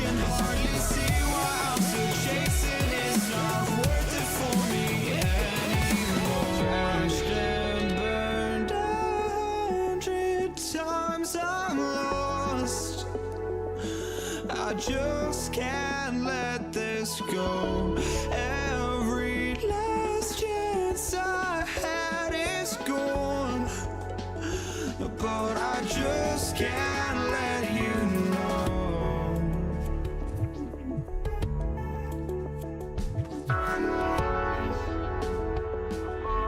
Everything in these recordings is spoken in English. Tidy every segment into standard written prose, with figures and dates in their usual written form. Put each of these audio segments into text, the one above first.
can hardly see why I'm still chasing. It's not worth it for me anymore. Crashed and burned 100 times, I'm lost. I just can't let this go. Every last chance I had is gone, but I just can't let you know.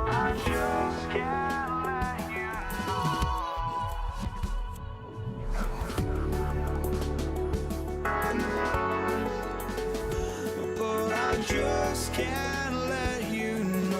I just can't let you know. But I just can't let you know.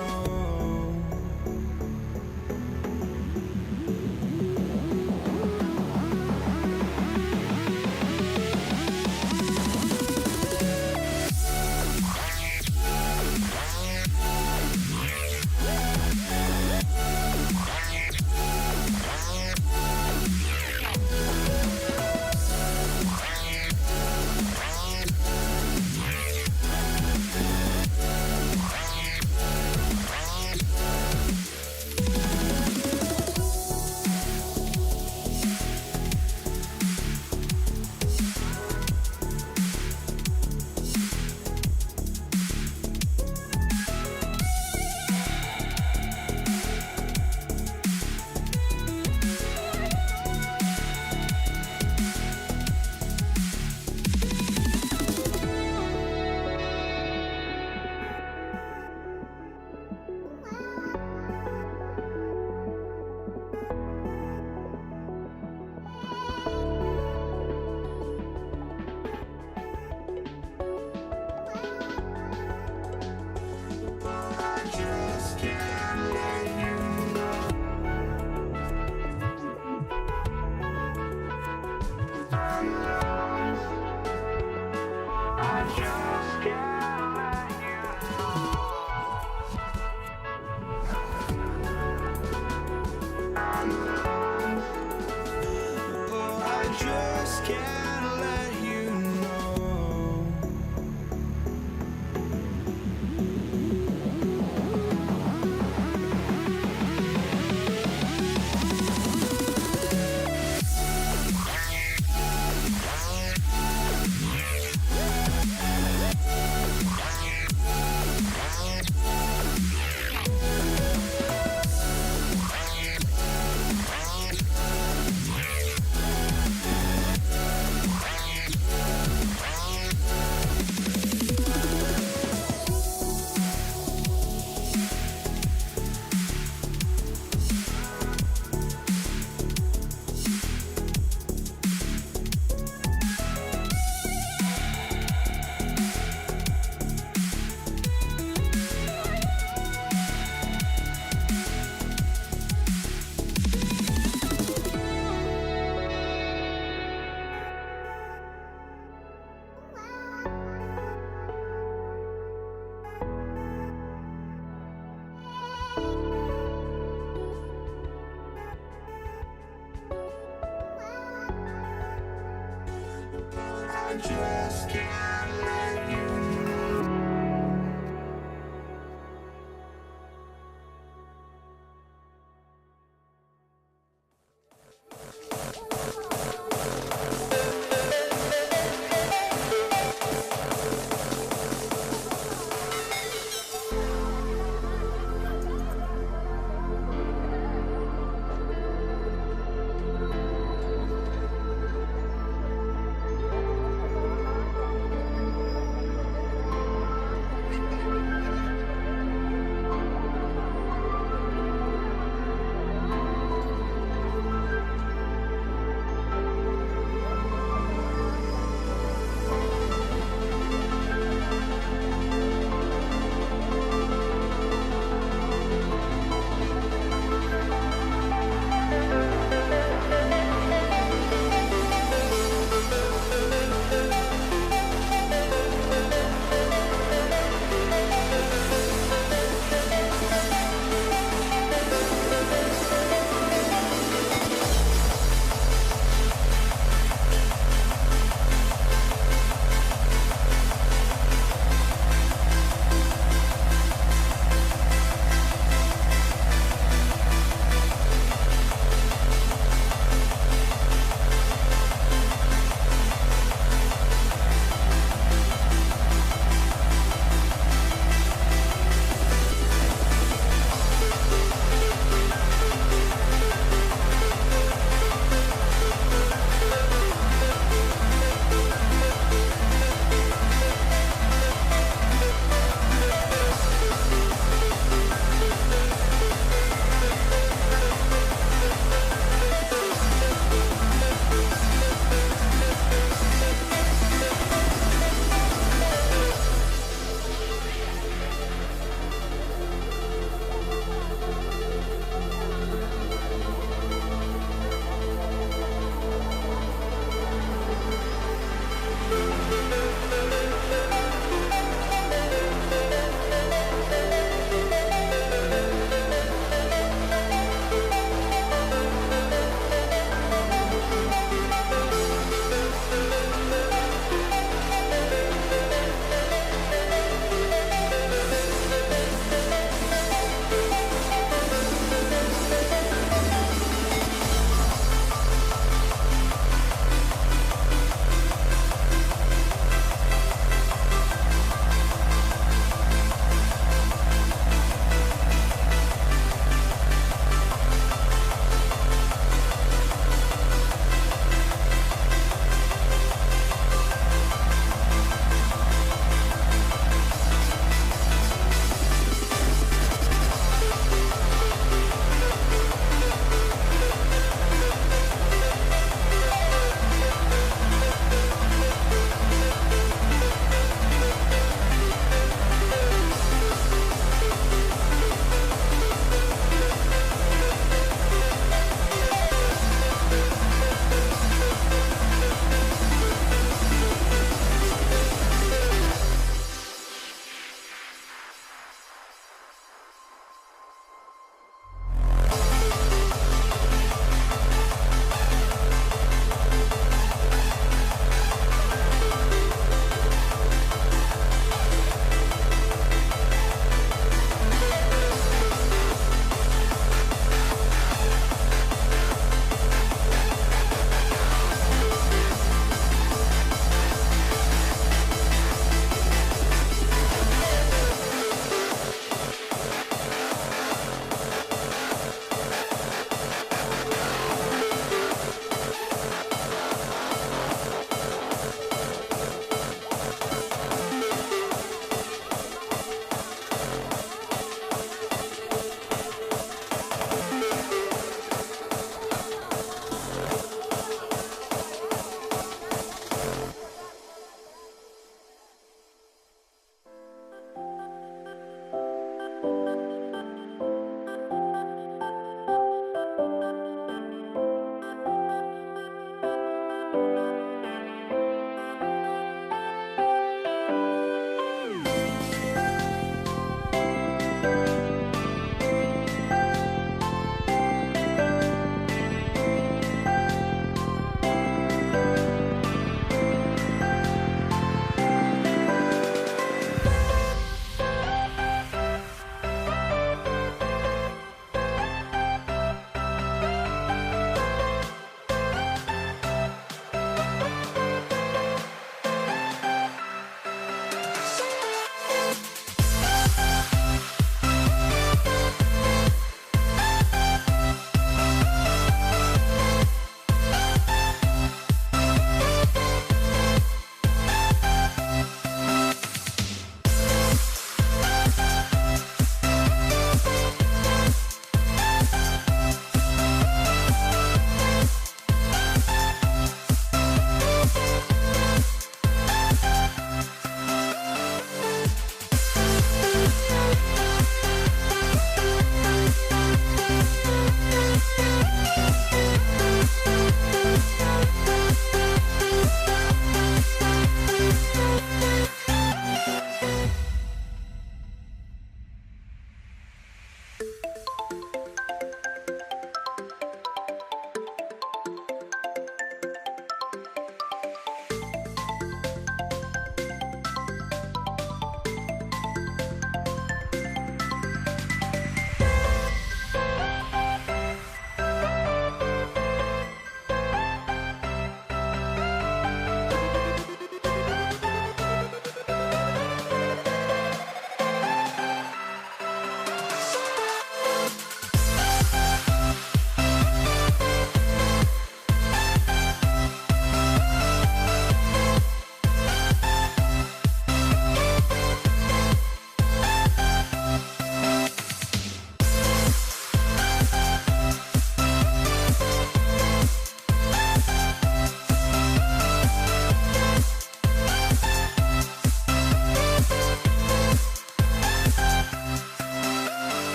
I just can't let you know.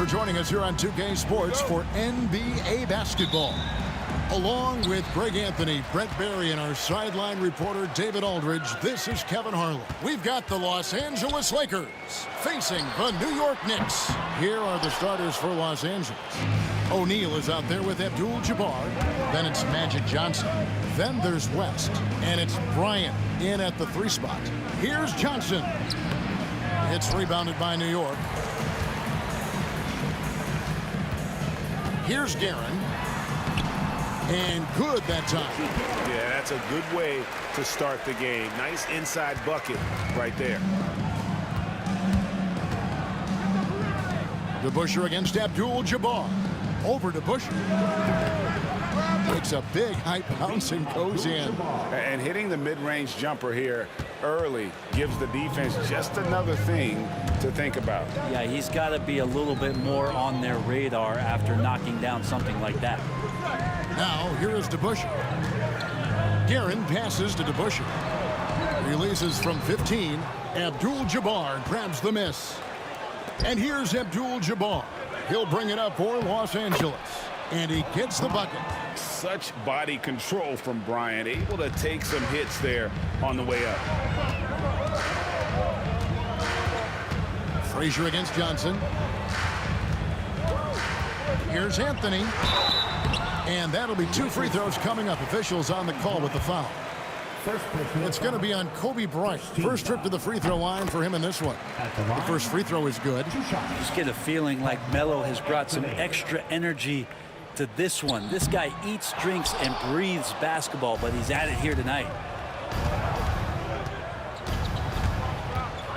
For joining us here on 2K Sports for NBA basketball. Along with Greg Anthony, Brett Barry, and our sideline reporter David Aldridge, this is Kevin Harlan. We've got the Los Angeles Lakers facing the New York Knicks. Here are the starters for Los Angeles. O'Neal is out there with Abdul-Jabbar. Then it's Magic Johnson. Then there's West. And it's Bryant in at the 3 spot. Here's Johnson. It's rebounded by New York. Here's Guerin. And good that time. Yeah, that's a good way to start the game. Nice inside bucket right there. DeBusschere against Abdul-Jabbar. Over to Busher. Makes a big high bounce and goes in. And hitting the mid-range jumper here early gives the defense just another thing to think about. Yeah, he's got to be a little bit more on their radar after knocking down something like that. Now, here is DeBusschere. Guerin passes to DeBusschere. Releases from 15. Abdul-Jabbar grabs the miss. And here's Abdul-Jabbar. He'll bring it up for Los Angeles. And he gets the bucket. Such body control from Bryant. Able to take some hits there on the way up. Frazier against Johnson. Here's Anthony. And that'll be 2 free throws coming up. Officials on the call with the foul. It's going to be on Kobe Bryant. First trip to the free throw line for him in this one. The first free throw is good. Just get a feeling like Melo has brought some extra energy to this one. This guy eats, drinks, and breathes basketball, but he's at it here tonight.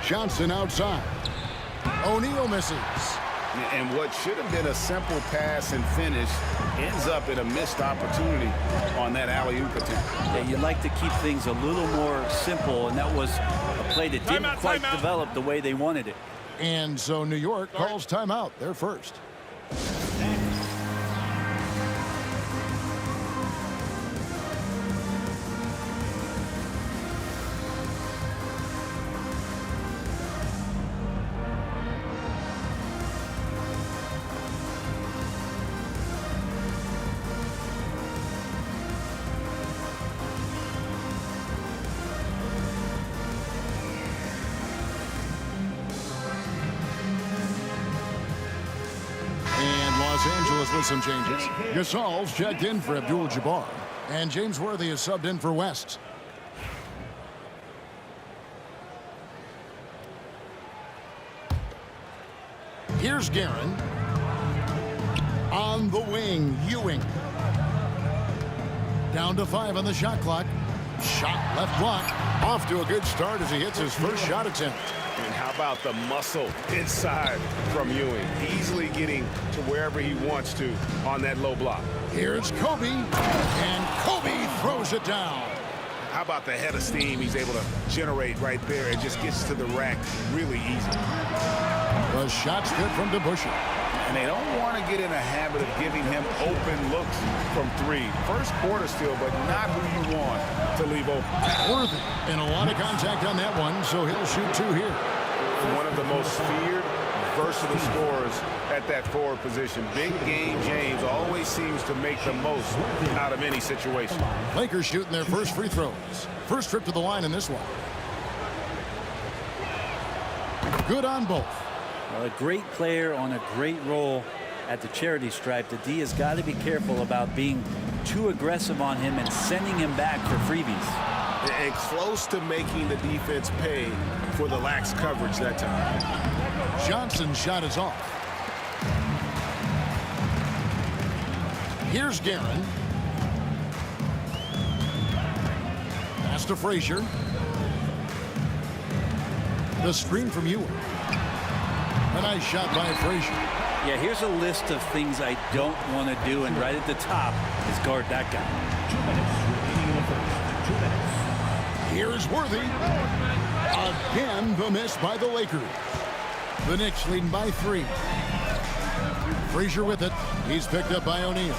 Johnson outside. O'Neal misses. And what should have been a simple pass and finish ends up in a missed opportunity on that alley-oop attempt. Yeah, you'd like to keep things a little more simple, and that was a play that didn't quite develop the way they wanted it. And so New York calls timeout. They're first. Los Angeles with some changes. Gasol's checked in for Abdul-Jabbar. And James Worthy is subbed in for West. Here's Guerin. On the wing, Ewing. Down to 5 on the shot clock. Shot left block. Off to a good start as he hits his first shot attempt. And how about the muscle inside from Ewing? Easily getting to wherever he wants to on that low block. Here's Kobe. And Kobe throws it down. How about the head of steam he's able to generate right there? It just gets to the rack really easy. The shot's good from DeBusschere. And they don't want to get in a habit of giving him open looks from 3. First quarter still, but not who you want to leave open. Worthy. And a lot of contact on that one, so he'll shoot 2 here. One of the most feared, versatile scorers at that forward position. Big game James always seems to make the most out of any situation. Lakers shooting their first free throws. First trip to the line in this one. Good on both. A great player on a great role. at the charity stripe, the D has got to be careful about being too aggressive on him and sending him back for freebies. And close to making the defense pay for the lax coverage that time. Johnson's shot is off. Here's Guerin. Pass to Frazier. The screen from Ewing. A nice shot by Frazier. Yeah, here's a list of things I don't want to do, and right at the top is guard that guy. 2 minutes. Here's Worthy. Again, the miss by the Lakers. The Knicks leading by 3. Frazier with it. He's picked up by O'Neal.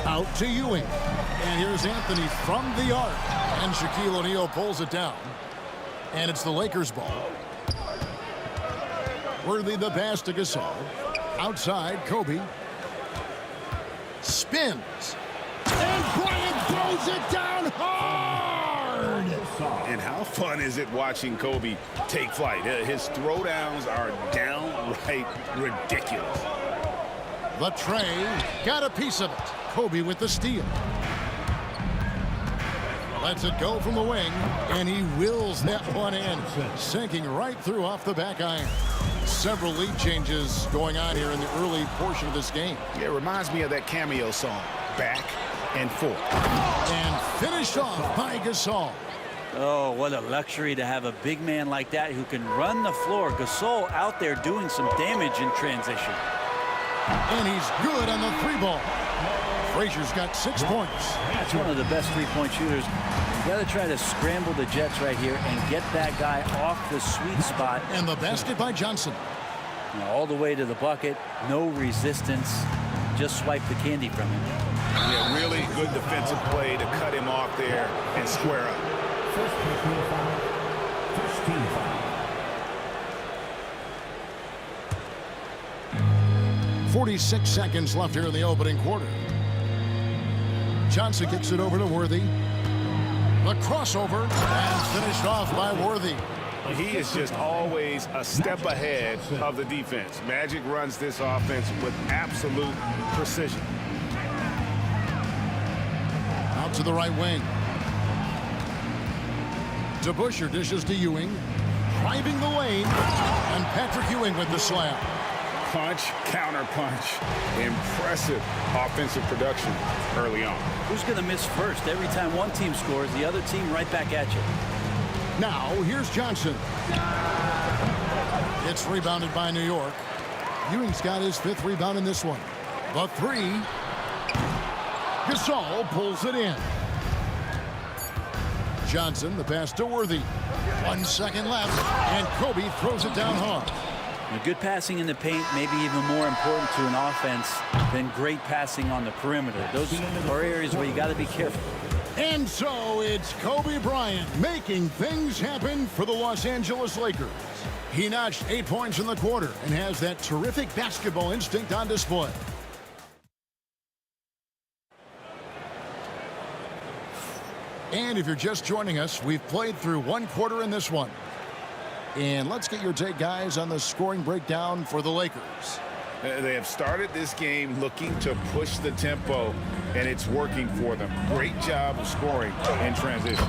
Out to Ewing. And here's Anthony from the arc. And Shaquille O'Neal pulls it down. And it's the Lakers' ball. Worthy the pass to Gasol. Outside, Kobe. Spins. And Bryant throws it down hard. And how fun is it watching Kobe take flight? His throwdowns are downright ridiculous. The tray. Got a piece of it. Kobe with the steal. Lets it go from the wing. And he wills that one in. Sinking right through off the back iron. Several lead changes going on here in the early portion of this game. Yeah, it reminds me of that cameo song, Back and Forth. And finished off by Gasol. Oh, what a luxury to have a big man like that who can run the floor. Gasol out there doing some damage in transition. And he's good on the 3-ball. Frazier's got 6 points. That's one of the best three-point shooters. You got to try to scramble the Jets right here and get that guy off the sweet spot. And the basket by Johnson. Now, all the way to the bucket, no resistance. Just swipe the candy from him. Yeah, really good defensive play to cut him off there and square up. First personal foul. First team foul. 46 seconds left here in the opening quarter. Johnson kicks it over to Worthy. The crossover and finished off by Worthy. He is just always a step ahead of the defense. Magic runs this offense with absolute precision. Out to the right wing. DeBusschere dishes to Ewing. Driving the lane. And Patrick Ewing with the slam. Punch, counter punch. Impressive offensive production early on. Who's going to miss first? Every time one team scores, the other team right back at you. Now, here's Johnson. It's rebounded by New York. Ewing's got his 5th rebound in this one. The 3. Gasol pulls it in. Johnson, the pass to Worthy. 1 second left, and Kobe throws it down hard. Now, good passing in the paint may be even more important to an offense than great passing on the perimeter. Those are areas where you got to be careful. And so it's Kobe Bryant making things happen for the Los Angeles Lakers. He notched 8 points in the quarter and has that terrific basketball instinct on display. And if you're just joining us, we've played through 1 quarter in this one. And let's get your take, guys, on the scoring breakdown for the Lakers. They have started this game looking to push the tempo, and it's working for them. Great job of scoring in transition.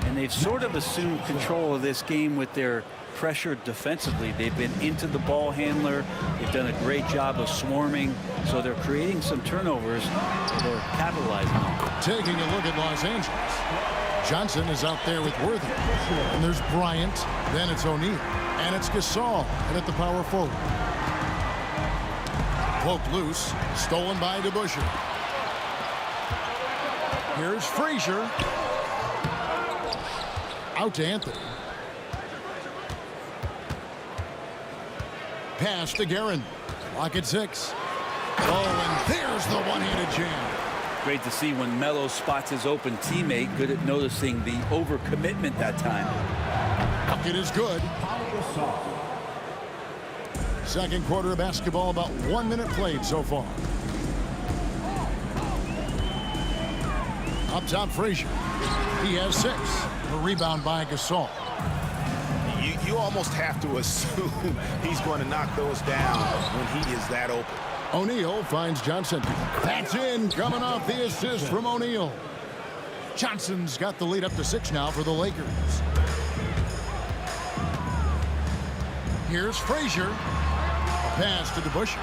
And they've sort of assumed control of this game with their pressure defensively. They've been into the ball handler. They've done a great job of swarming. So they're creating some turnovers. They're capitalizing on. Taking a look at Los Angeles. Johnson is out there with Worthy. And there's Bryant. Then it's O'Neal. And it's Gasol. And at the power forward. Poked loose. Stolen by DeBusschere. Here's Frazier. Out to Anthony. Pass to Guerin. Lock at 6. Oh, and there's the one-handed jam. Great to see when Melo spots his open teammate. Good at noticing the overcommitment that time. Bucket is good. Second quarter of basketball, about 1 minute played so far. Up top, Frazier. He has 6. A rebound by Gasol. You almost have to assume he's going to knock those down when he is that open. O'Neal finds Johnson. That's in, coming off the assist from O'Neal. Johnson's got the lead up to 6 now for the Lakers. Here's Frazier. A pass to DeBusschere.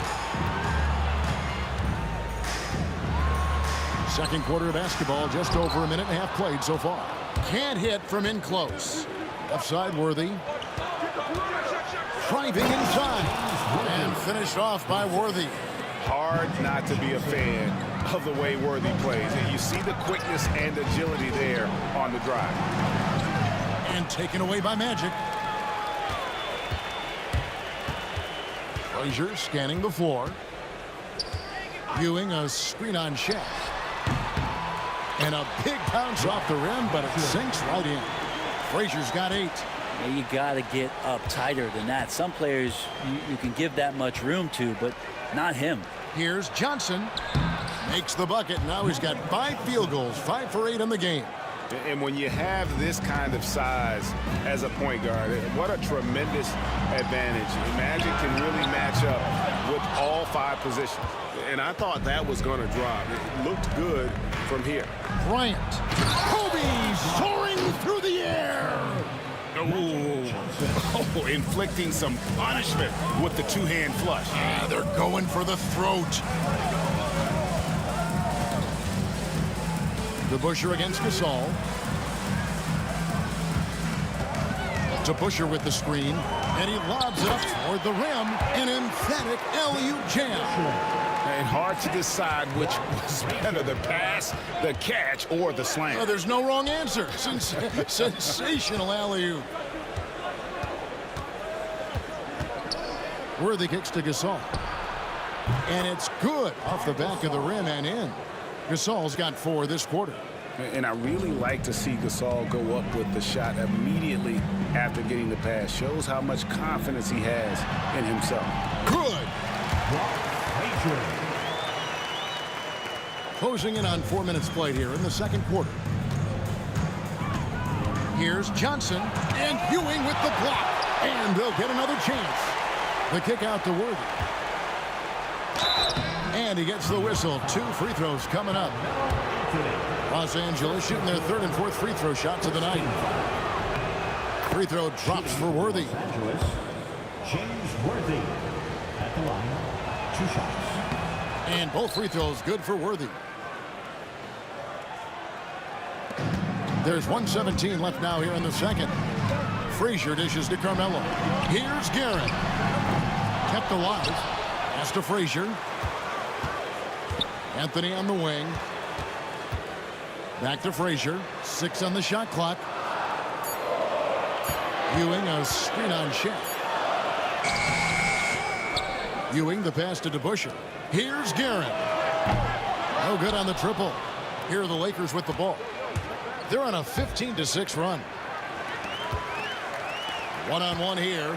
Second quarter of basketball, just over a minute and a half played so far. Can't hit from in close. Left side, Worthy. Driving inside. And finished off by Worthy. Hard not to be a fan of the way Worthy plays. And you see the quickness and agility there on the drive. And taken away by Magic. Frazier scanning the floor. Viewing a screen on Shaq. And a big bounce off the rim, but it sinks right in. Frazier's got 8. Yeah, you got to get up tighter than that. Some players you can give that much room to, but not him. Here's Johnson. Makes the bucket. Now he's got 5 field goals, 5 for 8 in the game. And when you have this kind of size as a point guard, what a tremendous advantage. Magic can really match up with all 5 positions. And I thought that was going to drop. It looked good from here. Bryant. Kobe soaring through the air. Oh, inflicting some punishment with the 2-hand flush. They're going for the throat. DeBusschere against Gasol. DeBusschere with the screen, and he lobs it up toward the rim. An emphatic alley-oop jam. And hard to decide which was better, the pass, the catch, or the slam. There's no wrong answer. Sensational alley-oop. Worthy kicks to Gasol. And it's good off the back of the rim and in. Gasol's got 4 this quarter. And I really like to see Gasol go up with the shot immediately after getting the pass. Shows how much confidence he has in himself. Good. Closing in on 4 minutes played here in the second quarter. Here's Johnson and Ewing with the block. And they'll get another chance. The kick out to Worthy. And he gets the whistle. 2 free throws coming up. Los Angeles shooting their 3rd and 4th free throw shots of the night. Free throw drops for Worthy. James Worthy at the line. 2 shots. And both free throws good for Worthy. There's 1:17 left now here in the second. Frazier dishes to Carmelo. Here's Garrett. Kept alive. Pass to Frazier. Anthony on the wing. Back to Frazier. 6 on the shot clock. Ewing a screen on Shaq. Ewing the pass to DeBusschere. Here's Garrett. No good on the triple. Here are the Lakers with the ball. They're on a 15-6 run. One-on-one here.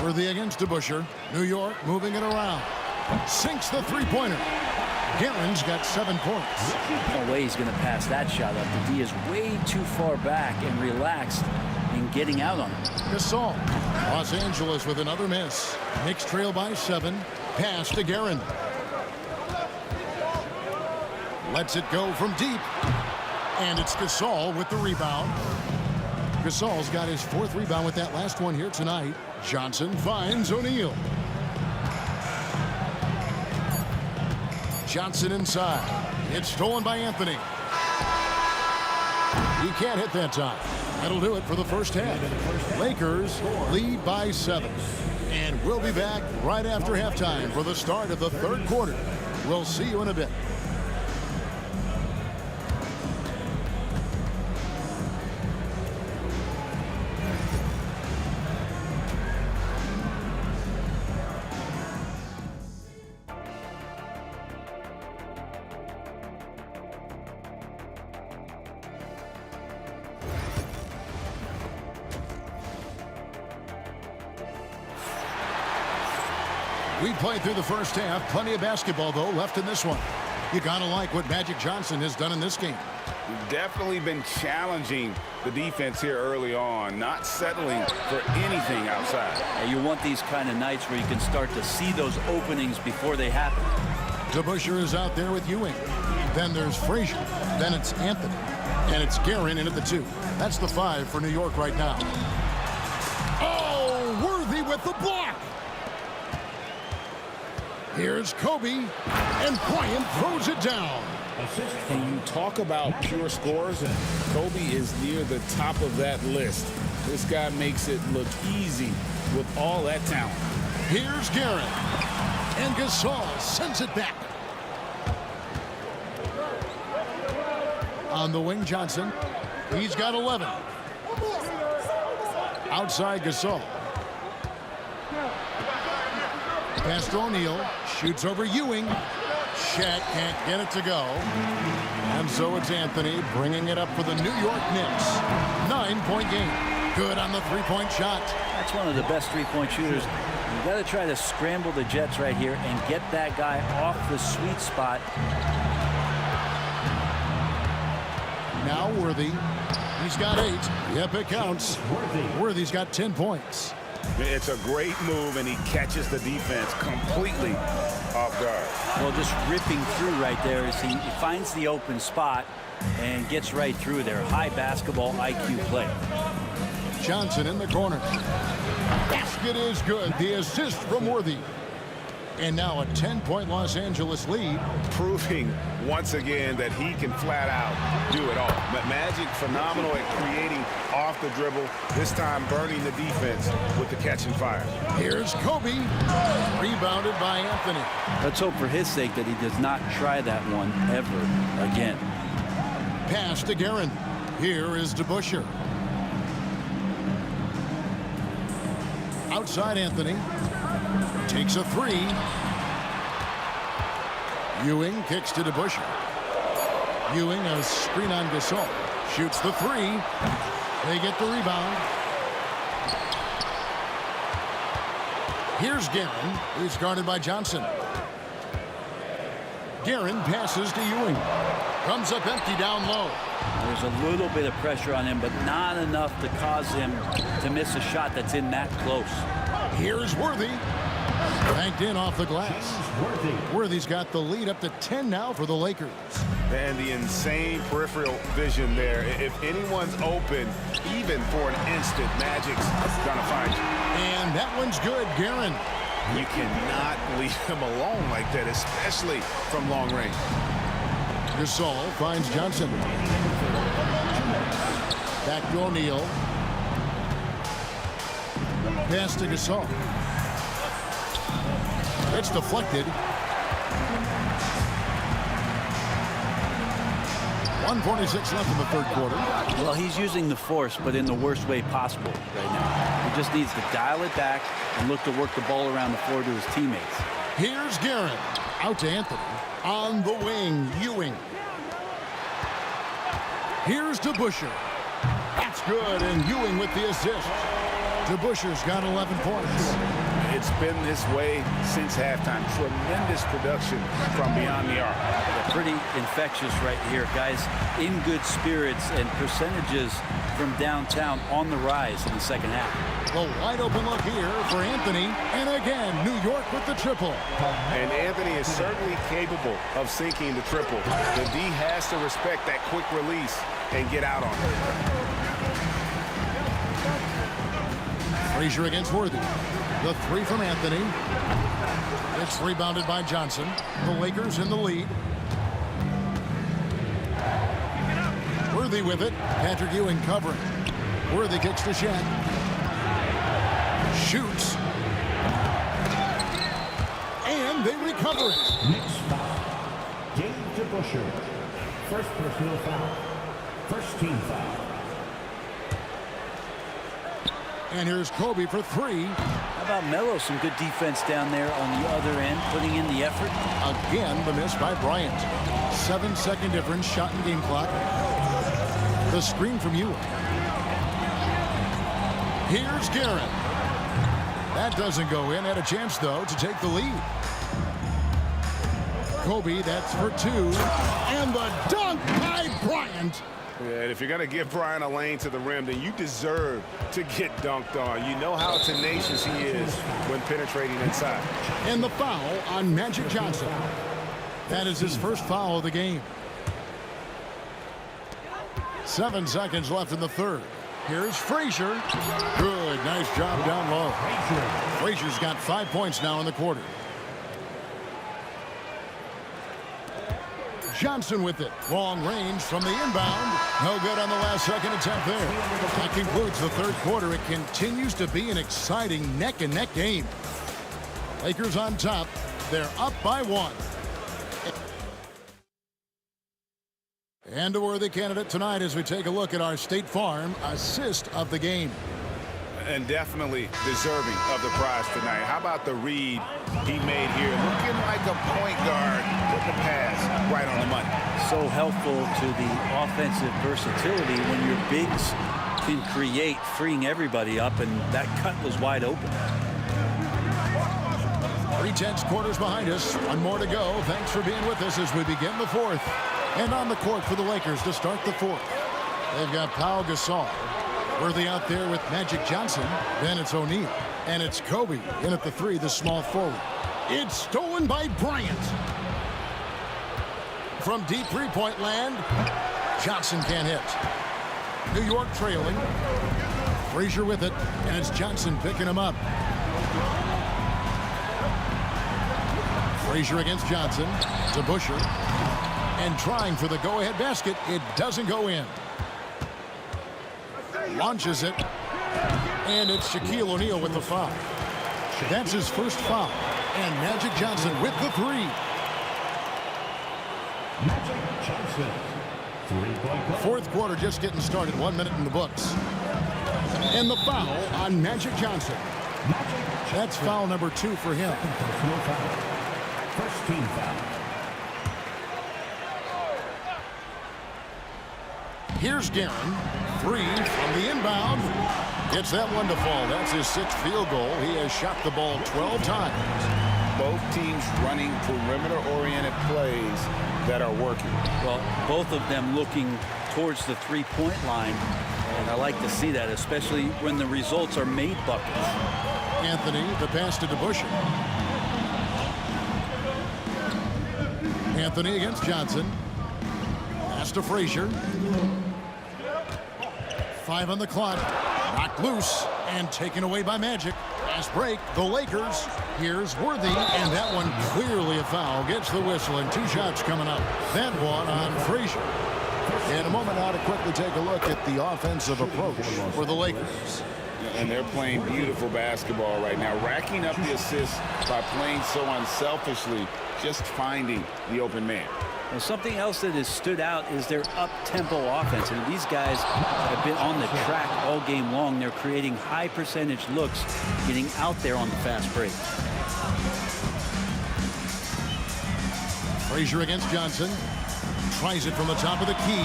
Worthy against DeBusschere. New York moving it around. Sinks the three-pointer. Guerin's got 7 points. No way he's going to pass that shot up. The D is way too far back and relaxed in getting out on him. Gasol. Los Angeles with another miss. Knicks trail by 7. Pass to Guerin. Lets it go from deep. And it's Gasol with the rebound. Gasol's got his 4th rebound with that last one here tonight. Johnson finds O'Neal. Johnson inside. It's stolen by Anthony. He can't hit that time. That'll do it for the first half. Lakers lead by 7. And we'll be back right after halftime for the start of the 3rd quarter. We'll see you in a bit. We played through the first half. Plenty of basketball, though, left in this one. You gotta like what Magic Johnson has done in this game. Definitely been challenging the defense here early on, not settling for anything outside. And you want these kind of nights where you can start to see those openings before they happen. DeBusschere is out there with Ewing. Then there's Frazier. Then it's Anthony. And it's Guerin in at the 2. That's the 5 for New York right now. Oh, Worthy with the block. Here's Kobe. And Bryant throws it down. When you talk about pure scores, Kobe is near the top of that list. This guy makes it look easy with all that talent. Here's Guerin. And Gasol sends it back. On the wing, Johnson. He's got 11. Outside, Gasol. Pass to O'Neal. Shoots over Ewing. Shaq can't get it to go. And so it's Anthony bringing it up for the New York Knicks. 9-point game. Good on the three-point shot. That's one of the best three-point shooters. You got to try to scramble the Jets right here and get that guy off the sweet spot. Now Worthy. He's got 8. Yep, it counts. Worthy's got 10 points. It's a great move, and he catches the defense completely off guard. Well, just ripping through right there as he finds the open spot and gets right through there. High basketball IQ play. Johnson in the corner. Basket is good. The assist from Worthy. And now a 10-point Los Angeles lead. Proving once again that he can flat out do it all. Magic phenomenal at creating off the dribble, this time burning the defense with the catch and fire. Here's Kobe, rebounded by Anthony. Let's hope for his sake that he does not try that one ever again. Pass to Guerin. Here is DeBusschere. Outside Anthony. Takes a 3. Ewing kicks to DeBusschere. Ewing a screen on Gasol. Shoots the 3. They get the rebound. Here's Guerin. He's guarded by Johnson. Guerin passes to Ewing. Comes up empty down low. There's a little bit of pressure on him, but not enough to cause him to miss a shot that's in that close. Here's Worthy. Banked in off the glass. Worthy's got the lead up to 10 now for the Lakers. And the insane peripheral vision there. If anyone's open, even for an instant, Magic's gonna find you. And that one's good, Guerin. You cannot leave him alone like that, especially from long range. Gasol finds Johnson. Back to O'Neal. Pass to Gasol. It's deflected. 1:46 left in the third quarter. Well, he's using the force, but in the worst way possible right now. He just needs to dial it back and look to work the ball around the floor to his teammates. Here's Guerin. Out to Anthony. On the wing, Ewing. Here's DeBusschere. That's good, and Ewing with the assist. DeBusschere's got 11 points. It's been this way since halftime. Tremendous production from beyond the arc. Pretty infectious right here, guys. In good spirits and percentages from downtown on the rise in the second half. The wide open look here for Anthony. And again, New York with the triple. And Anthony is certainly capable of sinking the triple. The D has to respect that quick release and get out on it. Frazier against Worthy. The 3 from Anthony. It's rebounded by Johnson. The Lakers in the lead. Worthy with it. Patrick Ewing covering. Worthy kicks to Shaq. Shoots. And they recover it. Next foul. James DeBusschere. First personal foul. First team foul. And here's Kobe for 3. How about Melo? Some good defense down there on the other end, putting in the effort. Again, the miss by Bryant. 7-second difference, shot in game clock. The screen from Ewing. Here's Guerin. That doesn't go in. Had a chance, though, to take the lead. Kobe, that's for 2. And the dunk by Bryant. Yeah, and if you're going to give Bryant a lane to the rim, then you deserve to get dunked on. You know how tenacious he is when penetrating inside. And the foul on Magic Johnson. That is his first foul of the game. 7 seconds left in the third. Here's Frazier. Good, nice job down low. Frazier's got 5 points now in the quarter. Johnson with it. Long range from the inbound. No good on the last second attempt there. That concludes the third quarter. It continues to be an exciting neck-and-neck game. Lakers on top. They're up by 1. And a worthy candidate tonight as we take a look at our State Farm assist of the game. And definitely deserving of the prize tonight. How about the read he made here? Looking like a point guard with the pass right on the money. So helpful to the offensive versatility when your bigs can create, freeing everybody up, and that cut was wide open. 3/10 quarters behind us. 1 more to go. Thanks for being with us as we begin the fourth. And on the court for the Lakers to start the fourth. They've got Pau Gasol. Worthy out there with Magic Johnson. Then it's O'Neal. And it's Kobe in at the 3, the small forward. It's stolen by Bryant. From deep three-point land, Johnson can't hit. New York trailing. Frazier with it, and it's Johnson picking him up. Frazier against Johnson to Busher. And trying for the go-ahead basket. It doesn't go in. Launches it. And it's Shaquille O'Neal with the foul. That's his first foul. And Magic Johnson with the 3. Magic Johnson. 3-point goal. Fourth quarter just getting started. 1 minute in the books. And the foul on Magic Johnson. That's foul number 2 for him. Personal foul. First team foul. Here's Guerin. 3 from the inbound. Gets that one to fall. That's his 6th field goal. He has shot the ball 12 times. Both teams running perimeter-oriented plays that are working. Well, both of them looking towards the three-point line, and I like to see that, especially when the results are made buckets. Anthony, the pass to DeBusschere. Anthony against Johnson. Pass to Frazier. 5 on the clock. Knocked loose and taken away by Magic. Fast break. The Lakers. Here's Worthy, and that one clearly a foul. Gets the whistle, and 2 shots coming up. That one on Frazier. In a moment now to quickly take a look at the offensive approach for the Lakers. And they're playing beautiful basketball right now, racking up the assists by playing so unselfishly, just finding the open man. And something else that has stood out is their up-tempo offense. And these guys have been on the track all game long. They're creating high percentage looks, getting out there on the fast break. Frazier against Johnson. Tries it from the top of the key.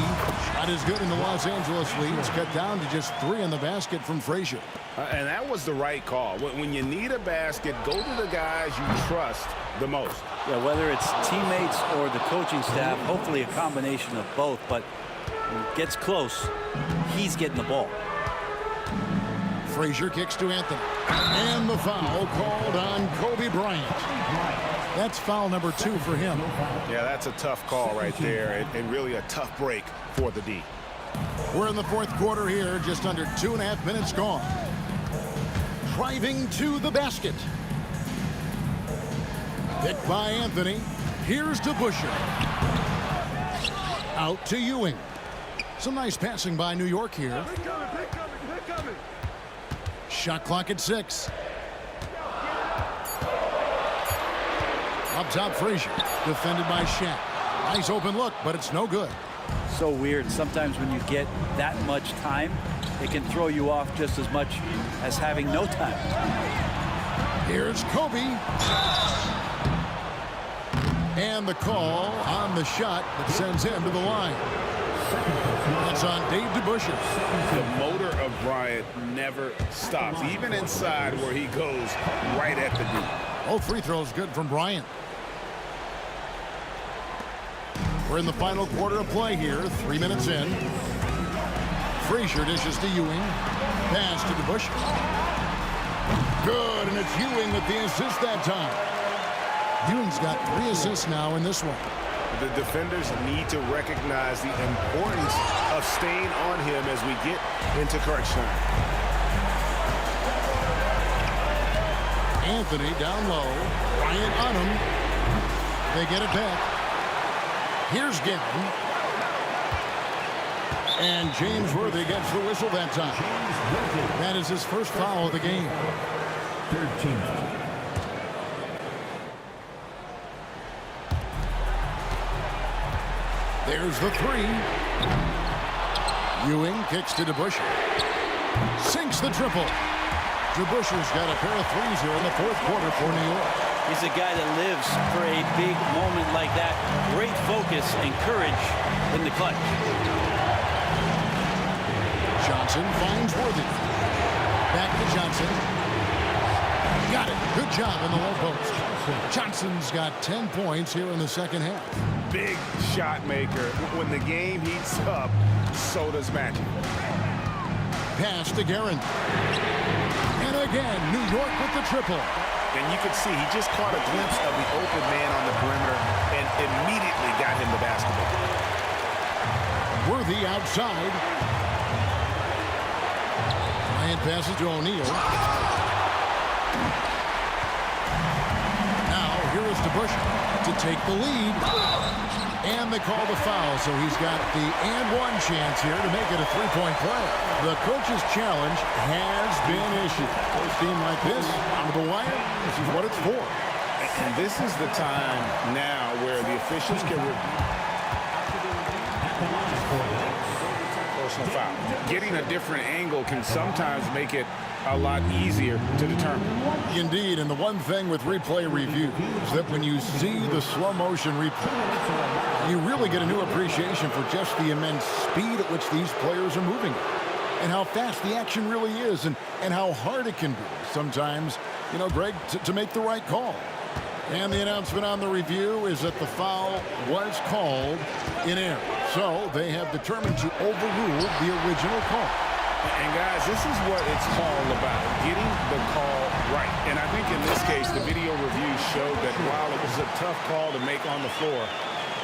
Shot is good in the Los Angeles lead. It's cut down to just 3 in the basket from Frazier. And that was the right call. When you need a basket, go to the guys you trust the most. Yeah, whether it's teammates or the coaching staff, hopefully a combination of both. But when it gets close, he's getting the ball. Frazier kicks to Anthony. And the foul called on Kobe Bryant. That's foul number 2 for him. Yeah, that's a tough call right there, and really a tough break for the D. We're in the fourth quarter here, just under 2.5 minutes gone. Driving to the basket. Picked by Anthony. Here's to Busher. Out to Ewing. Some nice passing by New York here. Shot clock at 6. Up top, Frazier. Defended by Shaq. Nice open look, but it's no good. So weird. Sometimes when you get that much time, it can throw you off just as much as having no time. Here's Kobe. And the call on the shot that sends him to the line. That's on Dave DeBusschere. The motor of Bryant never stops, even inside where he goes right at the D. Both free throws good from Bryant. We're in the final quarter of play here, 3 minutes in. Frazier dishes to Ewing. Pass to DeBusch. Good, and it's Ewing with the assist that time. Ewing's got 3 assists now in this one. The defenders need to recognize the importance of staying on him as we get into crunch time. Anthony down low. Bryant on him. They get it back. Here's Gavin. And James Worthy gets the whistle that time. That is his first foul of the game. 13 foul. There's the 3. Ewing kicks to DeBusch. Sinks the triple. DeBuscher's got a pair of threes here in the fourth quarter for New York. He's a guy that lives for a big moment like that. Great focus and courage in the clutch. Johnson finds Worthy. Back to Johnson. Got it. Good job in the low post. Johnson's got 10 points here in the second half. Big shot maker. When the game heats up, so does Magic. Pass to Guerin. And again, New York with the triple. And you could see he just caught a glimpse of the open man on the perimeter and immediately got him the basketball. Worthy outside. Bryant passes to O'Neal. Now, here is DeBusch to take the lead. And they call the foul, so he's got the and-one chance here to make it a three-point play. The coach's challenge has been issued. First team like this, onto the wire, this is what it's for. And this is the time now where the officials can personal foul. Getting a different angle can sometimes make it a lot easier to determine. Indeed, and the one thing with replay review is that when you see the slow motion replay, you really get a new appreciation for just the immense speed at which these players are moving and how fast the action really is and how hard it can be sometimes, you know, Greg, to make the right call. And the announcement on the review is that the foul was called in error. So they have determined to overrule the original call. And guys, this is what it's all about, getting the call right. And I think in this case, the video review showed that while it was a tough call to make on the floor,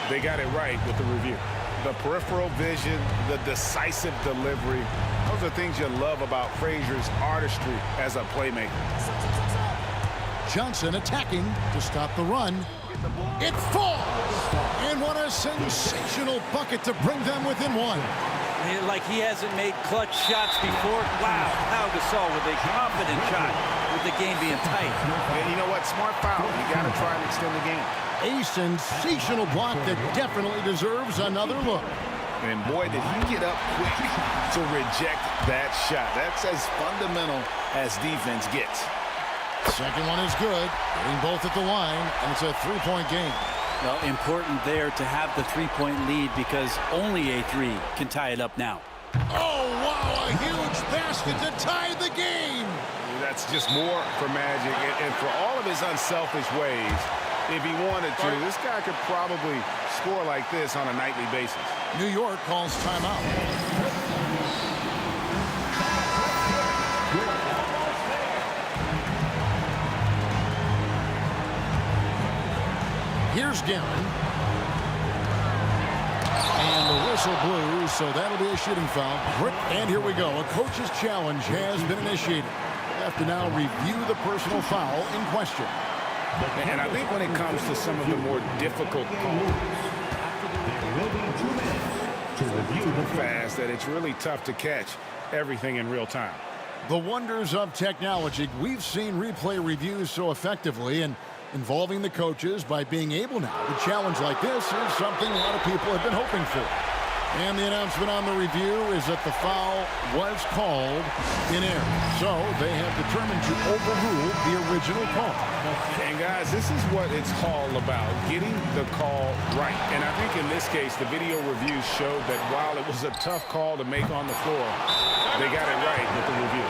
they got it right with the review. The peripheral vision, the decisive delivery, those are things you love about Frazier's artistry as a playmaker. Johnson attacking to stop the run. It falls! And what a sensational bucket to bring them within one. Like he hasn't made clutch shots before. Wow, Pau Gasol with a confident shot with the game being tight. And you know what? Smart foul. You got to try and extend the game. A sensational block that definitely deserves another look. And boy, did he get up quick to reject that shot. That's as fundamental as defense gets. Second one is good. Getting both at the line, and it's a three-point game. Well, important there to have the three-point lead because only a three can tie it up now. Oh, wow, a huge basket to tie the game. That's just more for Magic. And for all of his unselfish ways, if he wanted to, this guy could probably score like this on a nightly basis. New York calls timeout. Here's Guerin. And the whistle blew, so that'll be a shooting foul. And here we go. A coach's challenge has been initiated. We'll have to now review the personal foul in question. And I think when it comes to some of the more difficult calls, There will be 2 minutes to review the fast, that it's really tough to catch everything in real time. The wonders of technology. We've seen replay reviews so effectively, and involving the coaches by being able now to challenge like this is something a lot of people have been hoping for. And the announcement on the review is that the foul was called in error. So they have determined to overrule the original call. And guys, this is what it's all about, getting the call right. And I think in this case, the video review showed that while it was a tough call to make on the floor, they got it right with the review.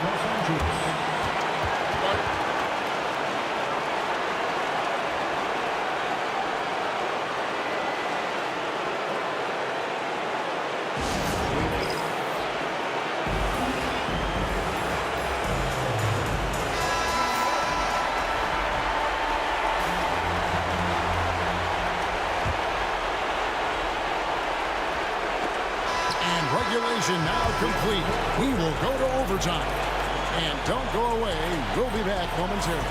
Conversion now complete. We will go to overtime. And don't go away. We'll be back momentarily.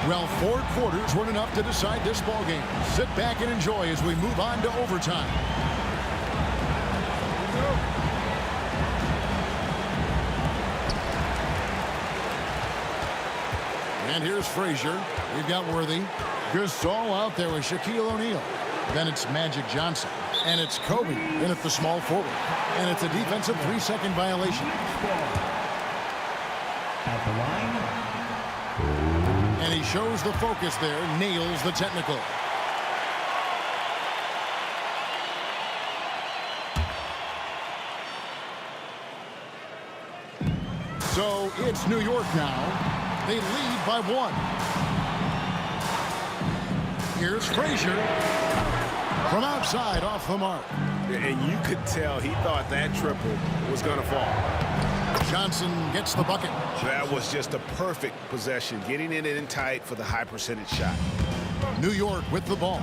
Well, 4 quarters weren't enough to decide this ball game. Sit back and enjoy as we move on to overtime. And here's Frazier. We've got Worthy. Gasol out there with Shaquille O'Neal. Then it's Magic Johnson. And it's Kobe in at the small forward. And it's a defensive 3-second violation. At the line. And he shows the focus there, nails the technical. So it's New York now. They lead by 1. Here's Frazier from outside off the mark. And you could tell he thought that triple was going to fall. Johnson gets the bucket. That was just a perfect possession, getting it in tight for the high percentage shot. New York with the ball.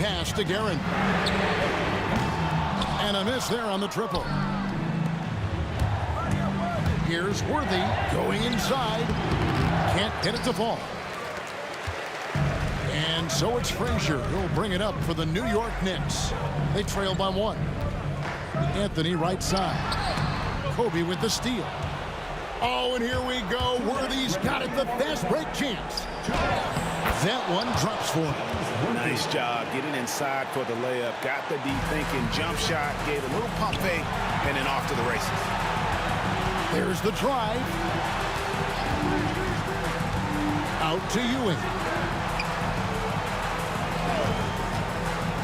Pass to Guerin. And a miss there on the triple. Here's Worthy going inside. Can't get it to fall. And so it's Frazier who'll bring it up for the New York Knicks. They trail by 1. Anthony right side. Kobe with the steal. Oh, and here we go. Worthy's got it. The fast break chance. That one drops for him. Nice job getting inside for the layup. Got the deep thinking jump shot. Gave a little pump fake. And then off to the races. There's the drive. Out to Ewing.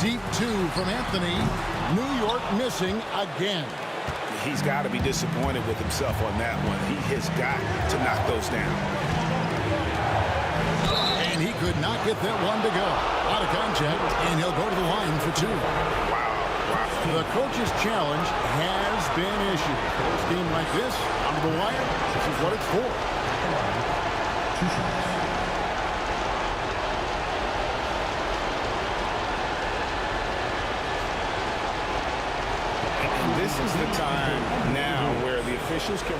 Deep 2 from Anthony. New York missing again. He's got to be disappointed with himself on that one. He has got to knock those down. And he could not get that one to go. Out of contact, and he'll go to the line for 2. Wow. The coach's challenge has been issued. A game like this, under the wire, this is what it's for. 2 shots. This is the time now where the officials can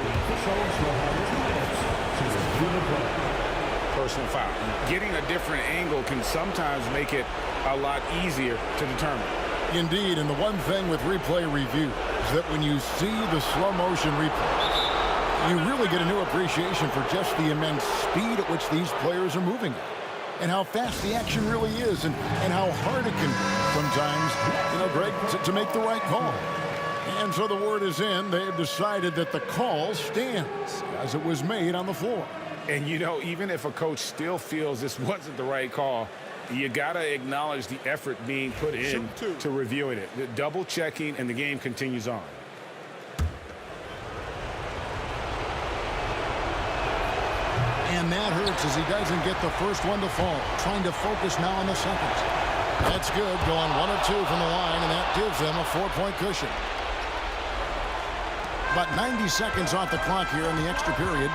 personal foul. Getting a different angle can sometimes make it a lot easier to determine. Indeed, and the one thing with replay review is that when you see the slow motion replay, you really get a new appreciation for just the immense speed at which these players are moving and how fast the action really is and how hard it can be sometimes, Greg, to make the right call. And so the word is in. They've decided that the call stands as it was made on the floor. And, even if a coach still feels this wasn't the right call, you got to acknowledge the effort being put in to reviewing it. The double checking, and the game continues on. And that hurts as he doesn't get the first one to fall. Trying to focus now on the second. That's good. Going 1 of 2 from the line, and that gives them a 4-point cushion. About 90 seconds off the clock here in the extra period.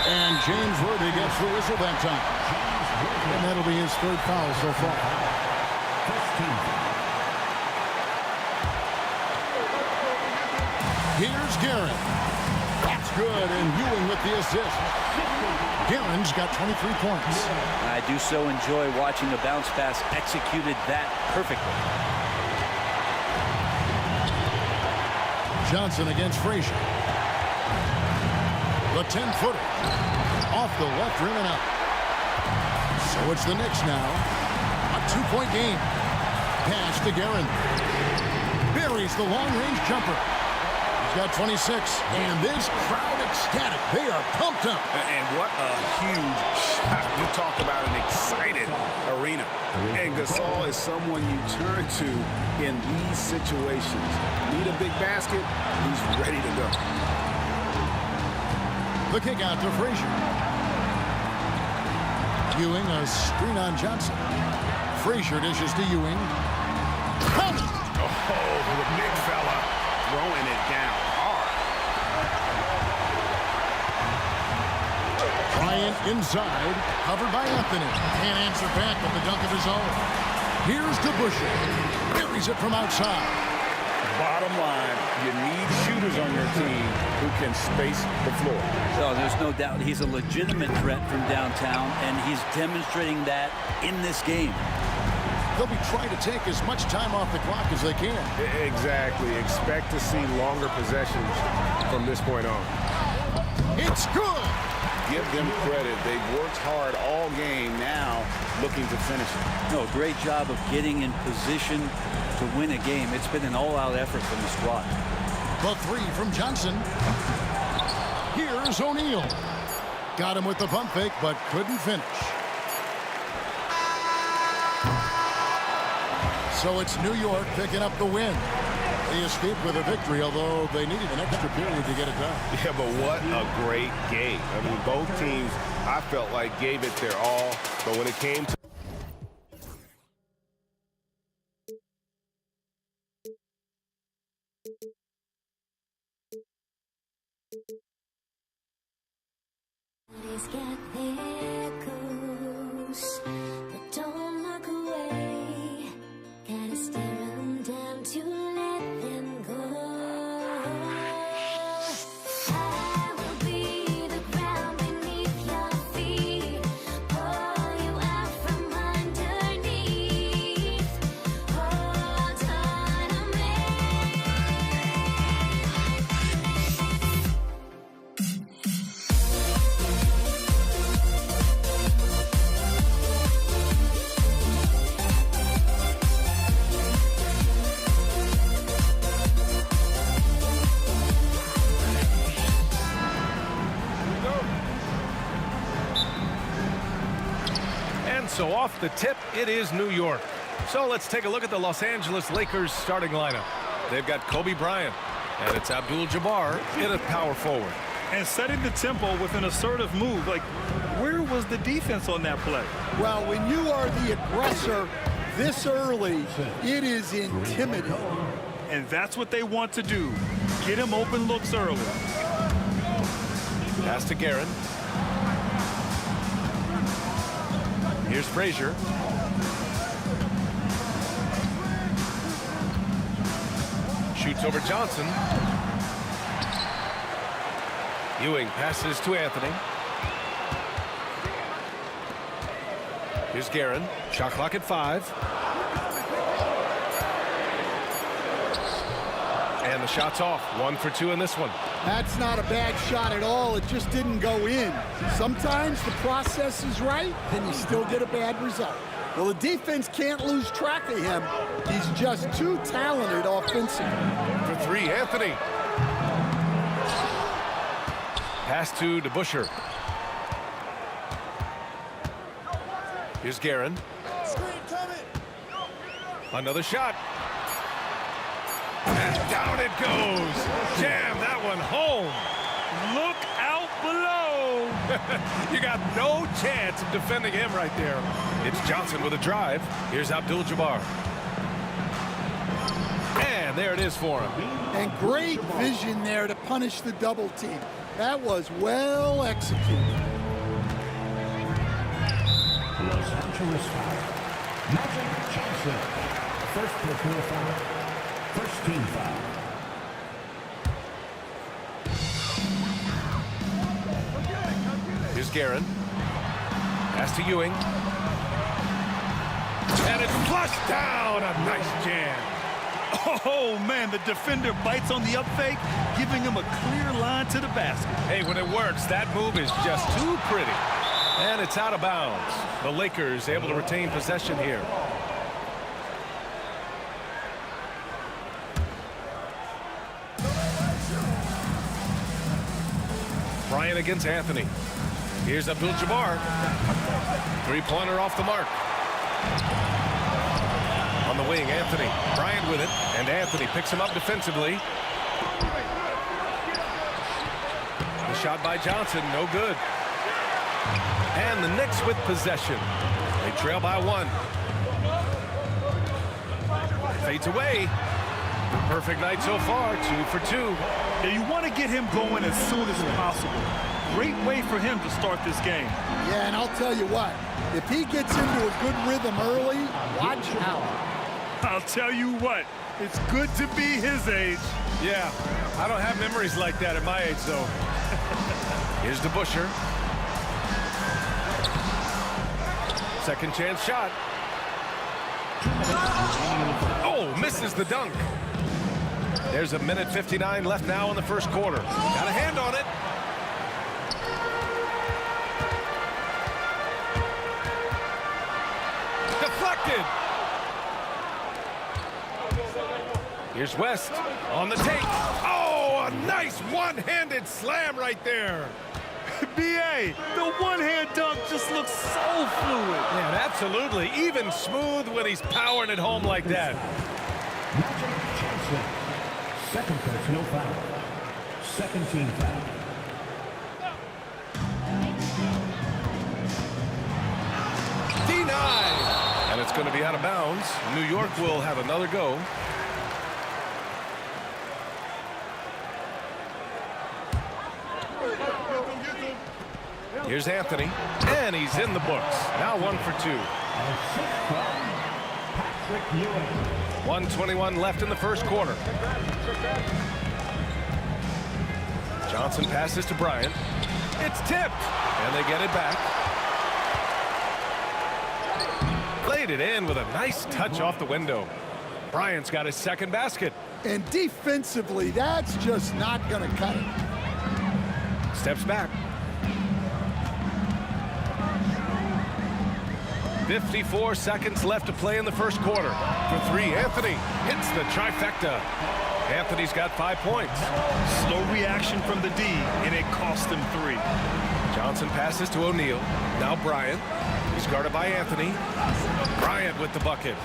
And James Worthy gets the whistle that time. And that'll be his 3rd foul so far. Here's Guerin. That's good, and Ewing with the assist. Guerin's got 23 points. I do so enjoy watching a bounce pass executed that perfectly. Johnson against Frazier. The 10-footer. Off the left rim and out. So it's the Knicks now. A 2-point game. Pass to Guerin. Buries the long-range jumper. He's got 26. And this crowd ecstatic. They are pumped up. And what a huge shot. You talk about an excited arena. And Gasol is someone you turn to in these situations. Need a big basket, he's ready to go. The kick out to Frazier. Ewing, a screen on Johnson. Frazier dishes to Ewing. Oh, the big fella throwing it down hard. Inside, covered by Anthony. Can't answer back with the dunk of his own. Here's DeBusschere. Buries it from outside. Bottom line, you need shooters on your team who can space the floor. So there's no doubt he's a legitimate threat from downtown, and he's demonstrating that in this game. They'll be trying to take as much time off the clock as they can. Exactly. Expect to see longer possessions from this point on. It's good. Give them credit. They've worked hard all game, now looking to finish it. No, great job of getting in position to win a game. It's been an all-out effort from the squad. The three from Johnson. Here's O'Neal. Got him with the pump fake, but couldn't finish. So it's New York picking up the win. They escaped with a victory, although they needed an extra period to get it done. Yeah, but what a great game. I mean, both teams, I felt like, gave it their all. But when it came to Please get there goes, but don't look away. Gotta stare them down to let them go. I will be the ground beneath your feet, pull you out from underneath. Hold on to me. And so off the tip, it is New York. So let's take a look at the Los Angeles Lakers starting lineup. They've got Kobe Bryant, and it's Abdul-Jabbar in a power forward. And setting the tempo with an assertive move. Like, where was the defense on that play? Well, when you are the aggressor this early, it is intimidating. And that's what they want to do. Get him open looks early. Pass to Guerin. Here's Frazier. Shoots over Johnson. Ewing passes to Anthony. Here's Guerin. Shot clock at 5. And the shot's off. 1 for 2 in this one. That's not a bad shot at all. It just didn't go in. Sometimes the process is right, and you still get a bad result. Well, the defense can't lose track of him. He's just too talented offensively. For 3, Anthony. Pass to DeBusschere. Here's Guerin. Another shot. And down it goes. Jam that one home. Look out below. You got no chance of defending him right there. It's Johnson with a drive. Here's Abdul-Jabbar. And there it is for him. And great vision there to punish the double team. That was well executed. Los Angeles foul. Magic Johnson. First personal foul. First team foul. Here's Guerin. Pass to Ewing. And it's flushed down. A nice jam. Oh, man, the defender bites on the up fake, giving him a clear line to the basket. Hey, when it works, that move is just too pretty. And it's out of bounds. The Lakers able to retain possession here. Bryant against Anthony. Here's Abdul-Jabbar. Three-pointer off the mark. On the wing, Anthony. Bryant with it, and Anthony picks him up defensively. The shot by Johnson, no good. And the Knicks with possession. They trail by 1. Fades away. Perfect night so far, 2 for 2. Now, you want to get him going as soon as possible. great way for him to start this game. Yeah, and I'll tell you what, if he gets into a good rhythm early, watch out. I'll tell you what, it's good to be his age. Yeah, I don't have memories like that at my age, though. Here's DeBuscher. Second chance shot. Oh, misses the dunk. There's a minute 59 left now in the first quarter. Got a hand on it. Deflected. Here's West on the take. Oh, a nice one-handed slam right there. B.A., the one-hand dunk just looks so fluid. Yeah, absolutely. Even smooth when he's powering it home like that. Second personal foul. Second team foul. Denied. And it's going to be out of bounds. New York will have another go. Here's Anthony, and he's in the books. Now 1 for 2. 1:21 left in the first quarter. Johnson passes to Bryant. It's tipped, and they get it back. Laid it in with a nice touch off the window. Bryant's got his second basket. And defensively, that's just not going to cut it. Steps back. 54 seconds left to play in the first quarter. For 3, Anthony hits the trifecta. Anthony's got 5 points. Slow reaction from the D, and it cost him 3. Johnson passes to O'Neal. Now Bryant. He's guarded by Anthony. Bryant with the bucket.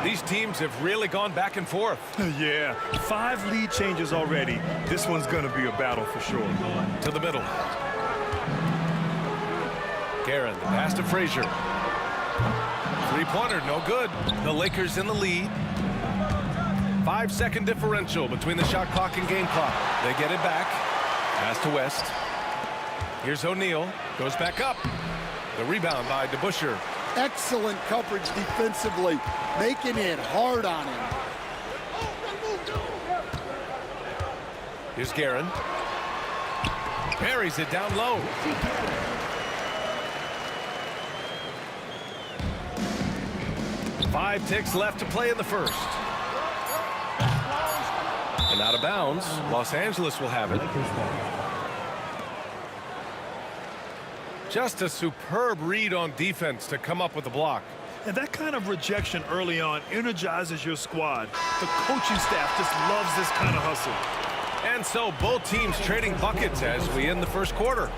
These teams have really gone back and forth. Yeah, 5 lead changes already. This one's going to be a battle for sure. To the middle. Guerin, the pass to Frazier. Three-pointer, no good. The Lakers in the lead. 5-second differential between the shot clock and game clock. They get it back. Pass to West. Here's O'Neal. Goes back up. The rebound by DeBuscher. Excellent coverage defensively, making it hard on him. Here's Guerin. Buries it down low. Five ticks left to play in the first. And out of bounds, Los Angeles will have it. Just a superb read on defense to come up with the block. And that kind of rejection early on energizes your squad. The coaching staff just loves this kind of hustle. And so both teams trading buckets as we end the first quarter.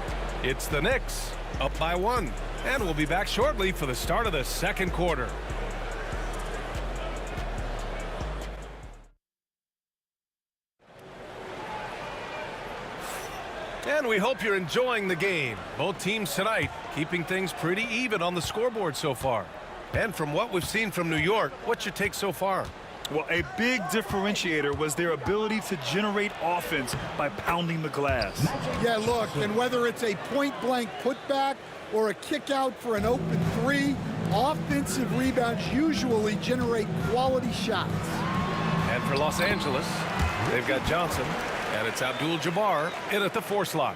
It's the Knicks up by 1. And we'll be back shortly for the start of the second quarter. And we hope you're enjoying the game. Both teams tonight keeping things pretty even on the scoreboard so far. And from what we've seen from New York, what's your take so far? Well, a big differentiator was their ability to generate offense by pounding the glass. Yeah, look, and whether it's a point-blank putback or a kick out for an open 3, offensive rebounds usually generate quality shots. And for Los Angeles, they've got Johnson, and it's Abdul-Jabbar in at the 4 slot.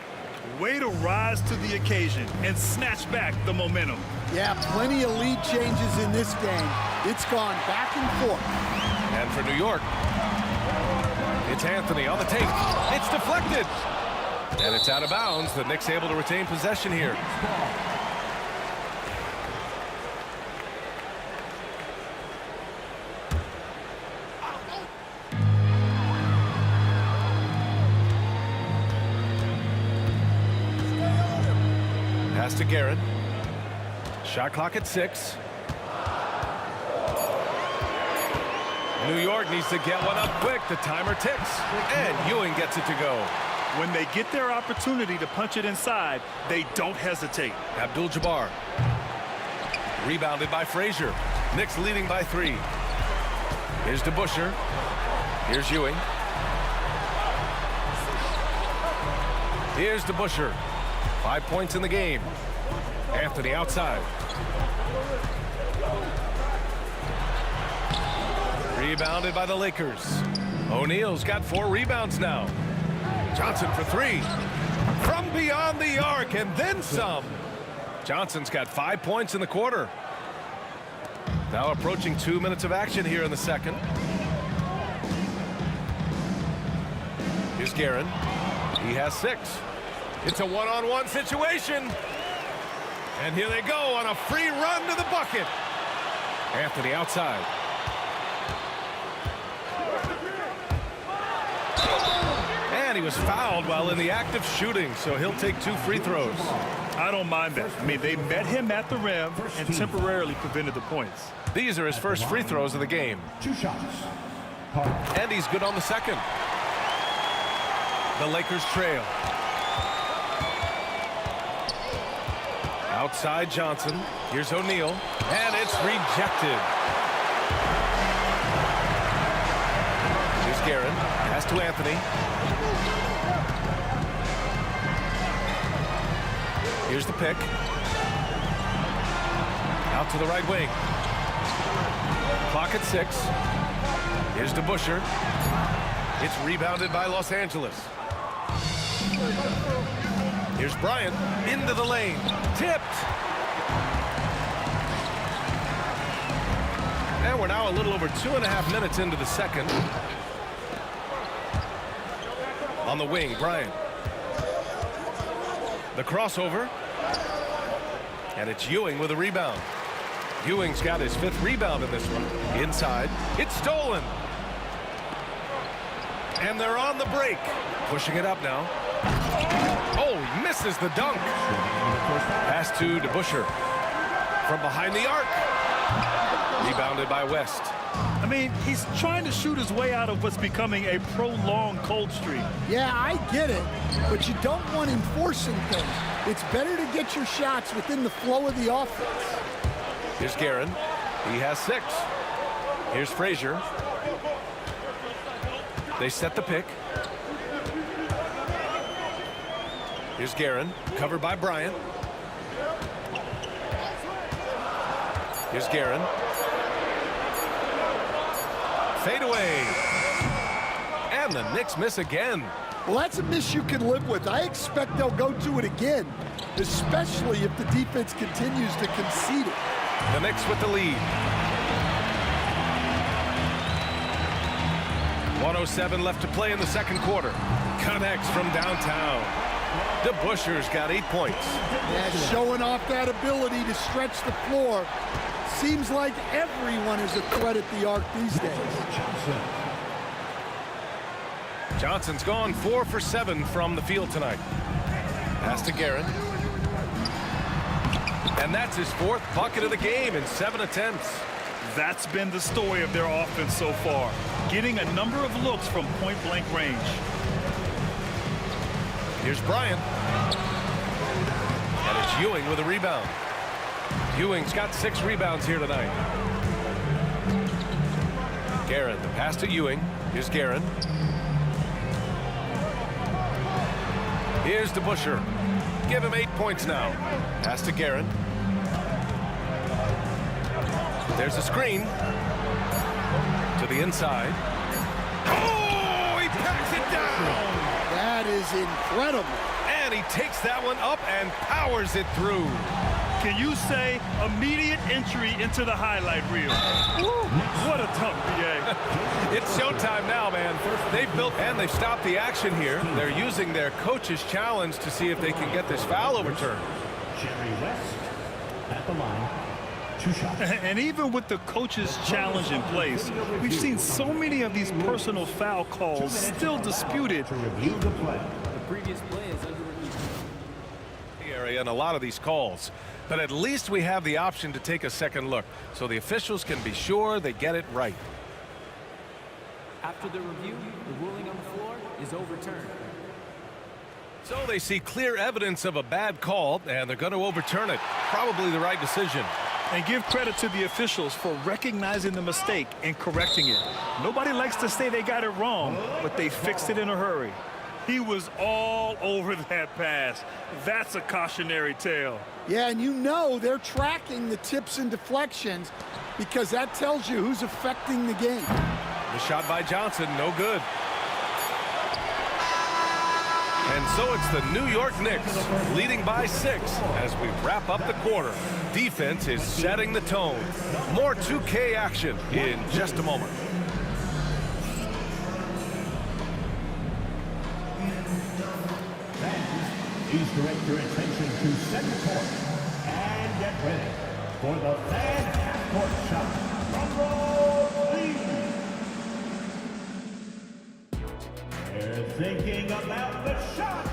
Way to rise to the occasion and snatch back the momentum. Yeah, plenty of lead changes in this game. It's gone back and forth. And for New York, it's Anthony on the take. It's deflected. And it's out of bounds. The Knicks able to retain possession here. Pass to Guerin. Shot clock at 6. New York needs to get one up quick. The timer ticks. And Ewing gets it to go. When they get their opportunity to punch it inside, they don't hesitate. Abdul-Jabbar. Rebounded by Frazier. Knicks leading by 3. Here's DeBuscher. Here's Ewing. Here's DeBuscher. 5 points in the game. Anthony outside. Rebounded by the Lakers. O'Neal's got 4 rebounds now. Johnson for 3. From beyond the arc and then some. Johnson's got 5 points in the quarter. Now approaching 2 minutes of action here in the second. Here's Guerin. He has 6. It's a one-on-one situation. And here they go on a free run to the bucket. Anthony outside. And he was fouled while in the act of shooting, so he'll take 2 free throws. I don't mind that. I mean, they met him at the rim and temporarily prevented the points. These are his first free throws of the game. 2 shots. And he's good on the second. The Lakers trail. Outside Johnson. Here's O'Neal. And it's rejected. Here's Guerin. Pass to Anthony. Here's the pick. Out to the right wing. Clock at 6. Here's DeBusschere. It's rebounded by Los Angeles. Here's Bryant into the lane. Tipped. And we're now a little over 2.5 minutes into the second. On the wing, Bryant. The crossover. And it's Ewing with a rebound. Ewing's got his 5th rebound in this one. Inside. It's stolen. And they're on the break. Pushing it up now. Oh, he misses the dunk. Pass to DeBusschere. From behind the arc. Rebounded by West. I mean, he's trying to shoot his way out of what's becoming a prolonged cold streak. Yeah, I get it, but you don't want him forcing things. It's better to get your shots within the flow of the offense. Here's Guerin. He has 6. Here's Frazier. They set the pick. Here's Guerin, covered by Bryant. Here's Guerin. Fade away. And the Knicks miss again. Well, that's a miss you can live with. I expect they'll go to it again, especially if the defense continues to concede it. The Knicks with the lead. 1:07 left to play in the second quarter. Connects from downtown. DeBusschere's got 8 points. Yeah, showing off that ability to stretch the floor. Seems like everyone is a threat at the arc these days. Johnson's gone 4 for 7 from the field tonight. Pass to Guerin. And that's his 4th bucket of the game in 7 attempts. That's been the story of their offense so far, getting a number of looks from point-blank range. Here's Bryant. And it's Ewing with a rebound. Ewing's got 6 rebounds here tonight. Guerin, the pass to Ewing. Here's Guerin. Here's DeBusschere. Give him 8 points now. Pass to Guerin. There's a screen. To the inside. Oh, he packs it down. That is incredible. And he takes that one up and powers it through. Can you say immediate entry into the highlight reel? Woo, what a tough BA. It's showtime now, man. They've built and they've stopped the action here. They're using their coach's challenge to see if they can get this foul overturned. Jerry West at the line. 2 shots. And even with the coach's challenge in place, we've seen so many of these personal foul calls still disputed. To review the play. The previous play is under review. Area and a lot of these calls. But at least we have the option to take a second look so the officials can be sure they get it right. After the review, the ruling on the floor is overturned. So they see clear evidence of a bad call, and they're going to overturn it. Probably the right decision. And give credit to the officials for recognizing the mistake and correcting it. Nobody likes to say they got it wrong, but they fixed it in a hurry. He was all over that pass. That's a cautionary tale. Yeah, and you know they're tracking the tips and deflections because that tells you who's affecting the game. The shot by Johnson, no good. And so it's the New York Knicks leading by 6 as we wrap up the quarter. Defense is setting the tone. More 2K action in just a moment. Please direct your attention to center court and get ready for the fan half-court shot. Drum roll, please. They're thinking about the shot.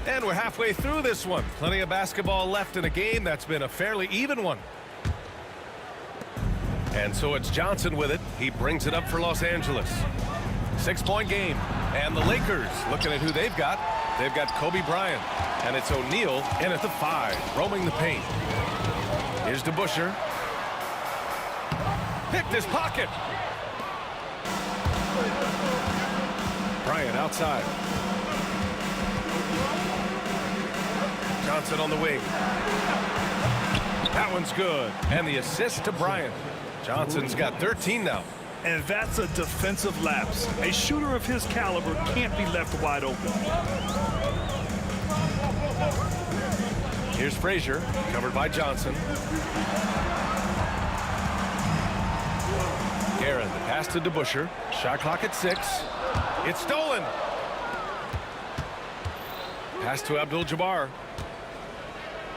And we're halfway through this one. Plenty of basketball left in a game that's been a fairly even one. And so it's Johnson with it. He brings it up for Los Angeles. 6-point game. And the Lakers looking at who they've got. They've got Kobe Bryant. And it's O'Neal in at the 5, roaming the paint. Here's DeBusschere. Picked his pocket. Bryant outside. Johnson on the wing. That one's good. And the assist to Bryant. Johnson's got 13 now. And that's a defensive lapse. A shooter of his caliber can't be left wide open. Here's Frazier, covered by Johnson. Guerin, the pass to DeBusschere. Shot clock at 6. It's stolen. Pass to Abdul-Jabbar.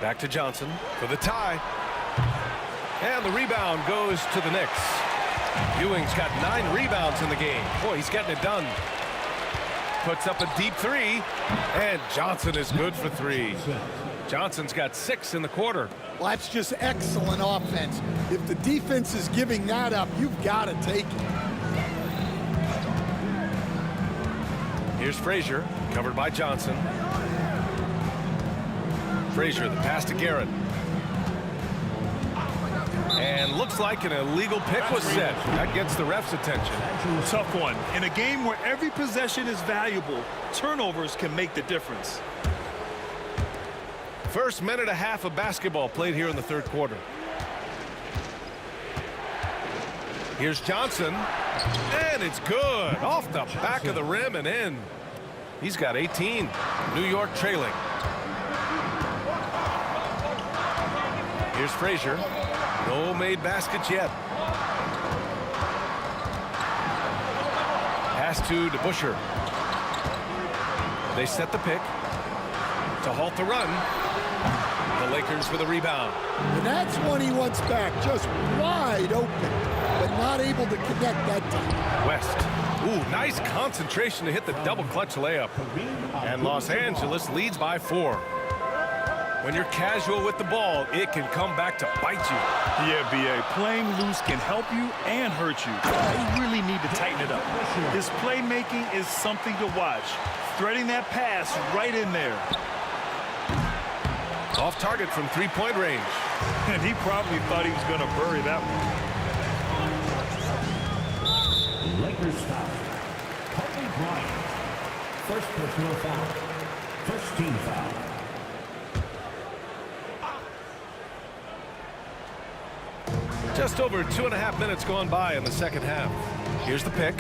Back to Johnson for the tie. And the rebound goes to the Knicks. Ewing's got 9 rebounds in the game. Boy, he's getting it done. Puts up a deep 3. And Johnson is good for 3. Johnson's got 6 in the quarter. Well, that's just excellent offense. If the defense is giving that up, you've got to take it. Here's Frazier, covered by Johnson. Frazier, the pass to Guerin. And looks like an illegal pick was set. That gets the ref's attention. Tough one. In a game where every possession is valuable, turnovers can make the difference. First minute and a half of basketball played here in the third quarter. Here's Johnson. And it's good. Off the back of the rim and in. He's got 18. New York trailing. Here's Frazier. No made baskets yet. Pass to DeBusschere. They set the pick to halt the run. The Lakers with a rebound. And that's one he wants back, just wide open, but not able to connect that time. West. Ooh, nice concentration to hit the double clutch layup. And Los Angeles leads by 4. When you're casual with the ball, it can come back to bite you. Yeah, B.A. Playing loose can help you and hurt you. They really need to tighten it up. His playmaking is something to watch. Threading that pass right in there. Off target from 3-point range. And he probably thought he was going to bury that one. Lakers foul. Kobe Bryant. First personal foul. First team foul. Just over 2.5 minutes gone by in the second half. Here's the pick.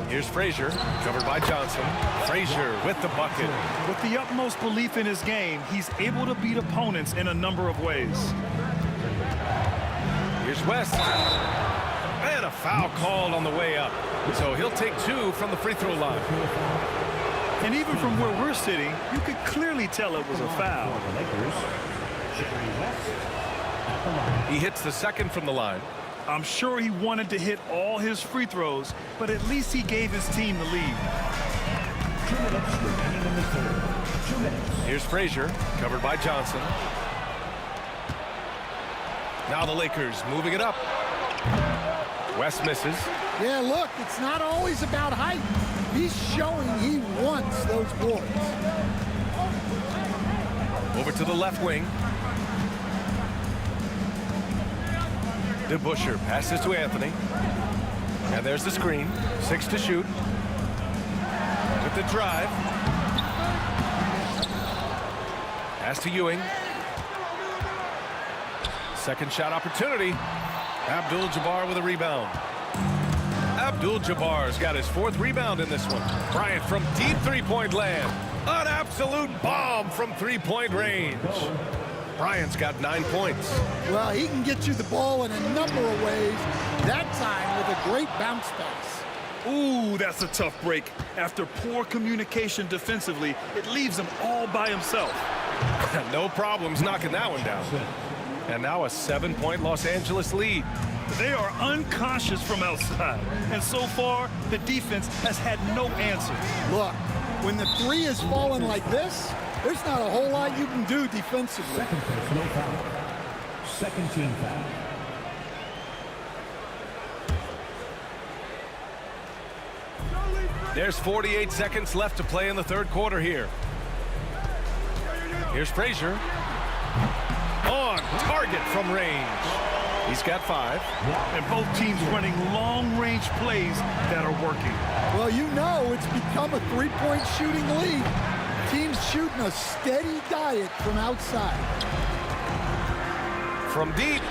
Here's Frazier, covered by Johnson. Frazier with the bucket. With the utmost belief in his game, he's able to beat opponents in a number of ways. Here's West. And a foul called on the way up. So he'll take 2 from the free throw line. And even from where we're sitting, you could clearly tell it was a foul. He hits the second from the line. I'm sure he wanted to hit all his free throws, but at least he gave his team the lead. 2 minutes remaining in the third. 2 minutes. Here's Frazier, covered by Johnson. Now the Lakers moving it up. West misses. Yeah, look, it's not always about height. He's showing he wants those boards. Over to the left wing. DeBusschere passes to Anthony. And there's the screen. 6 to shoot. With the drive. Pass to Ewing. Second shot opportunity. Abdul-Jabbar with a rebound. Abdul-Jabbar's got his 4th rebound in this one. Bryant from deep three-point land. An absolute bomb from three-point range. Bryant's got 9 points. Well, he can get you the ball in a number of ways, that time with a great bounce pass. Ooh, that's a tough break. After poor communication defensively, it leaves him all by himself. No problems knocking that one down. And now a 7-point Los Angeles lead. They are unconscious from outside, and so far, the defense has had no answer. Look, when the three is falling like this, there's not a whole lot you can do defensively. Second personal foul. Second team foul. There's 48 seconds left to play in the 3rd quarter here. Here's Frazier. On target from range. He's got 5. And both teams running long-range plays that are working. Well, you know it's become a three-point shooting league. Teams shooting a steady diet from outside. From deep.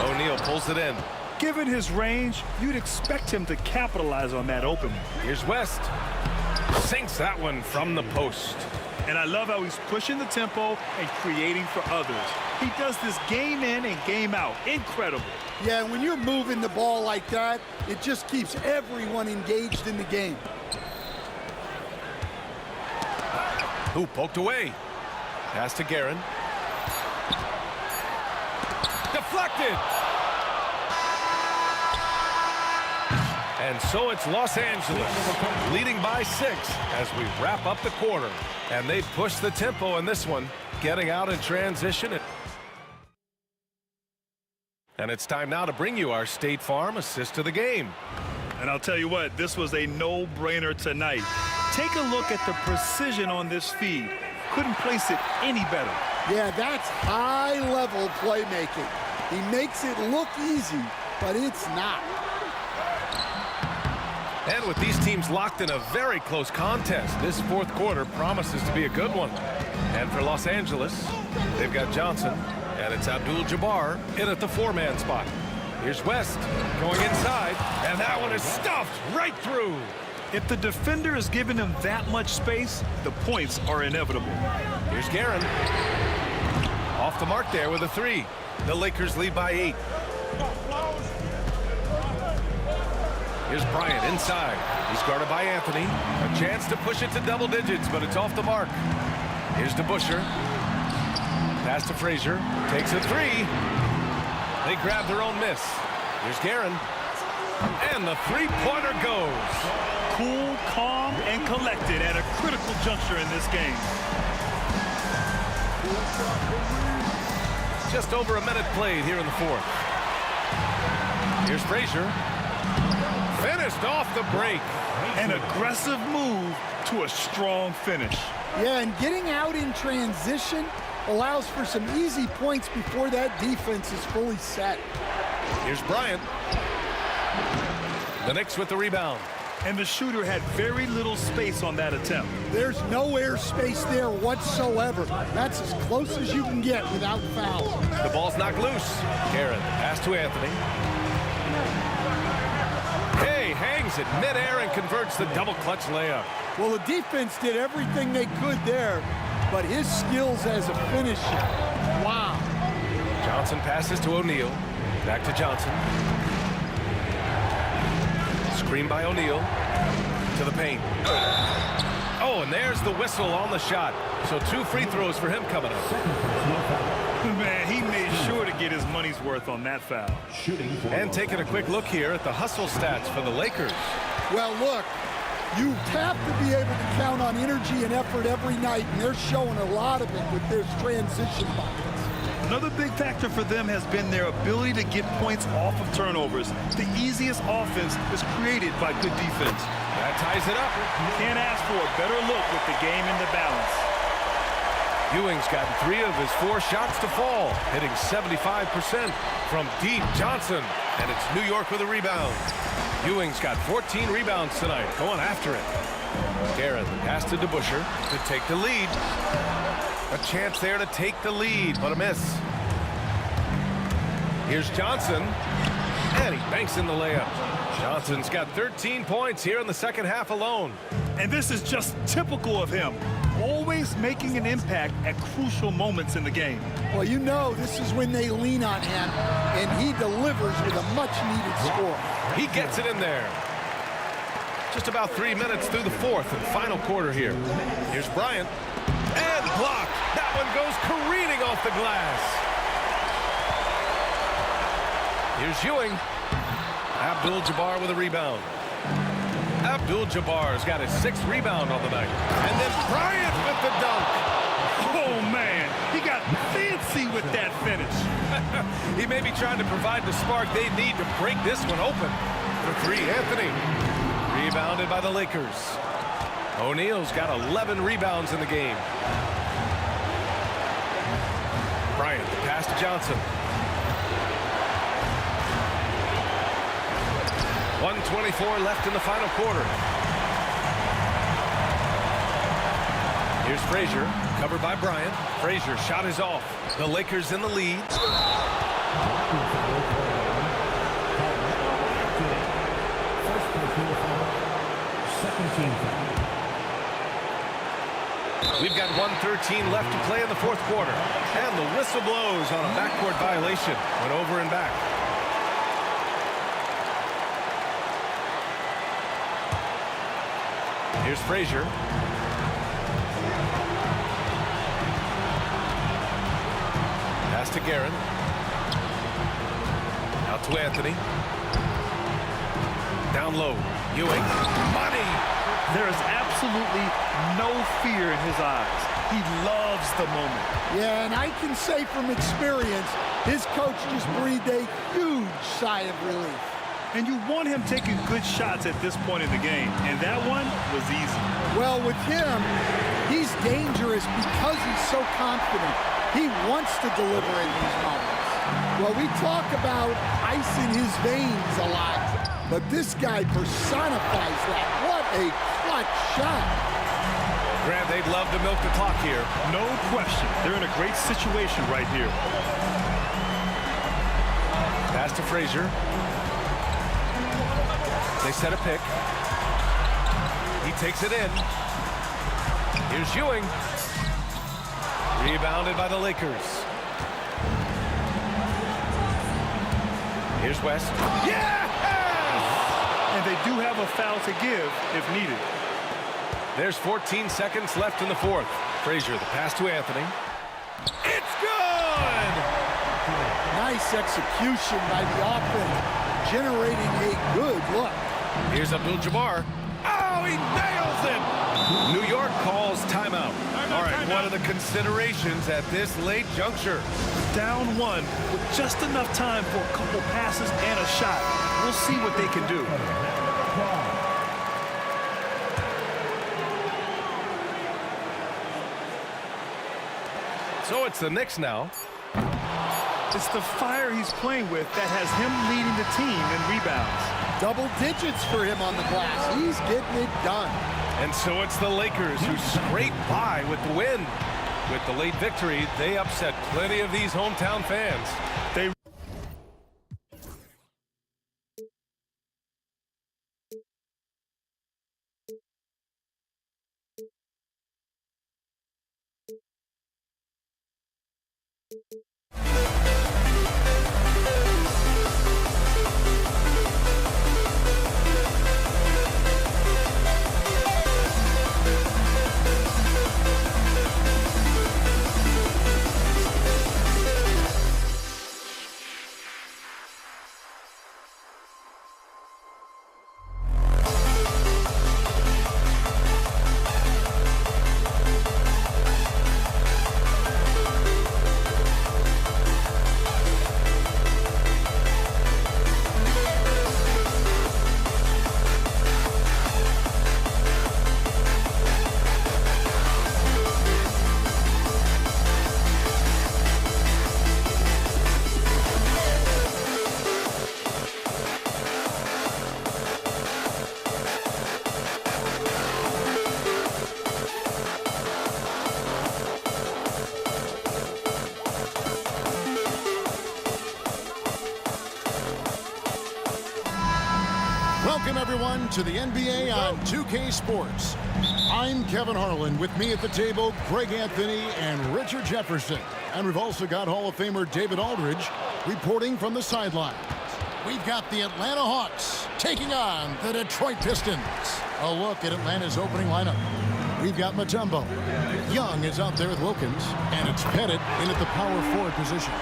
O'Neal pulls it in. Given his range, you'd expect him to capitalize on that opening. Here's West. Sinks that one from the post. And I love how he's pushing the tempo and creating for others. He does this game in and game out. Incredible. Yeah, when you're moving the ball like that, it just keeps everyone engaged in the game. Who poked away. Pass to Guerin. Deflected. And so it's Los Angeles leading by 6 as we wrap up the quarter. And they push the tempo in this one, getting out in transition. And it's time now to bring you our State Farm assist of the game. And I'll tell you what, this was a no-brainer tonight. Take a look at the precision on this feed. Couldn't place it any better. Yeah, that's high-level playmaking. He makes it look easy, but it's not. And with these teams locked in a very close contest, this 4th quarter promises to be a good one. And for Los Angeles, they've got Johnson, and it's Abdul-Jabbar in at the 4-man spot. Here's West going inside, and that one is stuffed right through. If the defender is giving him that much space, the points are inevitable. Here's Guerin. Off the mark there with a 3. The Lakers lead by 8. Here's Bryant inside. He's guarded by Anthony. A chance to push it to double digits, but it's off the mark. Here's DeBusschere. Pass to Frazier. Takes a 3. They grab their own miss. Here's Guerin. And the three-pointer goes. Cool, calm, and collected at a critical juncture in this game. Just over a minute played here in the 4th. Here's Frazier. Finished off the break. An aggressive move to a strong finish. Yeah, and getting out in transition allows for some easy points before that defense is fully set. Here's Bryant. The Knicks with the rebound. And the shooter had very little space on that attempt. There's no air space there whatsoever. That's as close as you can get without foul. The ball's knocked loose. Guerin, pass to Anthony. Hey, hangs it midair and converts the double clutch layup. Well, the defense did everything they could there, but his skills as a finisher, wow. Johnson passes to O'Neal. Back to Johnson. Screen by O'Neal to the paint. Oh, and there's the whistle on the shot. So 2 free throws for him coming up. Man, he made sure to get his money's worth on that foul. And taking a quick look here at the hustle stats for the Lakers. Well, look, you have to be able to count on energy and effort every night, and they're showing a lot of it with their transition buckets. Another big factor for them has been their ability to get points off of turnovers. The easiest offense is created by good defense. That ties it up. Can't ask for a better look with the game in the balance. Ewing's gotten 3 of his 4 shots to fall, hitting 75% from deep. Johnson, and it's New York with a rebound. Ewing's got 14 rebounds tonight, going after it. Garrett, the pass to DeBusschere to take the lead. A chance there to take the lead, but a miss. Here's Johnson, and he banks in the layup. Johnson's got 13 points here in the second half alone. And this is just typical of him, always making an impact at crucial moments in the game. Well, you know this is when they lean on him, and he delivers with a much-needed score. He gets it in there. Just about 3 minutes through the fourth and final quarter here. Here's Bryant, and blocked. That one goes careening off the glass. Here's Ewing. Abdul-Jabbar with a rebound. Abdul-Jabbar's got his 6th rebound on the night. And then Bryant with the dunk. Oh, man, he got fancy with that finish. He may be trying to provide the spark they need to break this one open. For 3, Anthony. Rebounded by the Lakers. O'Neal's got 11 rebounds in the game. Bryant, the pass to Johnson. 1:24 left in the final quarter. Here's Frazier, covered by Bryant. Frazier shot is off. The Lakers in the lead. We've got 1:13 left to play in the fourth quarter. And the whistle blows on a backcourt violation. Went over and back. Here's Frazier. Pass to Garrett. Out to Anthony. Down low. Ewing. Money! There is absolutely no fear in his eyes. He loves the moment. Yeah, and I can say from experience, his coach just breathed a huge sigh of relief. And you want him taking good shots at this point in the game, and that one was easy. Well, with him, he's dangerous because he's so confident. He wants to deliver in these moments. Well, we talk about ice in his veins a lot, but this guy personifies that. What a clutch shot. Grant, they'd love to milk the clock here. No question. They're in a great situation right here. Pass to Frazier. They set a pick. He takes it in. Here's Ewing. Rebounded by the Lakers. Here's West. Yeah! And they do have a foul to give if needed. There's 14 seconds left in the fourth. Frazier, the pass to Anthony. It's good! Nice execution by the offense, generating a good look. Here's Abdul-Jabbar. Oh, he nails it! New York calls timeout. All right, what are the considerations at this late juncture? Down one with just enough time for a couple passes and a shot. We'll see what they can do. So it's the Knicks now. It's the fire he's playing with that has him leading the team in rebounds. Double digits for him on the glass. He's getting it done. And so it's the Lakers who scrape by with the win. With the late victory, they upset plenty of these hometown fans. They on to the NBA on 2K Sports. I'm Kevin Harlan. With me at the table, Greg Anthony and Richard Jefferson. And we've also got Hall of Famer David Aldridge reporting from the sideline. We've got the Atlanta Hawks taking on the Detroit Pistons. A look at Atlanta's opening lineup. We've got Mutombo. Young is out there with Wilkins, and it's Pettit in at the power forward position.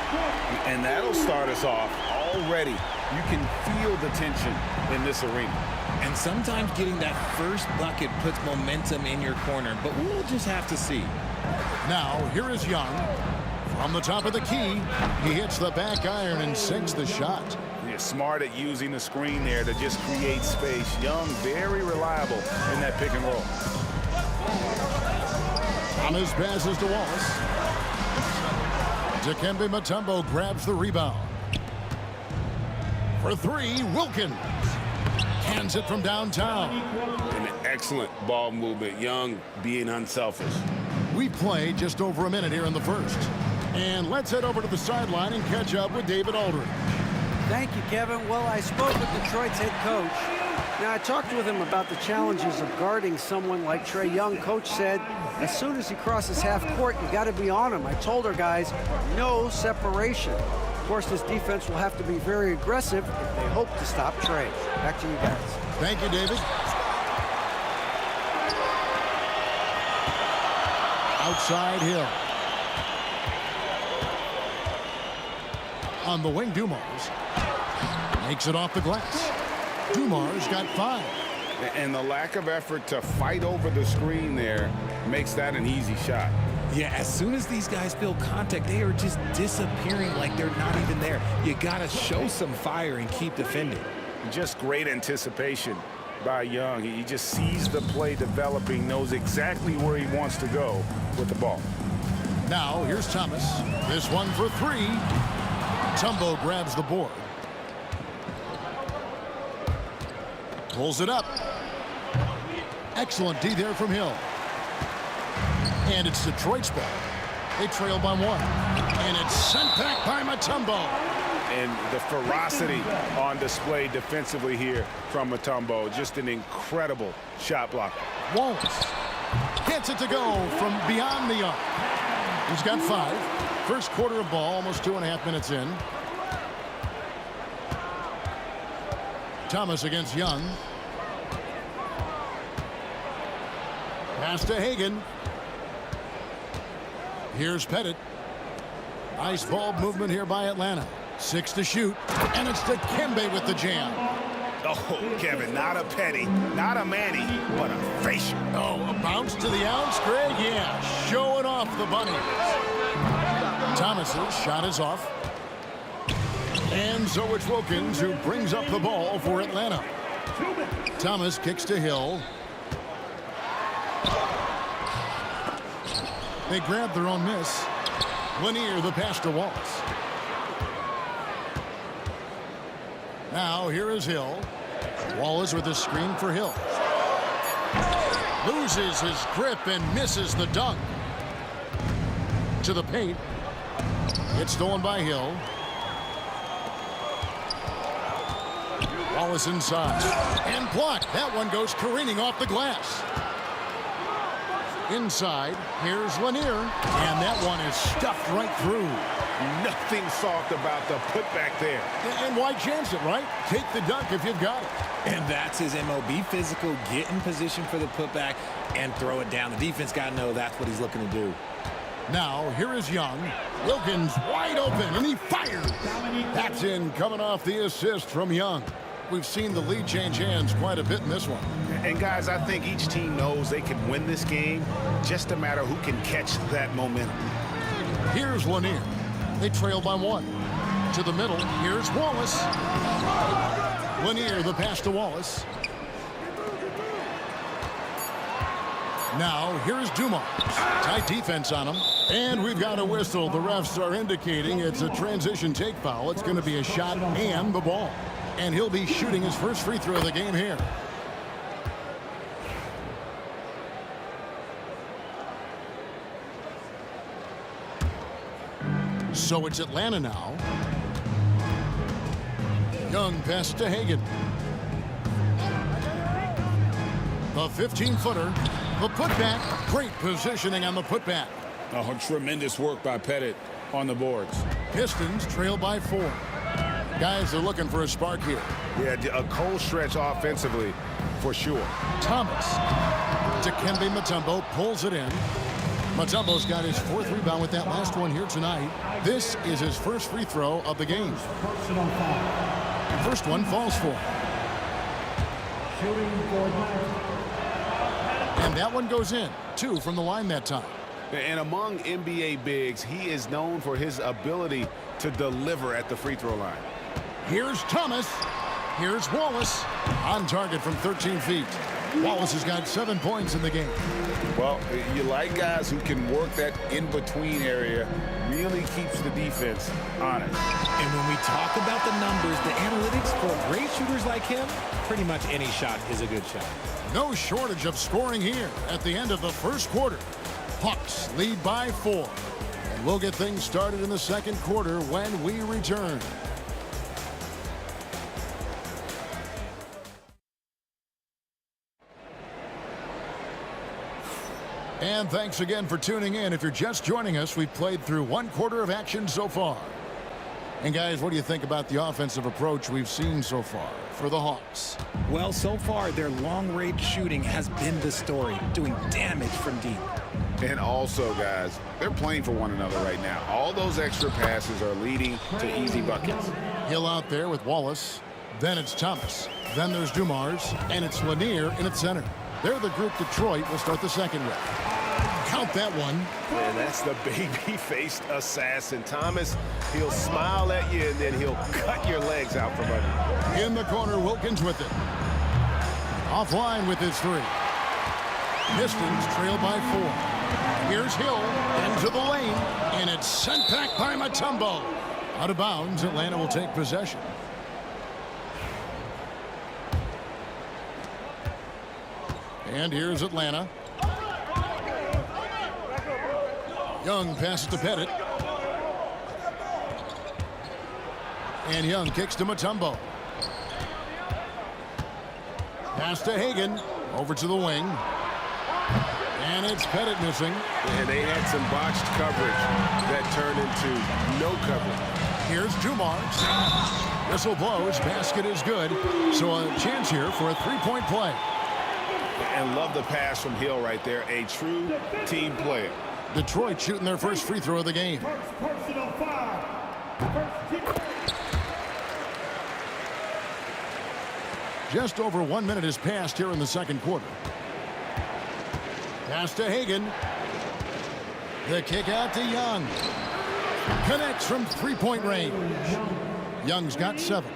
And that'll start us off. Already, you can feel the tension in this arena. And sometimes getting that first bucket puts momentum in your corner, but we'll just have to see. Now, here is Young. From the top of the key, he hits the back iron and sinks the shot. You're smart at using the screen there to just create space. Young, very reliable in that pick and roll. Thomas passes to Wallace. Dikembe Mutombo grabs the rebound. For three, Wilkins. Hands it from downtown. An excellent ball movement. Young being unselfish. We've played just over a minute here in the first. And let's head over to the sideline and catch up with David Aldridge. Thank you, Kevin. Well, I spoke with Detroit's head coach. Now, I talked with him about the challenges of guarding someone like Trae Young. Coach said, as soon as he crosses half court, you got to be on him. I told our guys, no separation. Of course, this defense will have to be very aggressive if they hope to stop Trae. Back to you guys. Thank you, David. Outside Hill. On the wing, Dumars makes it off the glass. Dumars got 5. And the lack of effort to fight over the screen there makes that an easy shot. Yeah, as soon as these guys feel contact, they are just disappearing like they're not even there. You got to show some fire and keep defending. Just great anticipation by Young. He just sees the play developing, knows exactly where he wants to go with the ball. Now, here's Thomas. This one for 3. Mutombo grabs the board. Pulls it up. Excellent D there from Hill. And it's Detroit's ball. They trail by 1. And it's sent back by Mutombo. And the ferocity on display defensively here from Mutombo. Just an incredible shot blocker. Wallace gets it to go from beyond the arc. He's got 5. First quarter of ball, almost 2.5 minutes in. Thomas against Young. Pass to Hagan. Here's Pettit. Nice ball movement here by Atlanta. 6 to shoot. And it's Dikembe with the jam. Oh, Kevin, not a Petty, not a Manny, but a facial. Oh, a bounce to the ounce, Greg? Yeah, showing off the bunny. Thomas's shot is off. And so it's Wilkins who brings up the ball for Atlanta. Thomas kicks to Hill. They grab their own miss. Lanier the pass to Wallace. Now here is Hill. Wallace with a screen for Hill. Loses his grip and misses the dunk. To the paint. It's stolen by Hill. Wallace inside. And blocked. That one goes careening off the glass. Inside, here's Lanier. And that one is stuffed right through. Nothing soft about the putback there. And why chance it, right? Take the dunk if you've got it. And that's his MO. Be physical, get in position for the putback, and throw it down. The defense got to know that's what he's looking to do. Now, here is Young. Wilkins wide open, and he fires. That's in, coming off the assist from Young. We've seen the lead change hands quite a bit in this one. And, guys, I think each team knows they can win this game. Just a matter who can catch that momentum. Here's Lanier. They trail by 1. To the middle, here's Wallace. Lanier, the pass to Wallace. Now, here's Dumars. Tight defense on him. And we've got a whistle. The refs are indicating it's a transition take foul. It's going to be a shot and the ball. And he'll be shooting his first free throw of the game here. So it's Atlanta now. Young pass to Hagan. The 15-footer, the putback, great positioning on the putback. Oh, tremendous work by Pettit on the boards. Pistons trail by 4. Guys are looking for a spark here. Yeah, a cold stretch offensively for sure. Thomas. Dikembe Mutombo pulls it in. Mutombo's got his 4th rebound with that last one here tonight. This is his first free throw of the game. Personal foul. First one falls for him. Shooting for And that one goes in. 2 from the line that time. And among NBA bigs, he is known for his ability to deliver at the free throw line. Here's Thomas. Here's Wallace. On target from 13 feet. Wallace has got 7 points in the game. Well, you like guys who can work that in-between area, really keeps the defense honest. And when we talk about the numbers, the analytics for great shooters like him, pretty much any shot is a good shot. No shortage of scoring here at the end of the first quarter. Hawks lead by 4. And we'll get things started in the second quarter when we return. And thanks again for tuning in. If you're just joining us, we've played through 1 quarter of action so far. And guys, what do you think about the offensive approach we've seen so far for the Hawks? Well, so far, their long-range shooting has been the story, doing damage from deep. And also, guys, they're playing for one another right now. All those extra passes are leading to easy buckets. Hill out there with Wallace. Then it's Thomas. Then there's Dumars. And it's Lanier in its center. They're the group Detroit will start the second with. Count that one. And that's the baby-faced assassin. Thomas, he'll smile at you, and then he'll cut your legs out from under. In the corner, Wilkins with it. Offline with his 3. Pistons trail by 4. Here's Hill into the lane, and it's sent back by Mutombo. Out of bounds, Atlanta will take possession. And here's Atlanta. Young passes to Pettit. And Young kicks to Mutombo. Pass to Hagan. Over to the wing. And it's Pettit missing. And they had some botched coverage that turned into no coverage. Here's Dumars. Whistle blows. Basket is good. So a chance here for a 3-point play. And love the pass from Hill right there. A true team player. Detroit shooting their first free throw of the game. personal foul. Just over 1 minute has passed here in the second quarter. Pass to Hagan. The kick out to Young. Connects from 3-point range. Young's got 7.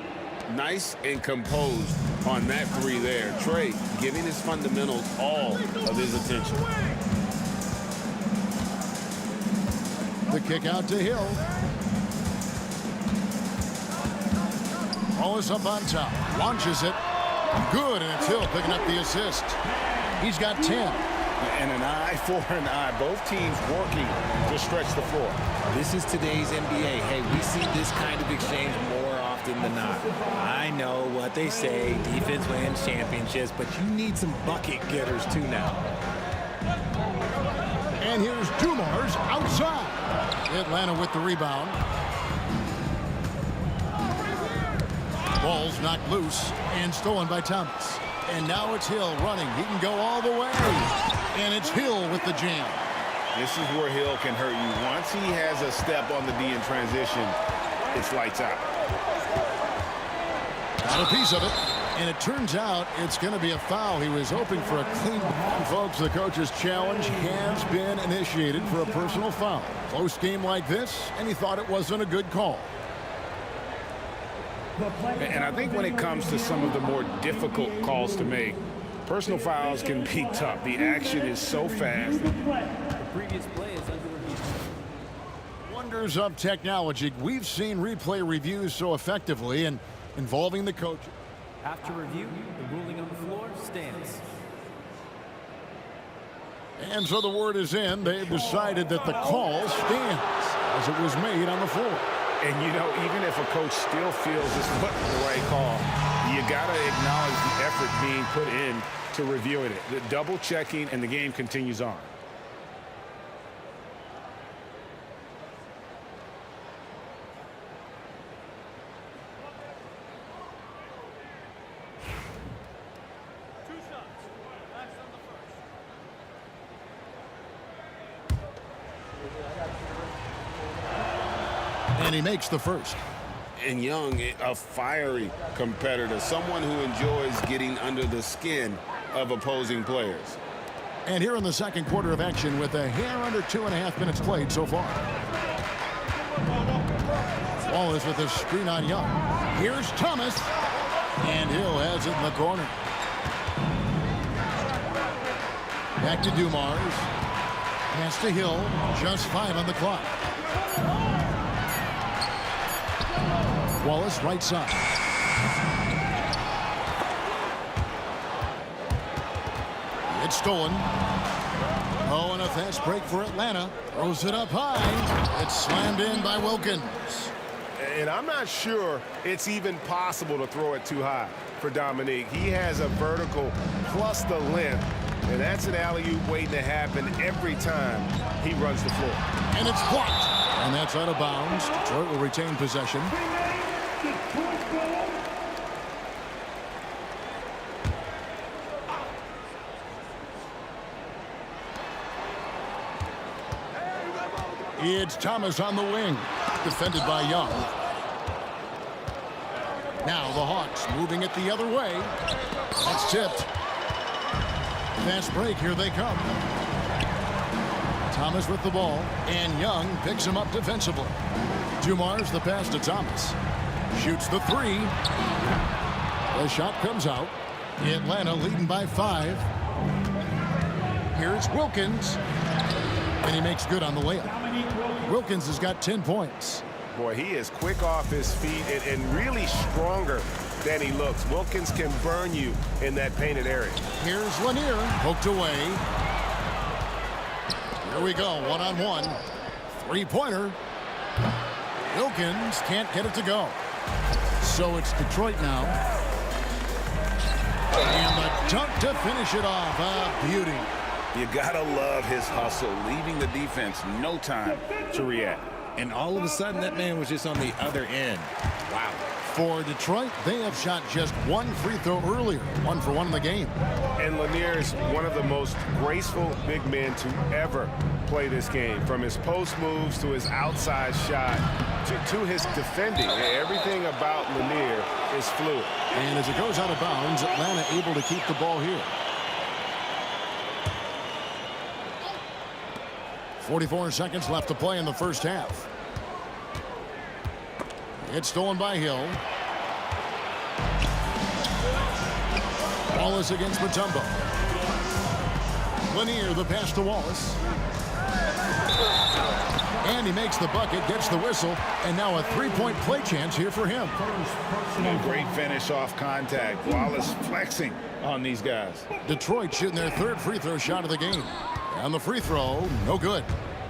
Nice and composed on that 3 there. Trey giving his fundamentals all of his attention. The kick out to Hill. Wallace up on top. Launches it. Good, and it's Hill picking up the assist. He's got 10. And an eye for an eye. Both teams working to stretch the floor. This is today's NBA. Hey, we see this kind of exchange more often than not. I know what they say, defense wins championships, but you need some bucket getters too now. And here's Dumars outside. Atlanta with the rebound. Ball's knocked loose and stolen by Thomas. And now it's Hill running. He can go all the way. And it's Hill with the jam. This is where Hill can hurt you. Once he has a step on the D in transition, it's lights out. Got a piece of it. And it turns out it's going to be a foul. He was hoping for a clean. Folks, the coach's challenge has been initiated for a personal foul. Close game like this, and he thought it wasn't a good call. And I think when it comes to some of the more difficult calls to make, personal fouls can be tough. The action is so fast. The previous play is under review. Wonders of technology. We've seen replay reviews so effectively and involving the coach. After review, the ruling on the floor stands. And so the word is in. They've decided that the call stands as it was made on the floor. And, you know, even if a coach still feels this wasn't the right call, you got to acknowledge the effort being put in to reviewing it, the double checking, and the game continues on. And he makes the first. And Young, a fiery competitor, someone who enjoys getting under the skin of opposing players. And here in the second quarter of action with a hair under 2.5 minutes played so far. Wallace with a screen on Young. Here's Thomas. And Hill has it in the corner. Back to Dumars. Pass to Hill. Just 5 on the clock. Wallace right side. It's stolen. Oh, and a fast break for Atlanta. Throws it up high. It's slammed in by Wilkins. And I'm not sure it's even possible to throw it too high for Dominique. He has a vertical plus the length, and that's an alley-oop waiting to happen every time he runs the floor. And it's blocked. And that's out of bounds. Detroit will retain possession. It's Thomas on the wing, defended by Young. Now the Hawks moving it the other way. That's tipped. Fast break, here they come. Thomas with the ball, and Young picks him up defensively. Dumars the pass to Thomas. Shoots the three. The shot comes out. Atlanta leading by 5. Here's Wilkins. And he makes good on the layup. Wilkins has got 10 points. Boy, he is quick off his feet and really stronger than he looks. Wilkins can burn you in that painted area. Here's Lanier, poked away. Here we go, one-on-one. Three-pointer. Wilkins can't get it to go. So it's Detroit now. And the dunk to finish it off. A beauty. You gotta love his hustle, leaving the defense no time to react. And all of a sudden, that man was just on the other end. Wow. For Detroit, they have shot just one free throw earlier, 1 for 1 in the game. And Lanier is one of the most graceful big men to ever play this game. From his post moves to his outside shot to his defending. Everything about Lanier is fluid. And as it goes out of bounds, Atlanta able to keep the ball here. 44 seconds left to play in the first half. It's stolen by Hill. Wallace against Mutombo. Lanier the pass to Wallace. And he makes the bucket, gets the whistle, and now a three-point play chance here for him. A great finish off contact. Wallace flexing on these guys. Detroit shooting their third free throw shot of the game. And the free throw, no good.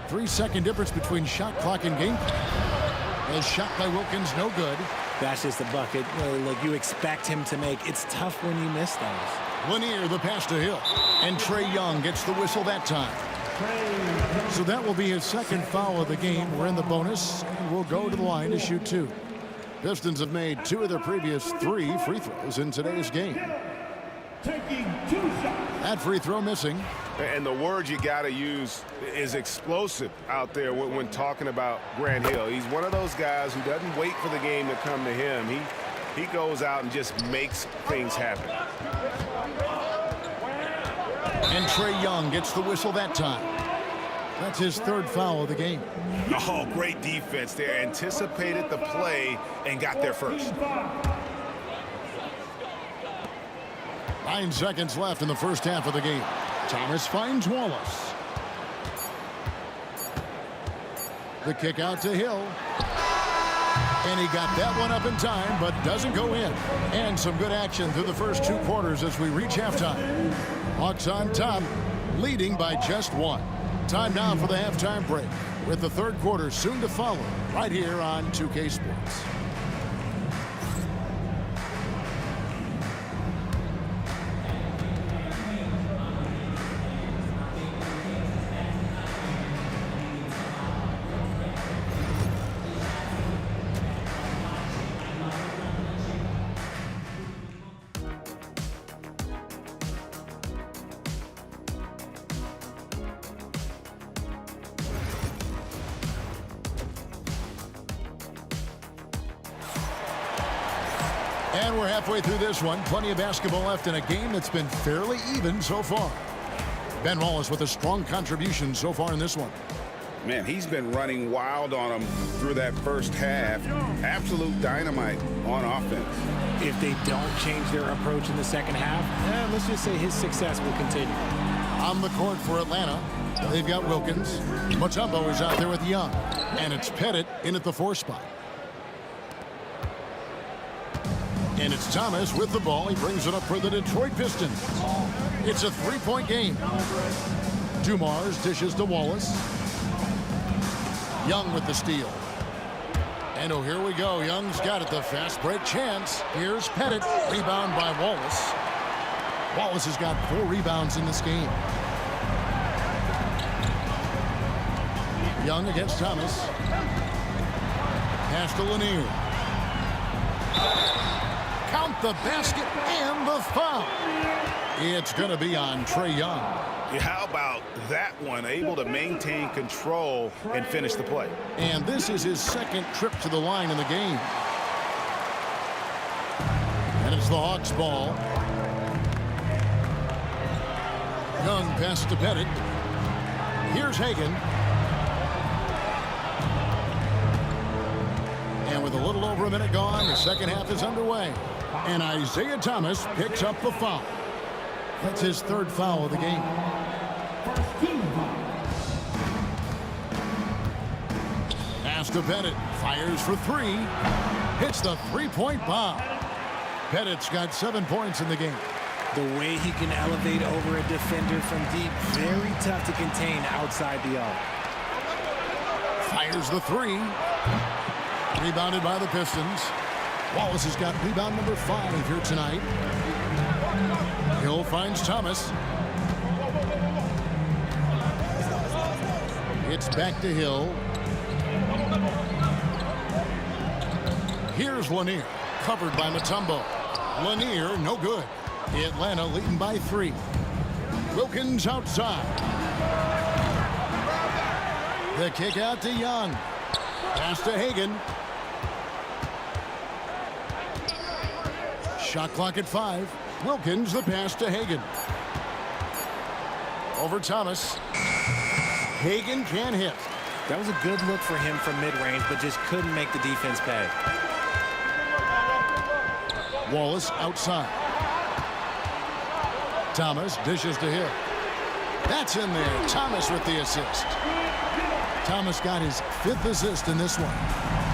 3-second difference between shot clock and game. A shot by Wilkins, no good. That's just the bucket like you expect him to make. It's tough when you miss those. Lanier the pass to Hill. And Trae Young gets the whistle that time. So that will be his second foul of the game. We're in the bonus, and we'll go to the line to shoot 2. Pistons have made 2 of their previous 3 free throws in today's game. Taking 2 shots. That free throw missing. And the word you got to use is explosive out there when talking about Grant Hill. He's one of those guys who doesn't wait for the game to come to him. He goes out and just makes things happen. And Trae Young gets the whistle that time. That's his third foul of the game. Oh, great defense there. Anticipated the play and got there first. 9 seconds left in the first half of the game. Thomas finds Wallace. The kick out to Hill. And he got that one up in time, but doesn't go in. And some good action through the first 2 quarters as we reach halftime. Hawks on top, leading by just 1. Time now for the halftime break, with the third quarter soon to follow, right here on 2K Sports. And we're halfway through this one. Plenty of basketball left in a game that's been fairly even so far. Ben Wallace with a strong contribution so far in this one. Man, he's been running wild on them through that first half. Absolute dynamite on offense. If they don't change their approach in the second half, let's just say his success will continue. On the court for Atlanta, they've got Wilkins. Mutombo is out there with Young. And it's Pettit in at the 4 spot. And it's Thomas with the ball. He brings it up for the Detroit Pistons. It's a 3-point game. Dumars dishes to Wallace. Young with the steal. And oh, here we go. Young's got it. The fast break chance. Here's Pettit. Rebound by Wallace. Wallace has got 4 rebounds in this game. Young against Thomas. Pass to Lanier. Count the basket and the foul. It's going to be on Trae Young. How about that one? Able to maintain control and finish the play. And this is his second trip to the line in the game. And it's the Hawks' ball. Young pass to Pettit. Here's Hagan. And with a little over a minute gone, the second half is underway. And Isaiah Thomas picks up the foul. That's his 3rd foul of the game. Pass to Pettit. Fires for 3. Hits the 3-point bomb. Pettit's got 7 points in the game. The way he can elevate over a defender from deep, very tough to contain outside the arc. Fires the 3. Rebounded by the Pistons. Wallace has got rebound number 5 here tonight. Hill finds Thomas. It's back to Hill. Here's Lanier. Covered by Mutombo. Lanier, no good. Atlanta leading by 3. Wilkins outside. The kick out to Young. Pass to Hagan. Shot clock at 5. Wilkins, the pass to Hagan. Over Thomas. Hagan can't hit. That was a good look for him from mid-range, but just couldn't make the defense pay. Wallace outside. Thomas dishes to Hill. That's in there. Thomas with the assist. Thomas got his 5th assist in this one.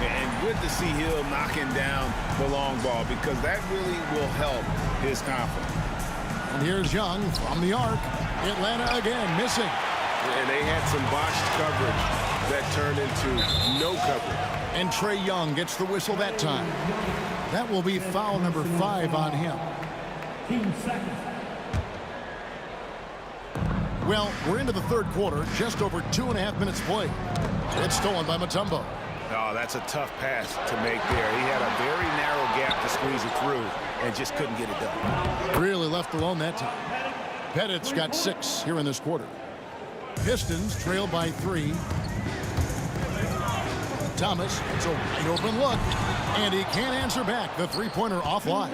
And good to see Hill knocking down the long ball because that really will help his confidence. And here's Young from the arc. Atlanta again missing. And they had some botched coverage that turned into no coverage. And Trae Young gets the whistle that time. That will be foul number 5 on him. 15 seconds. Well, we're into the 3rd quarter, just over 2.5 minutes played. It's stolen by Mutombo. Oh, that's a tough pass to make there. He had a very narrow gap to squeeze it through and just couldn't get it done. Really left alone that time. Pettit's got 6 here in this quarter. Pistons trail by 3. Thomas, it's a wide open look, and he can't answer back. The 3-pointer offline.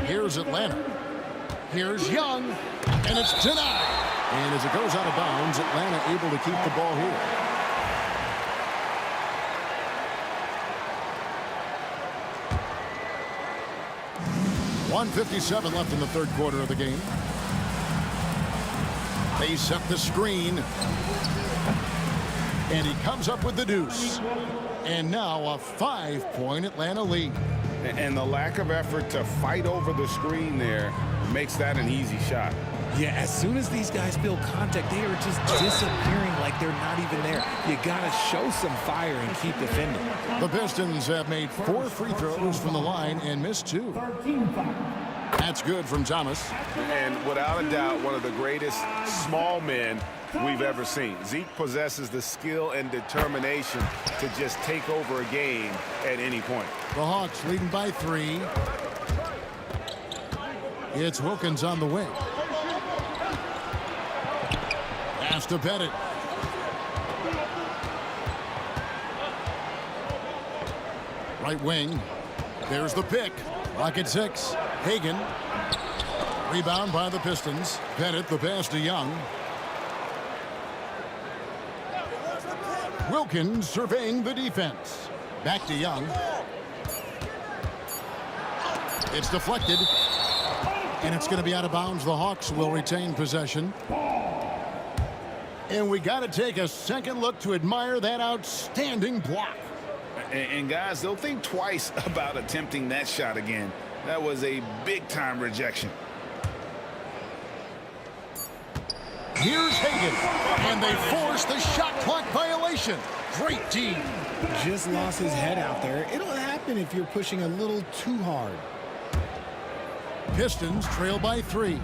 Here's Atlanta. Here's Young, and it's denied. And as it goes out of bounds, Atlanta able to keep the ball here. .157 left in the 3rd quarter of the game. They set the screen. And he comes up with the deuce. And now a 5-point Atlanta lead. And the lack of effort to fight over the screen there makes that an easy shot. Yeah, as soon as these guys feel contact, they are just disappearing like they're not even there. You got to show some fire and keep defending. The Pistons have made 4 free throws from the line and missed 2. That's good from Thomas. And without a doubt, one of the greatest small men we've ever seen. Zeke possesses the skill and determination to just take over a game at any point. The Hawks leading by 3. It's Wilkins on the wing. Pass to Pettit. Right wing. There's the pick. Clock at 6. Hagan. Rebound by the Pistons. Bennett, the pass to Young. Wilkins surveying the defense. Back to Young. It's deflected. And it's going to be out of bounds. The Hawks will retain possession. And we got to take a second look to admire that outstanding block. And guys, they'll think twice about attempting that shot again. That was a big-time rejection. Here's Hagan, and they force the shot clock violation. Great team. Just lost his head out there. It'll happen if you're pushing a little too hard. Pistons trail by 3.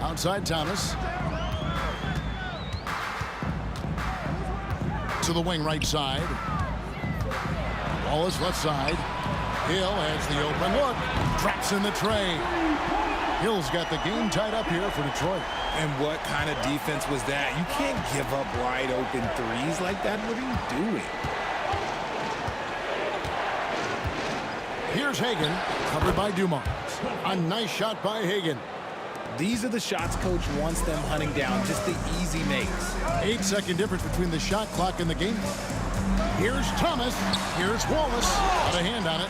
Outside Thomas. To the wing right side. Wallace left side. Hill has the open look. Traps in the tray. Hill's got the game tied up here for Detroit. And what kind of defense was that? You can't give up wide open threes like that. What are you doing? Here's Hagan, covered by Dumars. A nice shot by Hagan. These are the shots coach wants them hunting down, just the easy makes. 8-second difference between the shot clock and the game. Here's Thomas. Here's Wallace. Got a hand on it.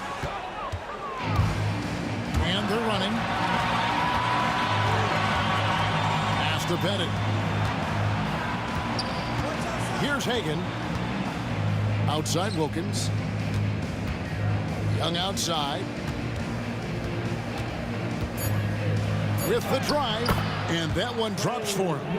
And they're running. Pass to Bennett. Here's Hagan. Outside Wilkins. Young outside. With the drive, and that one drops for him.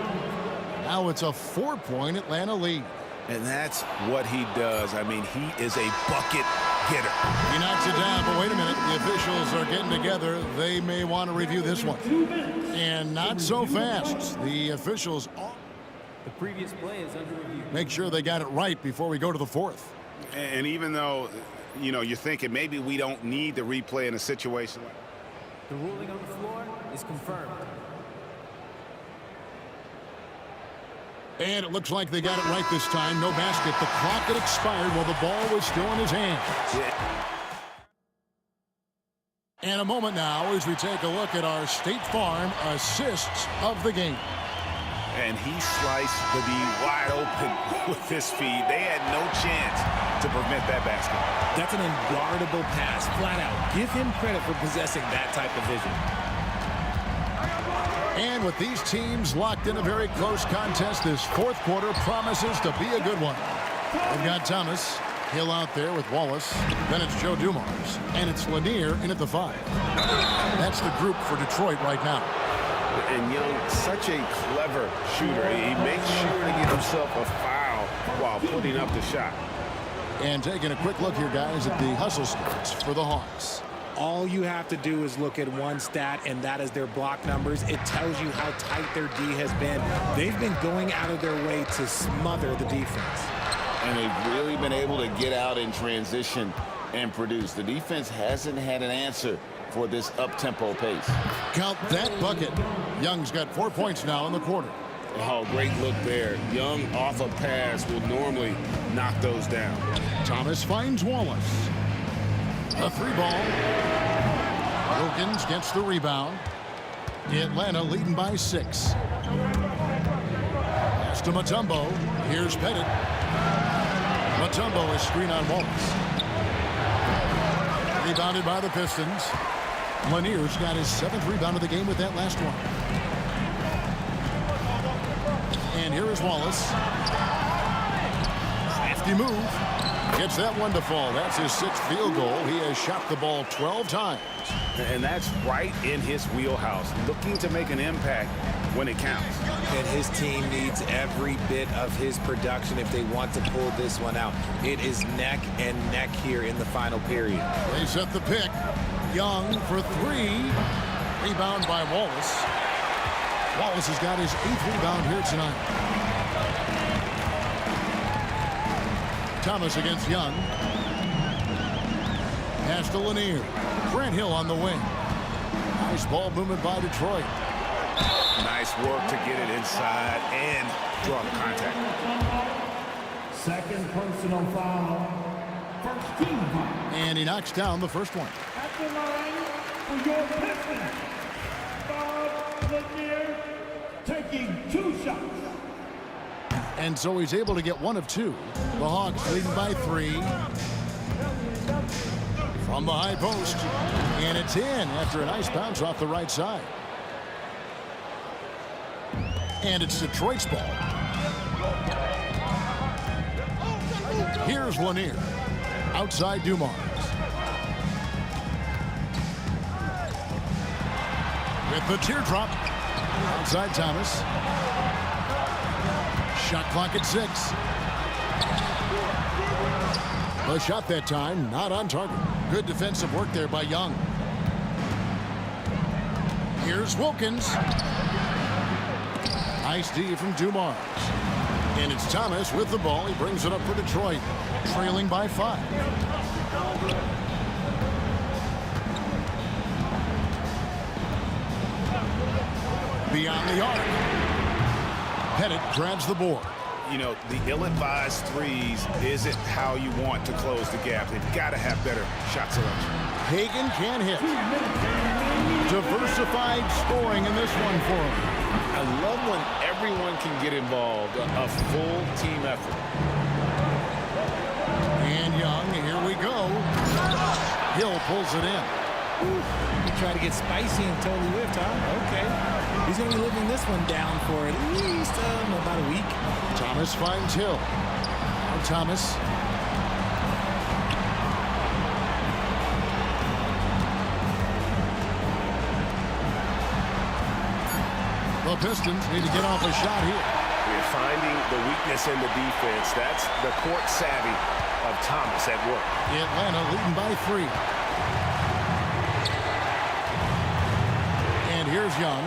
Now it's a 4-point Atlanta lead. And that's what he does. I mean, he is a bucket getter. He knocks it down, but wait a minute. The officials are getting together. They may want to review this one. And not so fast. The officials The previous play is under review. make sure they got it right before we go to the 4th. And even though, you know, you're thinking maybe we don't need the replay in a situation like The ruling on the floor is confirmed. And it looks like they got it right this time. No basket. The clock had expired while the ball was still in his hands. And a moment now as we take a look at our State Farm assists of the game. And he sliced the D wide open with his feed. They had no chance to prevent that basket. That's an unguardable pass, flat out. Give him credit for possessing that type of vision. And with these teams locked in a very close contest, this 4th quarter promises to be a good one. We've got Thomas, Hill out there with Wallace. Then it's Joe Dumars. And it's Lanier in at the 5. That's the group for Detroit right now. And Young, such a clever shooter. He makes sure to get himself a foul while putting up the shot. And taking a quick look here, guys, at the hustle stats for the Hawks. All you have to do is look at one stat, and that is their block numbers. It tells you how tight their D has been. They've been going out of their way to smother the defense. And they've really been able to get out in transition and produce. The defense hasn't had an answer for this up-tempo pace. Count that bucket. Young's got 4 points now in the quarter. Oh, great look there. Young off a pass will normally knock those down. Thomas finds Wallace. A 3-ball. Wilkins gets the rebound. Atlanta leading by 6. Pass to Mutombo. Here's Pettit. Mutombo is screen on Wallace. Rebounded by the Pistons. Lanier's got his 7th rebound of the game with that last one. And here is Wallace. Crafty move. Gets that one to fall. That's his 6th field goal. He has shot the ball 12 times. And that's right in his wheelhouse. Looking to make an impact when it counts. And his team needs every bit of his production if they want to pull this one out. It is neck and neck here in the final period. They set the pick. Young for 3. Rebound by Wallace. Wallace has got his 8th rebound here tonight. Thomas against Young. Pass to Lanier. Grant Hill on the wing. Nice ball movement by Detroit. Nice work to get it inside and draw the contact. Second personal foul. first team foul. And he knocks down the first one. At the line for your Pistons, Bob Lanier taking 2 shots. And so he's able to get 1 of 2. The Hawks leading by 3. From the high post. And it's in after a nice bounce off the right side. And it's Detroit's ball. Here's Lanier. Outside Dumars. With the teardrop. Outside Thomas. Shot clock at 6. The shot that time, not on target. Good defensive work there by Young. Here's Wilkins. Nice D from Dumars. And it's Thomas with the ball. He brings it up for Detroit, trailing by 5. Beyond the arc. Pettit grabs the board. You know, the ill-advised threes isn't how you want to close the gap. They've got to have better shot selection. Hagan can hit. Diversified scoring in this one for him. I love when everyone can get involved, a full team effort. And Young, here we go. Hill pulls it in. He tried to get spicy and totally whiffed, huh? Okay. He's going to be living this one down for at least about a week. Thomas finds Hill. Now Thomas. The Pistons need to get off a shot here. We're finding the weakness in the defense. That's the court savvy of Thomas at work. Atlanta leading by 3. And here's Young.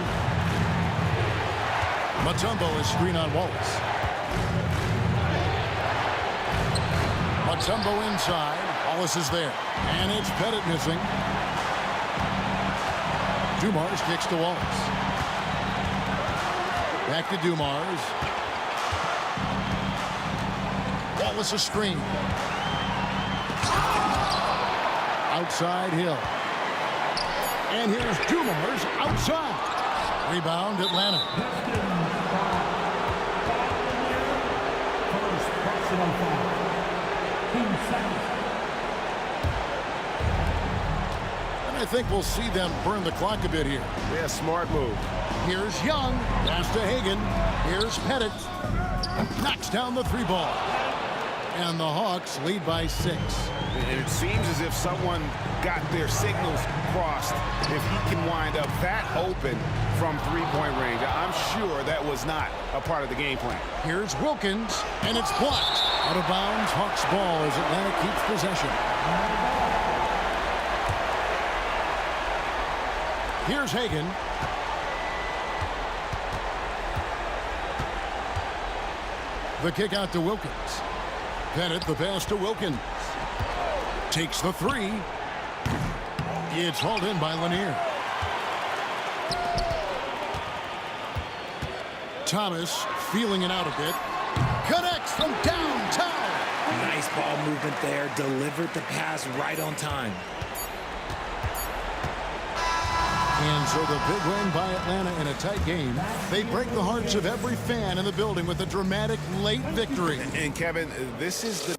Mutombo is screen on Wallace. Mutombo inside. Wallace is there. And it's Pettit missing. Dumars kicks to Wallace. Back to Dumars. Wallace a screen. Outside Hill. And here's Dumars outside. Rebound Atlanta. First personal foul. 2 seconds. And I think we'll see them burn the clock a bit here. Yeah, smart move. Here's Young. Pass to Hagan. Here's Pettit. Knocks down the 3 ball. And the Hawks lead by 6. And it seems as if someone got their signals crossed. If he can wind up that open from 3-point range, I'm sure that was not a part of the game plan. Here's Wilkins, and it's blocked. Out of bounds, Hawks ball as Atlanta keeps possession. Here's Hagan. The kick out to Wilkins. Pettit, the pass to Wilkins. Takes the 3. It's hauled in by Lanier. Thomas feeling it out a bit. Connects from downtown. Nice ball movement there. Delivered the pass right on time. And so the big win by Atlanta in a tight game. They break the hearts of every fan in the building with a dramatic late victory. And Kevin, this is the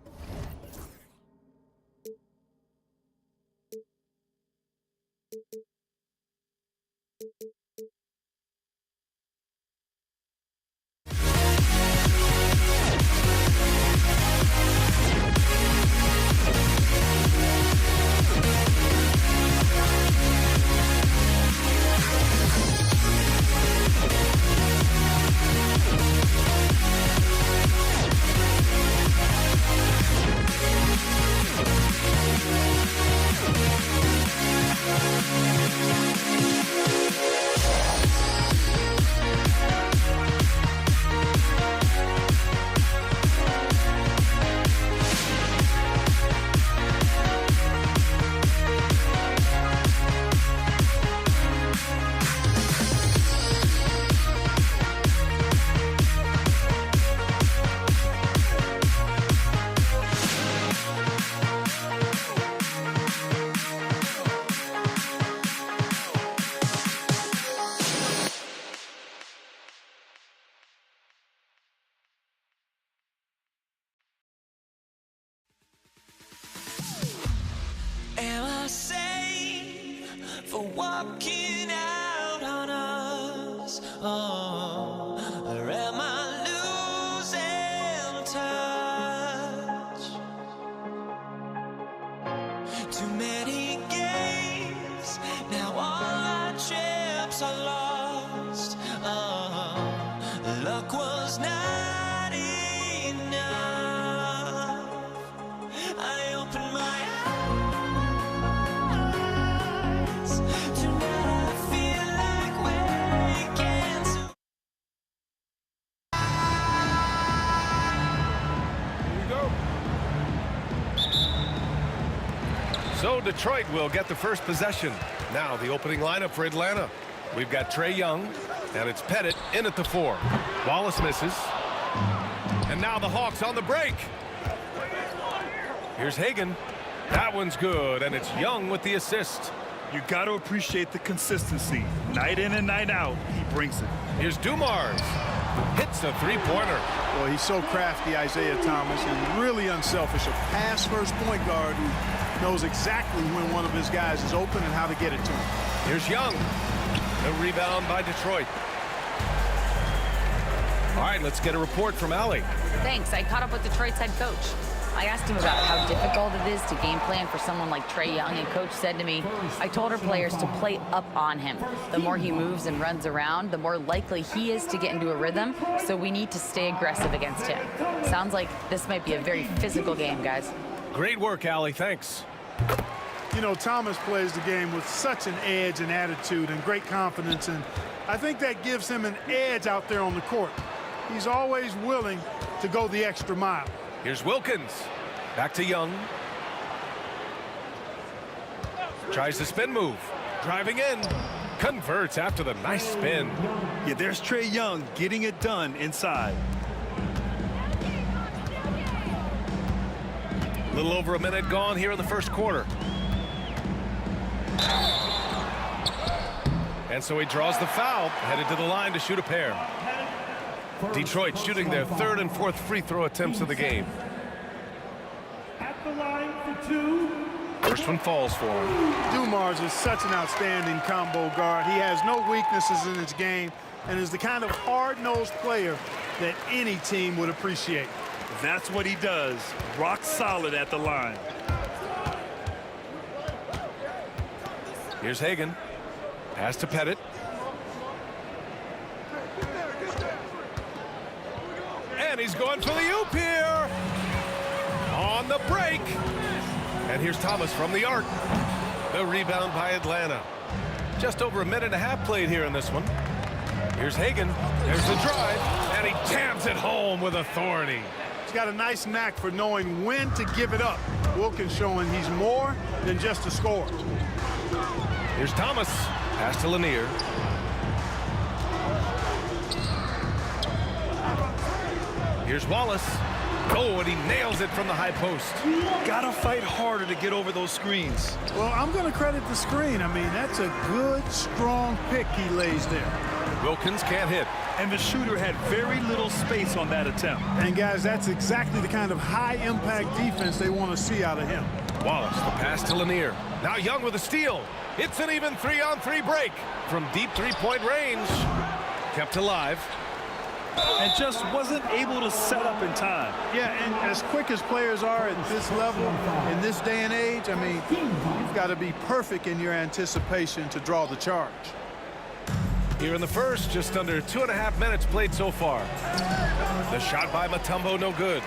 walking out on us. Oh, or am I losing touch? Too many games, now all our chips are lost. Oh, luck was not enough. I opened my eyes. Tonight I feel like waking. Here we go. So Detroit will get the first possession. Now the opening lineup for Atlanta. We've got Trae Young, and it's Pettit in at the 4. Wallace misses. And now the Hawks on the break. Here's Hagan. That one's good, and it's Young with the assist. You got to appreciate the consistency. Night in and night out, he brings it. Here's Dumars. Hits a three-pointer. Well, he's so crafty, Isaiah Thomas, and really unselfish. A pass-first point guard who knows exactly when one of his guys is open and how to get it to him. Here's Young. The rebound by Detroit. All right, let's get a report from Allie. Thanks. I caught up with Detroit's head coach. I asked him about how difficult it is to game plan for someone like Trae Young, and coach said to me, I told our players to play up on him. The more he moves and runs around, the more likely he is to get into a rhythm, so we need to stay aggressive against him. Sounds like this might be a very physical game, guys. Great work, Allie. Thanks. You know, Thomas plays the game with such an edge and attitude and great confidence, and I think that gives him an edge out there on the court. He's always willing to go the extra mile. Here's Wilkins. Back to Young. Tries the spin move. Driving in. Converts after the nice spin. Yeah, there's Trae Young getting it done inside. A little over a minute gone here in the first quarter. And so he draws the foul, headed to the line to shoot a pair. Detroit shooting their 3rd and 4th free throw attempts of the game. At the line for 2. First one falls for him. Dumars is such an outstanding combo guard. He has no weaknesses in his game and is the kind of hard-nosed player that any team would appreciate. That's what he does. Rock solid at the line. Here's Hagan. Pass to Pettit. And he's going for the oop here. On the break. And here's Thomas from the arc. The rebound by Atlanta. Just over a minute and a half played here in this one. Here's Hagan. There's the drive. And he jams it home with authority. He's got a nice knack for knowing when to give it up. Wilkins showing he's more than just a scorer. Here's Thomas. Pass to Lanier. Here's Wallace. Oh, and he nails it from the high post. Gotta fight harder to get over those screens. Well, I'm going to credit the screen. I mean, that's a good, strong pick he lays there. Wilkins can't hit. And the shooter had very little space on that attempt. And, guys, that's exactly the kind of high-impact defense they want to see out of him. Wallace, the pass to Lanier. Now Young with a steal. It's an even 3-on-3 break from deep three-point range. Kept alive. And just wasn't able to set up in time. Yeah, and as quick as players are at this level, in this day and age, I mean, you've got to be perfect in your anticipation to draw the charge. Here in the first, just under 2.5 minutes played so far. The shot by Mutombo, no good.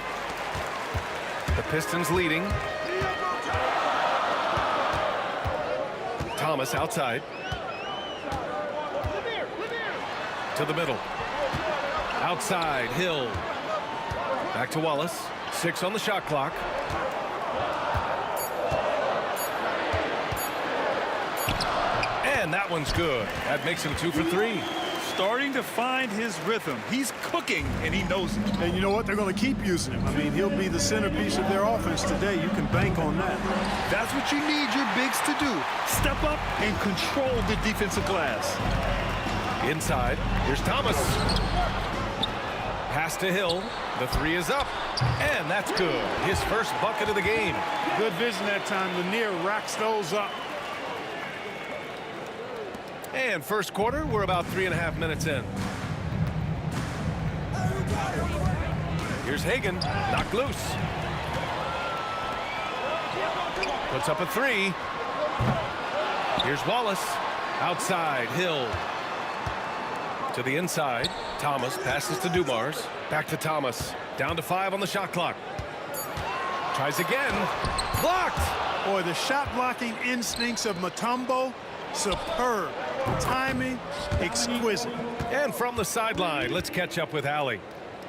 The Pistons leading. Thomas outside. To the middle. Outside, Hill. Back to Wallace. 6 on the shot clock. And that one's good. That makes him 2 for 3. Starting to find his rhythm. He's cooking, and he knows it. And you know what? They're going to keep using him. I mean, he'll be the centerpiece of their offense today. You can bank on that. That's what you need your bigs to do. Step up and control the defensive glass. Inside. Here's Thomas. Pass to Hill. The 3 is up. And that's good. His first bucket of the game. Good vision that time. Lanier racks those up. And first quarter, we're about 3.5 minutes in. Here's Hagan, knocked loose. Puts up a three. Here's Wallace, outside, Hill. To the inside, Thomas passes to Dumars. Back to Thomas, down to 5 on the shot clock. Tries again, blocked. Boy, the shot blocking instincts of Mutombo, superb. Timing, exquisite. And from the sideline, let's catch up with Allie.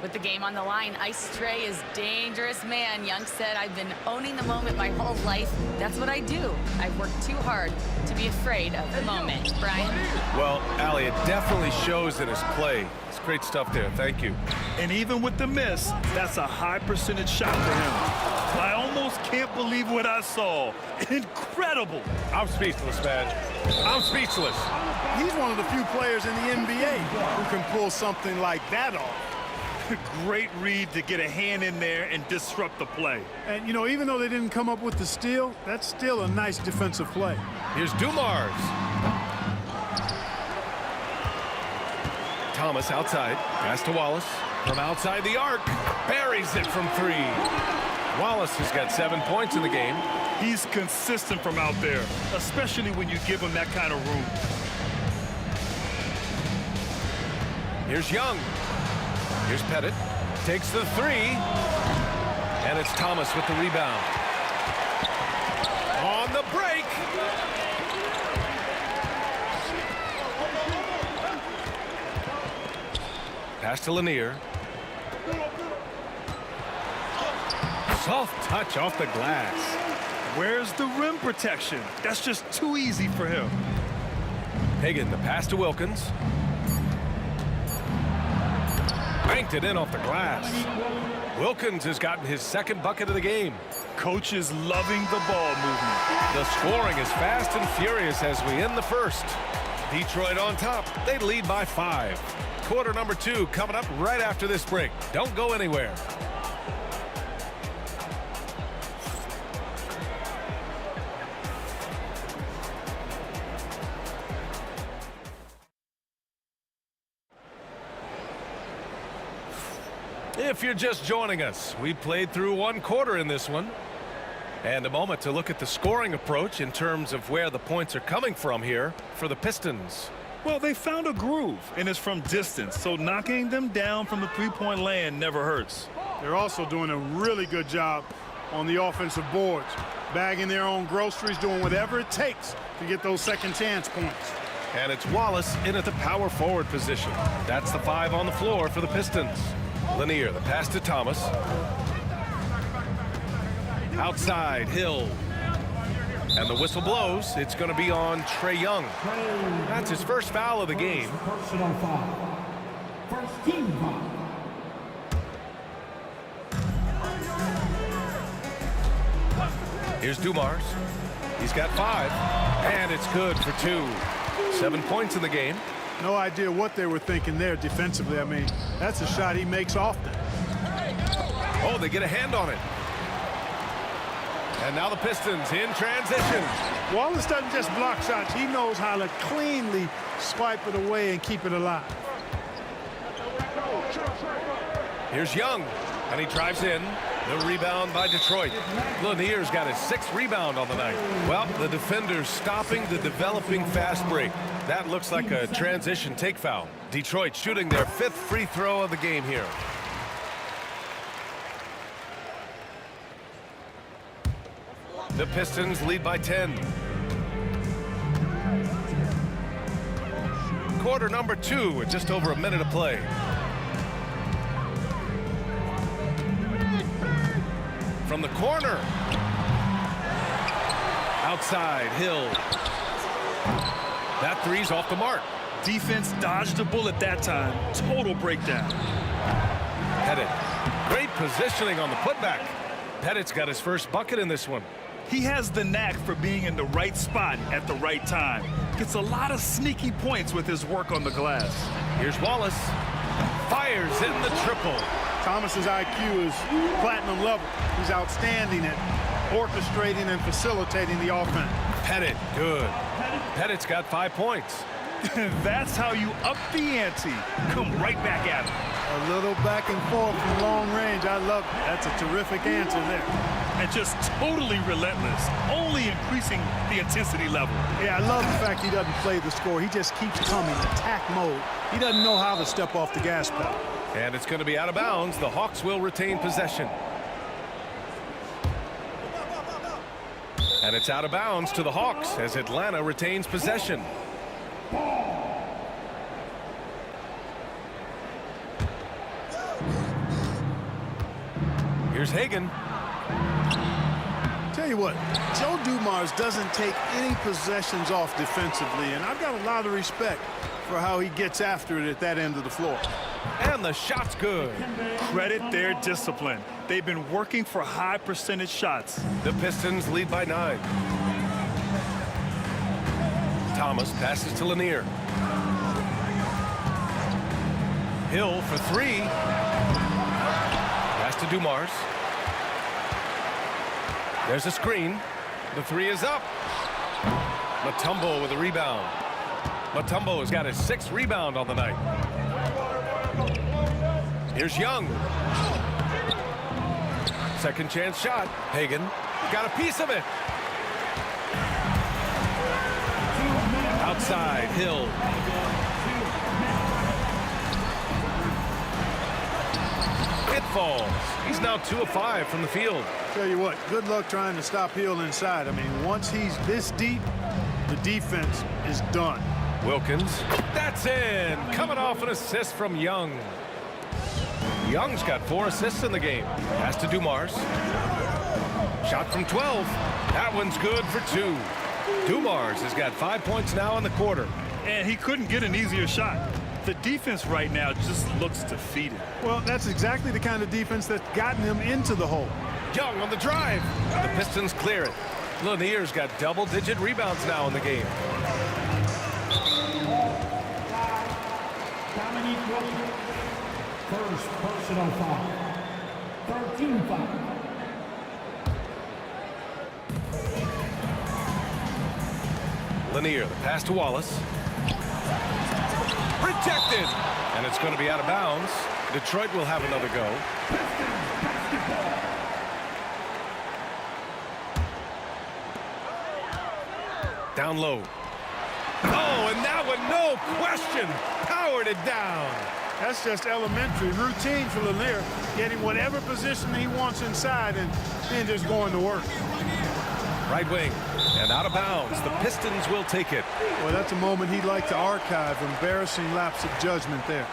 With the game on the line, Ice Trey is dangerous, man. Young said, I've been owning the moment my whole life. That's what I do. I've worked too hard to be afraid of the moment. Brian? Well, Allie, it definitely shows in his play. It's great stuff there. Thank you. And even with the miss, that's a high percentage shot for him. I almost can't believe what I saw. Incredible. I'm speechless, man. I'm speechless. He's one of the few players in the NBA who can pull something like that off. Great read to get a hand in there and disrupt the play. And, you know, even though they didn't come up with the steal, that's still a nice defensive play. Here's Dumars. Thomas outside. Pass to Wallace. From outside the arc. Buries it from 3. Wallace has got 7 points in the game. He's consistent from out there, especially when you give him that kind of room. Here's Young. Here's Pettit. Takes the 3. And it's Thomas with the rebound. On the break. Pass to Lanier. Soft touch off the glass. Where's the rim protection? That's just too easy for him. Hagan, the pass to Wilkins. Banked it in off the glass. Wilkins has gotten his second bucket of the game. Coach is loving the ball movement. The scoring is fast and furious as we end the first. Detroit on top. They lead by 5. Quarter number 2 coming up right after this break. Don't go anywhere. If you're just joining us, we played through 1 quarter in this one. And a moment to look at the scoring approach in terms of where the points are coming from here for the Pistons. Well, they found a groove, and it's from distance, so knocking them down from the three-point land never hurts. They're also doing a really good job on the offensive boards, bagging their own groceries, doing whatever it takes to get those second chance points. And it's Wallace in at the power forward position. That's the 5 on the floor for the Pistons. Lanier, the pass to Thomas. Outside, Hill. And the whistle blows. It's going to be on Trae Young. That's his first foul of the game. Personal foul. First team foul. Here's Dumars. He's got 5. And it's good for 2. 7 points in the game. No idea what they were thinking there defensively. I mean, that's a shot he makes often. Oh, they get a hand on it. And now the Pistons in transition. Wallace doesn't just block shots. He knows how to cleanly swipe it away and keep it alive. Here's Young, and he drives in. The rebound by Detroit. Lanier's got his 6th rebound on the night. Well, the defender's stopping the developing fast break. That looks like a transition take foul. Detroit shooting their 5th free throw of the game here. The Pistons lead by 10. Quarter number 2 with just over a minute to play. From the corner. Outside, Hill. That 3's off the mark. Defense dodged a bullet that time. Total breakdown. Pettit. Great positioning on the putback. Pettit's got his first bucket in this one. He has the knack for being in the right spot at the right time. Gets a lot of sneaky points with his work on the glass. Here's Wallace. Fires in the triple. Thomas's IQ is platinum level. He's outstanding at orchestrating and facilitating the offense. Pettit, good. Pettit's got 5 points. That's how you up the ante. Come right back at him. A little back and forth from long range. I love it. That's a terrific answer there. And just totally relentless, only increasing the intensity level. Yeah, I love the fact he doesn't play the score. He just keeps coming, attack mode. He doesn't know how to step off the gas pedal. And it's going to be out of bounds. The Hawks will retain possession. And it's out of bounds to the Hawks as Atlanta retains possession. Here's Hagan. Tell you what, Joe Dumars doesn't take any possessions off defensively, and I've got a lot of respect for how he gets after it at that end of the floor. And the shot's good. Credit their discipline. They've been working for high percentage shots. The Pistons lead by 9. Thomas passes to Lanier. Hill for 3. Pass to Dumars. There's a screen. The 3 is up. Mutombo with a rebound. Mutombo has got his 6th rebound on the night. Here's Young. Second chance shot. Hagan got a piece of it. Outside, Hill. It falls. He's now 2 of 5 from the field. Tell you what, good luck trying to stop Hill inside. I mean, once he's this deep, the defense is done. Wilkins, that's in. Coming off an assist from Young. Young's got 4 assists in the game. Pass to Dumars. Shot from 12. That one's good for 2. Dumars has got 5 points now in the quarter. And he couldn't get an easier shot. The defense right now just looks defeated. Well, that's exactly the kind of defense that's gotten him into the hole. Young on the drive. The Pistons clear it. Lanier's got double-digit rebounds now in the game. First personal foul. 13 foul. Lanier, the pass to Wallace. Rejected. And it's going to be out of bounds. Detroit will have another go. Down low. Oh, and that one, no question, powered it down. That's just elementary routine for Lanier, getting whatever position he wants inside and then just going to work. Right wing, and out of bounds. The Pistons will take it. Well, that's a moment he'd like to archive. Embarrassing lapse of judgment there.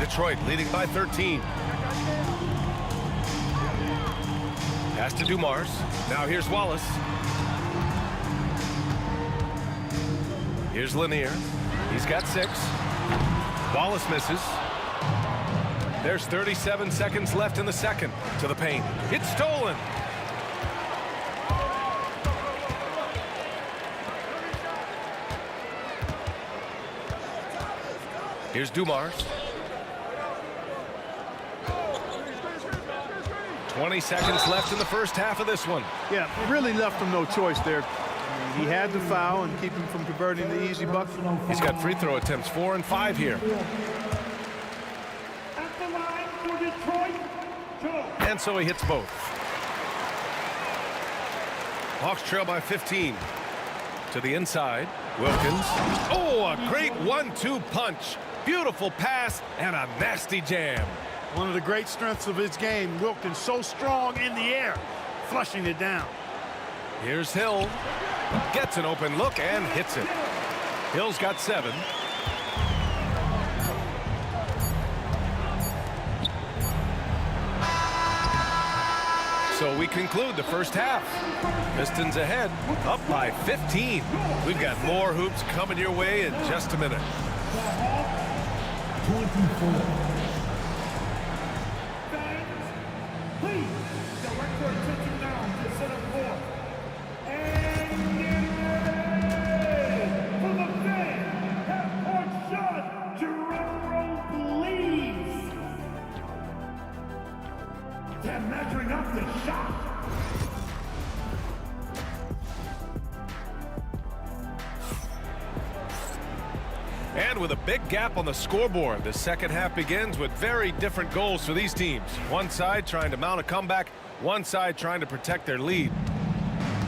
Detroit leading by 13. Pass to Dumars. Now here's Wallace. Here's Lanier. He's got 6. Wallace misses. There's 37 seconds left in the second. To the paint. It's stolen. Here's Dumars. 20 seconds left in the first half of this one. Yeah, it really left him no choice there. I mean, he had to foul and keep him from converting the easy bucket. He's got free throw attempts 4 and 5 here. At the line for Detroit, Joe. And so he hits both. Hawks trail by 15. To the inside. Wilkins. Oh, a great 1-2 punch. Beautiful pass and a nasty jam. One of the great strengths of his game, Wilkins so strong in the air, flushing it down. Here's Hill. Gets an open look and hits it. Hill's got 7. So we conclude the first half. Pistons ahead, up by 15. We've got more hoops coming your way in just a minute. 24. Please direct your attention now to center court. And get ready for the fan half-court shot. Drum roll, please. They're measuring up the shot. with a big gap on the scoreboard. The second half begins with very different goals for these teams. One side trying to mount a comeback, one side trying to protect their lead.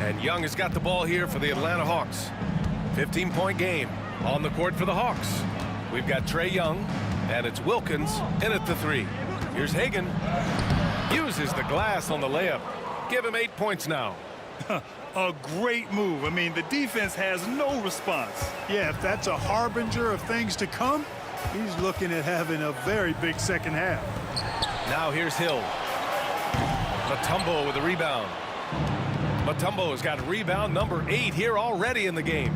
And Young has got the ball here for the Atlanta Hawks. 15-point game on the court for the Hawks. We've got Trae Young, and it's Wilkins in at the 3. Here's Hagan. Uses the glass on the layup. Give him 8 points now. A great move. I mean, the defense has no response. Yeah, if that's a harbinger of things to come, he's looking at having a very big second half. Now here's Hill. Mutombo with a rebound. Mutombo has got rebound number 8 here already in the game.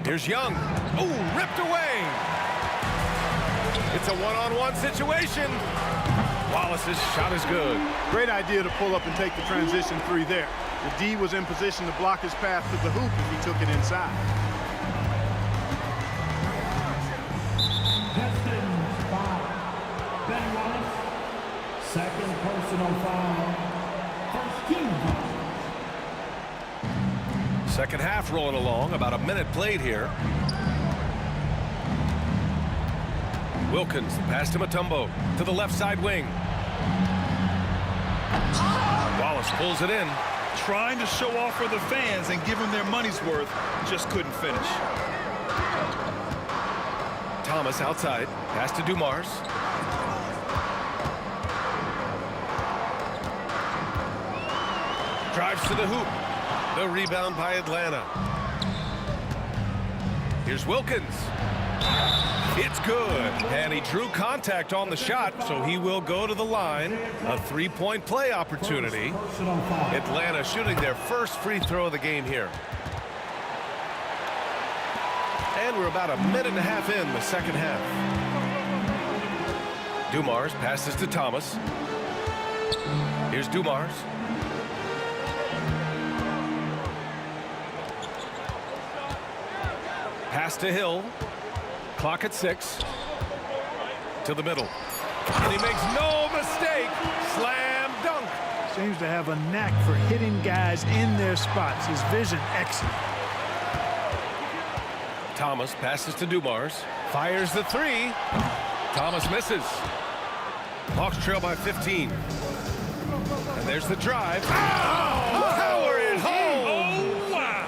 Here's Young. Oh, ripped away. It's a one-on-one situation. Wallace's shot is good. Great idea to pull up and take the transition 3 there. The D was in position to block his path to the hoop if he took it inside. Pistons foul. Ben Wallace, second personal foul. First team foul. Second half rolling along. About a minute played here. Wilkins, pass to Mutombo, to the left side wing. Wallace pulls it in. Trying to show off for the fans and give them their money's worth, just couldn't finish. Thomas outside, pass to Dumars. Drives to the hoop. The rebound by Atlanta. Here's Wilkins. It's good, and he drew contact on the shot, so he will go to the line. A 3-point play opportunity. Atlanta shooting their first free throw of the game here. And we're about a minute and a half in the second half. Dumars passes to Thomas. Here's Dumars. Pass to Hill. Clock at 6. To the middle. And he makes no mistake. Slam dunk. Seems to have a knack for hitting guys in their spots. His vision excellent. Thomas passes to Dumars. Fires the 3. Thomas misses. Hawks trail by 15. And there's the drive. Oh! Power it home! Oh, wow.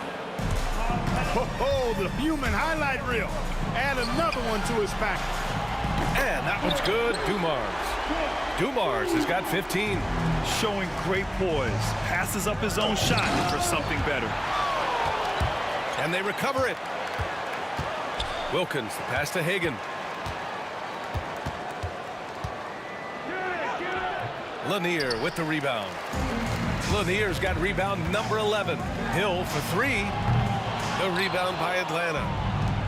Oh, the human highlight reel. Add another one to his package. And that one's good. Dumars has got 15. Showing great poise. Passes up his own shot for something better. And they recover it. Wilkins, the pass to Hagan. Lanier with the rebound. Lanier's got rebound number 11. Hill for 3. The rebound by Atlanta.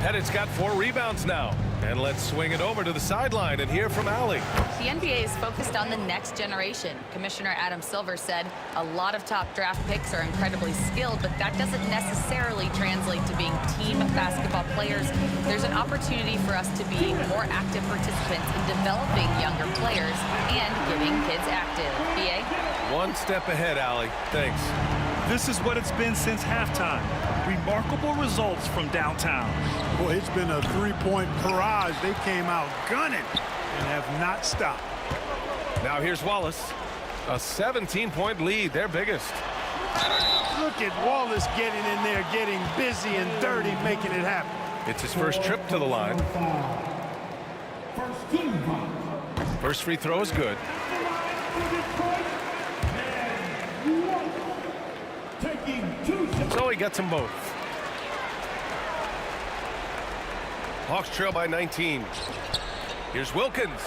Pettit's got 4 rebounds now. And let's swing it over to the sideline and hear from Allie. The NBA is focused on the next generation. Commissioner Adam Silver said a lot of top draft picks are incredibly skilled, but that doesn't necessarily translate to being team basketball players. There's an opportunity for us to be more active participants in developing younger players and getting kids active. BA? One step ahead, Allie. Thanks. This is what it's been since halftime. Remarkable results from downtown. Boy, it's been a 3-point barrage. They came out gunning and have not stopped. Now here's Wallace. A 17-point lead, their biggest. Look at Wallace getting in there, getting busy and dirty, making it happen. It's his first trip to the line. First free throw is good. So he gets them both. Hawks trail by 19. Here's Wilkins.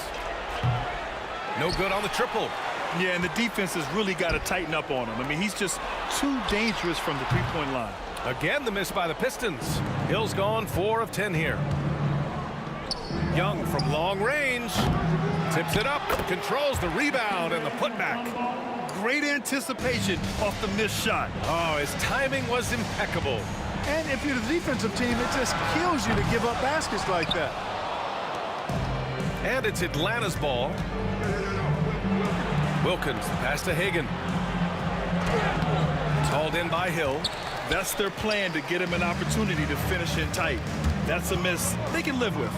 No good on the triple. Yeah, and the defense has really got to tighten up on him. I mean, he's just too dangerous from the three-point line. Again, the miss by the Pistons. Hill's gone 4 of 10 here. Young from long range. Tips it up, controls the rebound and the putback. Great anticipation off the missed shot. Oh, his timing was impeccable. And if you're the defensive team, it just kills you to give up baskets like that. And it's Atlanta's ball. Wilkins, pass to Hagan. It's hauled in by Hill. That's their plan to get him an opportunity to finish in tight. That's a miss they can live with.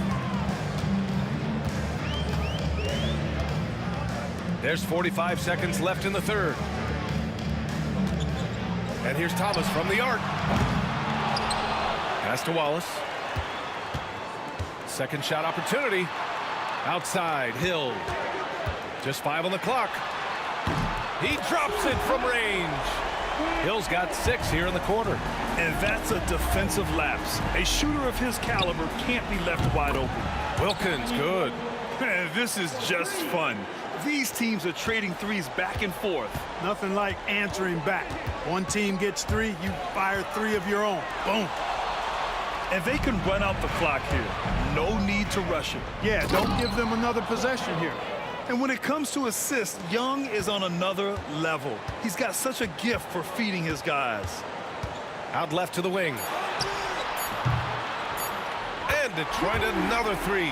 There's 45 seconds left in the third. And here's Thomas from the arc. Pass to Wallace. Second shot opportunity. Outside, Hill. Just 5 on the clock. He drops it from range. Hill's got 6 here in the quarter. And that's a defensive lapse. A shooter of his caliber can't be left wide open. Wilkins, good. This is just fun. These teams are trading threes back and forth. Nothing like answering back. One team gets 3, you fire 3 of your own. Boom. And they can run out the clock here. No need to rush it. Yeah, don't give them another possession here. And when it comes to assists, Young is on another level. He's got such a gift for feeding his guys. Out left to the wing. And Detroit another 3.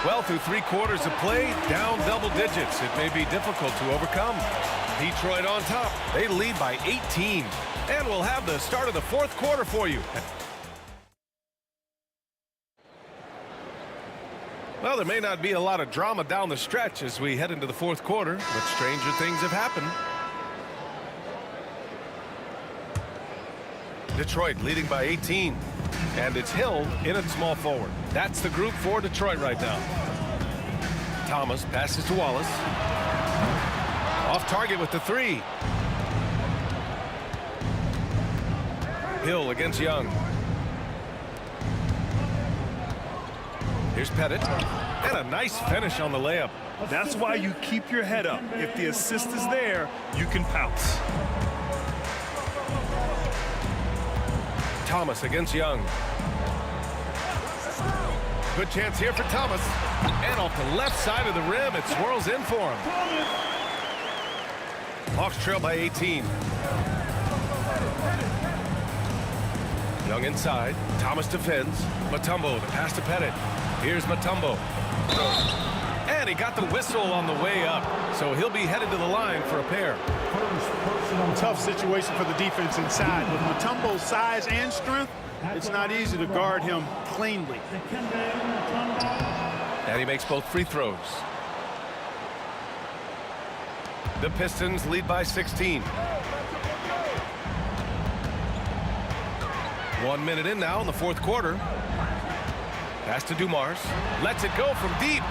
Well, through 3 quarters of play, down double digits. It may be difficult to overcome. Detroit on top. They lead by 18. And we'll have the start of the 4th quarter for you. Well, there may not be a lot of drama down the stretch as we head into the 4th quarter, but stranger things have happened. Detroit leading by 18. And it's Hill in at small forward. That's the group for Detroit right now. Thomas passes to Wallace. Off target with the 3. Hill against Young. Here's Pettit. And a nice finish on the layup. That's why you keep your head up. If the assist is there, you can pounce. Thomas against Young. Good chance here for Thomas. And off the left side of the rim, it swirls in for him. Hawks trail by 18. Young inside. Thomas defends. Mutombo, the pass to Pettit. Here's Mutombo. And he got the whistle on the way up. So he'll be headed to the line for a pair. Tough situation for the defense inside. With Mutombo's size and strength, it's not easy to guard him cleanly. And he makes both free throws. The Pistons lead by 16. 1 minute in now in the 4th quarter. Pass to Dumars. Lets it go from deep.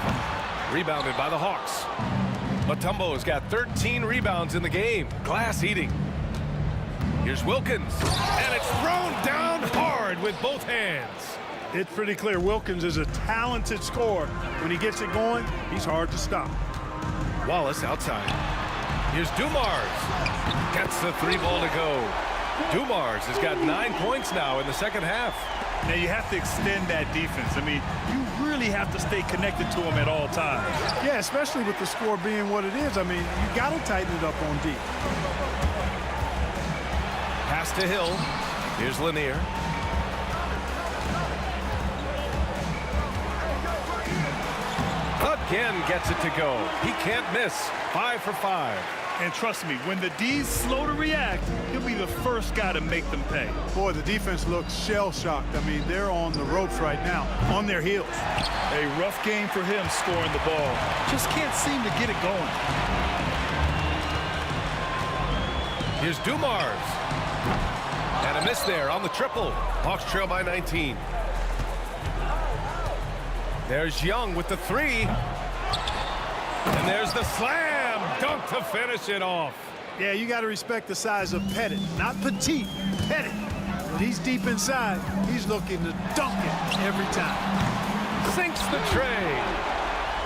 Rebounded by the Hawks. Mutombo's got 13 rebounds in the game. Glass eating. Here's Wilkins. And it's thrown down hard with both hands. It's pretty clear Wilkins is a talented scorer. When he gets it going, he's hard to stop. Wallace outside. Here's Dumars. Gets the 3 ball to go. Dumars has got 9 points now in the 2nd half. Now you have to extend that defense. I mean, you really have to stay connected to him at all times. Yeah, especially with the score being what it is. I mean, you got to tighten it up on D. Pass to Hill. Here's Lanier. Again gets it to go. He can't miss. 5 for 5. And trust me, when the D's slow to react, he'll be the first guy to make them pay. Boy, the defense looks shell-shocked. I mean, they're on the ropes right now, on their heels. A rough game for him scoring the ball. Just can't seem to get it going. Here's Dumars. And a miss there on the triple. Hawks trail by 19. There's Young with the 3. And there's the slam dunk to finish it off. Yeah, you got to respect the size of Pettit. Not petite, Pettit. When he's deep inside, he's looking to dunk it every time. Sinks the tray.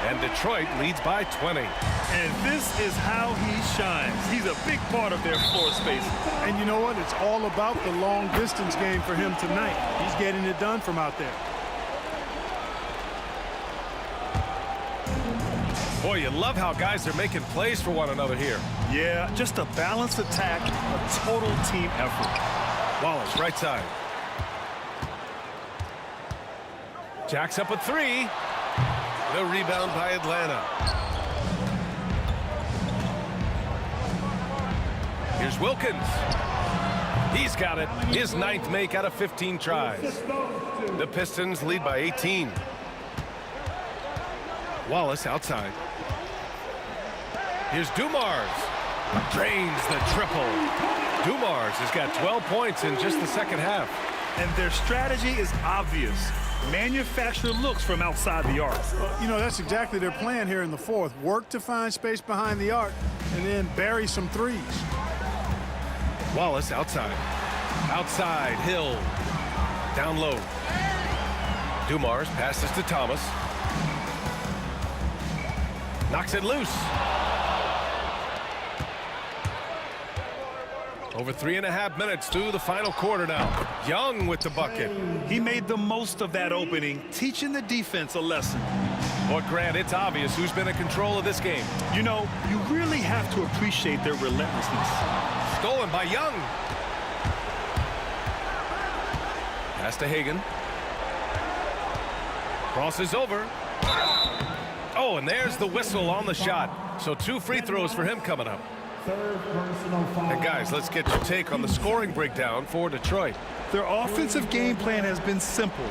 And Detroit leads by 20. And this is how he shines. He's a big part of their floor space. And you know what? It's all about the long distance game for him tonight. He's getting it done from out there. Boy, you love how guys are making plays for one another here. Yeah, just a balanced attack, a total team effort. Wallace, right side. Jacks up a 3. The rebound by Atlanta. Here's Wilkins. He's got it. His 9th make out of 15 tries. The Pistons lead by 18. Wallace outside. Here's Dumars. Drains the triple. Dumars has got 12 points in just the second half. And their strategy is obvious. Manufacture looks from outside the arc. Well, you know, that's exactly their plan here in the fourth. Work to find space behind the arc and then bury some threes. Wallace outside. Outside, Hill. Down low. Dumars passes to Thomas. Knocks it loose. Over 3.5 minutes through the final quarter now. Young with the bucket. He made the most of that opening, teaching the defense a lesson. Well, Grant, it's obvious who's been in control of this game. You know, you really have to appreciate their relentlessness. Stolen by Young. Pass to Hagan. Crosses over. Oh, and there's the whistle on the shot. So 2 free throws for him coming up. And guys, let's get your take on the scoring breakdown for Detroit. Their offensive game plan has been simple.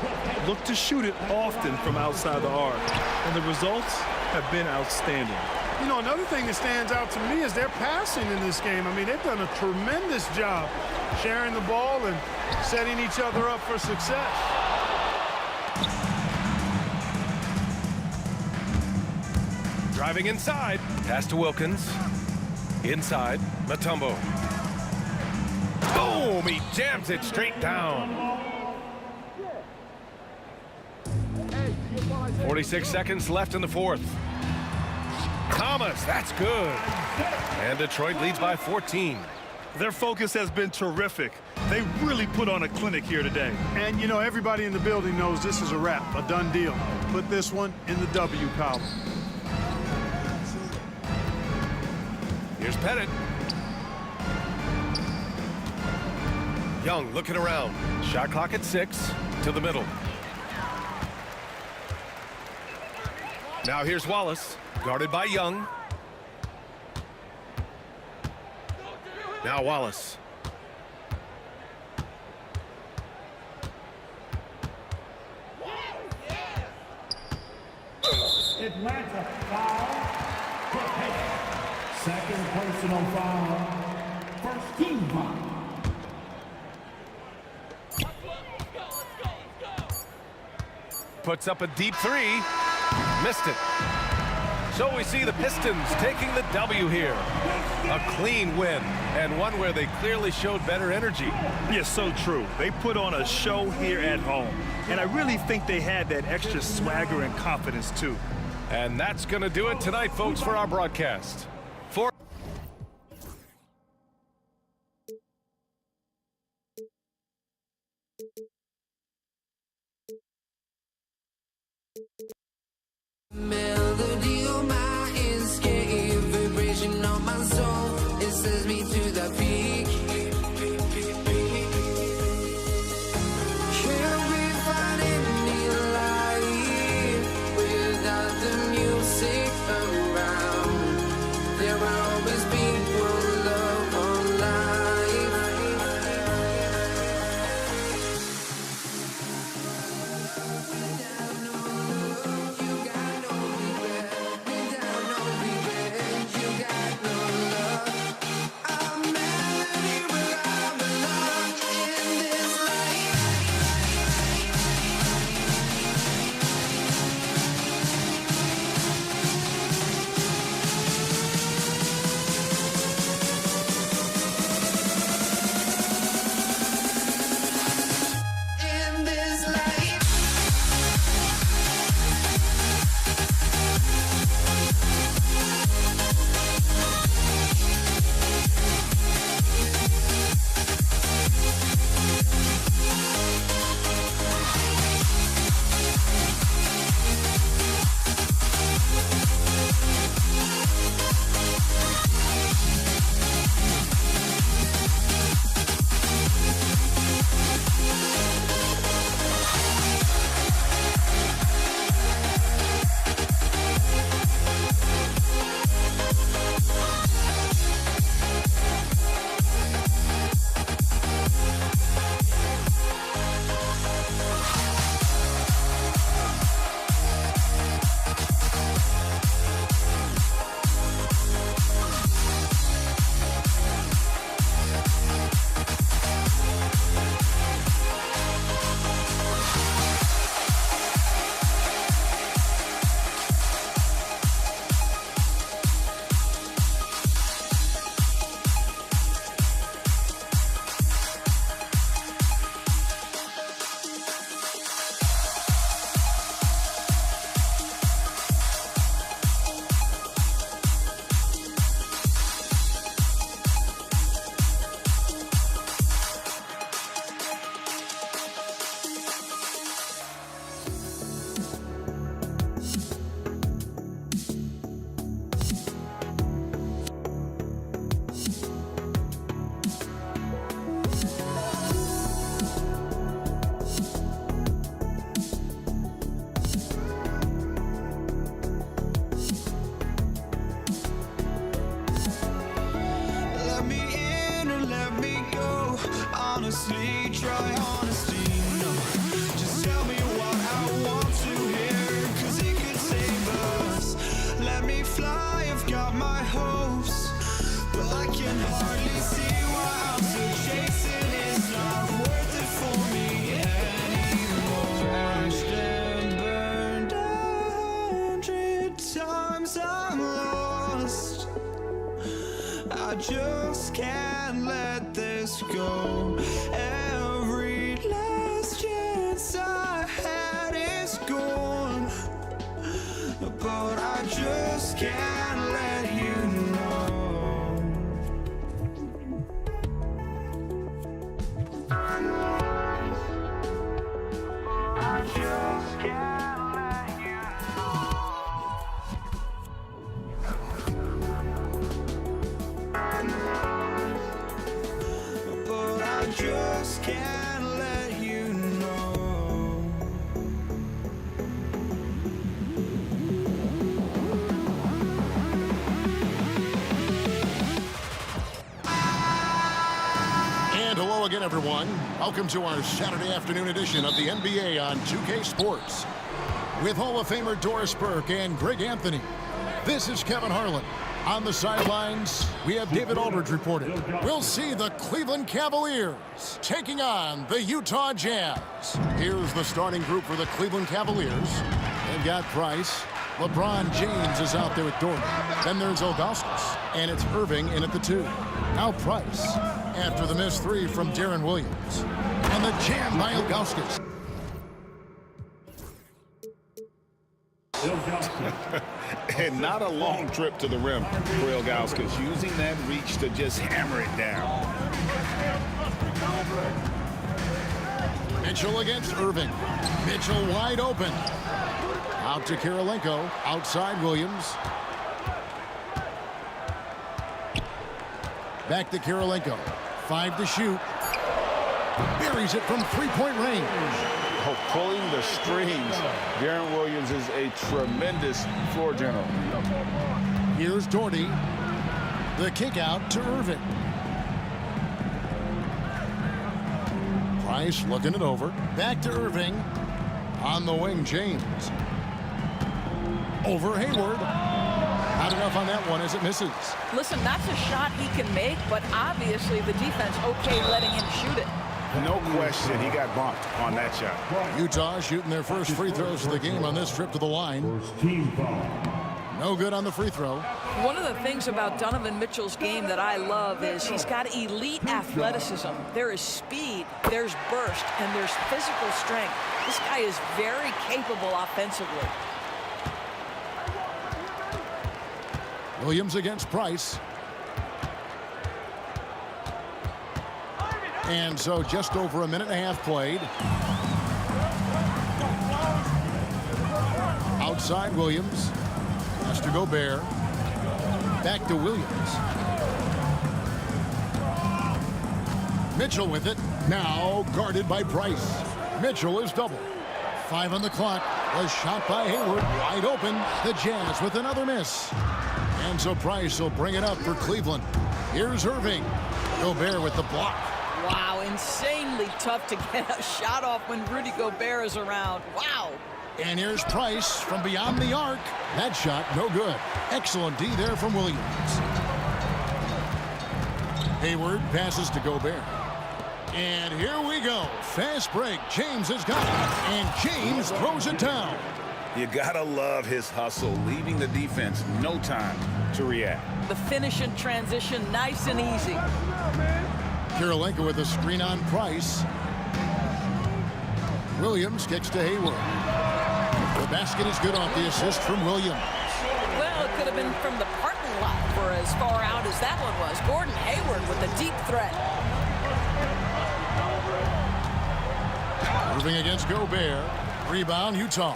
Look to shoot it often from outside the arc. And the results have been outstanding. You know, another thing that stands out to me is their passing in this game. I mean, they've done a tremendous job sharing the ball and setting each other up for success. Driving inside. Pass to Wilkins. Inside, Mutombo. Boom! He jams it straight down. 46 seconds left in the fourth. Thomas, that's good. And Detroit leads by 14. Their focus has been terrific. They really put on a clinic here today. And, you know, everybody in the building knows this is a wrap, a done deal. Put this one in the W column. Here's Pettit. Young looking around. Shot clock at 6 to the middle. Now here's Wallace, guarded by Young. Now Wallace. Atlanta foul. Second personal foul. First team foul. Puts up a deep 3. Missed it. So we see the Pistons taking the W here. A clean win, and one where they clearly showed better energy. Yes, so true. They put on a show here at home. And I really think they had that extra swagger and confidence, too. And that's going to do it tonight, folks, for our broadcast. For melody on my escape, vibration on my soul, it sends me to the peak. Can't we find any light without the music around? There will always be one love on life. Without no love, you got no honestly, try honesty. No, just tell me what I want to hear, 'cause it could save us. Let me fly, I've got my hopes, but I can hardly see why I'm still chasing. It's not worth it for me anymore. Crashed and burned 100 times, I'm lost. I just can't let this go. Every last chance I had is gone, but I just can't let you know. I just can't let you know. But I just can't let you know. And hello again, everyone. Welcome to our Saturday afternoon edition of the NBA on 2K Sports. With Hall of Famer Doris Burke and Greg Anthony, this is Kevin Harlan. On the sidelines, we have David Aldridge reporting. We'll see the Cleveland Cavaliers taking on the Utah Jazz. Here's the starting group for the Cleveland Cavaliers. They've got Price. LeBron James is out there with Dort. Then there's Ilgauskas, and it's Irving in at the 2. Now Price, after the missed 3 from Deron Williams. And the jam by Ilgauskas. And not a long trip to the rim for Ilgauskas, using that reach to just hammer it down. Mitchell against Irving. Mitchell wide open. Out to Kirilenko. Outside Williams. Back to Kirilenko. 5 to shoot. Buries it from three-point range. Oh, pulling the strings. Deron Williams is a tremendous floor general. Here's Doherty. The kick out to Irving. Price looking it over. Back to Irving. On the wing, James. Over Hayward. Not enough on that one as it misses. Listen, that's a shot he can make, but obviously the defense okay letting him shoot it. No question, he got bumped on that shot. Utah shooting their first free throws of the game on this trip to the line. No good on the free throw. One of the things about Donovan Mitchell's game that I love is he's got elite athleticism. There is speed, there's burst, and there's physical strength. This guy is very capable offensively. Williams against Price. And so just over a minute and a half played. Outside Williams. Has to Gobert. Back to Williams. Mitchell with it. Now guarded by Price. Mitchell is double. 5 on the clock. Was shot by Hayward. Wide open. The Jazz with another miss. And so Price will bring it up for Cleveland. Here's Irving. Gobert with the block. Wow, insanely tough to get a shot off when Rudy Gobert is around. Wow. And here's Price from beyond the arc. That shot, no good. Excellent D there from Williams. Hayward passes to Gobert. And here we go. Fast break. James has got it. And James throws it down. You gotta love his hustle, leaving the defense no time to react. The finish in transition, nice and easy. Kirilenko with a screen on Price. Williams kicks to Hayward. The basket is good off the assist from Williams. Well, it could have been from the parking lot for as far out as that one was. Gordon Hayward with a deep threat. Moving against Gobert. Rebound, Utah.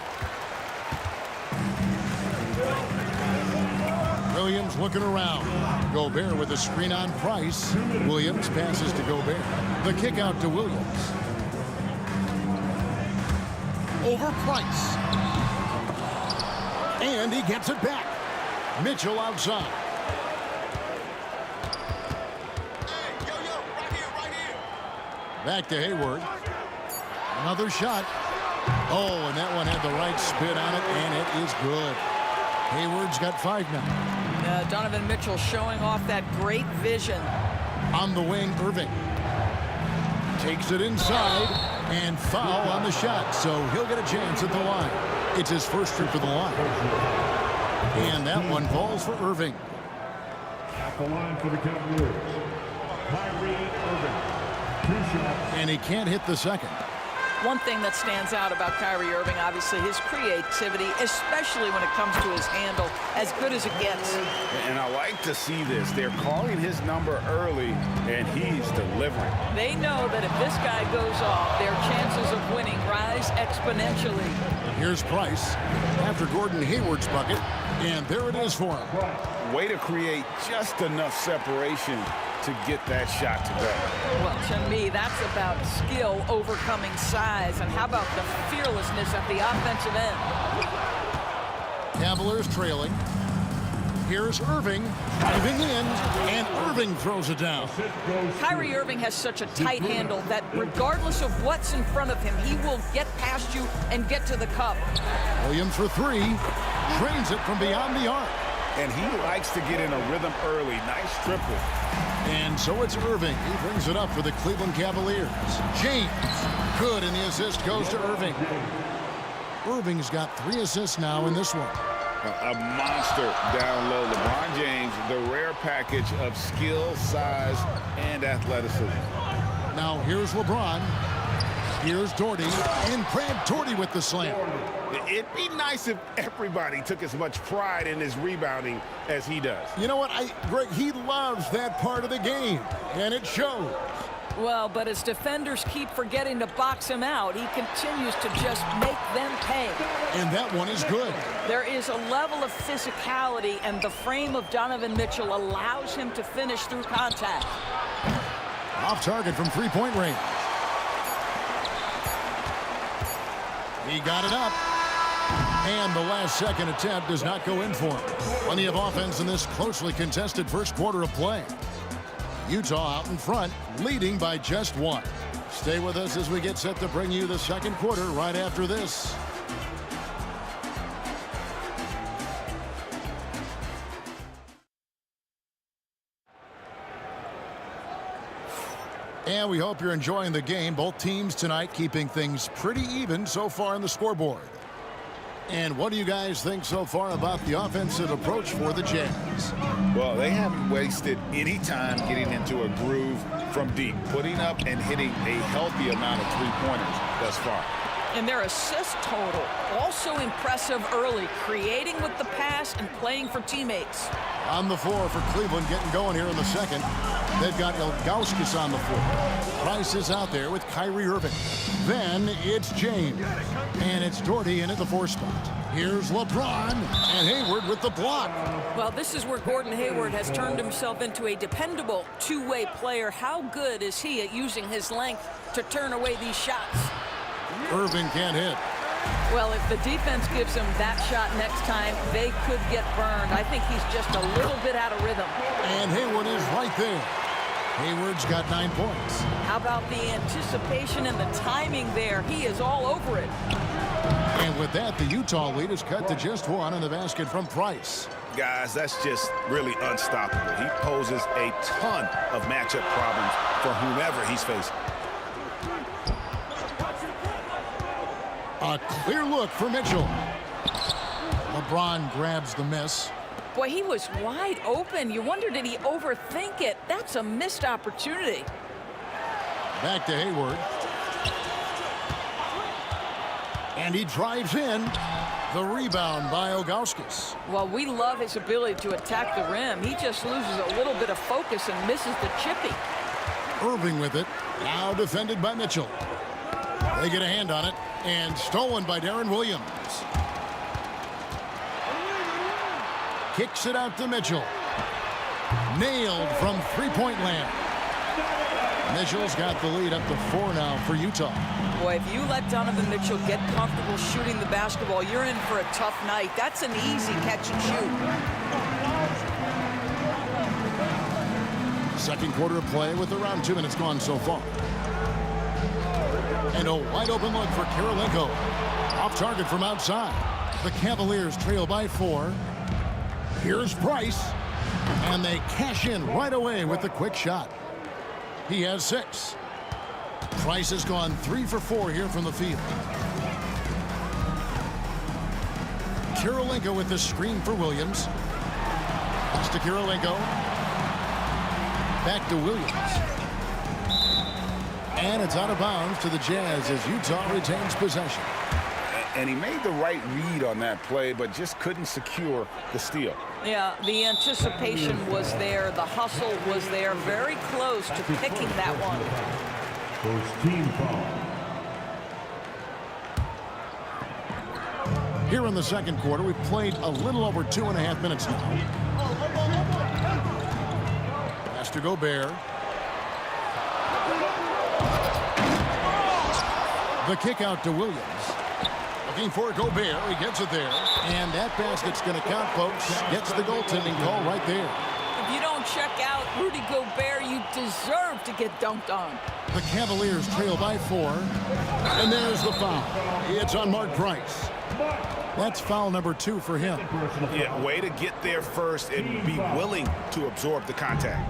Williams looking around. Gobert with a screen on Price. Williams passes to Gobert. The kick out to Williams. Over Price. And he gets it back. Mitchell outside. Back to Hayward. Another shot. Oh, and that one had the right spin on it, and it is good. Hayward's got 5 now. Donovan Mitchell showing off that great vision. On the wing, Irving. Takes it inside, and foul on the shot, so he'll get a chance at the line. It's his first trip to the line. And that one falls for Irving. At the line for the Cavaliers, Kyrie Irving. 2 shots. And he can't hit the second. One thing that stands out about Kyrie Irving, obviously, his creativity, especially when it comes to his handle, as good as it gets. And I like to see this. They're calling his number early, and he's delivering. They know that if this guy goes off, their chances of winning rise exponentially. Here's Price after Gordon Hayward's bucket, and there it is for him. Way to create just enough separation to get that shot to go. Well, to me, that's about skill overcoming size. And how about the fearlessness at the offensive end? Cavaliers trailing. Here's Irving diving in, and Irving throws it down. Kyrie Irving has such a tight handle that regardless of what's in front of him, he will get past you and get to the cup. Williams for 3. Drains it from beyond the arc. And he likes to get in a rhythm early. Nice triple. And so it's Irving. He brings it up for the Cleveland Cavaliers. James. Good, and the assist goes to Irving. Irving's got 3 assists now in this one. A monster down low. LeBron James, the rare package of skill, size, and athleticism. Now here's LeBron. Here's Doherty, and Brad Doherty with the slam. It'd be nice if everybody took as much pride in his rebounding as he does. You know what, Greg, he loves that part of the game, and it shows. Well, but as defenders keep forgetting to box him out, he continues to just make them pay. And that one is good. There is a level of physicality, and the frame of Donovan Mitchell allows him to finish through contact. Off target from 3-point range. He got it up. And the last second attempt does not go in for him. Plenty of offense in this closely contested first quarter of play. Utah out in front, leading by just 1. Stay with us as we get set to bring you the second quarter right after this. And we hope you're enjoying the game. Both teams tonight keeping things pretty even so far on the scoreboard. And what do you guys think so far about the offensive approach for the Jazz? Well, they haven't wasted any time getting into a groove from deep, putting up and hitting a healthy amount of three-pointers thus far. And their assist total, also impressive early, creating with the pass and playing for teammates. On the floor for Cleveland, getting going here in the second. They've got Ilgauskas on the floor. Price is out there with Kyrie Irving. Then it's James. And it's Doherty in at the 4 spot. Here's LeBron and Hayward with the block. Well, this is where Gordon Hayward has turned himself into a dependable two-way player. How good is he at using his length to turn away these shots? Irving can't hit. Well, if the defense gives him that shot next time, they could get burned. I think he's just a little bit out of rhythm. And Hayward is right there. Hayward's got 9 points. How about the anticipation and the timing there? He is all over it. And with that, the Utah lead is cut to just 1 on the basket from Price. Guys, that's just really unstoppable. He poses a ton of matchup problems for whomever he's facing. A clear look for Mitchell. LeBron grabs the miss. Boy, he was wide open. You wonder, did he overthink it? That's a missed opportunity. Back to Hayward. And he drives in. The rebound by Ilgauskas. Well, we love his ability to attack the rim. He just loses a little bit of focus and misses the chippy. Irving with it. Now defended by Mitchell. They get a hand on it. And stolen by Darren Williams. Kicks it out to Mitchell. Nailed from 3-point land. Mitchell's got the lead up to 4 now for Utah. Boy, if you let Donovan Mitchell get comfortable shooting the basketball, you're in for a tough night. That's an easy catch and shoot. Second quarter of play with around 2 minutes gone so far. And a wide open look for Kirilenko. Off target from outside. The Cavaliers trail by 4. Here's Price. And they cash in right away with the quick shot. He has 6. Price has gone 3 for 4 here from the field. Kirilenko with the screen for Williams. Pass to Kirilenko. Back to Williams. And it's out of bounds to the Jazz as Utah retains possession. And he made the right read on that play, but just couldn't secure the steal. Yeah, the anticipation was there. The hustle was there. Very close to picking that one. First team foul. Here in the second quarter, we've played a little over 2.5 minutes now. Pass to Gobert. The kick out to Williams. Looking for Gobert. He gets it there. And that basket's going to count, folks. Gets the goaltending call right there. If you don't check out Rudy Gobert, you deserve to get dunked on. The Cavaliers trail by 4. And there's the foul. It's on Mark Price. That's foul number 2 for him. Yeah, way to get there first and be willing to absorb the contact.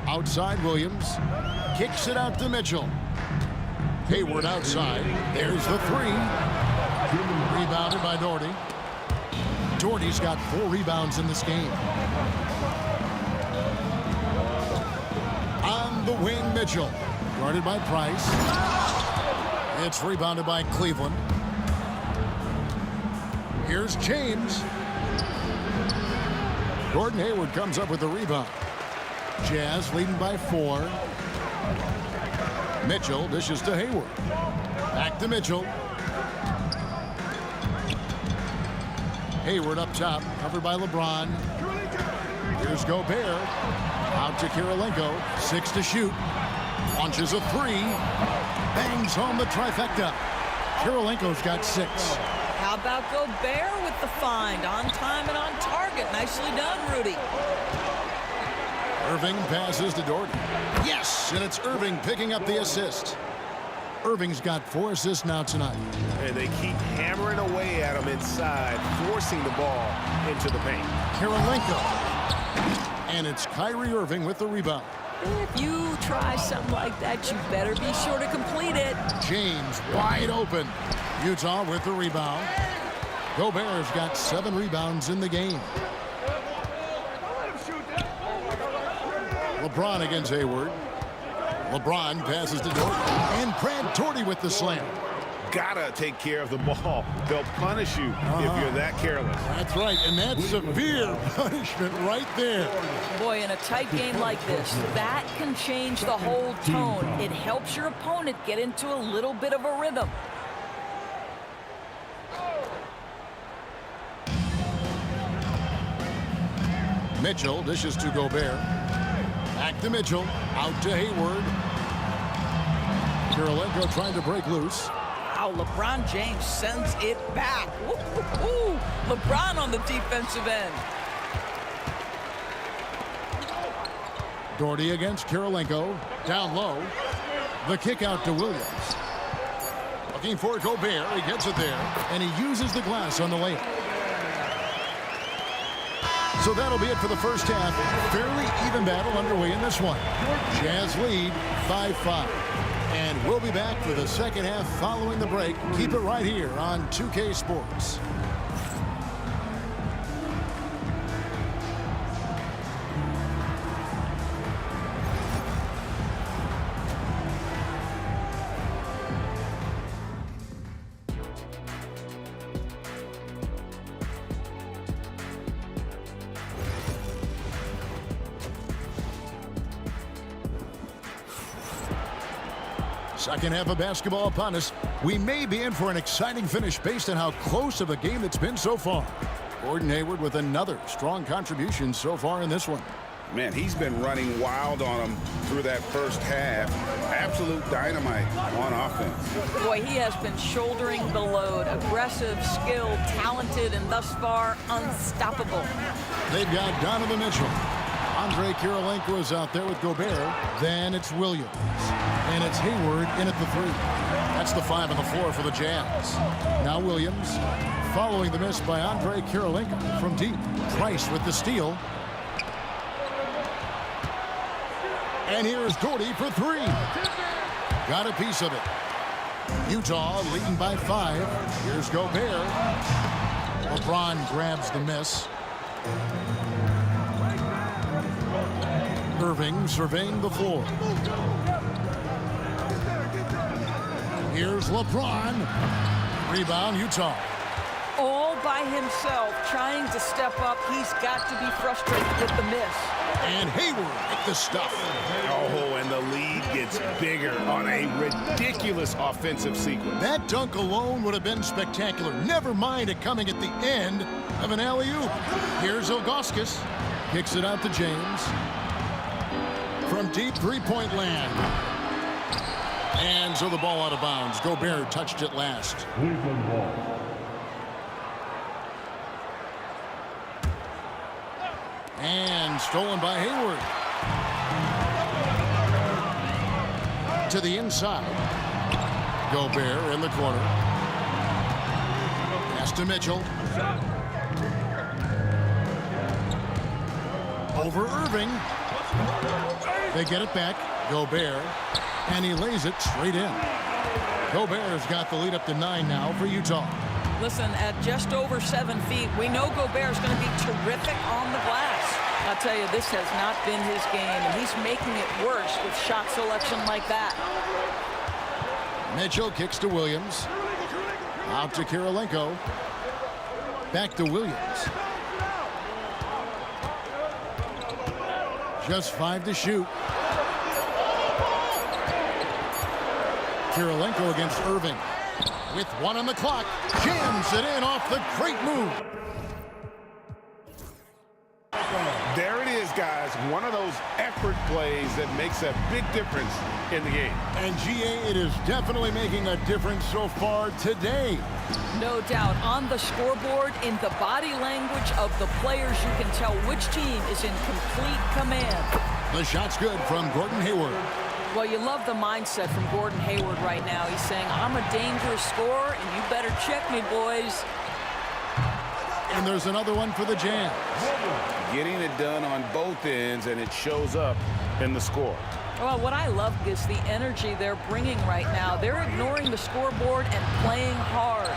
Outside Williams. Kicks it out to Mitchell. Hayward outside. There's the 3. Rebounded by Doherty. Doherty's got 4 rebounds in this game. On the wing, Mitchell. Guarded by Price. It's rebounded by Cleveland. Here's James. Gordon Hayward comes up with the rebound. Jazz leading by 4. Mitchell dishes to Hayward. Back to Mitchell. Hayward up top, covered by LeBron. Here's Gobert. Out to Kirilenko. 6 to shoot. Launches a 3. Bangs home the trifecta. Kirilenko's got 6. How about Gobert with the find? On time and on target. Nicely done, Rudy. Irving passes to Doherty. Yes, and it's Irving picking up the assist. Irving's got 4 assists now tonight. And they keep hammering away at him inside, forcing the ball into the paint. Kirilenko. And it's Kyrie Irving with the rebound. If you try something like that, you better be sure to complete it. James wide open. Utah with the rebound. Gobert's got 7 rebounds in the game. LeBron against Hayward. LeBron passes to Doherty. And Brad Doherty with the slam. Gotta take care of the ball. They'll punish you if you're that careless. That's right, and that's severe punishment right there. Boy, in a tight game like this, that can change the whole tone. It helps your opponent get into a little bit of a rhythm. Mitchell dishes to Gobert. Back to Mitchell. Out to Hayward. Kirilenko trying to break loose. Wow, LeBron James sends it back. Woo-hoo-hoo. LeBron on the defensive end. Doherty against Kirilenko. Down low. The kick out to Williams. Looking for Gobert. He gets it there. And he uses the glass on the layup. So that'll be it for the first half. Fairly even battle underway in this one. Jazz lead 5-5. And we'll be back for the second half following the break. Keep it right here on 2K Sports. Second half of basketball upon us. We may be in for an exciting finish based on how close of a game it's been so far. Gordon Hayward with another strong contribution so far in this one. Man, he's been running wild on him through that first half. Absolute dynamite on offense. Boy, he has been shouldering the load. Aggressive, skilled, talented, and thus far unstoppable. They've got Donovan Mitchell. Andre Kirilenko is out there with Gobert. Then it's Williams. And it's Hayward in at the 3. That's the 5 on the floor for the Jazz. Now Williams following the miss by Andre Kirilenko from deep. Price with the steal. And here's Doherty for 3. Got a piece of it. Utah leading by 5. Here's Gobert. LeBron grabs the miss. Irving surveying the floor. Here's LeBron. Rebound, Utah. All by himself, trying to step up. He's got to be frustrated with the miss. And Hayward with the stuff. Oh, and the lead gets bigger on a ridiculous offensive sequence. That dunk alone would have been spectacular. Never mind it coming at the end of an alley-oop. Here's Ilgauskas. Kicks it out to James. From deep three-point land. And so the ball out of bounds. Gobert touched it last. Cleveland ball. And stolen by Hayward. To the inside. Gobert in the corner. Pass to Mitchell. Over Irving. They get it back. Gobert. And he lays it straight in. Gobert's got the lead up to 9 now for Utah. Listen, at just over 7 feet, we know Gobert's going to be terrific on the glass. I'll tell you, this has not been his game, and he's making it worse with shot selection like that. Mitchell kicks to Williams. Out to Kirilenko. Back to Williams. Just 5 to shoot. Kirilenko against Irving. With 1 on the clock. Jams it in off the great move. There it is, guys. One of those effort plays that makes a big difference in the game. And GA, it is definitely making a difference so far today. No doubt. On the scoreboard, in the body language of the players, you can tell which team is in complete command. The shot's good from Gordon Hayward. Well, you love the mindset from Gordon Hayward right now. He's saying, I'm a dangerous scorer, and you better check me, boys. And there's another one for the Jazz. Getting it done on both ends, and it shows up in the score. Well, what I love is the energy they're bringing right now. They're ignoring the scoreboard and playing hard.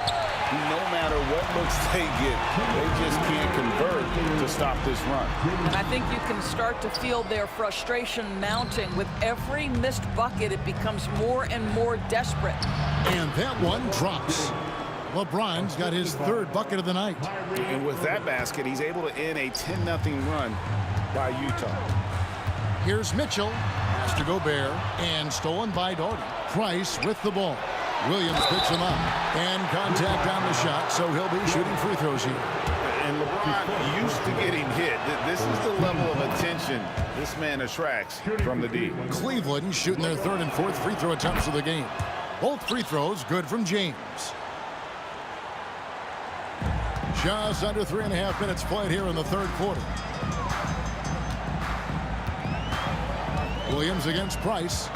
No matter what looks they get, they just can't convert to stop this run. And I think you can start to feel their frustration mounting. With every missed bucket, it becomes more and more desperate. And that one drops. LeBron's got his 3rd bucket of the night. And with that basket, he's able to end a 10-0 run by Utah. Here's Mitchell. Pass to Gobert. And stolen by Doherty. Price with the ball. Williams picks him up. And contact on the shot, so he'll be shooting free throws here. And LeBron used to getting hit. This is the level of attention this man attracts from the deep. Cleveland shooting their 3rd and 4th free throw attempts of the game. Both free throws good from James. Just under 3.5 minutes played here in the 3rd quarter. Williams against Price.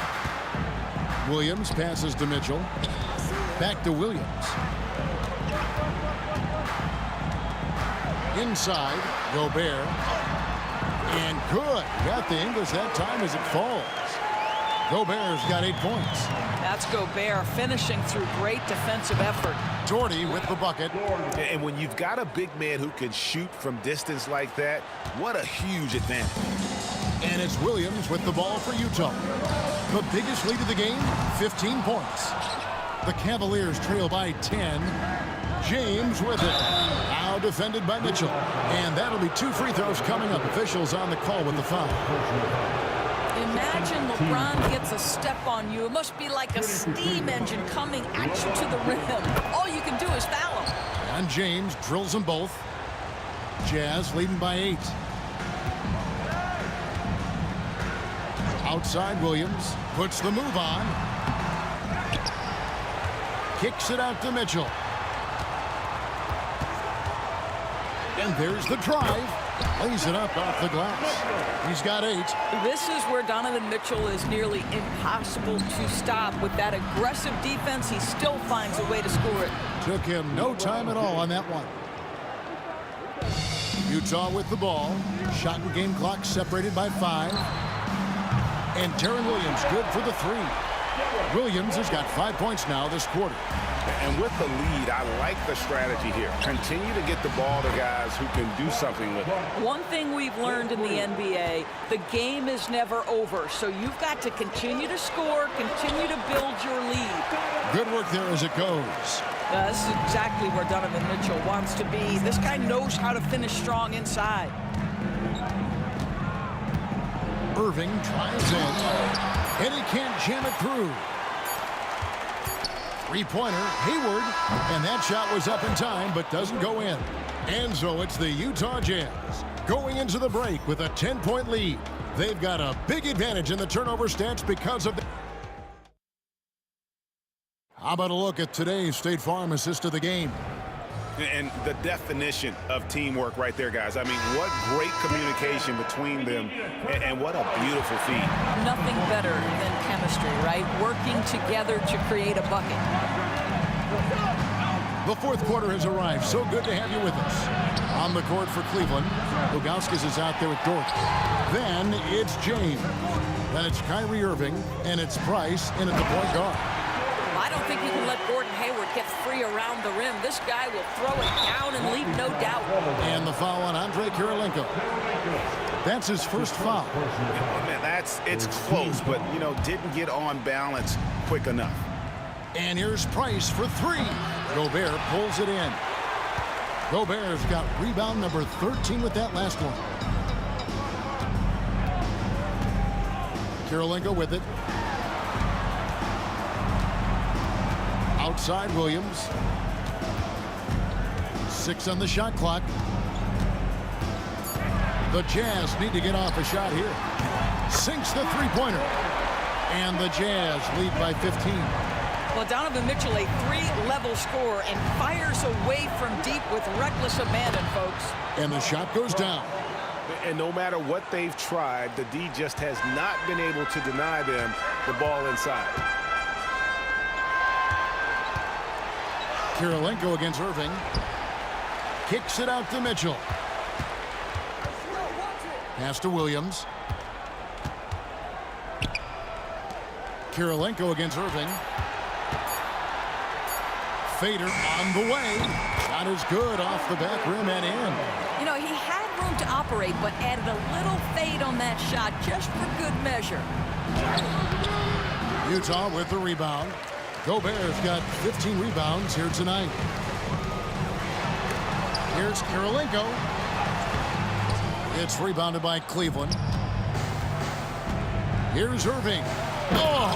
Williams passes to Mitchell. Back to Williams. Inside, Gobert. And good. Got the English that time as it falls. Gobert's got 8 points. That's Gobert finishing through great defensive effort. Doherty with the bucket. And when you've got a big man who can shoot from distance like that, what a huge advantage. And it's Williams with the ball for Utah. The biggest lead of the game, 15 points. The Cavaliers trail by 10. James with it. Now defended by Mitchell. And that'll be 2 free throws coming up. Officials on the call with the foul. Imagine LeBron gets a step on you. It must be like a steam engine coming at you to the rim. All you can do is foul him. And James drills them both. Jazz leading by 8. Outside Williams. Puts the move on. Kicks it out to Mitchell. And there's the drive. Lays it up off the glass. He's got 8. This is where Donovan Mitchell is nearly impossible to stop. With that aggressive defense, he still finds a way to score it. Took him no time at all on that one. Utah with the ball. Shot and game clock separated by 5. And Darren Williams good for the 3. Williams has got 5 points now this quarter. And with the lead, I like the strategy here. Continue to get the ball to guys who can do something with it. One thing we've learned in the NBA, the game is never over. So you've got to continue to score, continue to build your lead. Good work there as it goes. This is exactly where Donovan Mitchell wants to be. This guy knows how to finish strong inside. Irving tries in, and he can't jam it through. 3-pointer, Hayward, and that shot was up in time, but doesn't go in. And so it's the Utah Jazz going into the break with a 10-point lead. They've got a big advantage in the turnover stats because of the... How about a look at today's State Farm assist of the game? And the definition of teamwork right there, guys. I mean, what great communication between them, and what a beautiful feed. Nothing better than chemistry, right? Working together to create a bucket. The fourth quarter has arrived. So good to have you with us. On the court for Cleveland, Ilgauskas is out there with Dort. Then it's James. Then it's Kyrie Irving, and it's Price in at the point guard. I don't think you can let Gordon Hayward get free around the rim. This guy will throw it down and leave no doubt. And the foul on Andre Kirilenko. That's his first foul. Man, it's close, but, you know, didn't get on balance quick enough. And here's Price for 3. Gobert pulls it in. Gobert's got rebound number 13 with that last one. Kirilenko with it. Outside Williams. 6 on the shot clock. The Jazz need to get off a shot here. Sinks the 3-pointer. And the Jazz lead by 15. Well, Donovan Mitchell, a 3-level scorer, and fires away from deep with reckless abandon, folks. And the shot goes down. And no matter what they've tried, the D just has not been able to deny them the ball inside. Kirilenko against Irving. Kicks it out to Mitchell. Pass to Williams. Kirilenko against Irving. Fader on the way. Shot is good off the back rim and in. You know, he had room to operate, but added a little fade on that shot just for good measure. Utah with the rebound. Gobert's got 15 rebounds here tonight. Here's Kirilenko. It's rebounded by Cleveland. Here's Irving. Oh!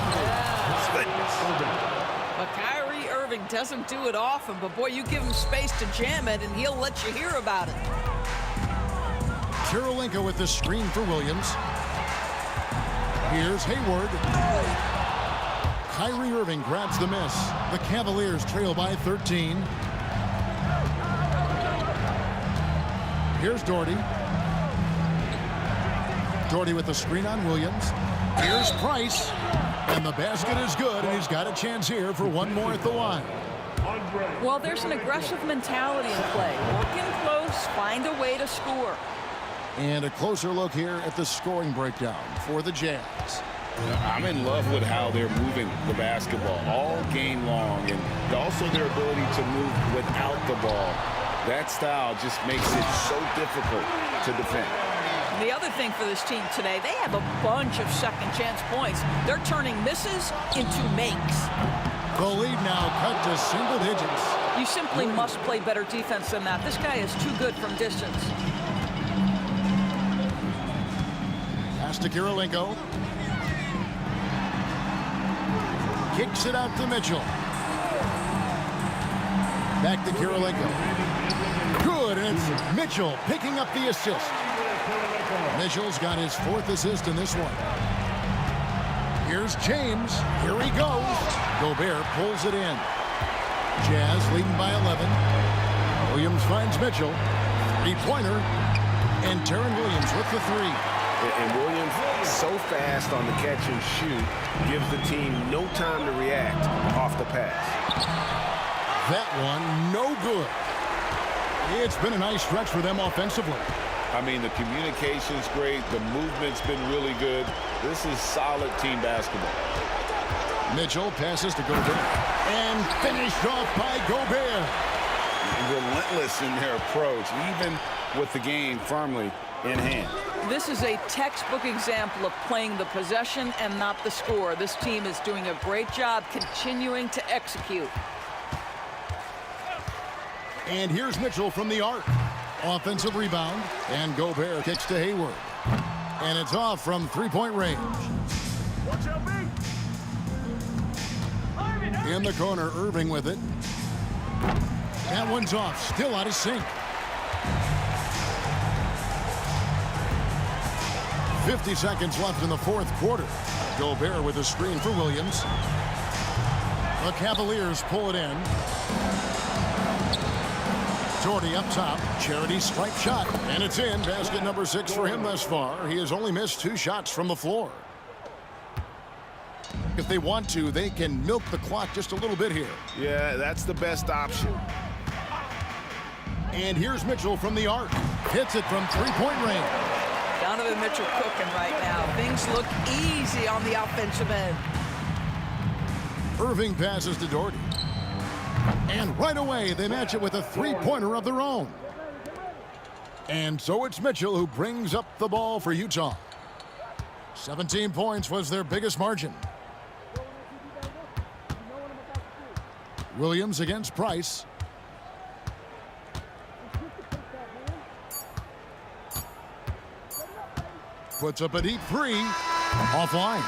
But Kyrie Irving doesn't do it often, but boy, you give him space to jam it, and he'll let you hear about it. Kirilenko with the screen for Williams. Here's Hayward. Kyrie Irving grabs the miss. The Cavaliers trail by 13. Here's Doherty. Doherty with the screen on Williams. Here's Price. And the basket is good, and he's got a chance here for one more at the line. Well, there's an aggressive mentality in play. Working close, find a way to score. And a closer look here at the scoring breakdown for the Jazz. I'm in love with how they're moving the basketball all game long, and also their ability to move without the ball. That style just makes it so difficult to defend. The other thing for this team today, they have a bunch of second chance points. They're turning misses into makes. The lead now cut to single digits. You simply must play better defense than that. This guy is too good from distance. Pass to Kirilenko. Kicks it out to Mitchell. Back to Kirilenko. Good, and it's Mitchell picking up the assist. Mitchell's got his 4th assist in this one. Here's James. Here he goes. Gobert pulls it in. Jazz leading by 11. Williams finds Mitchell. 3-pointer. And Darren Williams with the three. And Williams, so fast on the catch and shoot, gives the team no time to react off the pass. That one, no good. It's been a nice stretch for them offensively. I mean, the communication's great. The movement's been really good. This is solid team basketball. Mitchell passes to Gobert. And finished off by Gobert. Relentless in their approach, even with the game firmly in hand. This is a textbook example of playing the possession and not the score. This team is doing a great job continuing to execute. And here's Mitchell from the arc. Offensive rebound, and Gobert kicks to Hayward. And it's off from three-point range. Watch out, B. In the corner, Irving with it. That one's off, still out of sync. 50 seconds left in the fourth quarter. Gobert with a screen for Williams. The Cavaliers pull it in. Jordy up top, charity stripe shot, and it's in. Basket number 6 for him thus far. He has only missed 2 shots from the floor. If they want to, they can milk the clock just a little bit here. Yeah, that's the best option. And here's Mitchell from the arc. Hits it from three-point range. Donovan Mitchell cooking right now. Things look easy on the offensive end. Irving passes to Doherty. And right away, they match it with a three-pointer of their own. And so it's Mitchell who brings up the ball for Utah. 17 points was their biggest margin. Williams against Price. Puts up a deep three. Offline.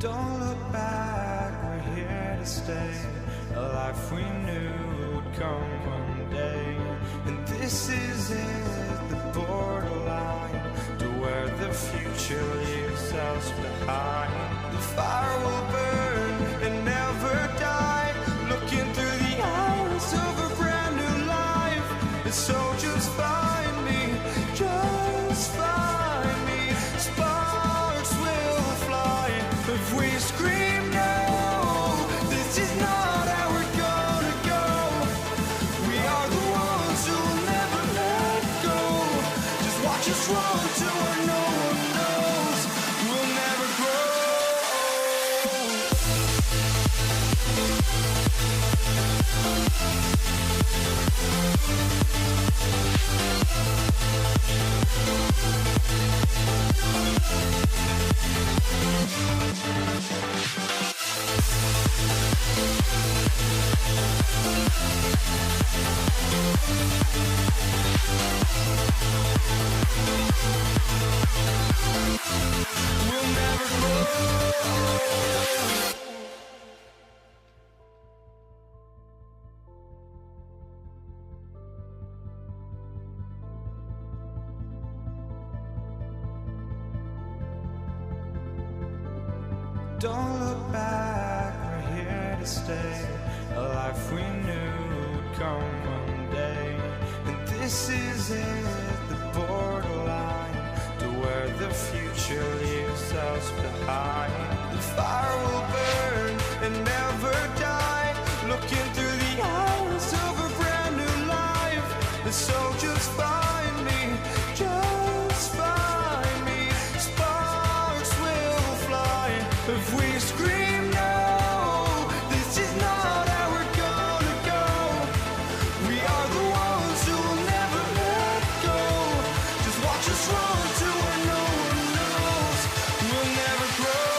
Don't look back, we're here to stay. A life we knew would come one day. And this is it, the borderline to where the future leaves us behind. The fire will burn and never die, looking through the eyes of a brand new life. And so just find me, just find me. Sparks will fly if we scream no. This is not how we're gonna go. We are the ones who will never let go. Just watch us run to where no one knows. We'll never grow. We'll never grow. Don't look back, we're here to stay. A life we knew would come one day. And this is it, the borderline to where the future leaves us behind. The fire will burn and never die, looking through the eyes of a brand new life. And so just find me, just find me. Sparks will fly if we scream no. This is not how we're gonna go. We are the ones who will never let go. Just watch us run to where no one knows. We'll never grow.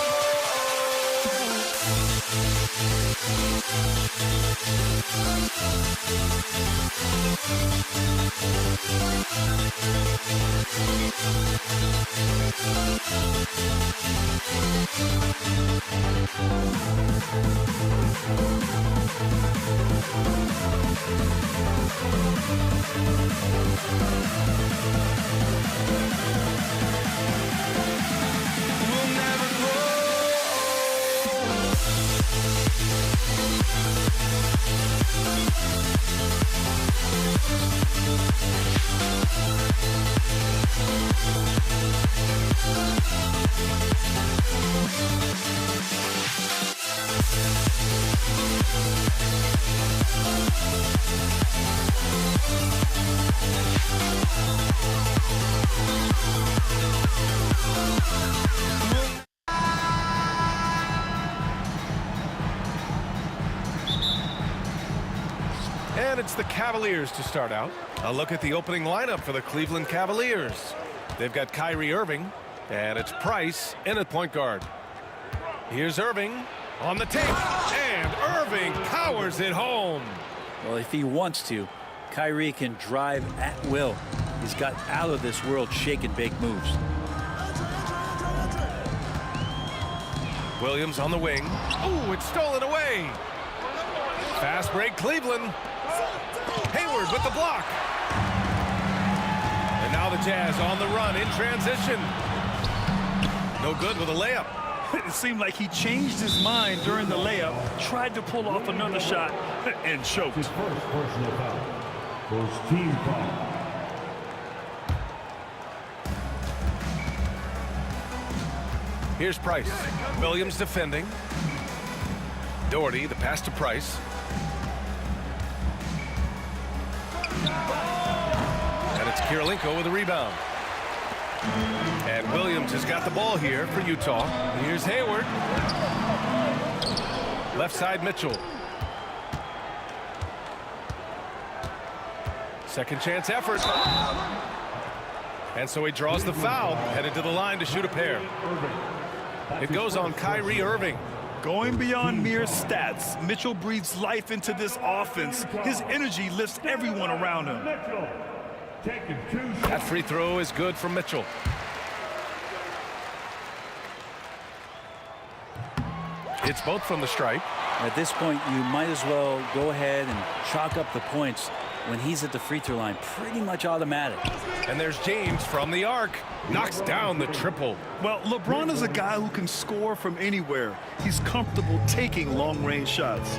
We'll never grow. And it's the Cavaliers to start out. A look at the opening lineup for the Cleveland Cavaliers. They've got Kyrie Irving, and it's Price in at point guard. Here's Irving on the tape, and Irving powers it home. Well, if he wants to, Kyrie can drive at will. He's got out of this world shake and bake moves. Williams on the wing. Oh, it's stolen away. Fast break, Cleveland. Hayward with the block. And now the Jazz on the run in transition. No good with a layup. It seemed like he changed his mind during the layup, tried to pull off another shot, and choked. His first personal foul. First team foul. Here's Price. Williams defending. Doherty, the pass to Price. And it's Kirilenko with a rebound. And Williams has got the ball here for Utah. Here's Hayward. Left side, Mitchell. Second chance effort. And so he draws the foul, headed to the line to shoot a pair. It goes on Kyrie Irving. Going beyond mere stats, Mitchell breathes life into this offense. His energy lifts everyone around him. That free throw is good for Mitchell. It's both from the stripe. At this point, you might as well go ahead and chalk up the points when he's at the free throw line. Pretty much automatic. And there's James from the arc. Knocks down the triple. Well, LeBron is a guy who can score from anywhere. He's comfortable taking long-range shots.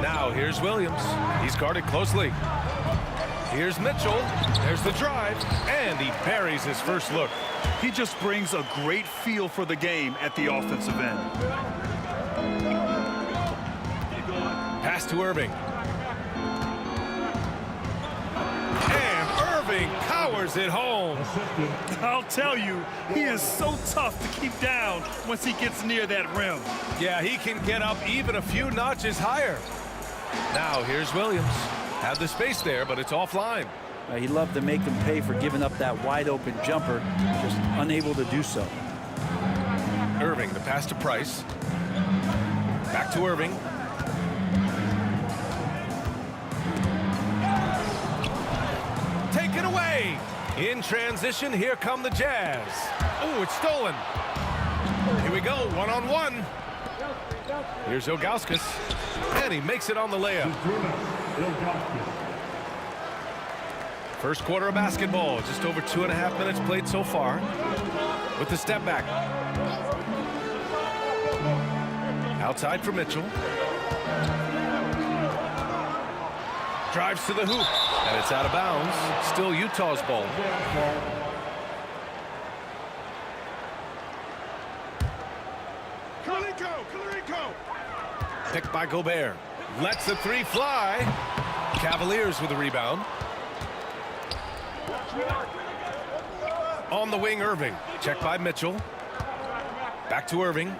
Now here's Williams. He's guarded closely. Here's Mitchell. There's the drive. And he buries his first look. He just brings a great feel for the game at the offensive end. Pass to Irving. And Irving powers it home. I'll tell you, he is so tough to keep down once he gets near that rim. Yeah, he can get up even a few notches higher. Now here's Williams. Had the space there, but it's offline. He loved to make them pay for giving up that wide open jumper, just unable to do so. Irving, the pass to Price. Back to Irving. Taken away. In transition, here come the Jazz. Oh, it's stolen. Here we go, one-on-one. Here's Ilgauskas, and he makes it on the layup. First quarter of basketball, just over 2.5 minutes played so far. With the step back. Outside for Mitchell. Drives to the hoop, and it's out of bounds. Still Utah's ball. Picked by Gobert. Lets the three fly. Cavaliers with a rebound. On the wing, Irving. Checked by Mitchell. Back to Irving.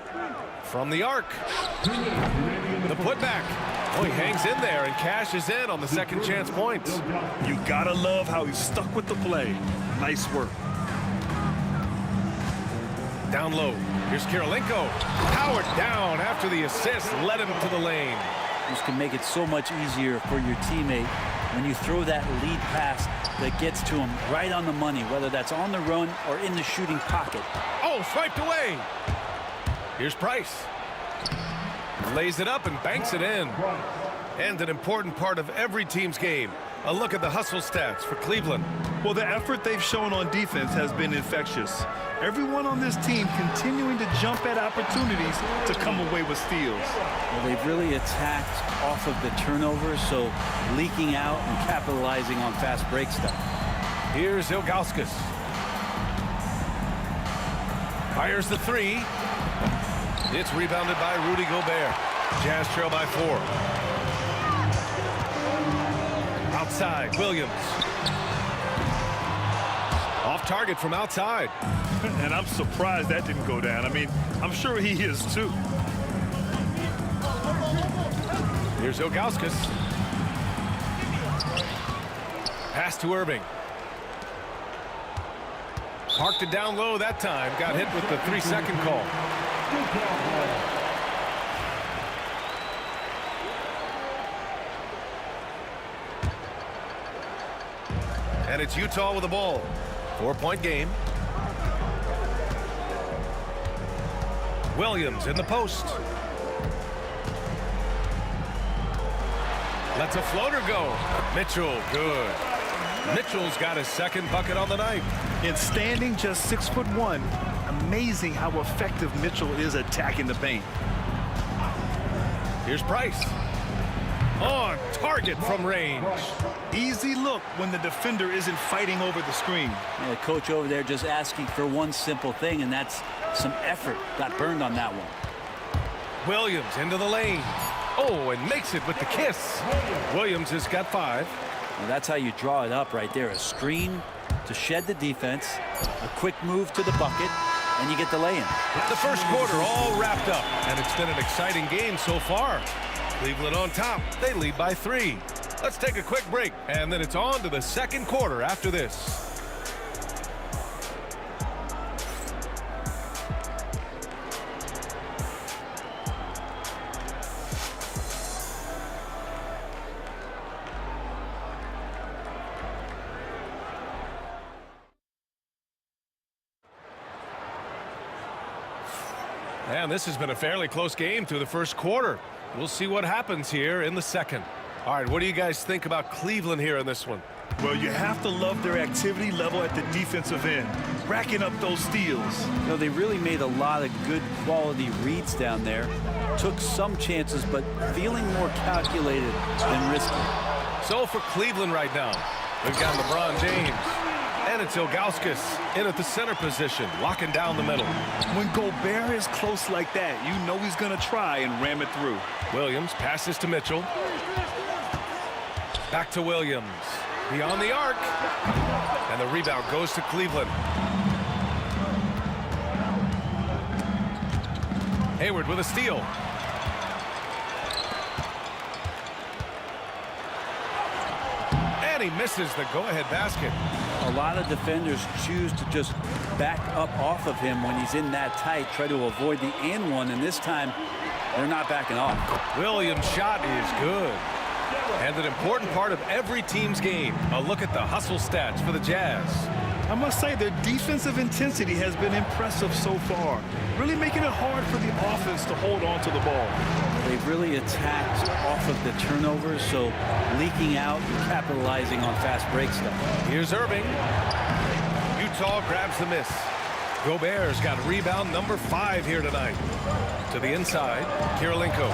From the arc. The putback. Oh, he hangs in there and cashes in on the second chance points. You gotta love how he stuck with the play. Nice work. Down low. Here's Kirilenko. Powered down after the assist. Led him to the lane. This can make it so much easier for your teammate when you throw that lead pass that gets to him right on the money, whether that's on the run or in the shooting pocket. Oh, swiped away. Here's Price. Lays it up and banks it in. And an important part of every team's game. A look at the hustle stats for Cleveland. Well, the effort they've shown on defense has been infectious. Everyone on this team continuing to jump at opportunities to come away with steals. Well, they've really attacked off of the turnovers, so leaking out and capitalizing on fast break stuff. Here's Ilgauskas. Fires the three. It's rebounded by Rudy Gobert. Jazz trail by 4. Outside, Williams. Off target from outside. And I'm surprised that didn't go down. I mean, I'm sure he is too. Here's Ilgauskas. Pass to Irving. Parked it down low that time. Got hit with the 3-second call. And it's Utah with the ball. 4-point game. Williams in the post. Lets a floater go. Mitchell, good. Mitchell's got his second bucket on the night. And standing just 6'1", amazing how effective Mitchell is attacking the paint. Here's Price. On target from range. Easy look when the defender isn't fighting over the screen. Yeah, the coach over there just asking for one simple thing, and that's some effort. Got burned on that one. Williams into the lane. Oh, and makes it with the kiss. Williams has got 5. Well, that's how you draw it up right there. A screen to shed the defense, a quick move to the bucket, and you get the lay-in. The first quarter all wrapped up, and it's been an exciting game so far. Cleveland on top. They lead by 3. Let's take a quick break, and then it's on to the second quarter after this. And this has been a fairly close game through the first quarter. We'll see what happens here in the second. All right, what do you guys think about Cleveland here in this one? Well, you have to love their activity level at the defensive end, racking up those steals. You know, they really made a lot of good quality reads down there. Took some chances, but feeling more calculated than risky. So for Cleveland right now, we've got LeBron James. And it's Ilgauskas in at the center position, locking down the middle. When Gobert is close like that, you know he's going to try and ram it through. Williams passes to Mitchell. Back to Williams. Beyond the arc. And the rebound goes to Cleveland. Hayward with a steal. And he misses the go-ahead basket. A lot of defenders choose to just back up off of him when he's in that tight, try to avoid the and one, and this time they're not backing off. Williams' shot is good. And an important part of every team's game. A look at the hustle stats for the Jazz. I must say their defensive intensity has been impressive so far, really making it hard for the offense to hold on to the ball. They've really attacked off of the turnovers, so leaking out and capitalizing on fast break stuff. Here's Irving. Utah grabs the miss. Gobert's got rebound number 5 here tonight. To the inside, Kirilenko.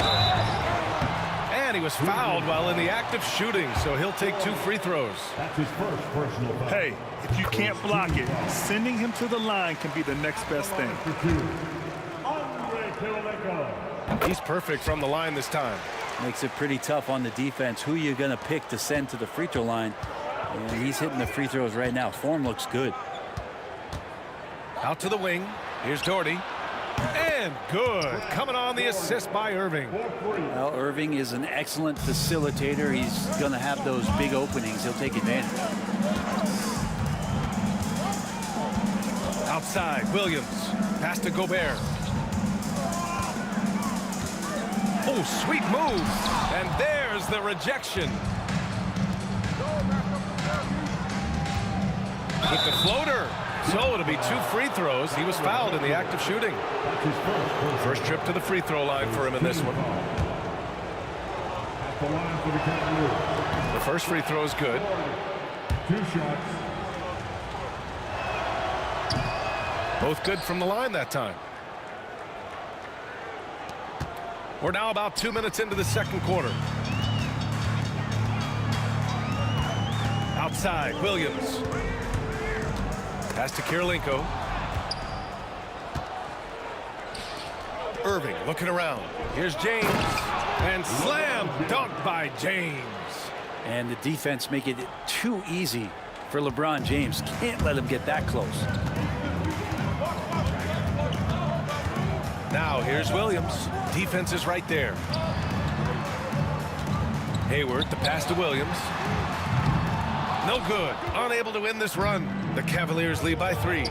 And he was fouled while in the act of shooting, so he'll take 2 free throws. That's his first personal foul. Hey, if you can't block it, sending him to the line can be the next best thing. He's perfect from the line this time. Makes it pretty tough on the defense. Who you're going to pick to send to the free throw line. And he's hitting the free throws right now. Form looks good. Out to the wing. Here's Doherty. And good. Coming on the assist by Irving. Well, Irving is an excellent facilitator. He's going to have those big openings. He'll take advantage. Outside, Williams. Pass to Gobert. Oh, sweet move. And there's the rejection. With the floater. So it'll be 2 free throws. He was fouled in the act of shooting. First trip to the free throw line for him in this one. The first free throw is good. 2 shots. Both good from the line that time. We're now about 2 minutes into the second quarter. Outside, Williams. Pass to Kirilenko. Irving looking around. Here's James. And slam dunk by James. And the defense make it too easy for LeBron James. Can't let him get that close. Now here's Williams. Defense is right there. Hayward, the pass to Williams. No good. Unable to win this run. The Cavaliers lead by 3.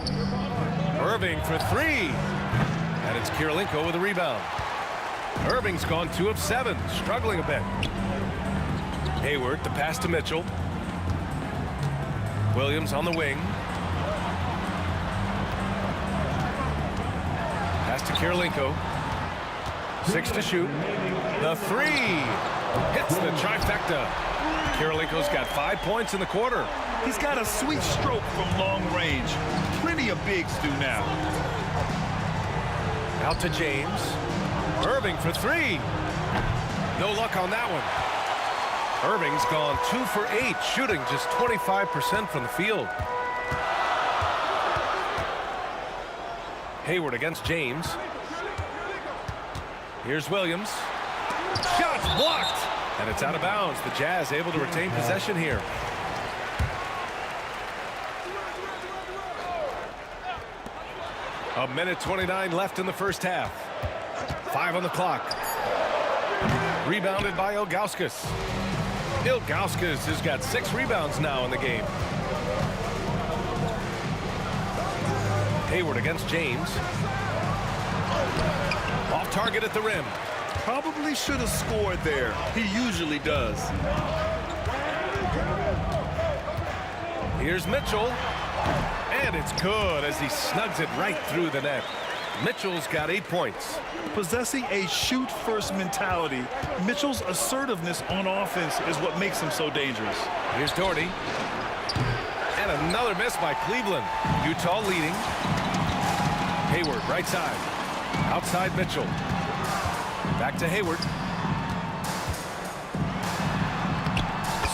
Irving for 3. And it's Kirilenko with a rebound. Irving's gone 2 of 7, struggling a bit. Hayward, the pass to Mitchell. Williams on the wing. Pass to Kirilenko. 6 to shoot. The 3 hits the trifecta. Kirilenko's got 5 points in the quarter. He's got a sweet stroke from long range. Plenty of bigs do now. Out to James. Irving for 3. No luck on that one. Irving's gone 2 for 8, shooting just 25% from the field. Hayward against James. Here's Williams. Shots blocked. And it's out of bounds. The Jazz able to retain possession here. A minute 29 left in the first half. 5 on the clock. Rebounded by Ilgauskas. Ilgauskas has got 6 rebounds now in the game. Hayward against James. Off target at the rim. Probably should have scored there. He usually does. Here's Mitchell. And it's good as he snugs it right through the net. Mitchell's got 8 points. Possessing a shoot-first mentality, Mitchell's assertiveness on offense is what makes him so dangerous. Here's Doherty. And another miss by Cleveland. Utah leading. Hayward, right side. Outside Mitchell. Back to Hayward.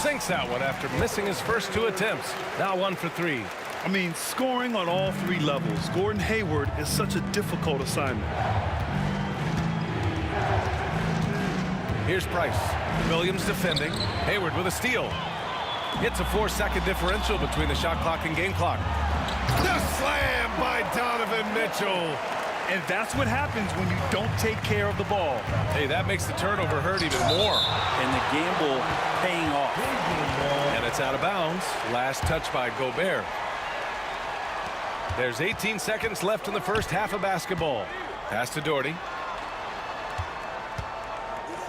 Sinks that one after missing his first 2 attempts. Now 1 for 3. I mean, scoring on all 3 levels. Gordon Hayward is such a difficult assignment. Here's Price. Williams defending. Hayward with a steal. It's a 4-second differential between the shot clock and game clock. The slam by Donovan Mitchell. And that's what happens when you don't take care of the ball. Hey, that makes the turnover hurt even more. And the gamble paying off. And it's out of bounds. Last touch by Gobert. There's 18 seconds left in the first half of basketball. Pass to Doherty.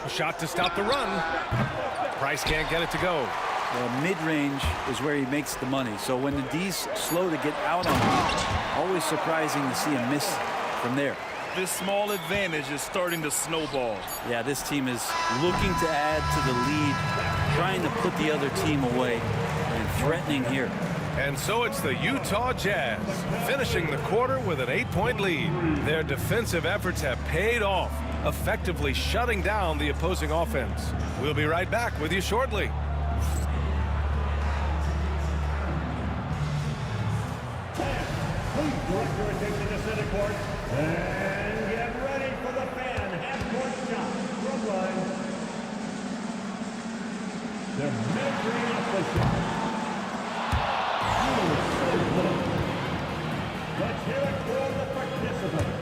A shot to stop the run. Price can't get it to go. Well, mid-range is where he makes the money. So when the D's slow to get out on him, always surprising to see him miss from there. This small advantage is starting to snowball. Yeah, this team is looking to add to the lead, trying to put the other team away, and threatening here. And so it's the Utah Jazz finishing the quarter with an 8-point lead. Their defensive efforts have paid off, effectively shutting down the opposing offense. We'll be right back with you shortly. Please direct your attention to center court and get ready for the fan half-court shot from line. They're measuring up the shot. Let's hear it for the participants.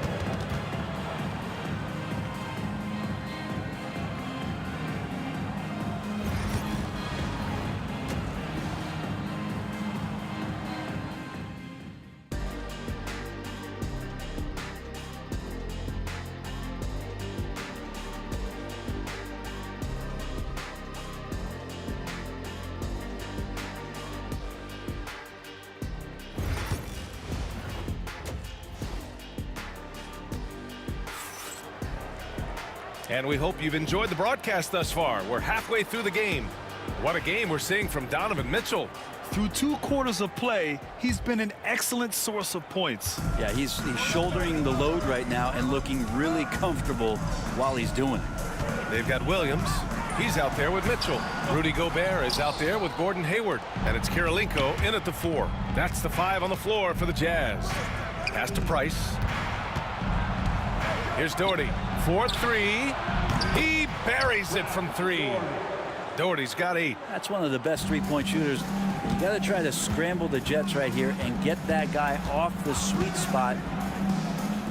And we hope you've enjoyed the broadcast thus far. We're halfway through the game. What a game we're seeing from Donovan Mitchell. Through 2 quarters of play, he's been an excellent source of points. Yeah, he's shouldering the load right now and looking really comfortable while he's doing it. They've got Williams. He's out there with Mitchell. Rudy Gobert is out there with Gordon Hayward. And it's Kirilenko in at the 4. That's the 5 on the floor for the Jazz. Pass to Price. Here's Doherty. 4-3. He buries it from 3. Doherty's got 8. That's one of the best three-point shooters. You got to try to scramble the Jets right here and get that guy off the sweet spot.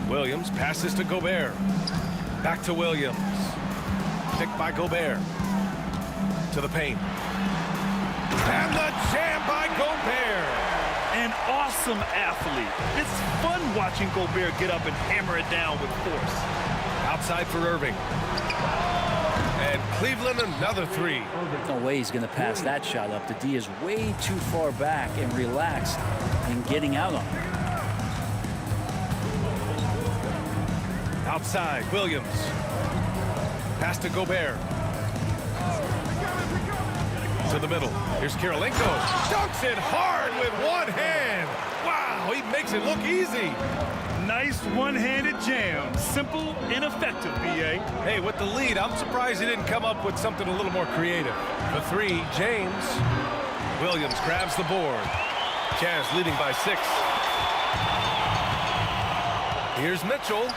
Williams passes to Gobert. Back to Williams. Picked by Gobert. To the paint. And the jam by Gobert. An awesome athlete. It's fun watching Gobert get up and hammer it down with force. Outside for Irving. And Cleveland another 3. No way he's going to pass that shot up. The D is way too far back and relaxed in getting out on him. Outside, Williams. Pass to Gobert. To the middle. Here's Kirilenko. Dunks it hard with one hand. Wow, he makes it look easy. Nice one-handed jam. Simple and effective, B.A. Hey, with the lead, I'm surprised he didn't come up with something a little more creative. The 3, James. Williams grabs the board. Jazz leading by 6. Here's Mitchell.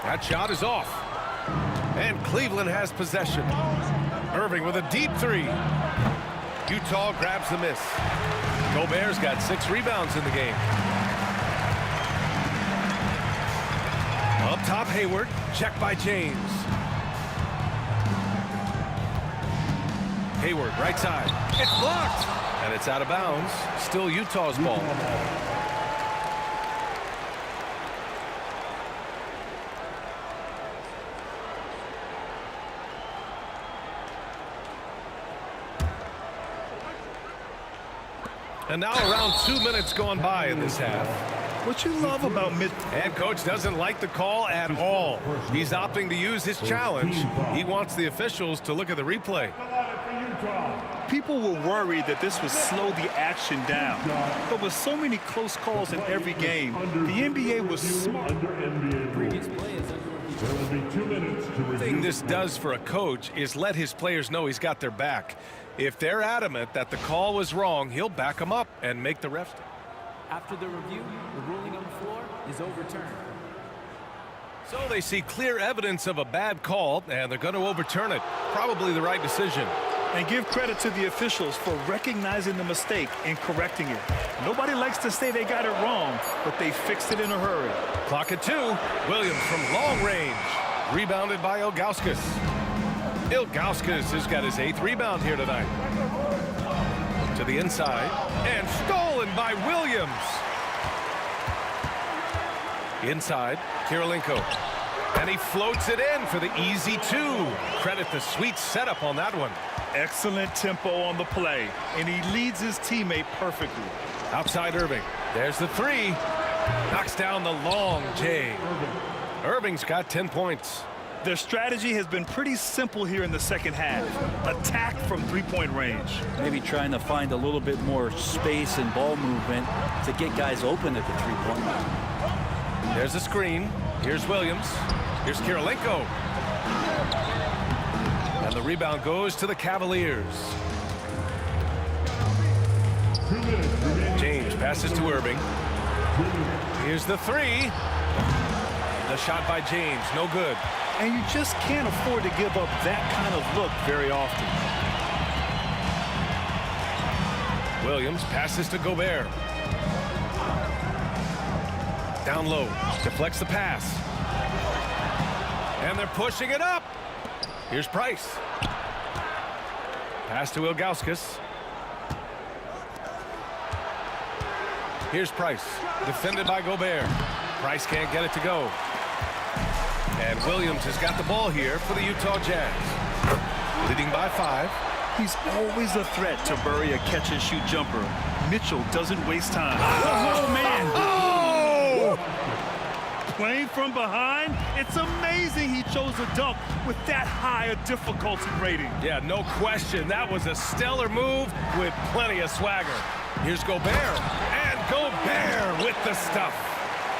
That shot is off. And Cleveland has possession. Irving with a deep 3. Utah grabs the miss. Gobert's got 6 rebounds in the game. Up top, Hayward. Check by James. Hayward, right side. It's blocked. And it's out of bounds. Still Utah's ball. And now around 2 minutes gone by in this half. What you love about Mitchell. And coach doesn't like the call at all. He's opting to use his challenge. He wants the officials to look at the replay. People were worried that this would slow the action down. But with so many close calls in every game, the NBA was smart. The thing this does for a coach is let his players know he's got their back. If they're adamant that the call was wrong, he'll back them up and make the refs. After the review, the ruling on the floor is overturned. So they see clear evidence of a bad call, and they're going to overturn it. Probably the right decision. And give credit to the officials for recognizing the mistake and correcting it. Nobody likes to say they got it wrong, but they fixed it in a hurry. Clock at 2. Williams from long range. Rebounded by Ilgauskas. Ilgauskas has got his 8th rebound here tonight. To the inside. And stolen by Williams. Inside. Kirilenko. And he floats it in for the easy 2. Credit the sweet setup on that one. Excellent tempo on the play, and he leads his teammate perfectly. Outside Irving. There's the 3. Knocks down the long J. Irving's got 10 points. Their strategy has been pretty simple here in the second half. Attack from three-point range. Maybe trying to find a little bit more space and ball movement to get guys open at the three-point line. There's a screen. Here's Williams. Here's Kirilenko. And the rebound goes to the Cavaliers. James passes to Irving. Here's the 3. The shot by James, no good. And you just can't afford to give up that kind of look very often. Williams passes to Gobert. Down low, deflects the pass. And they're pushing it up. Here's Price. Pass to Ilgauskas. Here's Price, defended by Gobert. Price can't get it to go. And Williams has got the ball here for the Utah Jazz. Leading by 5. He's always a threat to bury a catch-and-shoot jumper. Mitchell doesn't waste time. Oh, man! Oh! Playing from behind, it's amazing he chose a dunk with that high a difficulty rating. Yeah, no question. That was a stellar move with plenty of swagger. Here's Gobert. And Gobert with the stuff.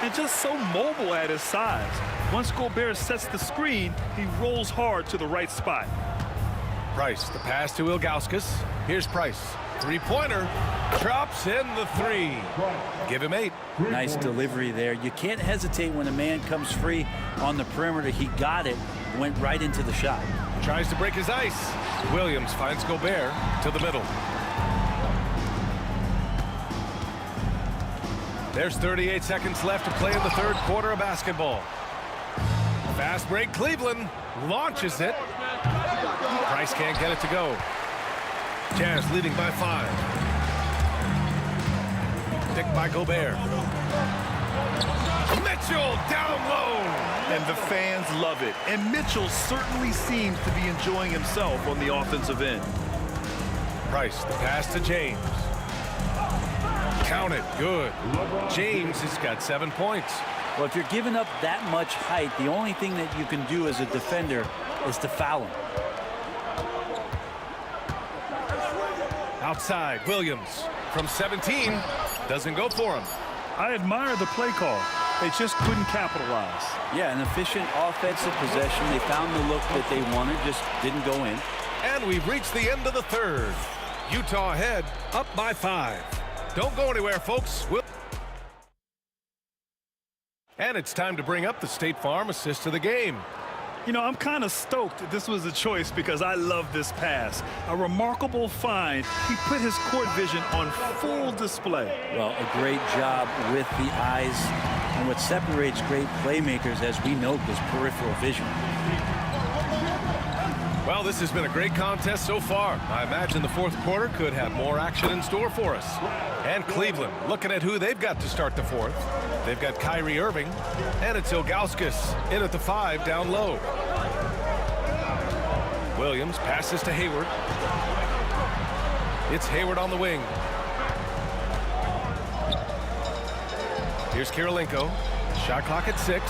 And just so mobile at his size. Once Gobert sets the screen, he rolls hard to the right spot. Price, the pass to Ilgauskas. Here's Price. Three-pointer. Drops in the 3. Give him 8. Nice delivery there. You can't hesitate when a man comes free on the perimeter. He got it, went right into the shot. Tries to break his ice. Williams finds Gobert to the middle. There's 38 seconds left to play in the third quarter of basketball. Fast break, Cleveland launches it. Price can't get it to go. Jazz leading by 5. Picked by Gobert. Mitchell down low. And the fans love it. And Mitchell certainly seems to be enjoying himself on the offensive end. Price, the pass to James. Count it, good. James has got 7 points. Well, if you're giving up that much height, the only thing that you can do as a defender is to foul him. Outside, Williams from 17 doesn't go for him. I admire the play call. They just couldn't capitalize. Yeah, an efficient offensive possession. They found the look that they wanted, just didn't go in. And we've reached the end of the third. Utah ahead, up by 5. Don't go anywhere, folks. And it's time to bring up the State Farm assist of the game. You know, I'm kind of stoked this was a choice because I love this pass. A remarkable find. He put his court vision on full display. Well, a great job with the eyes. And what separates great playmakers, as we note, is peripheral vision. Well, this has been a great contest so far. I imagine the fourth quarter could have more action in store for us. And Cleveland, looking at who they've got to start the fourth. They've got Kyrie Irving, and it's Ilgauskas in at the 5 down low. Williams passes to Hayward. It's Hayward on the wing. Here's Kirilenko. Shot clock at 6.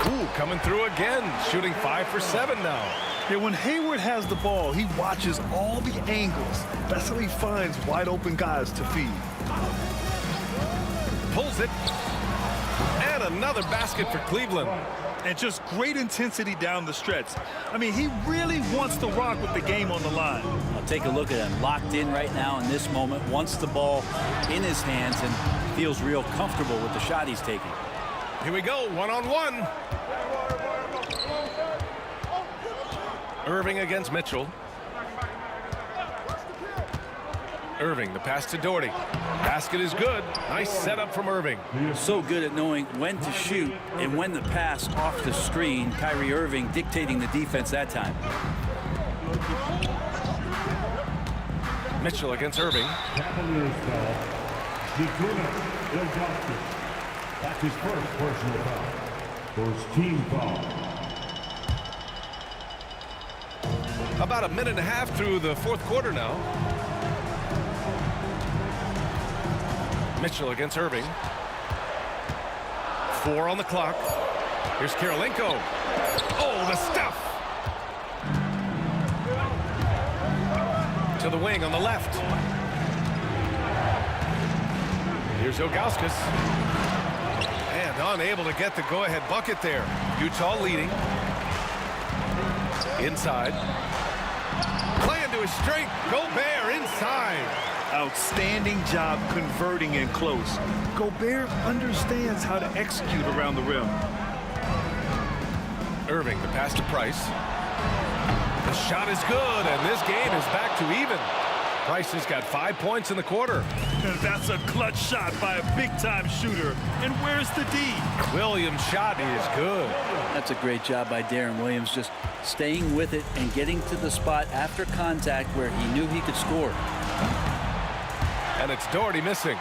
Ooh, coming through again. Shooting 5 for 7 now. Yeah, when Hayward has the ball, he watches all the angles. That's how he finds wide open guys to feed. Pulls it. And another basket for Cleveland. And just great intensity down the stretch. I mean, he really wants to rock with the game on the line. I'll take a look at him. Locked in right now in this moment. Wants the ball in his hands and feels real comfortable with the shot he's taking. Here we go, one-on-one. Irving against Mitchell. Irving, the pass to Doherty. Basket is good. Nice setup from Irving. So good at knowing when to shoot and when to pass off the screen. Kyrie Irving dictating the defense that time. Mitchell against Irving. Cavaliers foul. That's his first personal foul. First team foul. About a minute and a half through the fourth quarter now. Mitchell against Irving. 4 on the clock. Here's Kirilenko. Oh, the stuff. To the wing on the left. Here's Ilgauskas. And unable to get the go-ahead bucket there. Utah leading. Inside. Playing to his strength. Gobert inside. Outstanding job converting in close. Gobert understands how to execute around the rim. Irving, the pass to Price. The shot is good, and this game is back to even. Price has got 5 points in the quarter. That's a clutch shot by a big-time shooter. And where's the D? Williams' shot is good. That's a great job by Darren Williams, just staying with it and getting to the spot after contact where he knew he could score. And it's Doherty missing.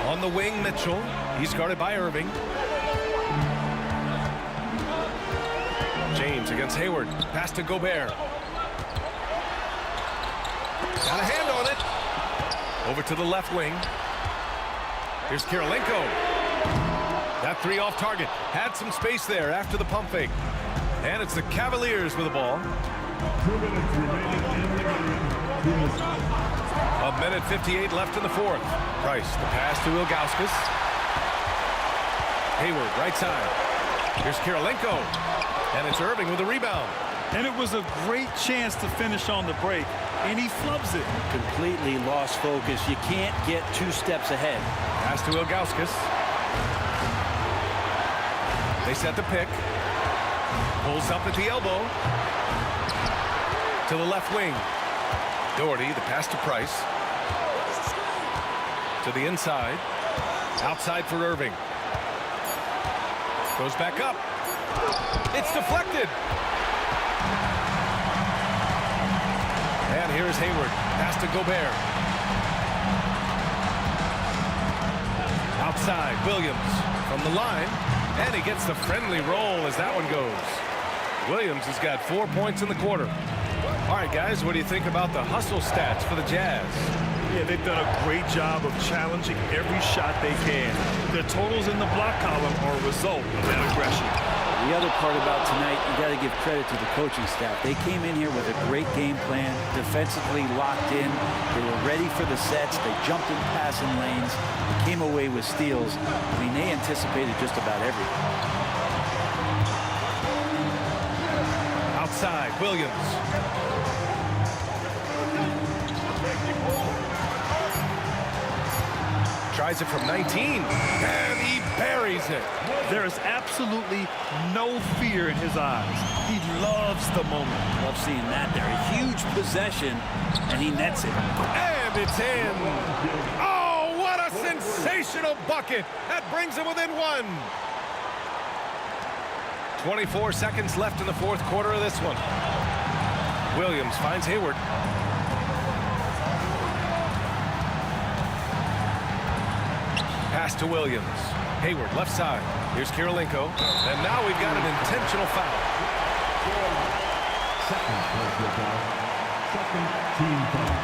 On the wing, Mitchell. He's guarded by Irving. James against Hayward. Pass to Gobert. Got a hand on it. Over to the left wing. Here's Kirilenko. That 3 off target. Had some space there after the pump fake. And it's the Cavaliers with the ball. 2 minutes remaining in the game. 1:58 left in the fourth. Price, the pass to Ilgauskas. Hayward, right side. Here's Kirilenko. And it's Irving with a rebound. And it was a great chance to finish on the break. And he flubs it. Completely lost focus. You can't get 2 steps ahead. Pass to Ilgauskas. They set the pick. Pulls up at the elbow. To the left wing. Doherty, the pass to Price. To the inside. Outside for Irving. Goes back up. It's deflected. And here's Hayward. Pass to Gobert. Outside, Williams from the line. And he gets the friendly roll as that one goes. Williams has got 4 points in the quarter. All right, guys, what do you think about the hustle stats for the Jazz? Yeah, they've done a great job of challenging every shot they can. The totals in the block column are a result of that aggression. The other part about tonight, you got to give credit to the coaching staff. They came in here with a great game plan, defensively locked in. They were ready for the sets. They jumped in passing lanes. They came away with steals. I mean, they anticipated just about everything. Outside, Williams. Tries it from 19, and he buries it. There is absolutely no fear in his eyes. He loves the moment. Love seeing that there. A huge possession, and he nets it. And it's in. Oh, what a sensational bucket. That brings him within 1. 24 seconds left in the fourth quarter of this one. Williams finds Hayward. Pass to Williams. Hayward, left side. Here's Kirilenko. And now we've got an intentional foul. Second personal foul. Second team foul.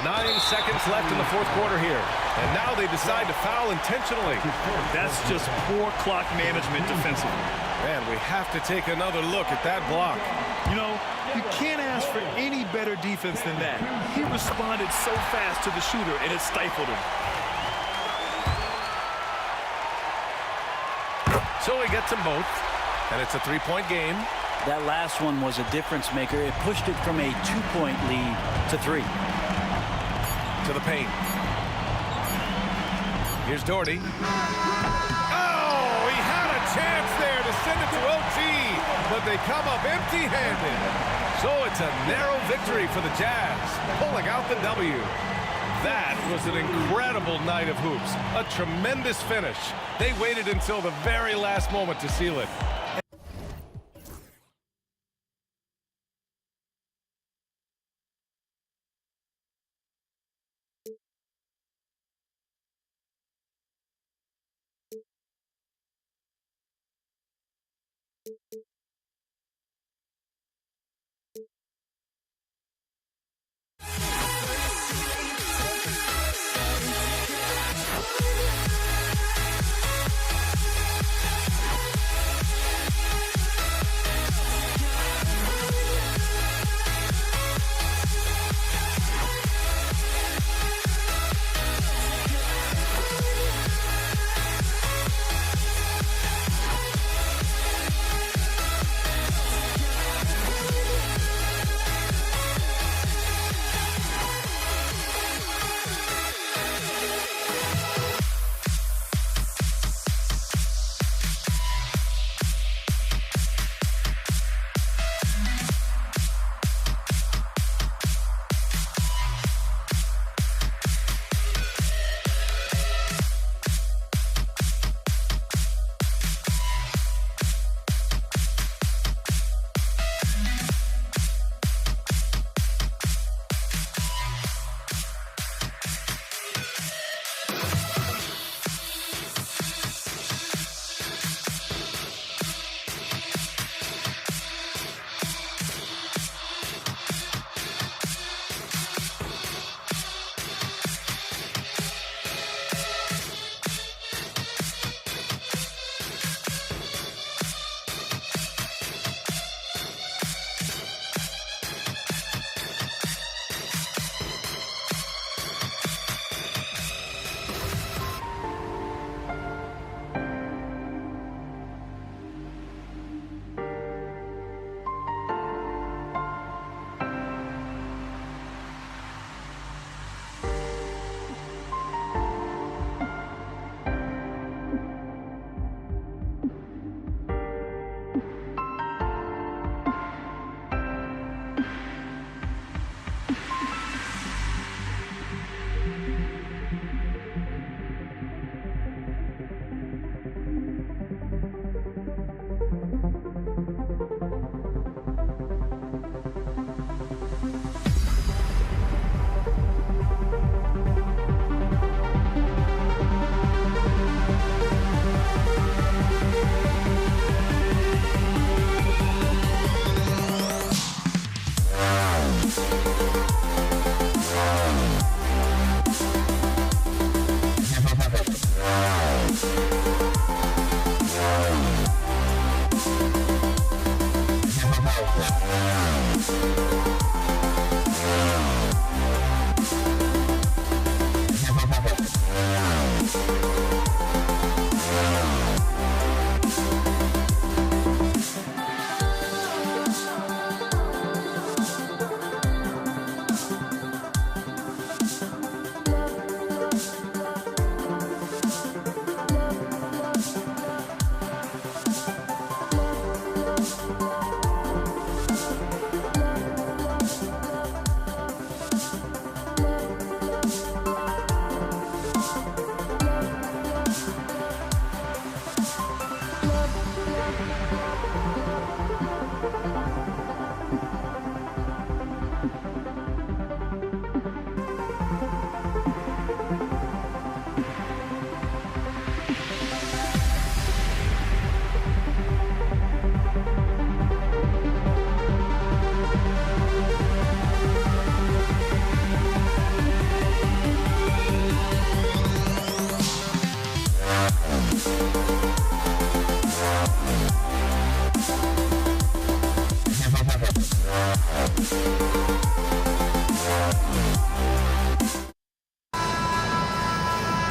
9 seconds left in the fourth quarter here. And now they decide to foul intentionally. That's just poor clock management defensively. Man, we have to take another look at that block. You know, you can't ask for any better defense than that. He responded so fast to the shooter, and it stifled him. So he gets them both, and it's a three-point game. That last one was a difference maker. It pushed it from a 2-point lead to 3. To the paint. Here's Doherty. Oh, he had a chance there to send it to OT, but they come up empty-handed. So it's a narrow victory for the Jazz, pulling out the W. That was an incredible night of hoops. A tremendous finish. They waited until the very last moment to seal it.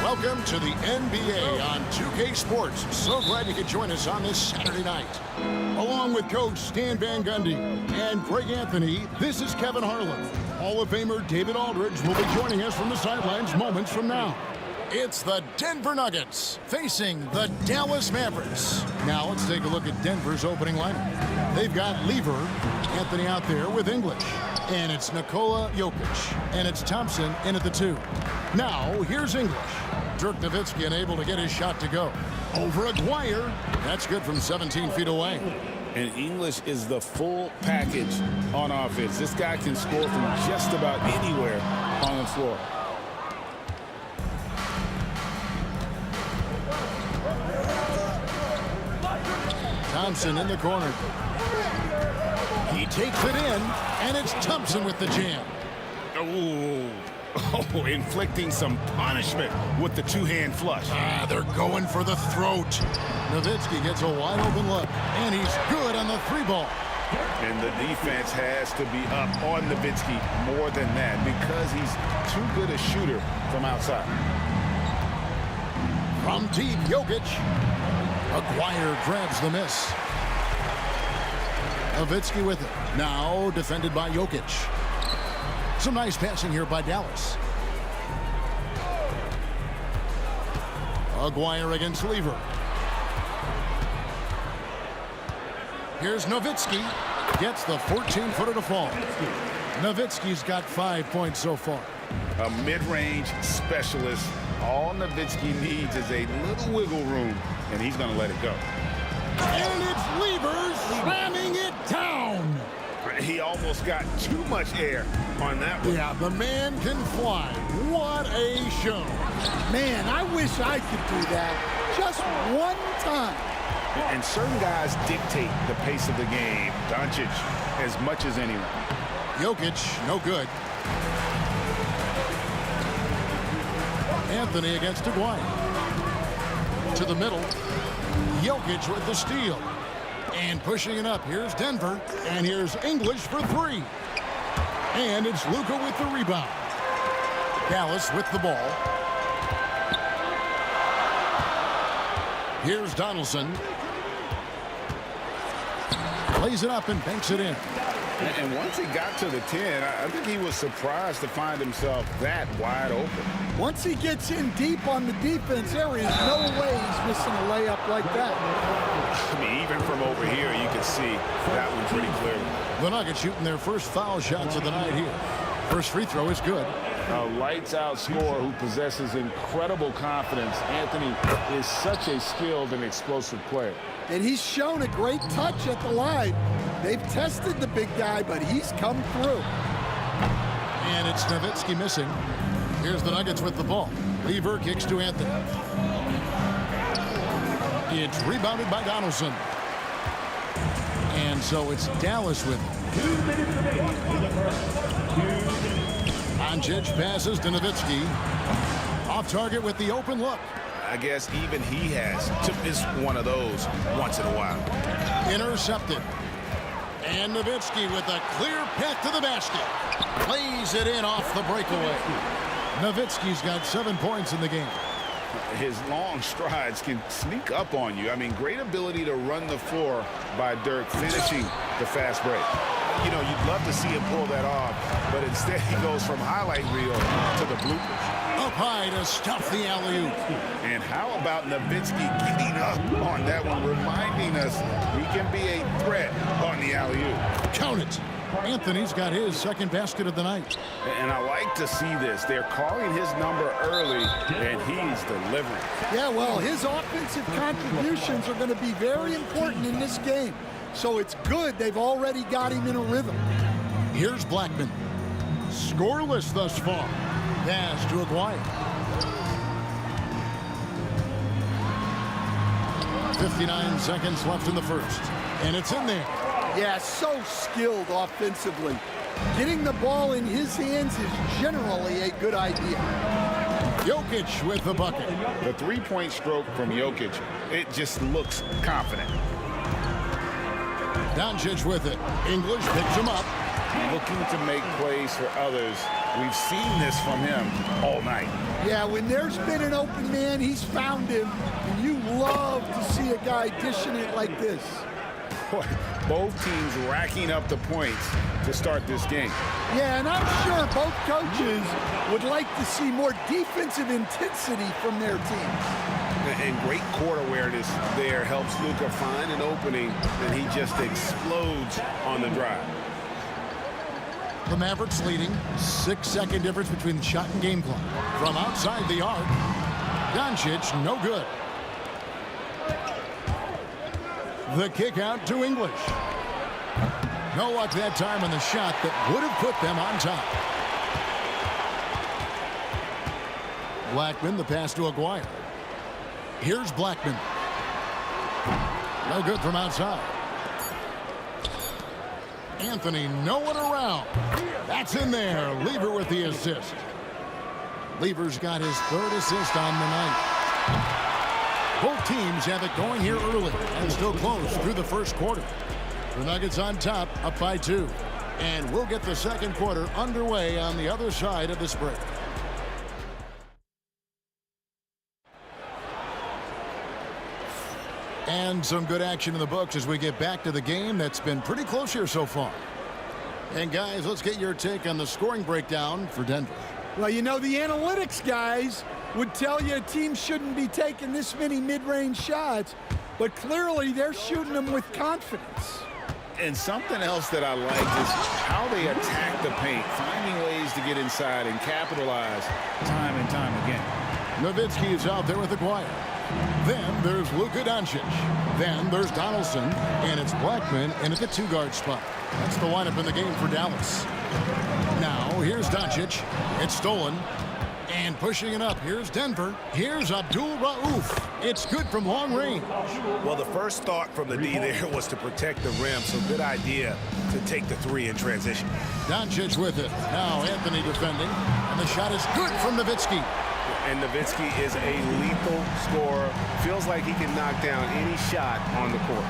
Welcome to the NBA on 2K Sports. So glad you could join us on this Saturday night. Along with Coach Stan Van Gundy and Greg Anthony, this is Kevin Harlan. Hall of Famer David Aldridge will be joining us from the sidelines moments from now. It's the Denver Nuggets facing the Dallas Mavericks. Now let's take a look at Denver's opening lineup. They've got Lever, Anthony out there with English. And it's Nikola Jokic. And it's Thompson in at the 2. Now, here's English. Dirk Nowitzki unable to get his shot to go. Over Aguirre. That's good from 17 feet away. And English is the full package on offense. This guy can score from just about anywhere on the floor. Thompson in the corner. He takes it in, and it's Thompson with the jam. Oh, inflicting some punishment with the two-hand flush. They're going for the throat. Nowitzki gets a wide-open look, and he's good on the 3-ball. And the defense has to be up on Nowitzki more than that because he's too good a shooter from outside. From deep, Jokic. Aguirre grabs the miss. Nowitzki with it. Now defended by Jokic. Some nice passing here by Dallas. Aguirre against Lever. Here's Nowitzki. Gets the 14-footer to fall. Nowitzki's got 5 points so far. A mid-range specialist. All Nowitzki needs is a little wiggle room, and he's going to let it go. And it's Lever slamming it down. He almost got too much air on that one. Yeah, the man can fly. What a show. Man, I wish I could do that just one time. And certain guys dictate the pace of the game. Doncic as much as anyone. Jokic, no good. Anthony against Aguirre. To the middle. Jokic with the steal. And pushing it up. Here's Denver. And here's English for 3. And it's Luka with the rebound. Dallas with the ball. Here's Donaldson. Plays it up and banks it in. And once he got to the 10, I think he was surprised to find himself that wide open. Once he gets in deep on the defense, there is no way he's missing a layup like that. I mean, even from over here, you can see that one pretty clearly. The Nuggets shooting their first foul shots of the night here. First free throw is good. A lights-out scorer who possesses incredible confidence. Anthony is such a skilled and explosive player. And he's shown a great touch at the line. They've tested the big guy, but he's come through. And it's Nowitzki missing. Here's the Nuggets with the ball. Lever kicks to Anthony. It's rebounded by Donaldson. And so it's Dallas with it. 2 minutes remaining in the first. Doncic passes to Nowitzki. Off target with the open look. I guess even he has to miss one of those once in a while. Intercepted. And Nowitzki with a clear path to the basket. Plays it in off the breakaway. Nowitzki's got 7 points in the game. His long strides can sneak up on you. I mean, great ability to run the floor by Dirk, finishing the fast break. You know, you'd love to see him pull that off, but instead he goes from highlight reel to the bloopers. Up high to stuff the alley-oop. And how about Nowitzki getting up on that one, reminding us he can be a threat on the alley-oop. Count it. Anthony's got his second basket of the night. And I like to see this. They're calling his number early, and he's delivering. Yeah, well, his offensive contributions are going to be very important in this game. So it's good they've already got him in a rhythm. Here's Blackman. Scoreless thus far. Pass to Aguirre. 59 seconds left in the first. And it's in there. Yeah, so skilled offensively. Getting the ball in his hands is generally a good idea. Jokic with the bucket. The three-point stroke from Jokic, it just looks confident. Doncic with it. English picks him up. looking to make plays for others. We've seen this from him all night. Yeah, when there's been an open man, he's found him. And you love to see a guy dishing it like this. Boy, both teams racking up the points to start this game. Yeah, and I'm sure both coaches would like to see more defensive intensity from their teams. And great court awareness there helps Luka find an opening, and he just explodes on the drive. The Mavericks leading. 6-second difference between the shot and game clock. From outside the arc, Doncic, no good. The kick out to English. No luck that time on the shot that would have put them on top. Blackman, the pass to Aguirre. Here's Blackman. No good from outside. Anthony, no one around. That's in there. Lever with the assist. Lever's got his 3rd assist on the night. Both teams have it going here early and still close through the first quarter. The Nuggets on top, up by 2. And we'll get the second quarter underway on the other side of this break. And some good action in the books as we get back to the game that's been pretty close here so far. And guys, let's get your take on the scoring breakdown for Denver. Well, you know, the analytics guys would tell you a team shouldn't be taking this many mid-range shots, but clearly they're shooting them with confidence. And something else that I like is how they attack the paint, finding ways to get inside and capitalize time and time again. Nowitzki is out there with Aguirre. Then there's Luka Doncic. Then there's Donaldson, and it's Blackman in at the 2-guard spot. That's the lineup in the game for Dallas. Now, here's Doncic. It's stolen. And pushing it up, here's Denver. Here's Abdul Rauf. It's good from long range. Well, the first thought from the D there was to protect the rim, so good idea to take the 3 in transition. Doncic with it. Now Anthony defending. And the shot is good from Nowitzki. And Nowitzki is a lethal scorer. Feels like he can knock down any shot on the court.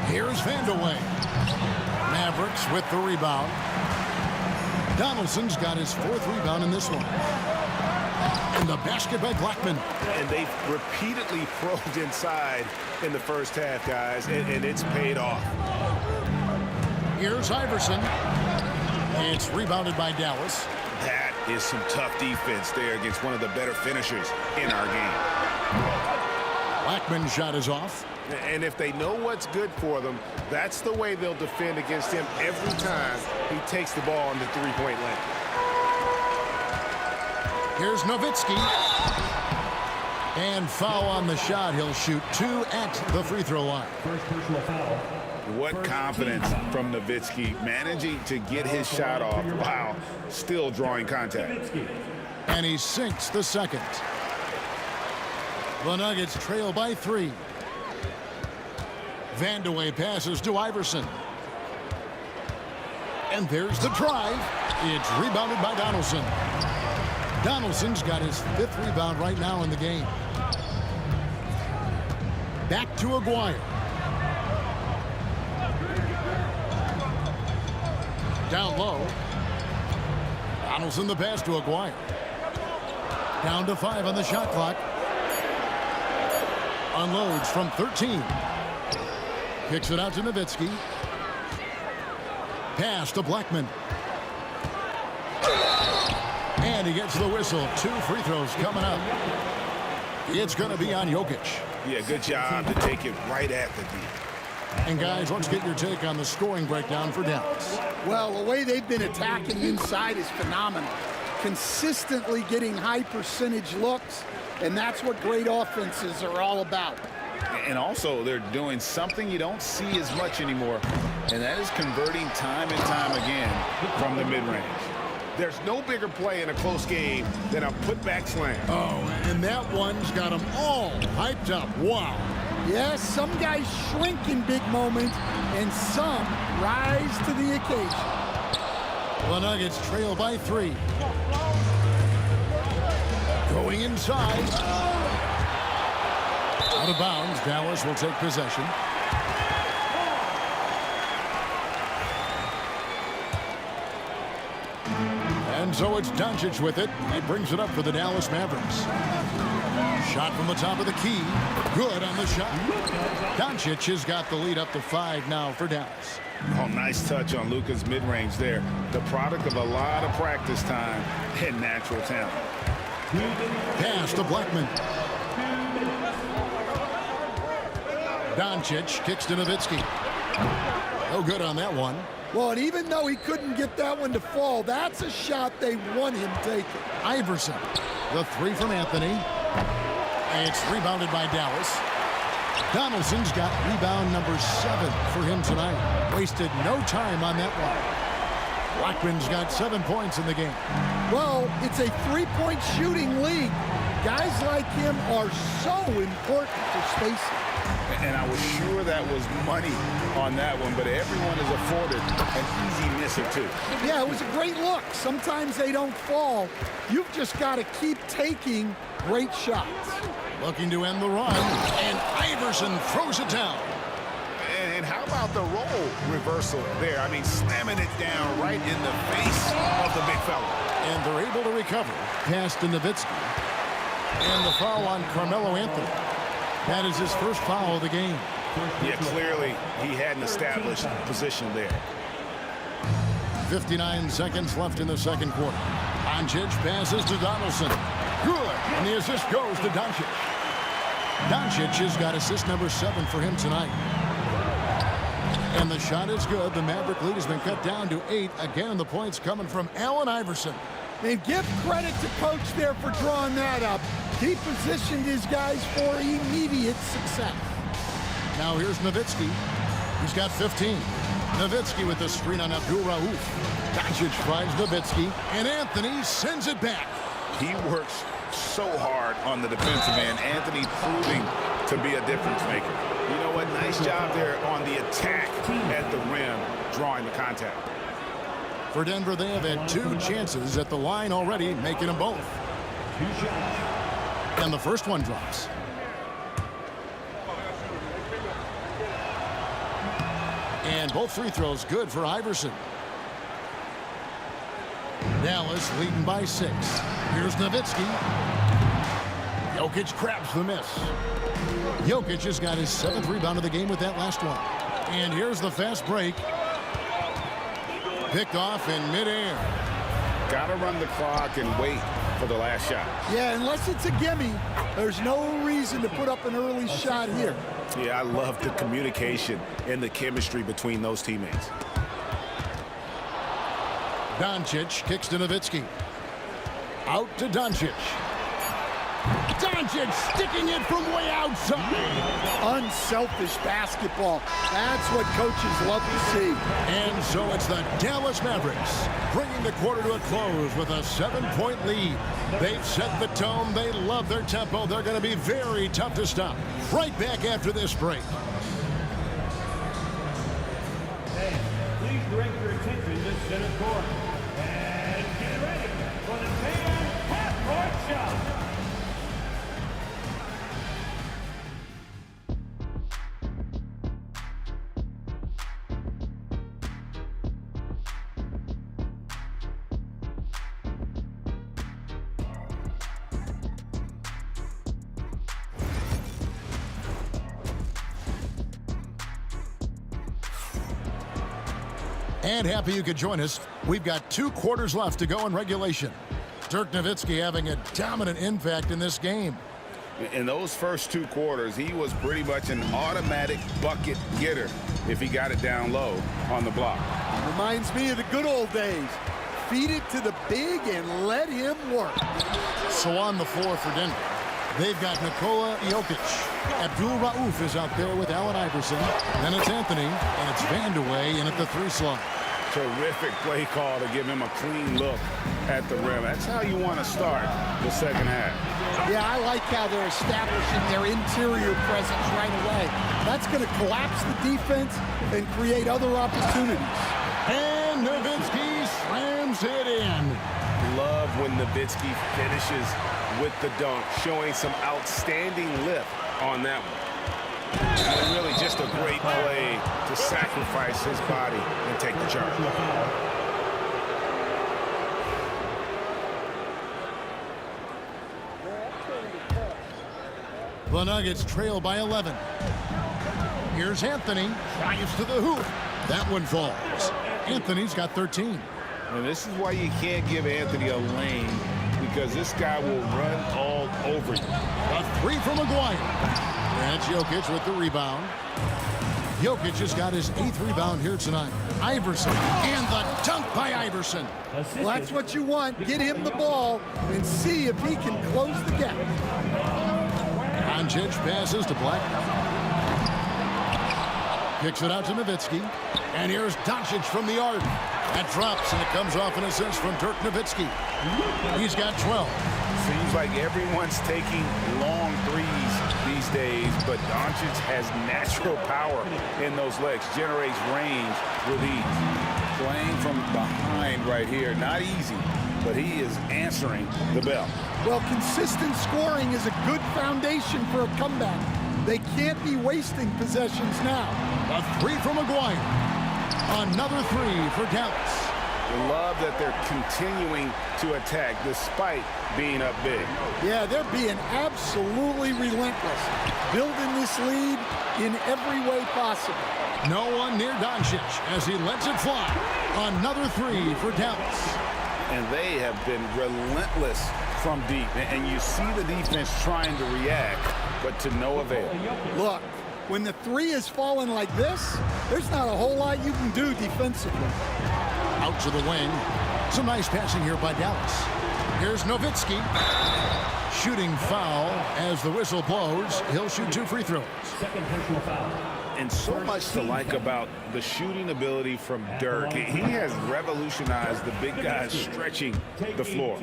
Here's Vandeweghe. Mavericks with the rebound. Donaldson's got his 4th rebound in this one. And the basket by Blackman. And they've repeatedly probed inside in the first half, guys, and it's paid off. Here's Iverson. It's rebounded by Dallas. That is some tough defense there against one of the better finishers in our game. Blackman's shot is off. And if they know what's good for them, that's the way they'll defend against him every time he takes the ball in the 3-point lane. Here's Nowitzki. And foul on the shot. He'll shoot 2 at the free throw line. First personal foul. What confidence from Nowitzki, managing to get his shot off while still drawing contact. And he sinks the second. The Nuggets trail by 3. Vandeweghe passes to Iverson. And there's the drive. It's rebounded by Donaldson. Donaldson's got his 5th rebound right now in the game. Back to Aguirre. Down low. Donaldson the pass to Aguirre. Down to 5 on the shot clock. Unloads from 13. Kicks it out to Nowitzki. Pass to Blackman. And he gets the whistle. 2 free throws coming up. It's going to be on Jokic. Yeah, good job to take it right at the D. And guys, let's get your take on the scoring breakdown for Dallas. Well, the way they've been attacking inside is phenomenal. Consistently getting high percentage looks, and that's what great offenses are all about. And also, they're doing something you don't see as much anymore, and that is converting time and time again from the mid-range. There's no bigger play in a close game than a putback slam. Oh, and that one's got them all hyped up. Wow. Yes, some guys shrink in big moments, and some rise to the occasion. The Nuggets trail by 3. Going inside. Out of bounds. Dallas will take possession. And so it's Doncic with it. He brings it up for the Dallas Mavericks. Shot from the top of the key. Good on the shot. Doncic has got the lead up to 5 now for Dallas. Oh, nice touch on Luka's mid-range there. The product of a lot of practice time and natural talent. Pass to Blackman. Doncic kicks to Nowitzki. No good on that one. Well, and even though he couldn't get that one to fall, that's a shot they want him taking. Iverson. The 3 from Anthony. It's rebounded by Dallas. Donaldson's got rebound number 7 for him tonight. Wasted no time on that one. Blackman's got 7 points in the game. Well, it's a 3-point shooting league. Guys like him are so important for spacing. And I was sure that was money on that one, but everyone is afforded an easy miss or two. Yeah, it was a great look. Sometimes they don't fall. You've just got to keep taking great shots. Looking to end the run, and Iverson throws it down. And how about the role reversal there? I mean, slamming it down right in the face of the big fella. And they're able to recover. Pass to Nowitzki. And the foul on Carmelo Anthony. That is his first foul of the game. Yeah, clearly he hadn't established position there. 59 seconds left in the second quarter. Doncic passes to Donaldson. Good. And the assist goes to Doncic. Doncic has got assist number 7 for him tonight. And the shot is good. The Maverick lead has been cut down to 8. Again, the points coming from Allen Iverson. And give credit to Coach there for drawing that up. He positioned his guys for immediate success. Now here's Nowitzki. He's got 15. Nowitzki with the screen on Abdul Rauf. Doncic finds Nowitzki, and Anthony sends it back. He works so hard on the defensive end. Anthony proving to be a difference maker. You know what? Nice job there on the attack at the rim, drawing the contact. For Denver, they have had 2 chances at the line already, making them both. And the first one drops. And both free throws good for Iverson. Dallas leading by 6. Here's Nowitzki. Jokic grabs the miss. Jokic has got his 7th rebound of the game with that last one. And here's the fast break. Picked off in midair. Got to run the clock and wait for the last shot. Yeah, unless it's a gimme, there's no reason to put up an early shot here. Yeah, I love the communication and the chemistry between those teammates. Doncic kicks to Nowitzki. Out to Doncic. Doncic sticking it from way outside. Unselfish basketball. That's what coaches love to see. And so it's the Dallas Mavericks bringing the quarter to a close with a 7-point lead. They've set the tone. They love their tempo. They're going to be very tough to stop. Right back after this break. Please direct your attention to center court. And get ready for the fan half-court shot. And happy you could join us. We've got 2 quarters left to go in regulation. Dirk Nowitzki having a dominant impact in this game. In those first 2 quarters, he was pretty much an automatic bucket getter if he got it down low on the block. Reminds me of the good old days. Feed it to the big and let him work. So on the floor for Denver, they've got Nikola Jokic. Abdul Rauf is out there with Allen Iverson. Then it's Anthony, and it's Vandeweghe in at the 3 slot. Terrific play call to give him a clean look at the rim. That's how you want to start the second half. Yeah, I like how they're establishing their interior presence right away. That's going to collapse the defense and create other opportunities. And Nowitzki slams it in. Love when Nowitzki finishes with the dunk, showing some outstanding lift on that one. And really just a great play to sacrifice his body and take the charge. The Nuggets trail by 11. Here's Anthony. Drives to the hoop. That one falls. Anthony's got 13. And this is why you can't give Anthony a lane, because this guy will run all over you. A three from McGuire. And Jokic with the rebound. Jokic has got his 8th rebound here tonight. Iverson. And the dunk by Iverson. Well, that's what you want. Get him the ball and see if he can close the gap. Doncic passes to Black. Kicks it out to Nowitzki. And here's Doncic from the arc. That drops, and it comes off an assist from Dirk Nowitzki. He's got 12. Seems like everyone's taking long threes these days, but Doncic has natural power in those legs, generates range with ease. Playing from behind right here, not easy, but he is answering the bell. Well, consistent scoring is a good foundation for a comeback. They can't be wasting possessions now. A three from McGuire. Another three for Dallas. I love that they're continuing to attack despite being up big. Yeah, they're being absolutely relentless, building this lead in every way possible. No one near Doncic as he lets it fly. Another three for Dallas. And they have been relentless from deep. And you see the defense trying to react, but to no avail. Look, when the three is falling like this, there's not a whole lot you can do defensively. Out to the wing. Some nice passing here by Dallas. Here's Nowitzki. Shooting foul as the whistle blows. He'll shoot 2 free throws. And so much to like about the shooting ability from Dirk. He has revolutionized the big guys stretching the floor.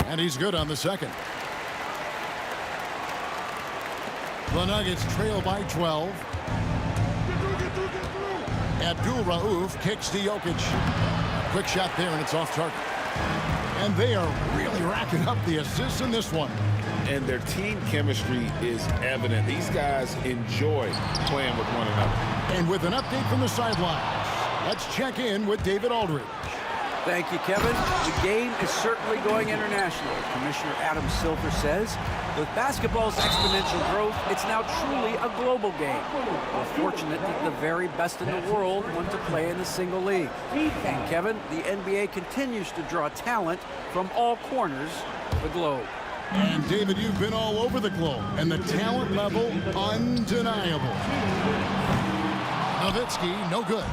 And he's good on the second. The Nuggets trail by 12. Abdul Rauf kicks to Jokic. A quick shot there, and it's off target. And they are really racking up the assists in this one. And their team chemistry is evident. These guys enjoy playing with one another. And with an update from the sidelines, let's check in with David Aldridge. Thank you, Kevin. The game is certainly going international. Commissioner Adam Silver says, with basketball's exponential growth, it's now truly a global game. We're fortunate that the very best in the world want to play in a single league. And Kevin, the NBA continues to draw talent from all corners of the globe. And David, you've been all over the globe, and the talent level undeniable. Nowitzki, no good.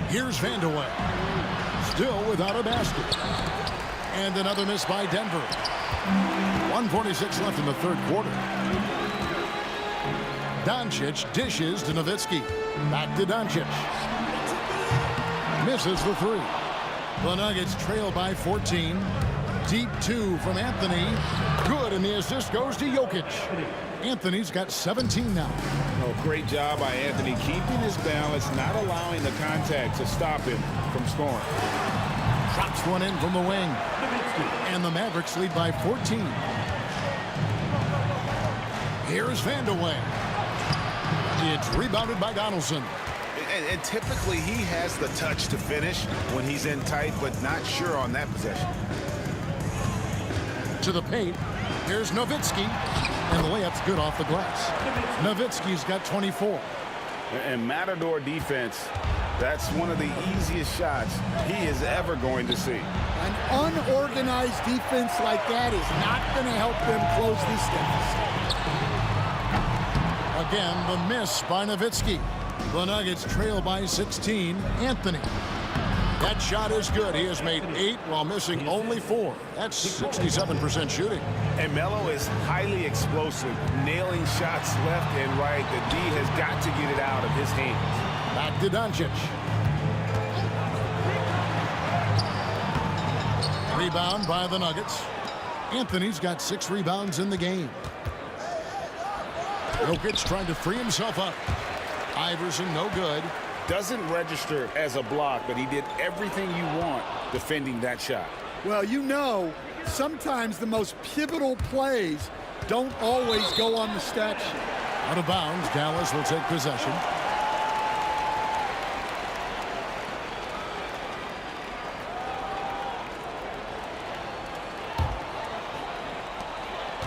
Here's Vandeweghe. Still without a basket. And another miss by Denver. 1:46 left in the third quarter. Doncic dishes to Nowitzki. Back to Doncic. Misses the three. The Nuggets trail by 14. Deep 2 from Anthony. Good, and the assist goes to Jokic. Anthony's got 17 now. Oh, great job by Anthony, keeping his balance, not allowing the contact to stop him from scoring. Drops one in from the wing. And the Mavericks lead by 14. Here's Vandeweghe. It's rebounded by Donaldson. And typically he has the touch to finish when he's in tight, but not sure on that possession. To the paint. Here's Nowitzki. And the layup's good off the glass. Nowitzki's got 24. And Matador defense, that's one of the easiest shots he is ever going to see. An unorganized defense like that is not going to help them close this deficit. Again, the miss by Nowitzki. The Nuggets trail by 16. Anthony. That shot is good. He has made 8 while missing only 4. That's 67% shooting. And Melo is highly explosive, nailing shots left and right. The D has got to get it out of his hands. Back to Doncic. Rebound by the Nuggets. Anthony's got 6 rebounds in the game. Jokic trying to free himself up. Iverson, no good. Doesn't register as a block, but he did everything you want defending that shot. Well, you know, sometimes the most pivotal plays don't always go on the stat sheet. Out of bounds, Dallas will take possession.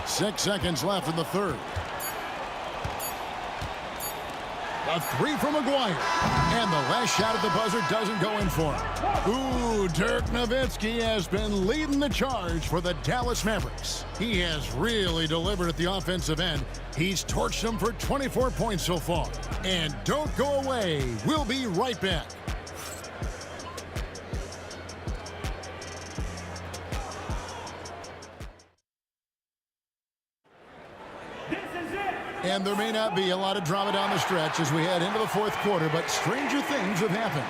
6 seconds left in the third. A three from McGuire. And the last shot at the buzzer doesn't go in for him. Ooh, Dirk Nowitzki has been leading the charge for the Dallas Mavericks. He has really delivered at the offensive end. He's torched them for 24 points so far. And don't go away. We'll be right back. And there may not be a lot of drama down the stretch as we head into the fourth quarter, but stranger things have happened.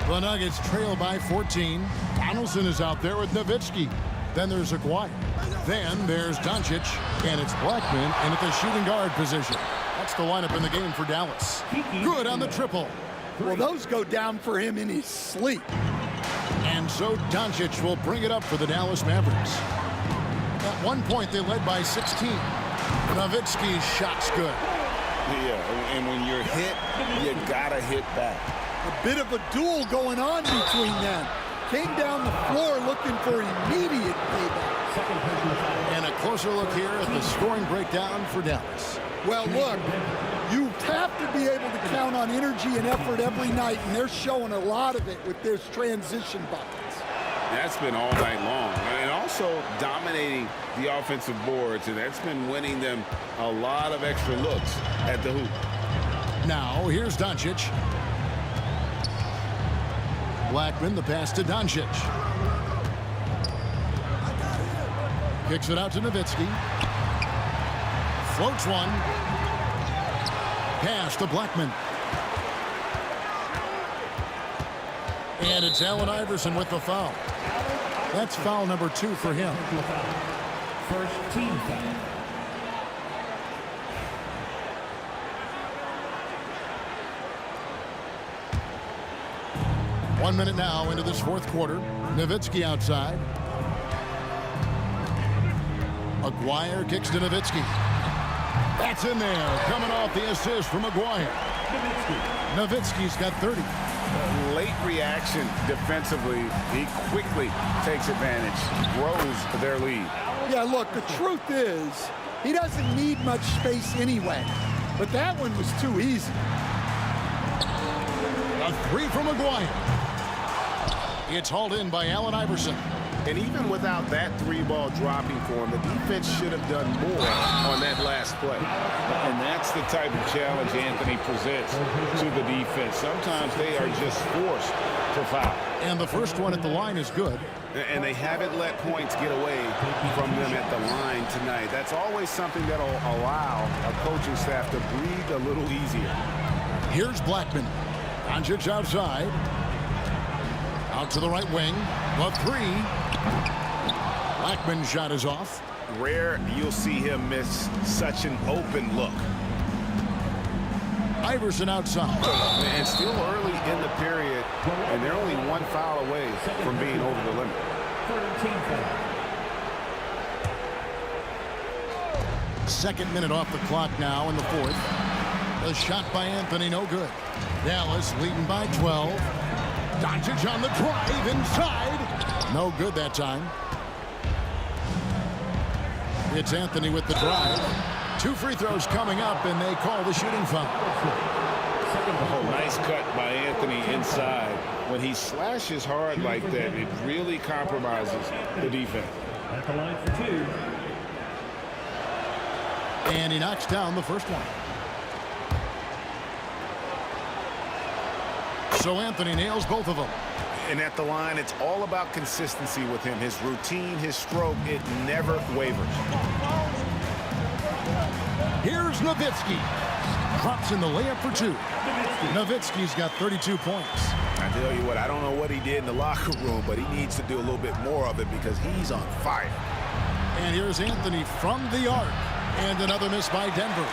The Nuggets trail by 14. Donaldson is out there with Nowitzki. Then there's Aguirre. Then there's Doncic, and it's Blackman in at the shooting guard position. That's the lineup in the game for Dallas. Good on the triple. Well, those go down for him in his sleep. And so Doncic will bring it up for the Dallas Mavericks. At one point, they led by 16. Nowitzki's shot's good. Yeah, and when you're hit, you gotta hit back. A bit of a duel going on between them. Came down the floor looking for immediate payback. And a closer look here at the scoring breakdown for Dallas. Well, look, you have to be able to count on energy and effort every night, and they're showing a lot of it with their transition buckets. That's been all night long. And also dominating the offensive boards, and that's been winning them a lot of extra looks at the hoop. Now, here's Doncic. Blackman, the pass to Doncic. Kicks it out to Nowitzki. Floats one. Pass to Blackman. And it's Allen Iverson with the foul. That's foul number 2 for him. First team foul. One minute now into this fourth quarter. Nowitzki outside. Aguirre kicks to Nowitzki. That's in there. Coming off the assist from Aguirre. Nowitzki's got 30. Late reaction defensively. He quickly takes advantage, grows their lead. Yeah, look, the truth is, he doesn't need much space anyway. But that one was too easy. A three from Aguirre. It's hauled in by Allen Iverson. And even without that three ball dropping for him, the defense should have done more on that last play. And that's the type of challenge Anthony presents to the defense. Sometimes they are just forced to foul. And the first one at the line is good. And they haven't let points get away from them at the line tonight. That's always something that'll allow a coaching staff to breathe a little easier. Here's Blackman. Doncic outside. Out to the right wing. The three. Blackman's shot is off. Rare you'll see him miss such an open look. Iverson outside. And still early in the period, and they're only one foul away from being over the limit. Second minute off the clock now in the fourth. The shot by Anthony, no good. Dallas leading by 12. Doncic on the drive inside. No good that time. It's Anthony with the drive. 2 free throws coming up, and they call the shooting foul. Oh, nice cut by Anthony inside. When he slashes hard like that, it really compromises the defense. At the line for 2. And he knocks down the first one. So Anthony nails both of them. And at the line, it's all about consistency with him. His routine, his stroke, it never wavers. Here's Nowitzki. Drops in the layup for 2. Nowitzki's got 32 points. I tell you what, I don't know what he did in the locker room, but he needs to do a little bit more of it because he's on fire. And here's Anthony from the arc. And another miss by Denver,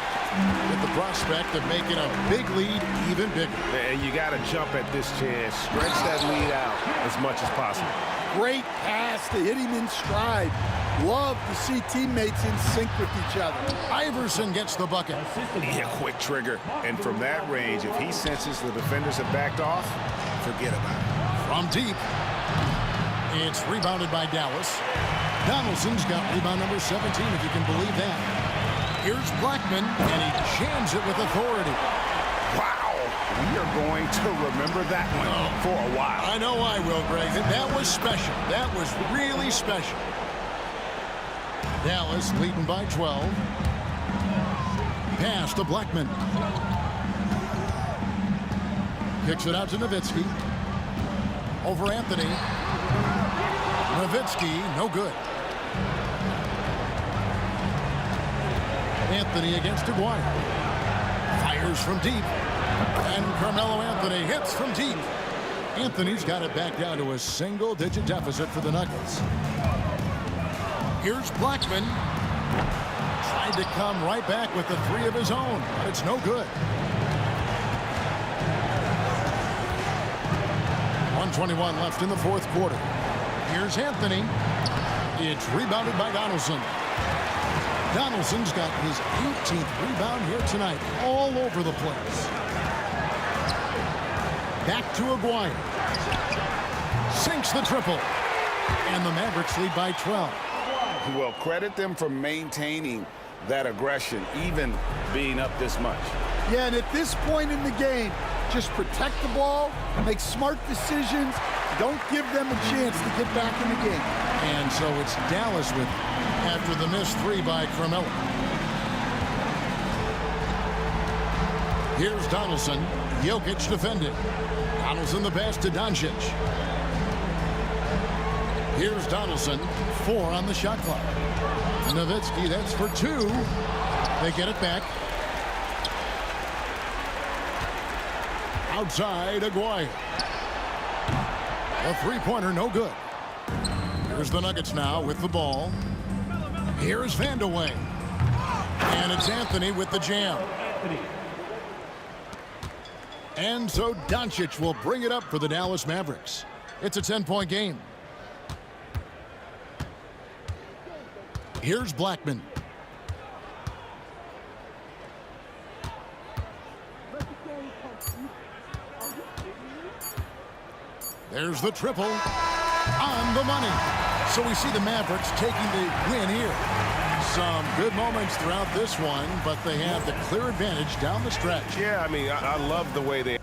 with the prospect of making a big lead even bigger. And you got to jump at this chance. Stretch that lead out as much as possible. Great pass to hit him in stride. Love to see teammates in sync with each other. Iverson gets the bucket. Yeah, quick trigger. And from that range, if he senses the defenders have backed off, forget about it. From deep. It's rebounded by Dallas. Donaldson's got rebound number 17, if you can believe that. Here's Blackman, and he jams it with authority. Wow. We are going to remember that one for a while. I know I will, Greg. That was special. That was really special. Dallas leading by 12. Pass to Blackman. Kicks it out to Nowitzki. Over Anthony. Nowitzki, no good. Anthony against Aguirre. Fires from deep. And Carmelo Anthony hits from deep. Anthony's got it back down to a single-digit deficit for the Nuggets. Here's Blackman. Tried to come right back with the three of his own, but it's no good. 1:21 left in the fourth quarter. Here's Anthony. It's rebounded by Donaldson. Donaldson's got his 18th rebound here tonight, all over the place. Back to Aguirre. Sinks the triple. And the Mavericks lead by 12. Well, credit them for maintaining that aggression, even being up this much. Yeah, and at this point in the game, just protect the ball, make smart decisions, don't give them a chance to get back in the game. And so it's Dallas with it after the missed three by Carmelo. Here's Donaldson. Jokic defended. Donaldson the pass to Doncic. Here's Donaldson. 4 on the shot clock. Nowitzki, that's for 2. They get it back. Outside, Aguirre. A three-pointer, no good. Here's the Nuggets now with the ball. Here's Vandeweghe. And it's Anthony with the jam. And so Doncic will bring it up for the Dallas Mavericks. It's a 10-point game. Here's Blackman. There's the triple on the money. So we see the Mavericks taking the win here. Some good moments throughout this one, but they have the clear advantage down the stretch. Yeah, I mean, I love the way they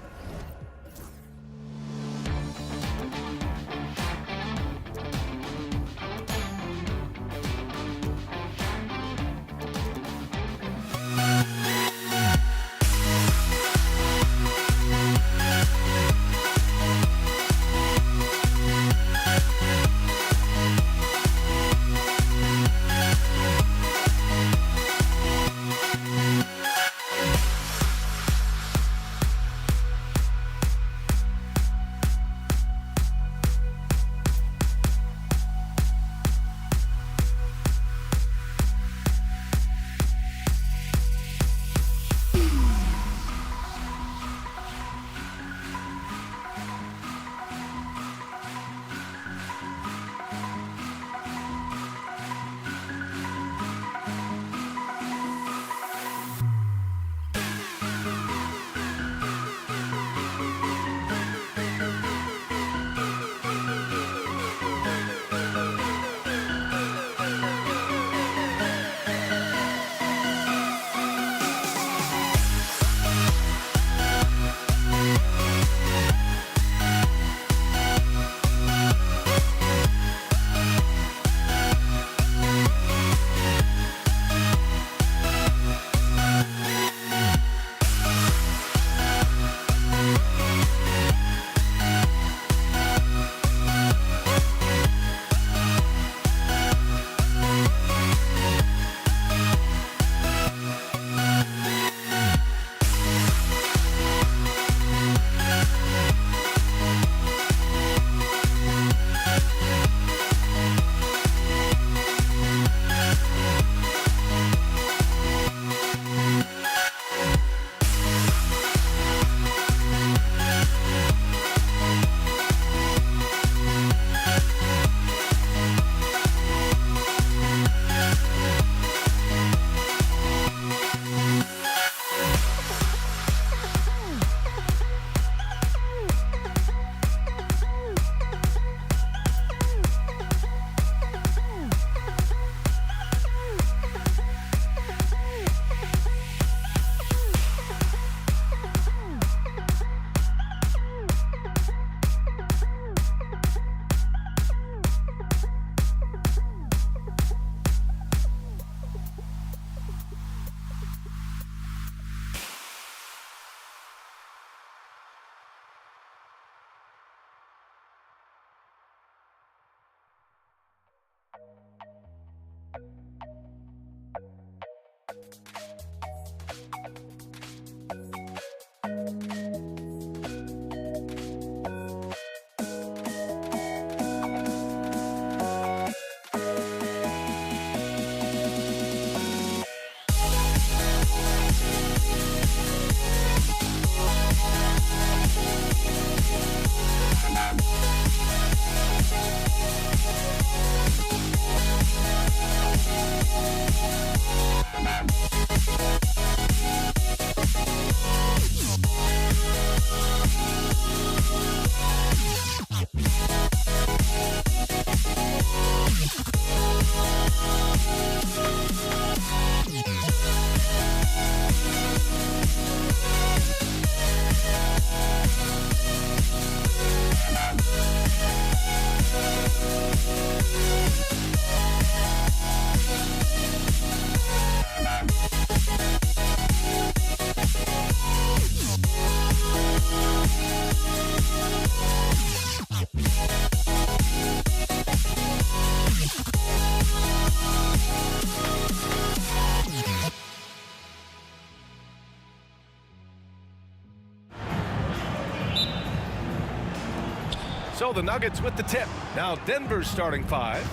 So the Nuggets with the tip. Now Denver's starting 5.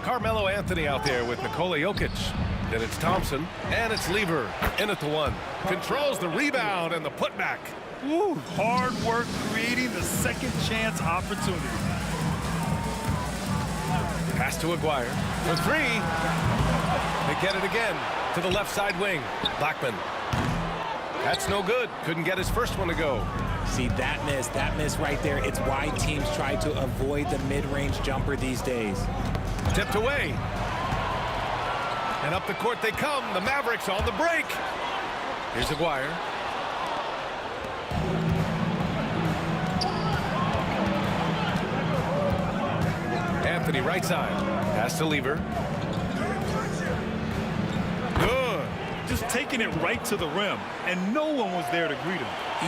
Carmelo Anthony out there with Nikola Jokic. Then it's Thompson, and it's Lever in at the 1. Controls the rebound and the putback. Woo, hard work creating the second chance opportunity. Pass to Aguirre for 3. They get it again to the left side wing. Blackman. That's no good. Couldn't get his first one to go. See, that miss right there. It's why teams try to avoid the mid-range jumper these days. Tipped away. And up the court they come. The Mavericks on the break. Here's Aguirre. Anthony right side. Pass to Lever. Good. Just taking it right to the rim, and no one was there to greet him.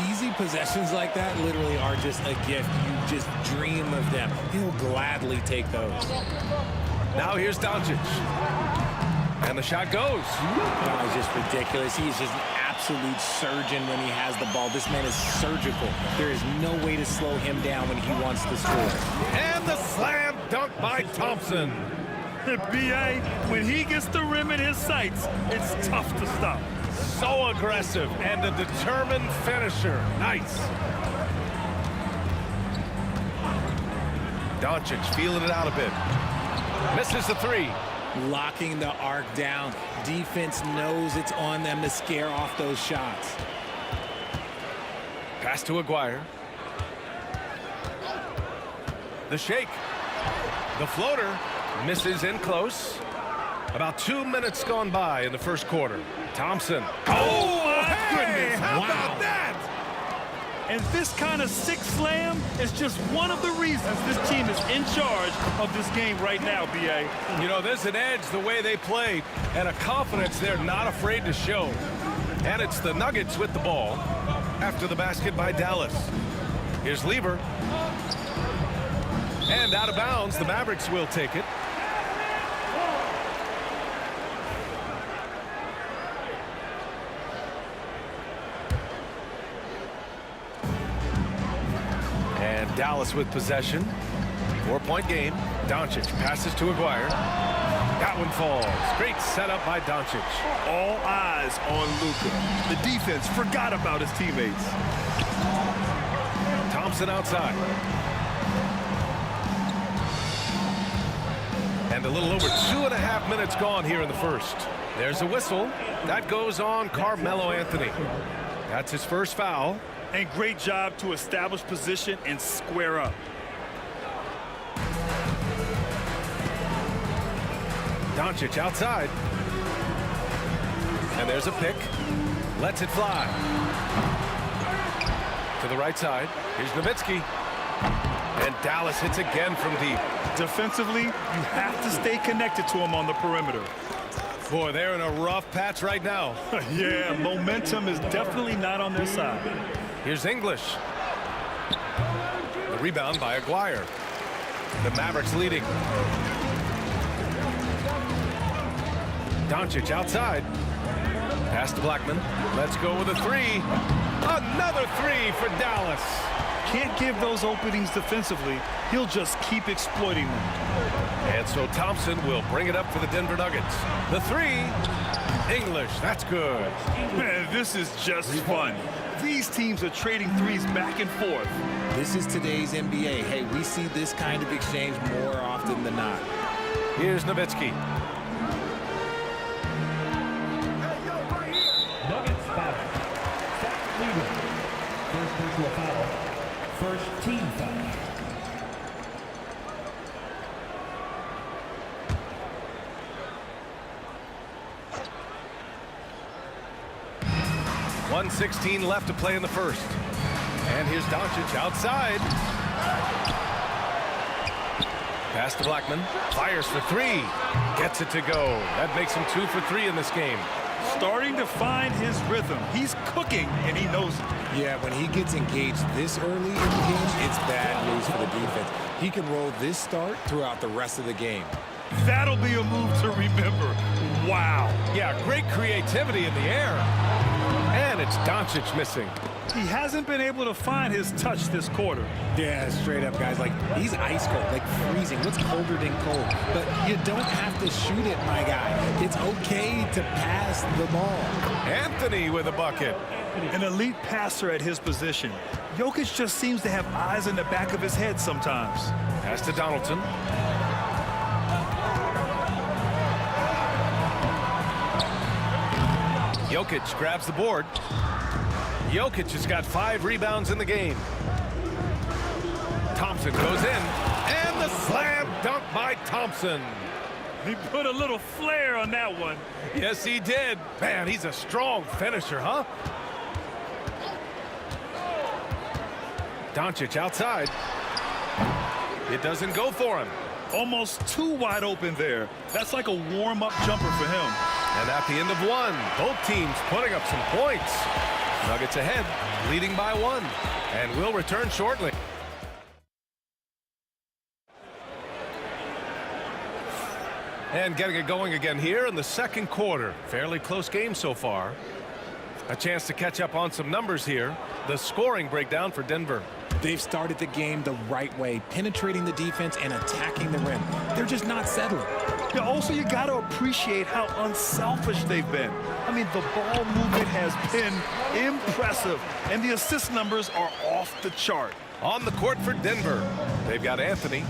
Easy possessions like that literally are just a gift. You just dream of them. He'll gladly take those. Now here's Doncic. And the shot goes. That is just ridiculous. He is just an absolute surgeon when he has the ball. This man is surgical. There is no way to slow him down when he wants to score. And the slam dunk by Thompson. B.A., when he gets the rim in his sights, it's tough to stop. So aggressive and a determined finisher. Nice. Doncic feeling it out a bit. Misses the 3. Locking the arc down. Defense knows it's on them to scare off those shots. Pass to Aguirre. The shake. The floater misses in close. About 2 minutes gone by in the first quarter. Thompson. Oh, my goodness. How Wow. about that? And this kind of sick slam is just one of the reasons this team is in charge of this game right now, B.A. You know, there's an edge the way they play and a confidence they're not afraid to show. And it's the Nuggets with the ball after the basket by Dallas. Here's Lever. And out of bounds, the Mavericks will take it. And Dallas with possession. 4-point game. Doncic passes to Aguirre. That one falls. Great setup by Doncic. All eyes on Luka. The defense forgot about his teammates. Thompson outside. And a little over 2.5 minutes gone here in the first. There's a whistle. That goes on Carmelo Anthony. That's his first foul. And great job to establish position and square up. Doncic outside. And there's a pick. Lets it fly. To the right side. Here's Nowitzki. And Dallas hits again from deep. Defensively, you have to stay connected to him on the perimeter. Boy, they're in a rough patch right now. Yeah, momentum is definitely not on their side. Here's English. The rebound by Aguirre. The Mavericks leading. Doncic outside. Pass to Blackman. Let's go with a 3. Another 3 for Dallas. Can't give those openings defensively. He'll just keep exploiting them. And so Thompson will bring it up for the Denver Nuggets. The 3. English. That's good. Man, this is just fun. These teams are trading threes back and forth. This is today's NBA. Hey, we see this kind of exchange more often than not. Here's Nowitzki. Nuggets foul. Zach Lever. First personal foul. First team foul. .116 left to play in the first. And here's Doncic outside. Pass to Blackman. Fires for 3. Gets it to go. That makes him 2 for 3 in this game. Starting to find his rhythm. He's cooking, and he knows it. Yeah, when he gets engaged this early in the game, it's bad news for the defense. He can roll this start throughout the rest of the game. That'll be a move to remember. Wow. Yeah, great creativity in the air. And And it's Doncic missing. He hasn't been able to find his touch this quarter. Yeah, straight up, guys. Like, he's ice cold, like freezing. What's colder than cold? But you don't have to shoot it, my guy. It's okay to pass the ball. Anthony with a bucket. An elite passer at his position. Jokic just seems to have eyes in the back of his head sometimes. Pass to Donaldson. Jokic grabs the board. Jokic has got 5 rebounds in the game. Thompson goes in, and the slam dunk by Thompson. He put a little flair on that one. Yes, he did. Man, he's a strong finisher, huh? Doncic outside. It doesn't go for him. Almost too wide open there. That's like a warm-up jumper for him. And at the end of one, both teams putting up some points. Nuggets ahead, leading by 1. And we'll return shortly. And getting it going again here in the second quarter. Fairly close game so far. A chance to catch up on some numbers here. The scoring breakdown for Denver. They've started the game the right way, penetrating the defense and attacking the rim. They're just not settling. Yeah, also, you got to appreciate how unselfish they've been. I mean, the ball movement has been impressive, and the assist numbers are off the chart. On the court for Denver, they've got Anthony.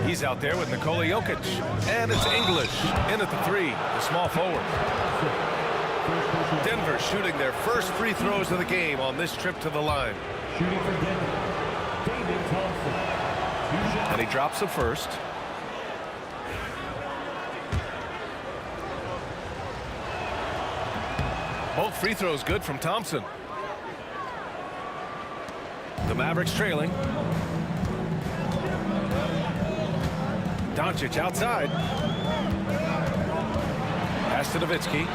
He's out there with Nikola Jokic. And it's English in at the 3, the small forward. Denver shooting their first free throws of the game on this trip to the line. Shooting for Denver, David Thompson. And he drops the first. Both free throws good from Thompson. The Mavericks trailing. Doncic outside. Pass to Nowitzki.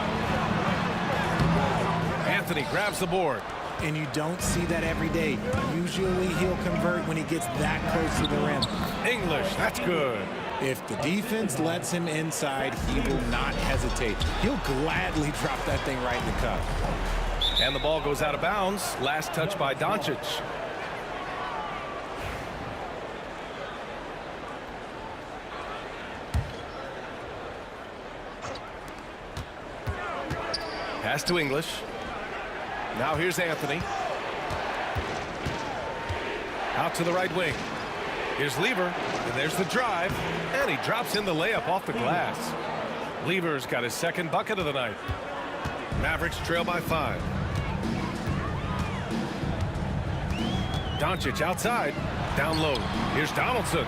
Anthony grabs the board. And you don't see that every day. Usually he'll convert when he gets that close to the rim. English, that's good. If the defense lets him inside, he will not hesitate. He'll gladly drop that thing right in the cup. And the ball goes out of bounds. Last touch by Doncic. Pass to English. Now here's Anthony. Out to the right wing. Here's Lever, and there's the drive, and he drops in the layup off the glass. Lever's got his second bucket of the night. Mavericks trail by 5. Doncic outside, down low. Here's Donaldson.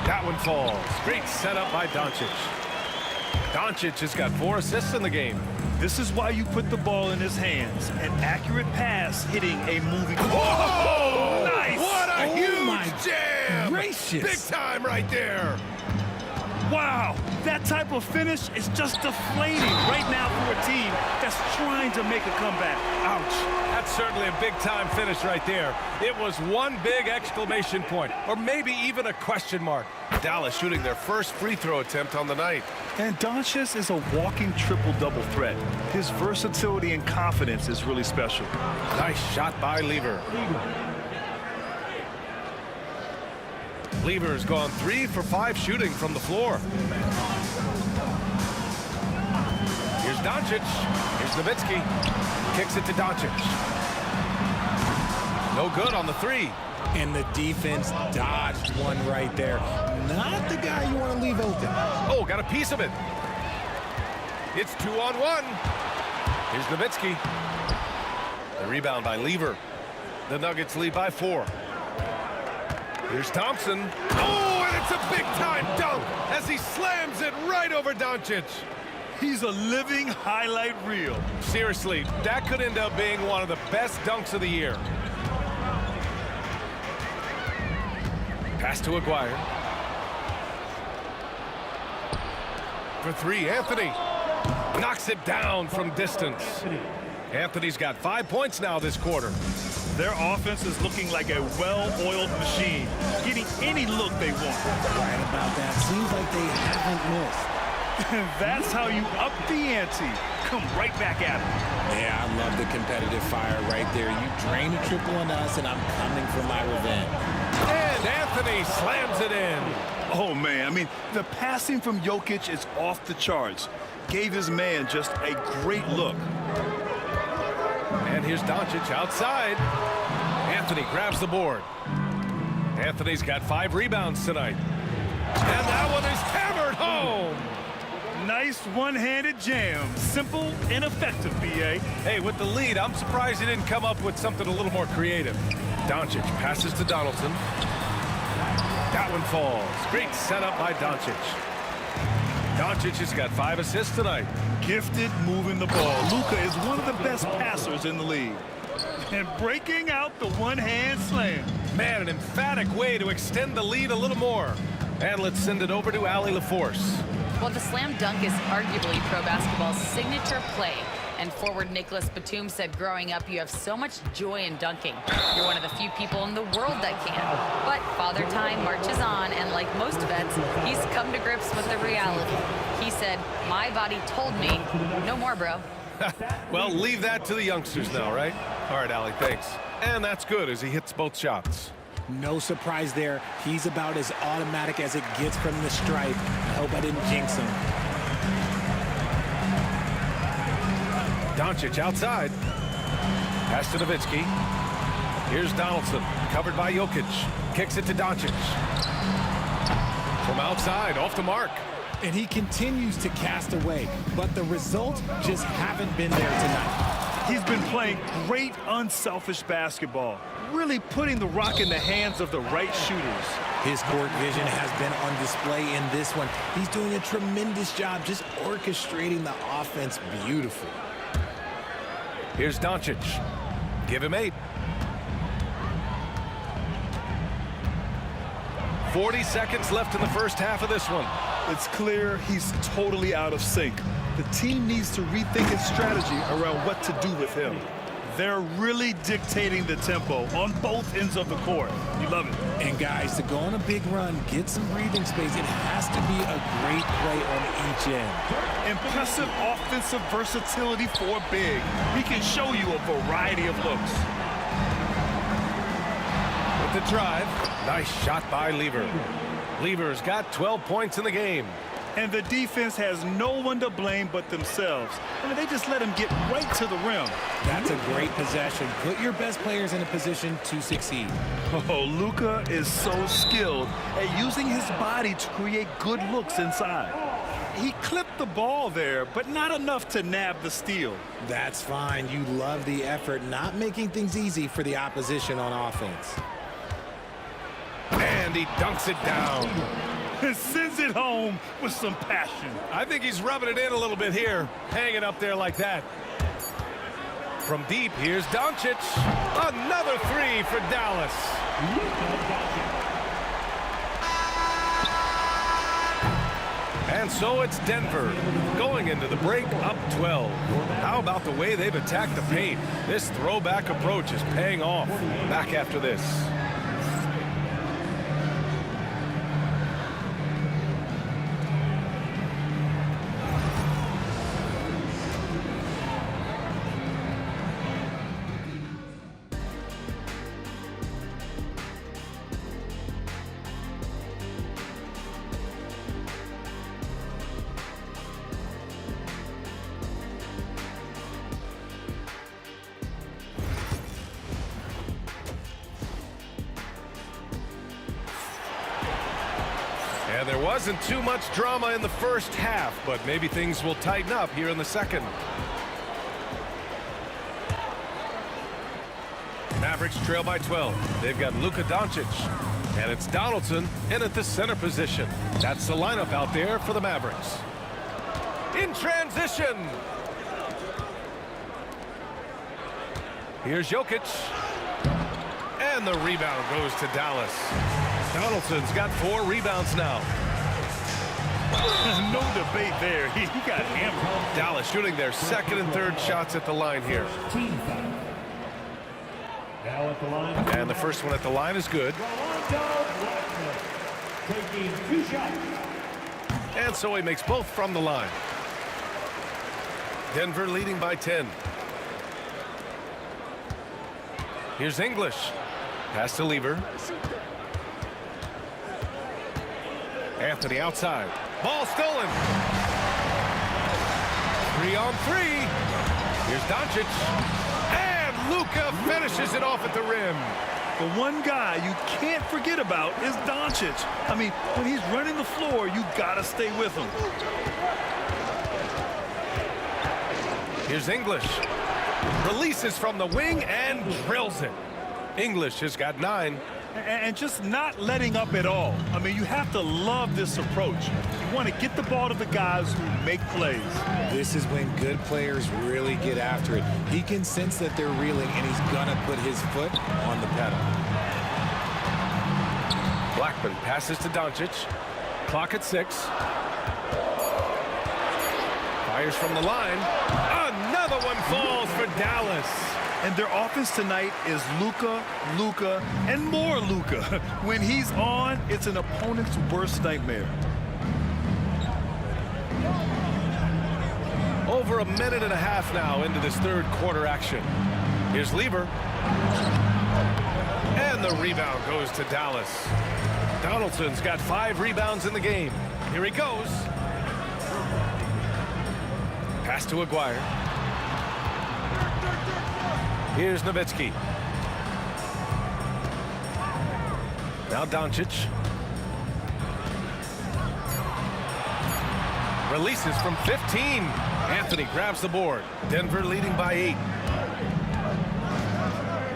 That one falls. Great setup by Doncic. Doncic has got 4 assists in the game. This is why you put the ball in his hands. An accurate pass hitting a moving. Whoa! Nice! What a huge jam! Gracious. Big time right there. Wow, that type of finish is just deflating right now for a team that's trying to make a comeback. Ouch. That's certainly a big-time finish right there. It was one big exclamation point, or maybe even a question mark. Dallas shooting their first free throw attempt on the night. And Doncic is a walking triple-double threat. His versatility and confidence is really special. Nice shot by Lever. Lever's gone 3 for 5 shooting from the floor. Here's Doncic. Here's Nowitzki. Kicks it to Doncic. No good on the 3. And the defense dodged one right there. Not the guy you want to leave open. Oh, got a piece of it. It's 2-on-1. Here's Nowitzki. The rebound by Lever. The Nuggets lead by 4. Here's Thompson. Oh, and it's a big-time dunk as he slams it right over Doncic. He's a living highlight reel. Seriously, that could end up being one of the best dunks of the year. Pass to Aguirre. For 3, Anthony. Knocks it down from distance. Anthony's got 5 points now this quarter. Their offense is looking like a well-oiled machine, getting any look they want. Right about that. Seems like they haven't missed. And that's how you up the ante. Come right back at him. Yeah, I love the competitive fire right there. You drain a triple on us, and I'm coming for my revenge. And Anthony slams it in. Oh, man, I mean, the passing from Jokic is off the charts. Gave his man just a great look. And here's Doncic outside. Anthony grabs the board. Anthony's got 5 rebounds tonight. And that one is hammered home. Nice one-handed jam. Simple and effective, B.A. Hey, with the lead, I'm surprised he didn't come up with something a little more creative. Doncic passes to Donaldson. That one falls. Great setup by Doncic. Doncic has got 5 assists tonight. Gifted moving the ball. Luka is one of the best passers in the league. And breaking out the one-hand slam. Man, an emphatic way to extend the lead a little more. And let's send it over to Allie LaForce. Well, the slam dunk is arguably pro basketball's signature play. And forward Nicholas Batum said growing up, you have so much joy in dunking. You're one of the few people in the world that can. But Father Time marches on, and like most vets, he's come to grips with the reality. He said, my body told me, no more, bro. Well, leave that to the youngsters now, right? All right, Allie, thanks. And that's good as he hits both shots. No surprise there. He's about as automatic as it gets from the stripe. I hope I didn't jinx him. Doncic outside. Pass to Nowitzki. Here's Donaldson, covered by Jokic. Kicks it to Doncic. From outside, off the mark. And he continues to cast away, but the results just haven't been there tonight. He's been playing great, unselfish basketball, really putting the rock in the hands of the right shooters. His court vision has been on display in this one. He's doing a tremendous job just orchestrating the offense beautifully. Here's Doncic. Give him 8. 40 seconds left in the first half of this one. It's clear he's totally out of sync. The team needs to rethink its strategy around what to do with him. They're really dictating the tempo on both ends of the court. You love it. And guys, to go on a big run, get some breathing space, it has to be a great play on each end. Impressive offensive versatility for big. He can show you a variety of looks. With the drive, nice shot by Lever. Lever's got 12 points in the game. And the defense has no one to blame but themselves. I mean, they just let him get right to the rim. That's a great possession. Put your best players in a position to succeed. Oh, Luka is so skilled at using his body to create good looks inside. He clipped the ball there, but not enough to nab the steal. That's fine. You love the effort, not making things easy for the opposition on offense. And he dunks it down. And sends it home with some passion. I think he's rubbing it in a little bit here, hanging up there like that. From deep, here's Doncic. Another 3 for Dallas. And so it's Denver going into the break up 12. How about the way they've attacked the paint? This throwback approach is paying off. Back after this. And there wasn't too much drama in the first half, but maybe things will tighten up here in the second. Mavericks trail by 12. They've got Luka Doncic, and it's Donaldson in at the center position. That's the lineup out there for the Mavericks. In transition. Here's Jokic. And the rebound goes to Dallas. Donaldson's got 4 rebounds now. No debate there. He got hammered. Dallas shooting their second and third shots at the line here. Now at the line. And the first one at the line is good. Taking 2 shots. And so he makes both from the line. Denver leading by 10. Here's English. Pass to Lever. Anthony outside. Ball stolen. 3-on-3. Here's Doncic. And Luka finishes it off at the rim. The one guy you can't forget about is Doncic. I mean, when he's running the floor, you gotta stay with him. Here's English. Releases from the wing and drills it. English has got 9. And just not letting up at all. I mean, you have to love this approach. You want to get the ball to the guys who make plays. This is when good players really get after it. He can sense that they're reeling, and he's going to put his foot on the pedal. Blackman passes to Doncic. Clock at 6. Fires from the line. Another one falls for Dallas. And their offense tonight is Luka, Luka, and more Luka. When he's on, it's an opponent's worst nightmare. Over a minute and a half now into this third quarter action. Here's Lever. And the rebound goes to Dallas. Donaldson's got 5 rebounds in the game. Here he goes. Pass to Aguirre. Here's Nowitzki. Now Doncic. Releases from 15. Anthony grabs the board. Denver leading by 8.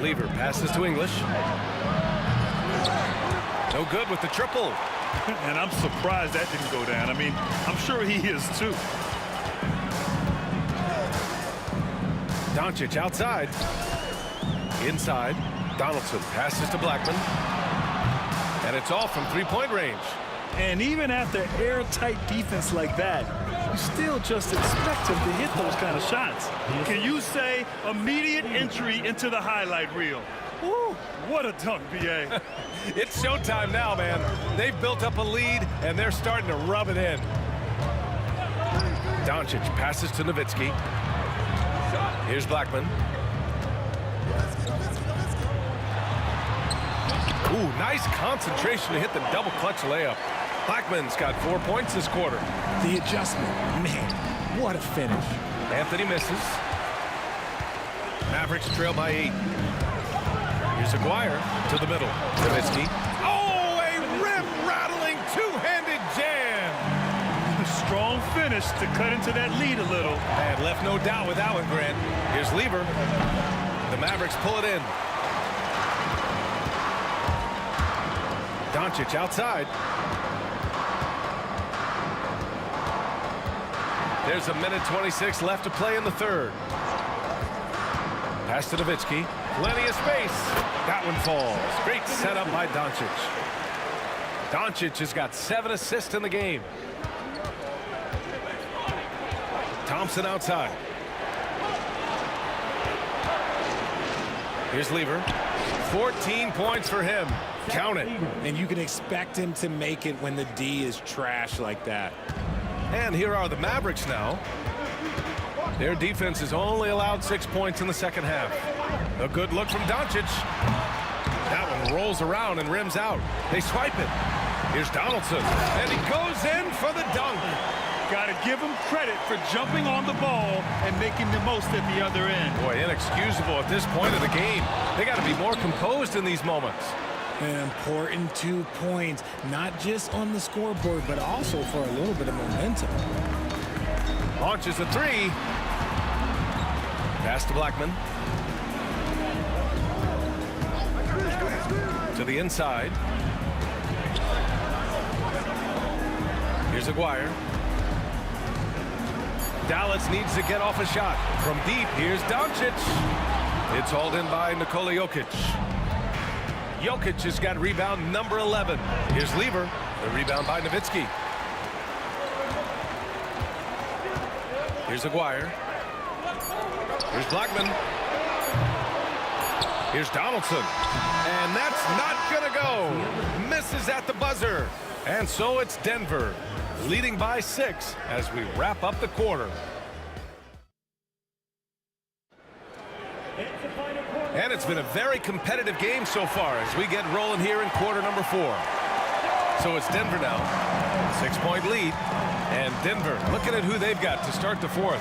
Lever passes to English. No good with the triple. And I'm surprised that didn't go down. I mean, I'm sure he is too. Doncic outside. Inside. Donaldson passes to Blackman. And it's off from three-point range. And even after airtight defense like that, you still just expect him to hit those kind of shots. Can you say immediate entry into the highlight reel? Woo, what a dunk, B.A. It's showtime now, man. They've built up a lead, and they're starting to rub it in. Doncic passes to Nowitzki. Here's Blackman. Ooh, nice concentration to hit the double clutch layup. Blackman's got 4 points this quarter. The adjustment, man, what a finish. Anthony misses. Mavericks trail by 8. Here's Aguirre to the middle. Nowitzki. Oh, a rim-rattling two-handed jam. A strong finish to cut into that lead a little. And left no doubt with that one, Grant. Here's Lever. The Mavericks pull it in. Doncic outside. There's a minute 26 left to play in the third. Pass to Nowitzki. Plenty of space. That one falls. Great setup by Doncic. Doncic has got 7 assists in the game. Thompson outside. Here's Lever. 14 points for him. Count it. And you can expect him to make it when the D is trash like that. And here are the Mavericks now. Their defense has only allowed 6 points in the second half. A good look from Doncic. That one rolls around and rims out. They swipe it. Here's Donaldson. And he goes in for the dunk. Got to give him credit for jumping on the ball and making the most at the other end. Boy, inexcusable at this point of the game. They got to be more composed in these moments. An important 2 points, not just on the scoreboard, but also for a little bit of momentum. Launches a 3. Pass to Blackman. To the inside. Here's Aguirre. Dallas needs to get off a shot. From deep, here's Doncic. It's hauled in by Nikola Jokic. Jokic has got rebound number 11. Here's Lever. The rebound by Nowitzki. Here's Aguirre. Here's Blackman. Here's Donaldson. And that's not going to go. Misses at the buzzer. And so it's Denver leading by 6 as we wrap up the quarter. And it's been a very competitive game so far as we get rolling here in quarter number 4. So it's Denver now, 6-point lead. And Denver looking at who they've got to start the 4th.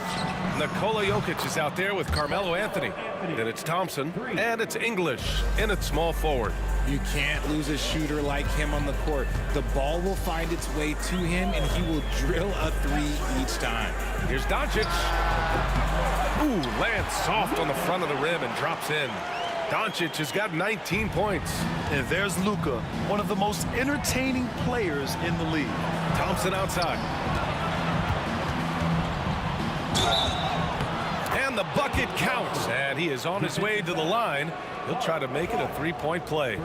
Nikola Jokic is out there with Carmelo Anthony. Then it's Thompson, and it's English in at small forward. You can't lose a shooter like him on the court. The ball will find its way to him, and he will drill a 3 each time. Here's Doncic. Ooh, lands soft on the front of the rim and drops in. Doncic has got 19 points. And there's Luka, one of the most entertaining players in the league. Thompson outside. And the bucket counts. And he is on his way to the line. He'll try to make it a 3-point play.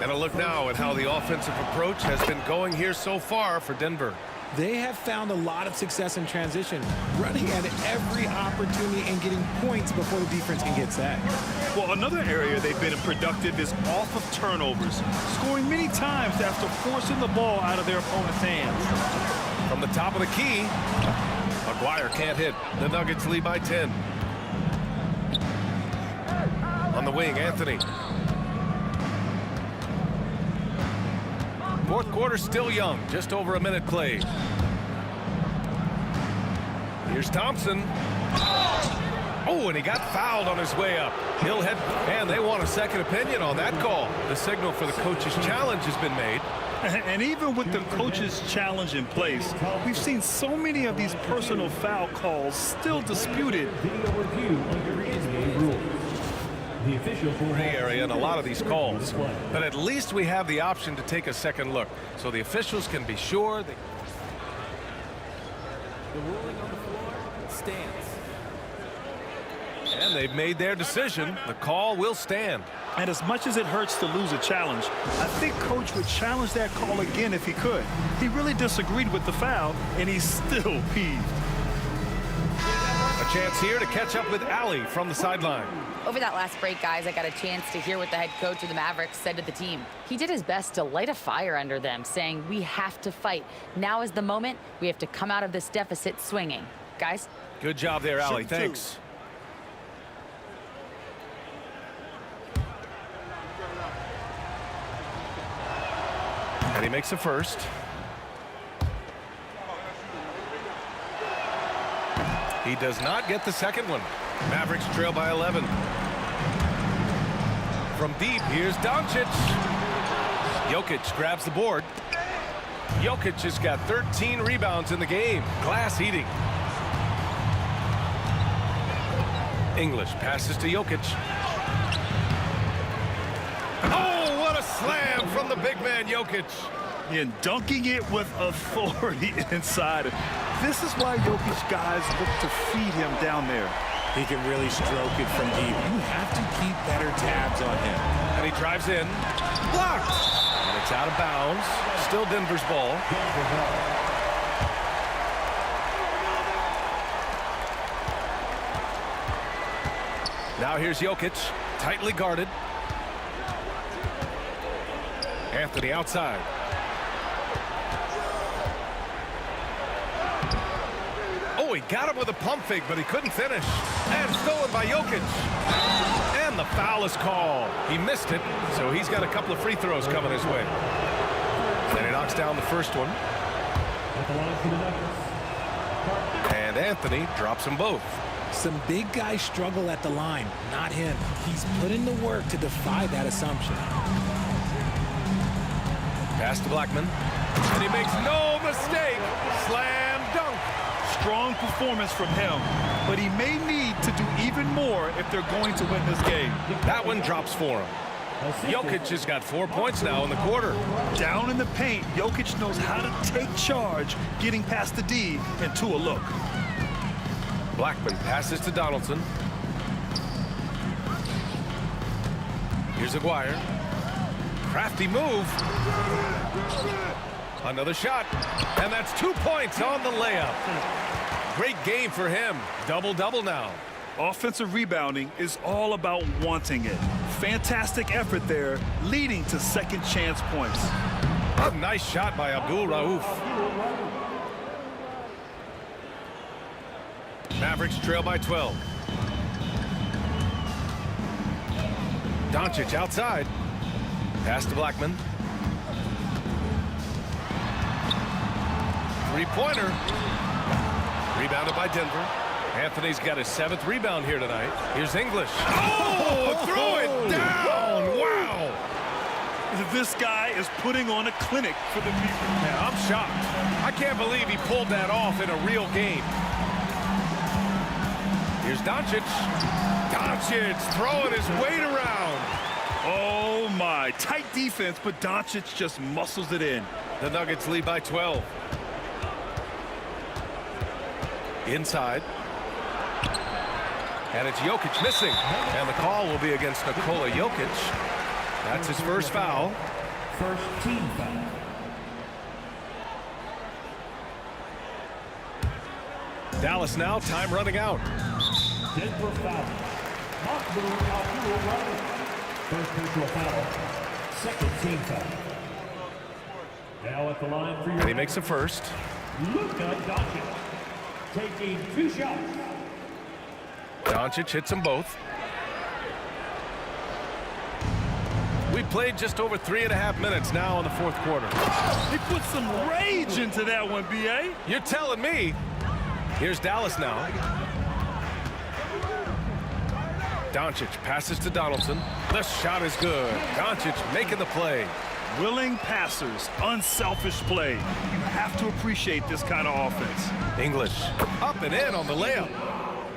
And a look now at how the offensive approach has been going here so far for Denver. They have found a lot of success in transition, running at every opportunity and getting points before the defense can get sacked. Well, another area they've been productive is off of turnovers, scoring many times after forcing the ball out of their opponent's hands. From the top of the key, Maguire can't hit. The Nuggets lead by 10. On the wing, Anthony. Fourth quarter still young, just over a minute played. Here's Thompson. Oh, and he got fouled on his way up. He'll head, and they want a second opinion on that call. The signal for the coach's challenge has been made. And even with the coach's challenge in place, we've seen so many of these personal foul calls still disputed. The official gray area in a lot of these calls, but at least we have the option to take a second look, so the officials can be sure they... The ruling on the floor stands. And they've made their decision. The call will stand. And as much as it hurts to lose a challenge, I think Coach would challenge that call again if he could. He really disagreed with the foul, and he's still peeved. A chance here to catch up with Allie from the sideline. Over that last break, guys, I got a chance to hear what the head coach of the Mavericks said to the team. He did his best to light a fire under them, saying, we have to fight. Now is the moment. We have to come out of this deficit swinging. Guys? Good job there, Allie. Thanks. And he makes a first. He does not get the second one. Mavericks trail by 11. From deep, here's Doncic. Jokic grabs the board. Jokic has got 13 rebounds in the game. Glass eating. English passes to Jokic. Oh, what a slam from the big man, Jokic. And dunking it with authority inside. This is why Jokic guys look to feed him down there. He can really stroke it from deep. You have to keep better tabs on him. And he drives in. Blocked. And it's out of bounds. Still Denver's ball. Now here's Jokic. Tightly guarded. Anthony outside. Oh, he got him with a pump fake, but he couldn't finish. And stolen by Jokic. And the foul is called. He missed it, so he's got a couple of free throws coming his way. And he knocks down the first one. And Anthony drops them both. Some big guys struggle at the line, not him. He's put in the work to defy that assumption. Pass to Blackman. And he makes no mistake. Slam dunk. Strong performance from him, but he may need to do even more if they're going to win this game. That one drops for him. Jokic has got 4 points now in the quarter. Down in the paint, Jokic knows how to take charge, getting past the D and to a look. Blackman passes to Donaldson. Here's Aguirre. Crafty move. Another shot. And that's 2 points on the layup. Great game for him. Double-double now. Offensive rebounding is all about wanting it. Fantastic effort there, leading to second chance points. A nice shot by Abdul Rauf. Mavericks trail by 12. Doncic outside. Pass to Blackman. Three-pointer. Rebounded by Denver. Anthony's got his 7th rebound here tonight. Here's English. Oh, throw it down. Wow. This guy is putting on a clinic for the people. Yeah, I'm shocked. I can't believe he pulled that off in a real game. Here's Doncic. Doncic throwing his weight around. Oh, my. Tight defense, but Doncic just muscles it in. The Nuggets lead by 12. Inside. And it's Jokic missing. And the call will be against Nikola Jokic. That's his first foul. First team foul. Dallas now, time running out. Denver foul. First personal foul. Second team foul. Now at the line for your... And he makes a first. Luka Doncic taking 2 shots. Doncic hits them both. We played just over 3.5 minutes now in the 4th quarter. He put some rage into that one, B.A. You're telling me. Here's Dallas now. Doncic passes to Donaldson. The shot is good. Doncic making the play. Willing passers, unselfish play. You have to appreciate this kind of offense. English up and in on the layup.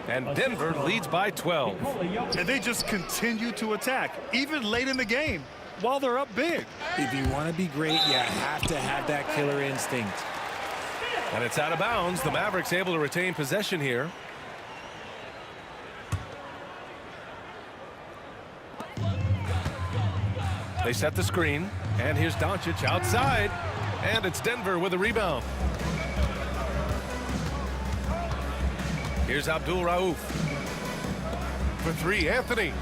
And Denver leads by 12. And they just continue to attack, even late in the game, while they're up big. If you want to be great, you have to have that killer instinct. And it's out of bounds. The Mavericks able to retain possession here. They set the screen. And here's Doncic outside. And it's Denver with a rebound. Here's Abdul Rauf. For 3, Anthony.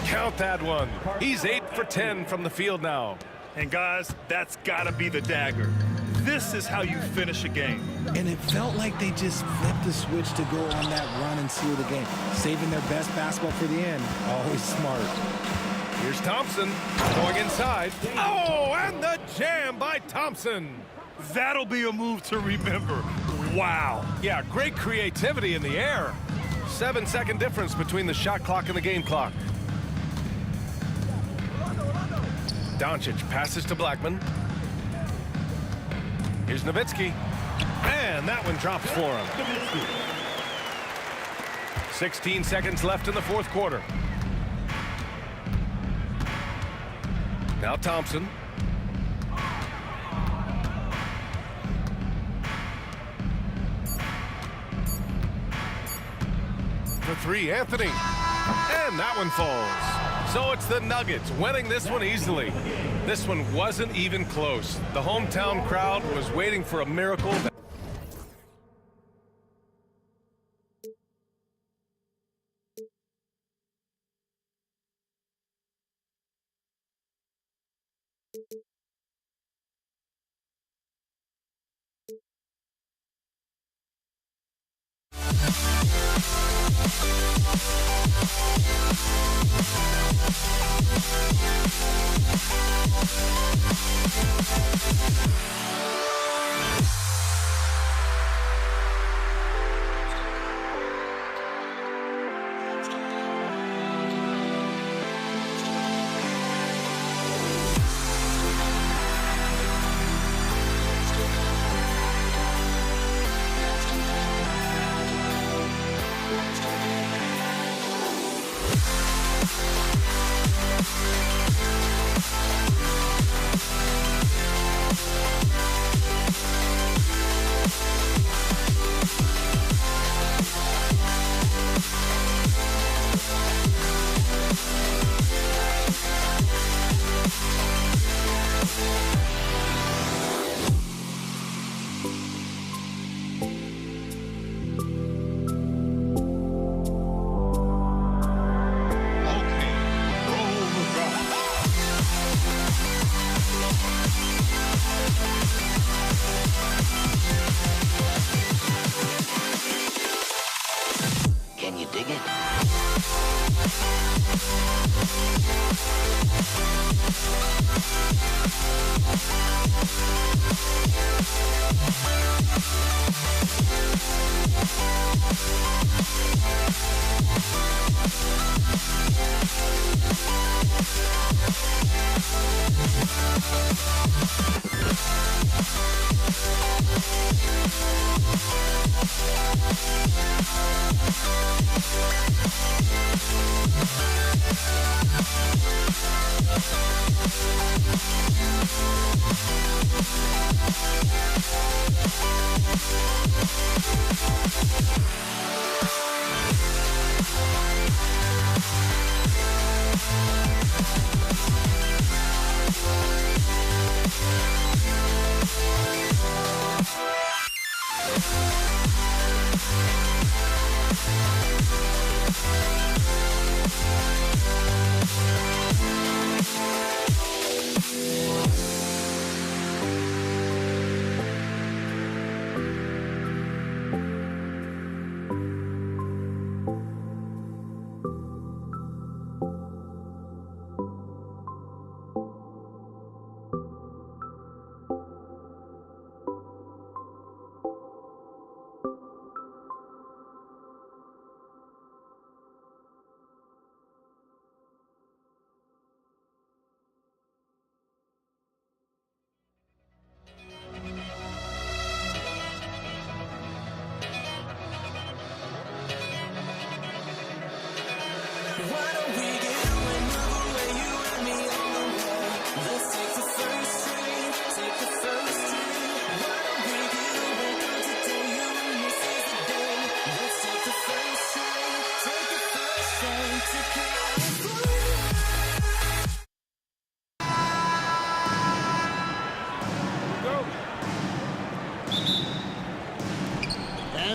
Count that one. He's 8 for 10 from the field now. And guys, that's got to be the dagger. This is how you finish a game. And it felt like they just flipped the switch to go on that run and seal the game. Saving their best basketball for the end. Always smart. Here's Thompson going inside. Oh, and the jam by Thompson. That'll be a move to remember. Wow. Yeah, great creativity in the air. 7-second difference between the shot clock and the game clock. Doncic passes to Blackman. Here's Nowitzki. And that one drops for him. 16 seconds left in the 4th quarter. Now Thompson. For 3, Anthony. And that one falls. So it's the Nuggets winning this one easily. This one wasn't even close. The hometown crowd was waiting for a miracle.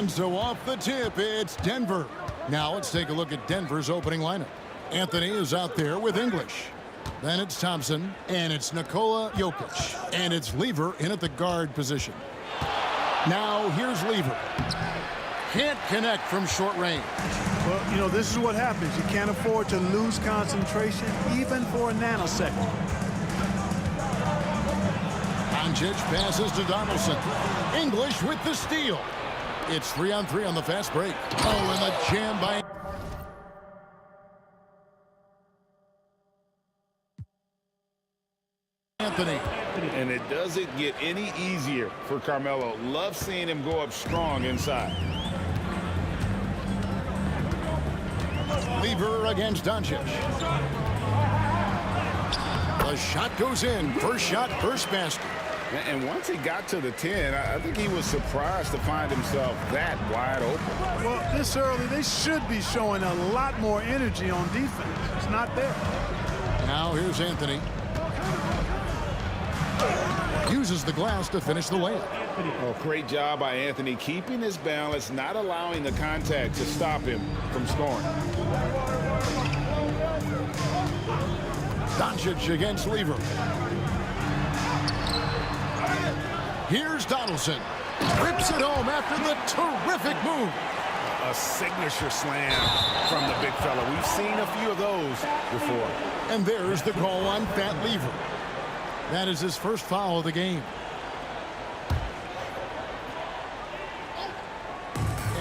And so off the tip, it's Denver. Now let's take a look at Denver's opening lineup. Anthony is out there with English. Then it's Thompson, and it's Nikola Jokic. And it's Lever in at the guard position. Now here's Lever. Can't connect from short range. Well, you know, this is what happens. You can't afford to lose concentration, even for a nanosecond. Doncic passes to Donaldson. English with the steal. It's 3-on-3 on the fast break. Oh, and the jam by Anthony. And it doesn't get any easier for Carmelo. Love seeing him go up strong inside. Lever against Doncic. The shot goes in. First shot, first basket. And once he got to the 10, I think he was surprised to find himself that wide open. Well, this early, they should be showing a lot more energy on defense. It's not there. Now here's Anthony. Uses the glass to finish the layup. Oh, great job by Anthony, keeping his balance, not allowing the contact to stop him from scoring. Doncic against Lever. Here's Donaldson. Rips it home after the terrific move. A signature slam from the big fella. We've seen a few of those before. And there's the call on Fat Lever. That is his first foul of the game.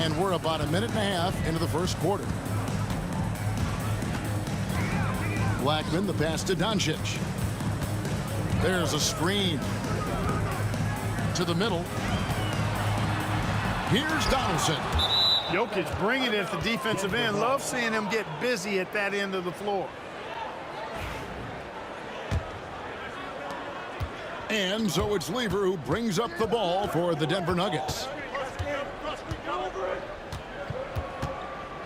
And we're about a minute and a half into the first quarter. Blackman, the pass to Doncic. There's a screen. To the middle. Here's Donaldson. Jokic bringing it at the defensive end. Love seeing him get busy at that end of the floor. And so it's Lever who brings up the ball for the Denver Nuggets.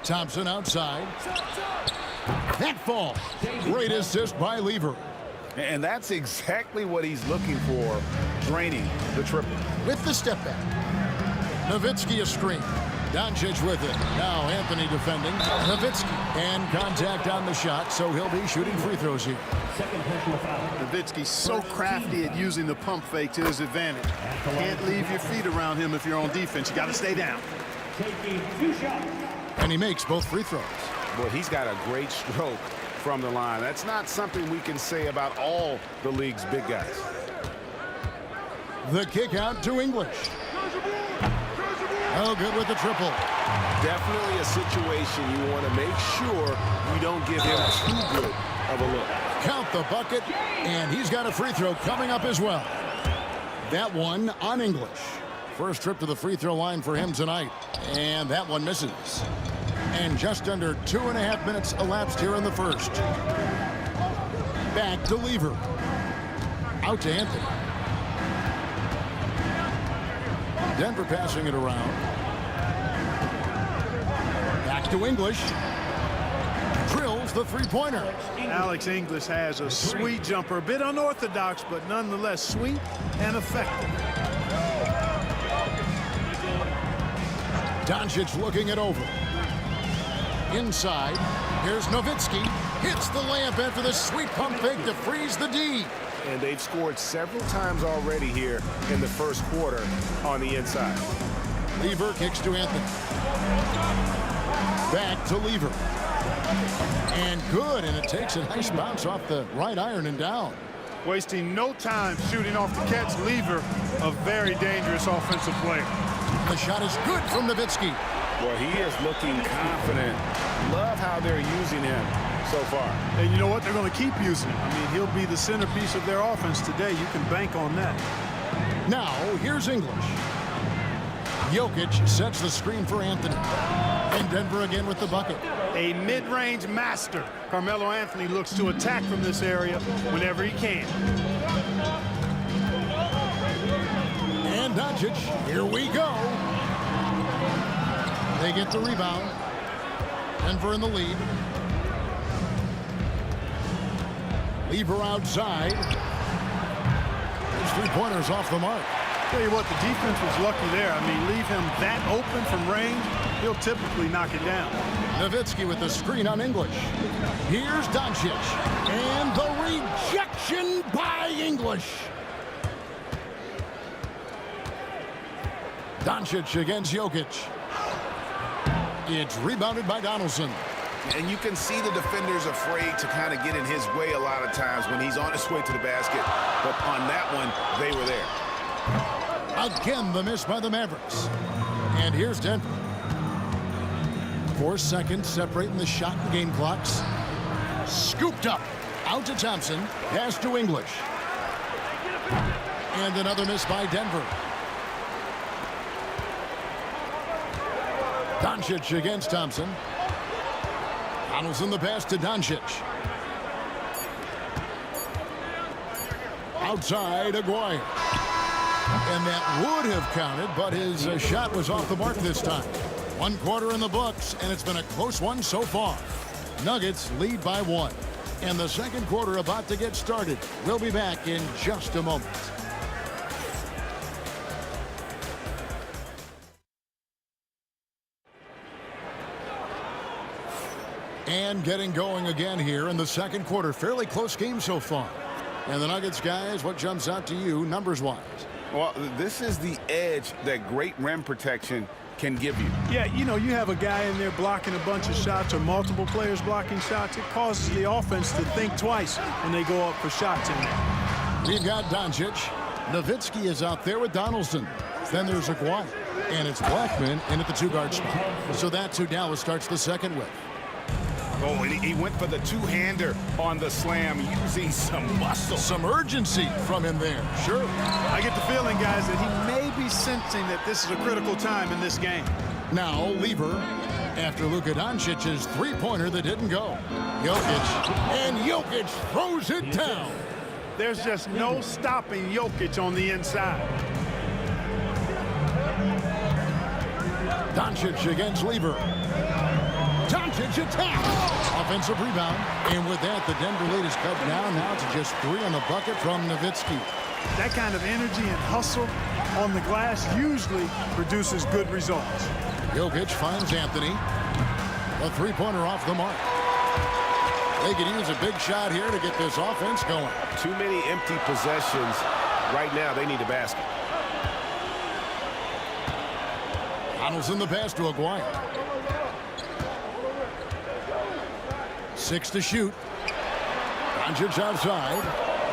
Thompson outside. That fall. Great assist by Lever. And that's exactly what he's looking for, draining the triple. With the step back. Nowitzki a screen. Doncic with it. Now Anthony defending. Nowitzki. And contact on the shot, so he'll be shooting free throws here. Nowitzki's so crafty at using the pump fake to his advantage. Can't leave your feet around him if you're on defense. You got to stay down. And he makes both free throws. Boy, he's got a great stroke from the line. That's not something we can say about all the league's big guys. The kick out to English. Oh, good with the triple. Definitely a situation you want to make sure you don't give him too good of a look. Count the bucket, and he's got a free throw coming up as well. That one on English. First trip to the free throw line for him tonight, and that one misses. And just under 2.5 minutes elapsed here in the first. Back to Lever. Out to Anthony. Denver passing it around. Back to English. Drills the three-pointer. Alex English has a sweet jumper, a bit unorthodox, but nonetheless sweet and effective. Doncic looking it over. Inside, here's Nowitzki. Hits the layup after the sweet pump fake to freeze the D. And they've scored several times already here in the first quarter on the inside. Lever kicks to Anthony. Back to Lever. And good, and it takes a nice bounce off the right iron and down. Wasting no time shooting off the catch. Lever, a very dangerous offensive player. The shot is good from Nowitzki. Well, he is looking confident. Love how they're using him so far. And you know what? They're going to keep using him. I mean, he'll be the centerpiece of their offense today. You can bank on that. Now, here's English. Jokic sets the screen for Anthony. And Denver again with the bucket. A mid-range master. Carmelo Anthony looks to attack from this area whenever he can. And Doncic, here we go. They get the rebound. Denver in the lead. Lever outside. His three-pointer's off the mark. Tell you what, the defense was lucky there. I mean, leave him that open from range, he'll typically knock it down. Nowitzki with the screen on English. Here's Doncic. And the rejection by English. Doncic against Jokic. It's rebounded by Donaldson. And you can see the defenders afraid to kind of get in his way a lot of times when he's on his way to the basket. But on that one, they were there. Again, the miss by the Mavericks. And here's Denver. 4 seconds separating the shot and game clocks. Scooped up. Out to Thompson. Pass to English. And another miss by Denver. Doncic against Thompson. Donaldson the pass to Doncic. Outside, Aguirre. And that would have counted, but his shot was off the mark this time. 1 quarter in the books, and it's been a close one so far. Nuggets lead by 1. And the second quarter about to get started. We'll be back in just a moment. And getting going again here in the second quarter. Fairly close game so far. And the Nuggets, guys, what jumps out to you numbers-wise? Well, this is the edge that great rim protection can give you. Yeah, you know, you have a guy in there blocking a bunch of shots or multiple players blocking shots. It causes the offense to think twice when they go up for shots in there. We've got Doncic. Nowitzki is out there with Donaldson. Then there's Aguirre. And it's Blackman in at the 2-guard spot. So that's who Dallas starts the second with. Oh, and he went for the two-hander on the slam, using some muscle. Some urgency from him there. Sure. I get the feeling, guys, that he may be sensing that this is a critical time in this game. Now, Lever, after Luka Doncic's three-pointer that didn't go. Jokic, and Jokic throws it down. There's just no stopping Jokic on the inside. Doncic against Lever. Doncic attacks. Offensive rebound. And with that, the Denver lead is cut down now to just 3 on the bucket from Nowitzki. That kind of energy and hustle on the glass usually produces good results. Jokic finds Anthony. A three-pointer off the mark. They could use a big shot here to get this offense going. Too many empty possessions. Right now, they need a basket. Donaldson the pass to Aguirre. 6 to shoot. Doncic outside.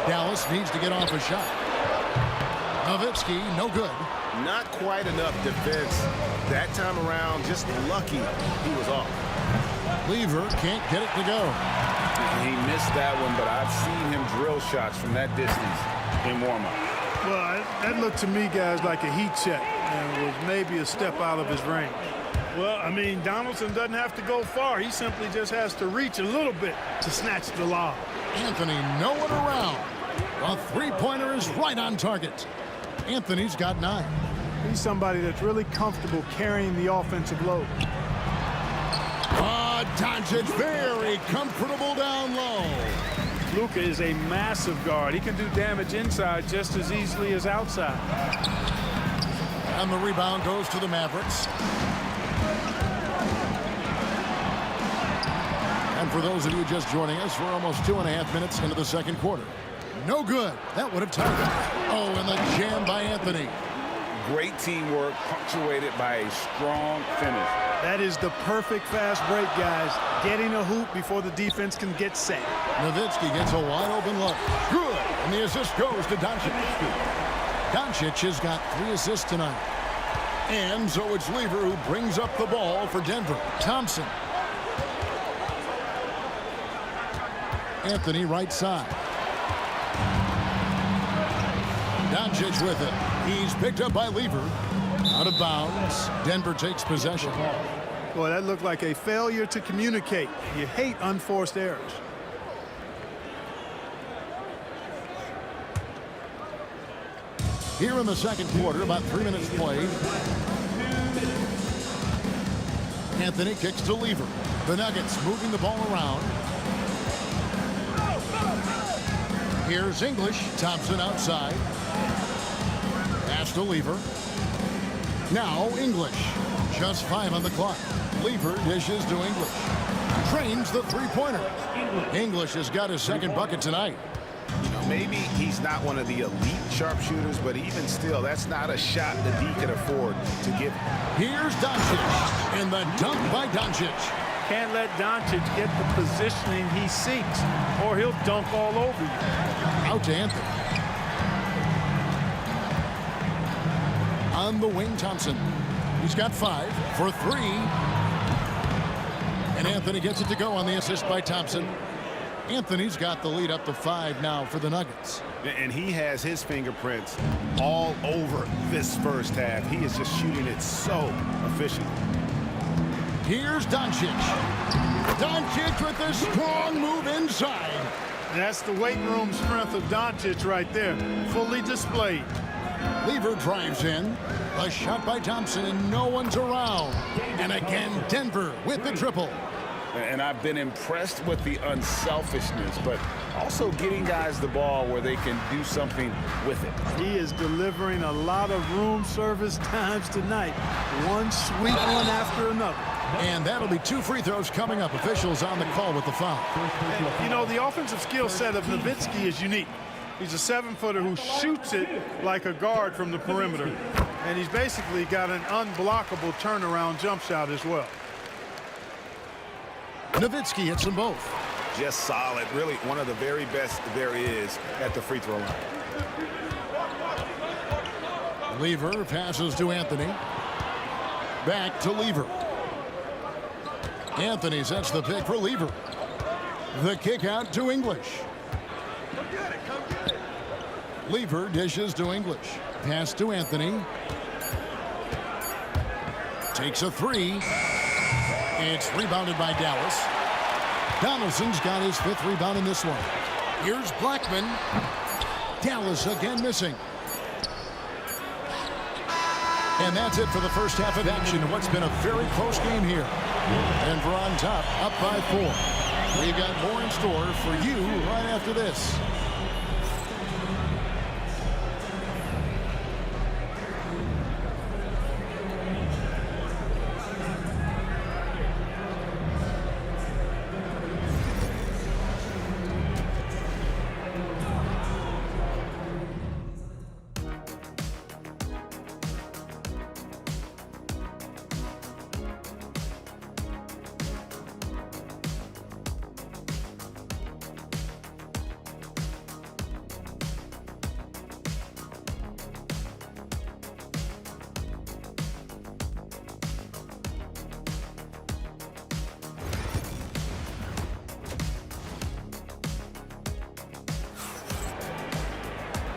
Dallas needs to get off a shot. Nowitzki, no good. Not quite enough defense that time around. Just lucky he was off. Lever can't get it to go. He missed that one, but I've seen him drill shots from that distance in warm-up. Well, that looked to me, guys, like a heat check and was maybe a step out of his range. Well, I mean, Donaldson doesn't have to go far. He simply just has to reach a little bit to snatch the lob. Anthony, no one around. A three-pointer is right on target. Anthony's got 9. He's somebody that's really comfortable carrying the offensive load. Doncic very comfortable down low. Luka is a massive guard. He can do damage inside just as easily as outside. And the rebound goes to the Mavericks. And for those of you just joining us, we're almost 2.5 minutes into the second quarter. No good. That would have tied it. Oh, and the jam by Anthony. Great teamwork punctuated by a strong finish. That is the perfect fast break, guys. Getting a hoop before the defense can get set. Nowitzki gets a wide open look. Good. And the assist goes to Doncic. Doncic has got 3 assists tonight. And so it's Lever who brings up the ball for Denver. Thompson. Anthony right side. Doncic with it. He's picked up by Lever. Out of bounds. Denver takes possession. Boy, that looked like a failure to communicate. You hate unforced errors. Here in the second quarter, about 3 minutes played. Anthony kicks to Lever. The Nuggets moving the ball around. Here's English. Thompson outside. Pass to Lever. Now English. Just 5 on the clock. Lever dishes to English. Trains the three-pointer. English has got his second bucket tonight. You know, maybe he's not one of the elite sharpshooters, but even still, that's not a shot that he can afford to give. Here's Doncic. And the dunk by Doncic. Can't let Doncic get the positioning he seeks, or he'll dunk all over you. Out to Anthony. On the wing, Thompson. He's got 5 for 3. And Anthony gets it to go on the assist by Thompson. Anthony's got the lead up to 5 now for the Nuggets. And he has his fingerprints all over this first half. He is just shooting it so efficient. Here's Doncic. Doncic with a strong move inside. That's the weight room strength of Doncic right there. Fully displayed. Lever drives in. A shot by Thompson, and no one's around. And again, Denver with the triple. And I've been impressed with the unselfishness, but also getting guys the ball where they can do something with it. He is delivering a lot of room service times tonight. One sweet one after another. And that'll be 2 free throws coming up. Officials on the call with the foul. And, you know, the offensive skill set of Nowitzki is unique. He's a 7-footer who shoots it like a guard from the perimeter. And he's basically got an unblockable turnaround jump shot as well. Nowitzki hits them both. Just solid. Really one of the very best there is at the free throw line. Lever passes to Anthony. Back to Lever. Anthony sets the pick for Lever. The kick out to English. Lever dishes to English. Pass to Anthony. Takes a 3. It's rebounded by Dallas. Donaldson's got his 5th rebound in this one. Here's Blackman. Dallas again missing. And that's it for the first half of action in what's been a very close game here. Denver on top, up by 4. We got more in store for you right after this.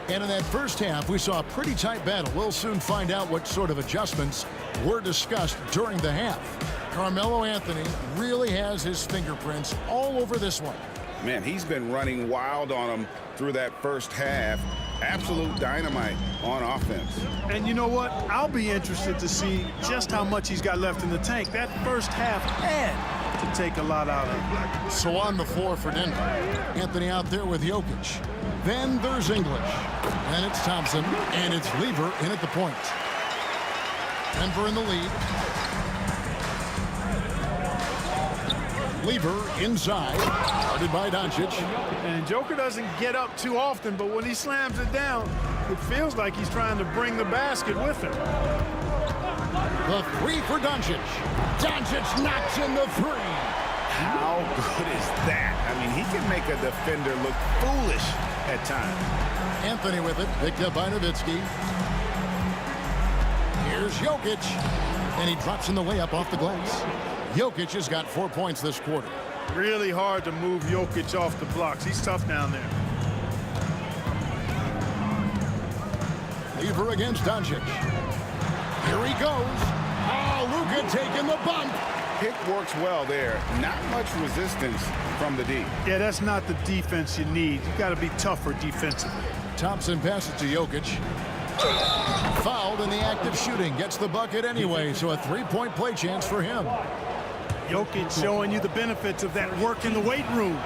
And in that first half, we saw a pretty tight battle. We'll soon find out what sort of adjustments were discussed during the half. Carmelo Anthony really has his fingerprints all over this one. Man, he's been running wild on him through that first half. Absolute dynamite on offense. And you know what? I'll be interested to see just how much he's got left in the tank. That first half had to take a lot out of him. So on the floor for Denver. Anthony out there with Jokic. Then there's English. Then it's Thompson. And it's Lever in at the point. Denver in the lead. Lever inside. Guarded by Doncic. And Joker doesn't get up too often, but when he slams it down, it feels like he's trying to bring the basket with him. The three for Doncic. Doncic knocks in the three. How good is that? I mean, he can make a defender look foolish at times. Anthony with it, picked up by Nowitzki. Here's Jokic, and he drops in the layup off the glass. Jokic has got 4 points this quarter. Really hard to move Jokic off the blocks. He's tough down there. Lever against Doncic. Here he goes. Oh, Luka taking the bump. Pick works well there. Not much resistance from the D. Yeah, that's not the defense you need. You got to be tougher defensively. Thompson passes to Jokic. Fouled in the act of shooting. Gets the bucket anyway, so a three-point play chance for him. Jokic showing you the benefits of that work in the weight room.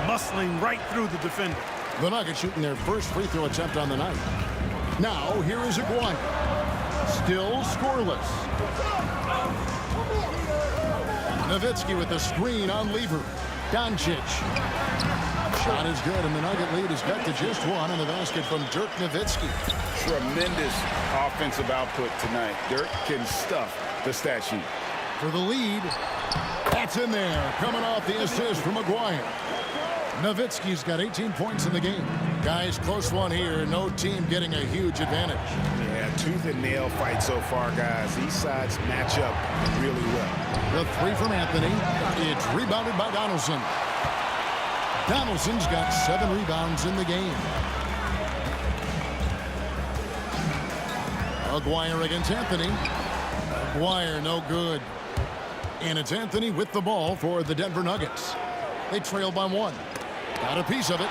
Muscling right through the defender. The Nuggets shooting their first free throw attempt on the night. Now, here is Aguirre. Still scoreless. Nowitzki with the screen on Lever. Doncic. Shot is good, and the Nugget lead is cut to just one in the basket from Dirk Nowitzki. Tremendous offensive output tonight. Dirk can stuff the stat sheet. For the lead, that's in there. Coming off the assist from Aguirre. Nowitzki's got 18 points in the game. Guys, close one here. No team getting a huge advantage. Yeah, tooth and nail fight so far, guys. East sides match up really well. The three from Anthony. It's rebounded by Donaldson. Donaldson's got 7 rebounds in the game. Aguirre against Anthony. Aguirre, no good. And it's Anthony with the ball for the Denver Nuggets. They trail by 1. Got a piece of it.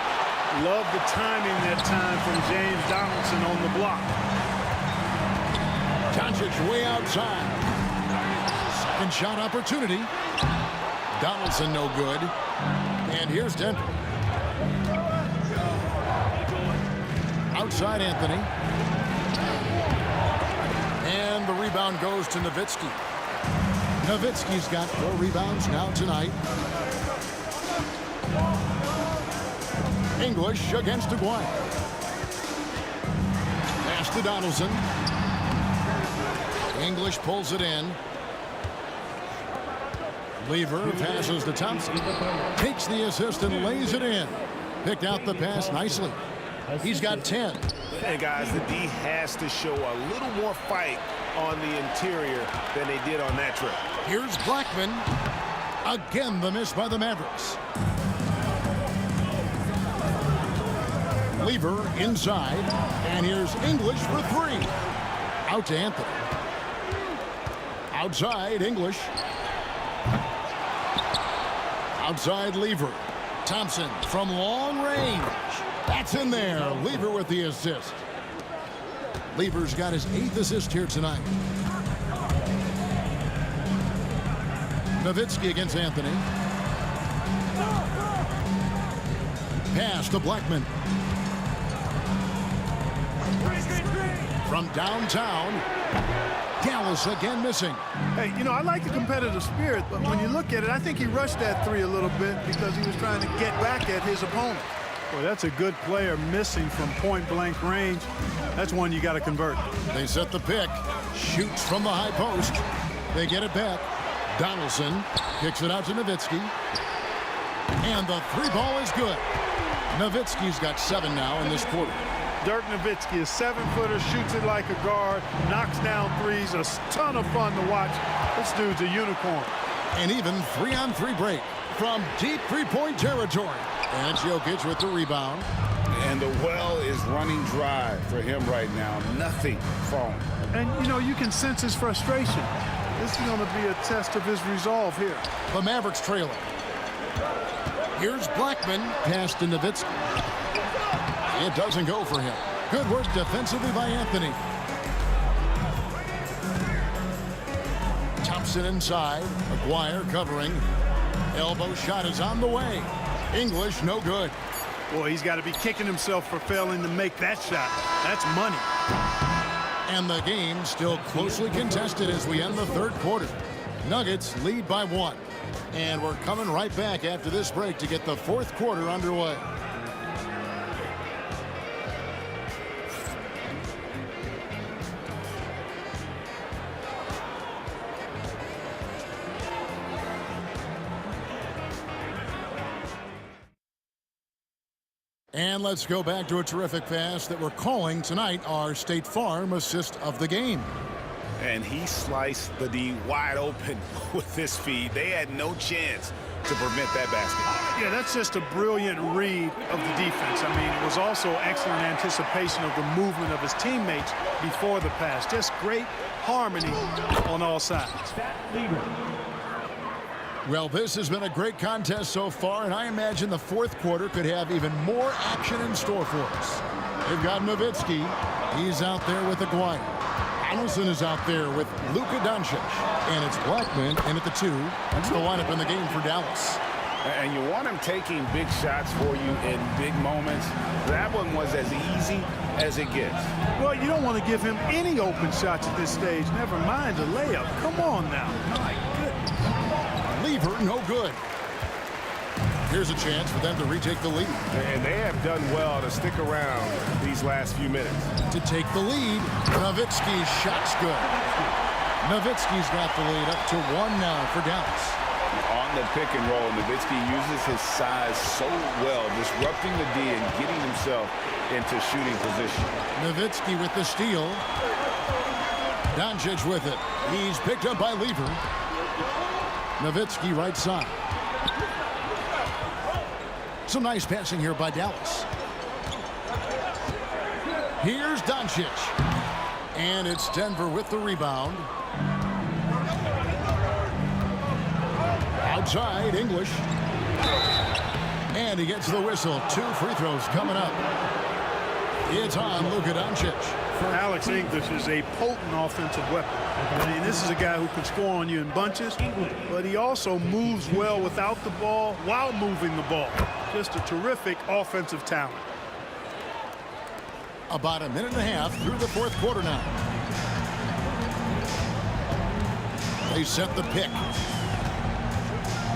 Love the timing that time from James Donaldson on the block. Doncic way outside. Second shot opportunity. Donaldson no good. And here's Denver. Outside Anthony. And the rebound goes to Nowitzki. Nowitzki's got 4 rebounds now tonight. English against Aguirre. Pass to Donaldson. English pulls it in. Lever passes to Thompson. Takes the assist and lays it in. Picked out the pass nicely. He's got 10. And guys, the D has to show a little more fight on the interior than they did on that trip. Here's Blackman. Again, the miss by the Mavericks. Lever inside. And here's English for 3. Out to Anthony. Outside, English. Outside, Lever. Thompson from long range. That's in there. Lever with the assist. Lever's got his 8th assist here tonight. Nowitzki against Anthony. Pass to Blackman. From downtown, Dallas again missing. Hey, you know, I like the competitive spirit, but when you look at it, I think he rushed that 3 a little bit because he was trying to get back at his opponent. Boy, that's a good player missing from point-blank range. That's one you got to convert. They set the pick. Shoots from the high post. They get it back. Donaldson kicks it out to Nowitzki. And the 3 ball is good. Nowitzki's got 7 now in this quarter. Dirk Nowitzki, a 7-footer, shoots it like a guard, knocks down threes, a ton of fun to watch. This dude's a unicorn. An even 3-on-3 break from deep 3-point territory. And it's Jokic with the rebound. And the well is running dry for him right now. Nothing falling. And, you know, you can sense his frustration. This is going to be a test of his resolve here. The Mavericks trailing. Here's Blackman, pass to Nowitzki. It doesn't go for him. Good work defensively by Anthony. Thompson inside. McGuire covering. Elbow shot is on the way. English, no good. Boy, he's got to be kicking himself for failing to make that shot. That's money. And the game still closely contested as we end the third quarter. Nuggets lead by 1. And we're coming right back after this break to get the fourth quarter underway. And let's go back to a terrific pass that we're calling tonight our State Farm assist of the game. And he sliced the D wide open with this feed. They had no chance to prevent that basket. Yeah, that's just a brilliant read of the defense. I mean, it was also excellent anticipation of the movement of his teammates before the pass. Just great harmony on all sides. Well, this has been a great contest so far, and I imagine the fourth quarter could have even more action in store for us. They've got Nowitzki. He's out there with Aguirre. Donaldson is out there with Luka Doncic. And it's Blackman in at the 2. That's the lineup in the game for Dallas. And you want him taking big shots for you in big moments. That one was as easy as it gets. Well, you don't want to give him any open shots at this stage. Never mind a layup. Come on now. My goodness. Lever, no good. Here's a chance for them to retake the lead. And they have done well to stick around these last few minutes. To take the lead, Nowitzki's shot's good. Nowitzki's got the lead up to 1 now for Dallas. On the pick and roll, Nowitzki uses his size so well, disrupting the D and getting himself into shooting position. Nowitzki with the steal. Doncic with it. He's picked up by Lever. Nowitzki right side. Some nice passing here by Dallas. Here's Doncic. And it's Denver with the rebound. Outside, English. And he gets the whistle. 2 free throws coming up. It's on Luka Doncic. Alex English is a potent offensive weapon. I mean, this is a guy who can score on you in bunches, but he also moves well without the ball while moving the ball. Just a terrific offensive talent. About a minute and a half through the fourth quarter now. They set the pick.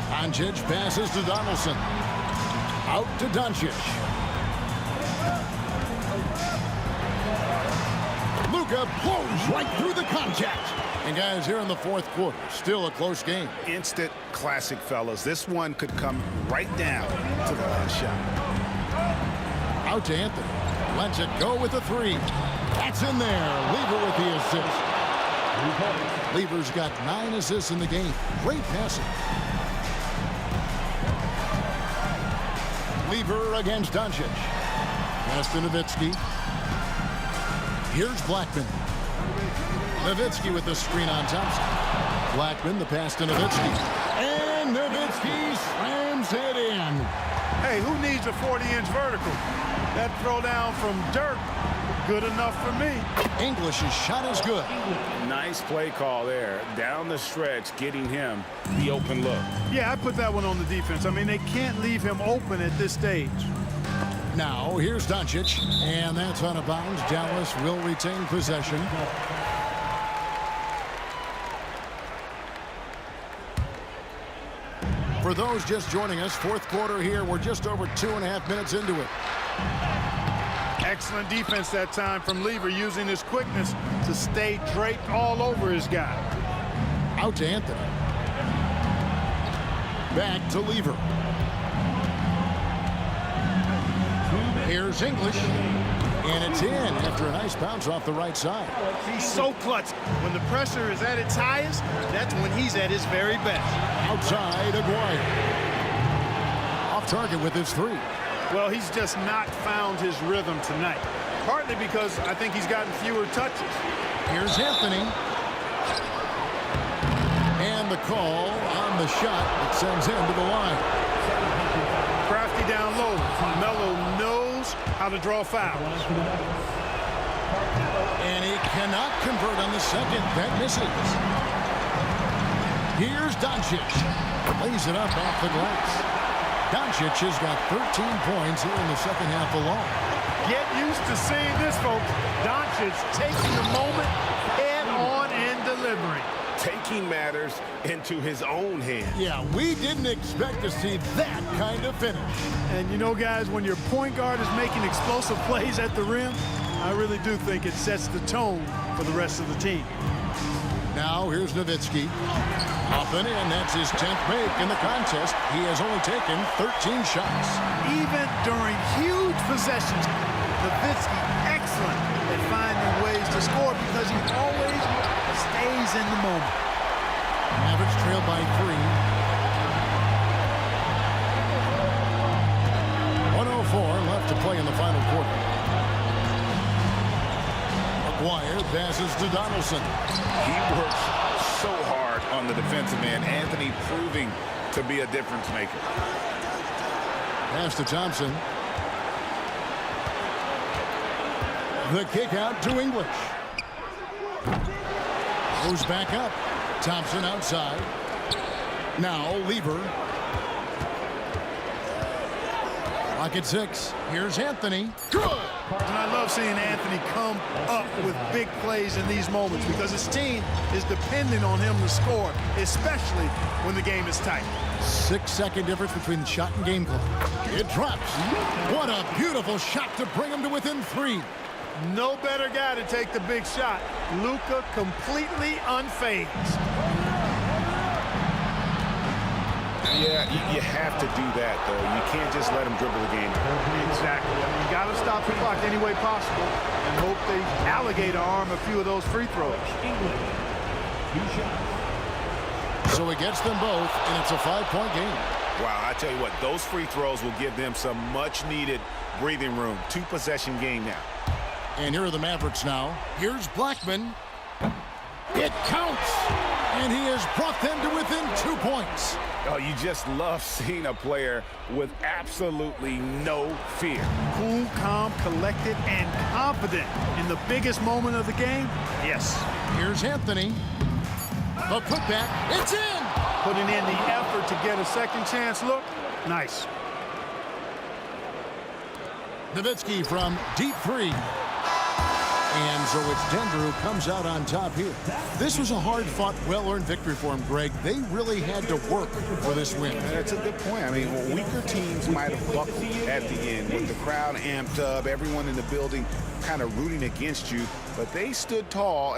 Doncic passes to Donaldson. Out to Doncic. Luka blows right through the contact. And guys, here in the fourth quarter, still a close game. Instant classic, fellas. This one could come right down to the last shot. Out to Anthony. Lets it go with the 3. That's in there. Lever with the assist. Lever's got 9 assists in the game. Great passing. Lever against Doncic. Pass to Nowitzki. Here's Blackman. Nowitzki with the screen on Thompson. Blackman, the pass to Nowitzki. And Nowitzki slams it in. Hey, who needs a 40-inch vertical? That throw down from Dirk, good enough for me. English's shot is good. Nice play call there. Down the stretch, getting him the open look. Yeah, I put that one on the defense. I mean, they can't leave him open at this stage. Now, here's Doncic, and that's out of bounds. Dallas will retain possession. For those just joining us, fourth quarter here. We're just over 2.5 minutes into it. Excellent defense that time from Lever, using his quickness to stay draped all over his guy. Out to Anthony. Back to Lever. Here's English. And it's in after a nice bounce off the right side. He's so clutch. When the pressure is at its highest, that's when he's at his very best. Outside, Aguirre. Off target with his 3. Well, he's just not found his rhythm tonight. Partly because I think he's gotten fewer touches. Here's Anthony. And the call on the shot that sends him to the line. Crafty down low. Melo knows how to draw fouls. And he cannot convert on the second. That misses. Here's Doncic. Lays it up off the glass. Doncic has got 13 points here in the second half alone. Get used to seeing this, folks. Doncic taking the moment head on and delivering. Taking matters into his own hands. Yeah, we didn't expect to see that kind of finish. And you know, guys, when your point guard is making explosive plays at the rim, I really do think it sets the tone for the rest of the team. Now here's Nowitzki. Up and in. That's his 10th make in the contest. He has only taken 13 shots. Even during huge possessions, Nowitzki excellent at finding ways to score because he always stays in the moment. Mavericks trail by 3. 1:04 left to play in the final quarter. McGuire passes to Donaldson. He works so hard on the defensive end. Anthony proving to be a difference maker. Pass to Thompson. The kick out to English. Goes back up. Thompson outside. Now Lever. Clock at 6. Here's Anthony. Good. And I love seeing Anthony come up with big plays in these moments because his team is depending on him to score, especially when the game is tight. 6-second difference between the shot and game clock. It drops. What a beautiful shot to bring him to within 3. No better guy to take the big shot. Luka completely unfazed. Yeah, you have to do that, though. You can't just let him dribble the game. Exactly. I mean, you got to stop the clock any way possible and hope they alligator arm a few of those free throws. So he gets them both, and it's a 5-point game. Wow, I tell you what, those free throws will give them some much-needed breathing room. 2-possession game now. And here are the Mavericks now. Here's Blackman. It counts! And he has brought them to within 2 points. Oh, you just love seeing a player with absolutely no fear. Cool, calm, collected, and confident in the biggest moment of the game. Yes. Here's Anthony. The putback. It's in! Putting in the effort to get a second chance look. Nice. Nowitzki from deep 3. And so it's Denver who comes out on top here. This was a hard-fought, well-earned victory for him, Greg. They really had to work for this win. That's a good point. I mean, weaker teams might have buckled at the end with the crowd amped up, everyone in the building kind of rooting against you, but they stood tall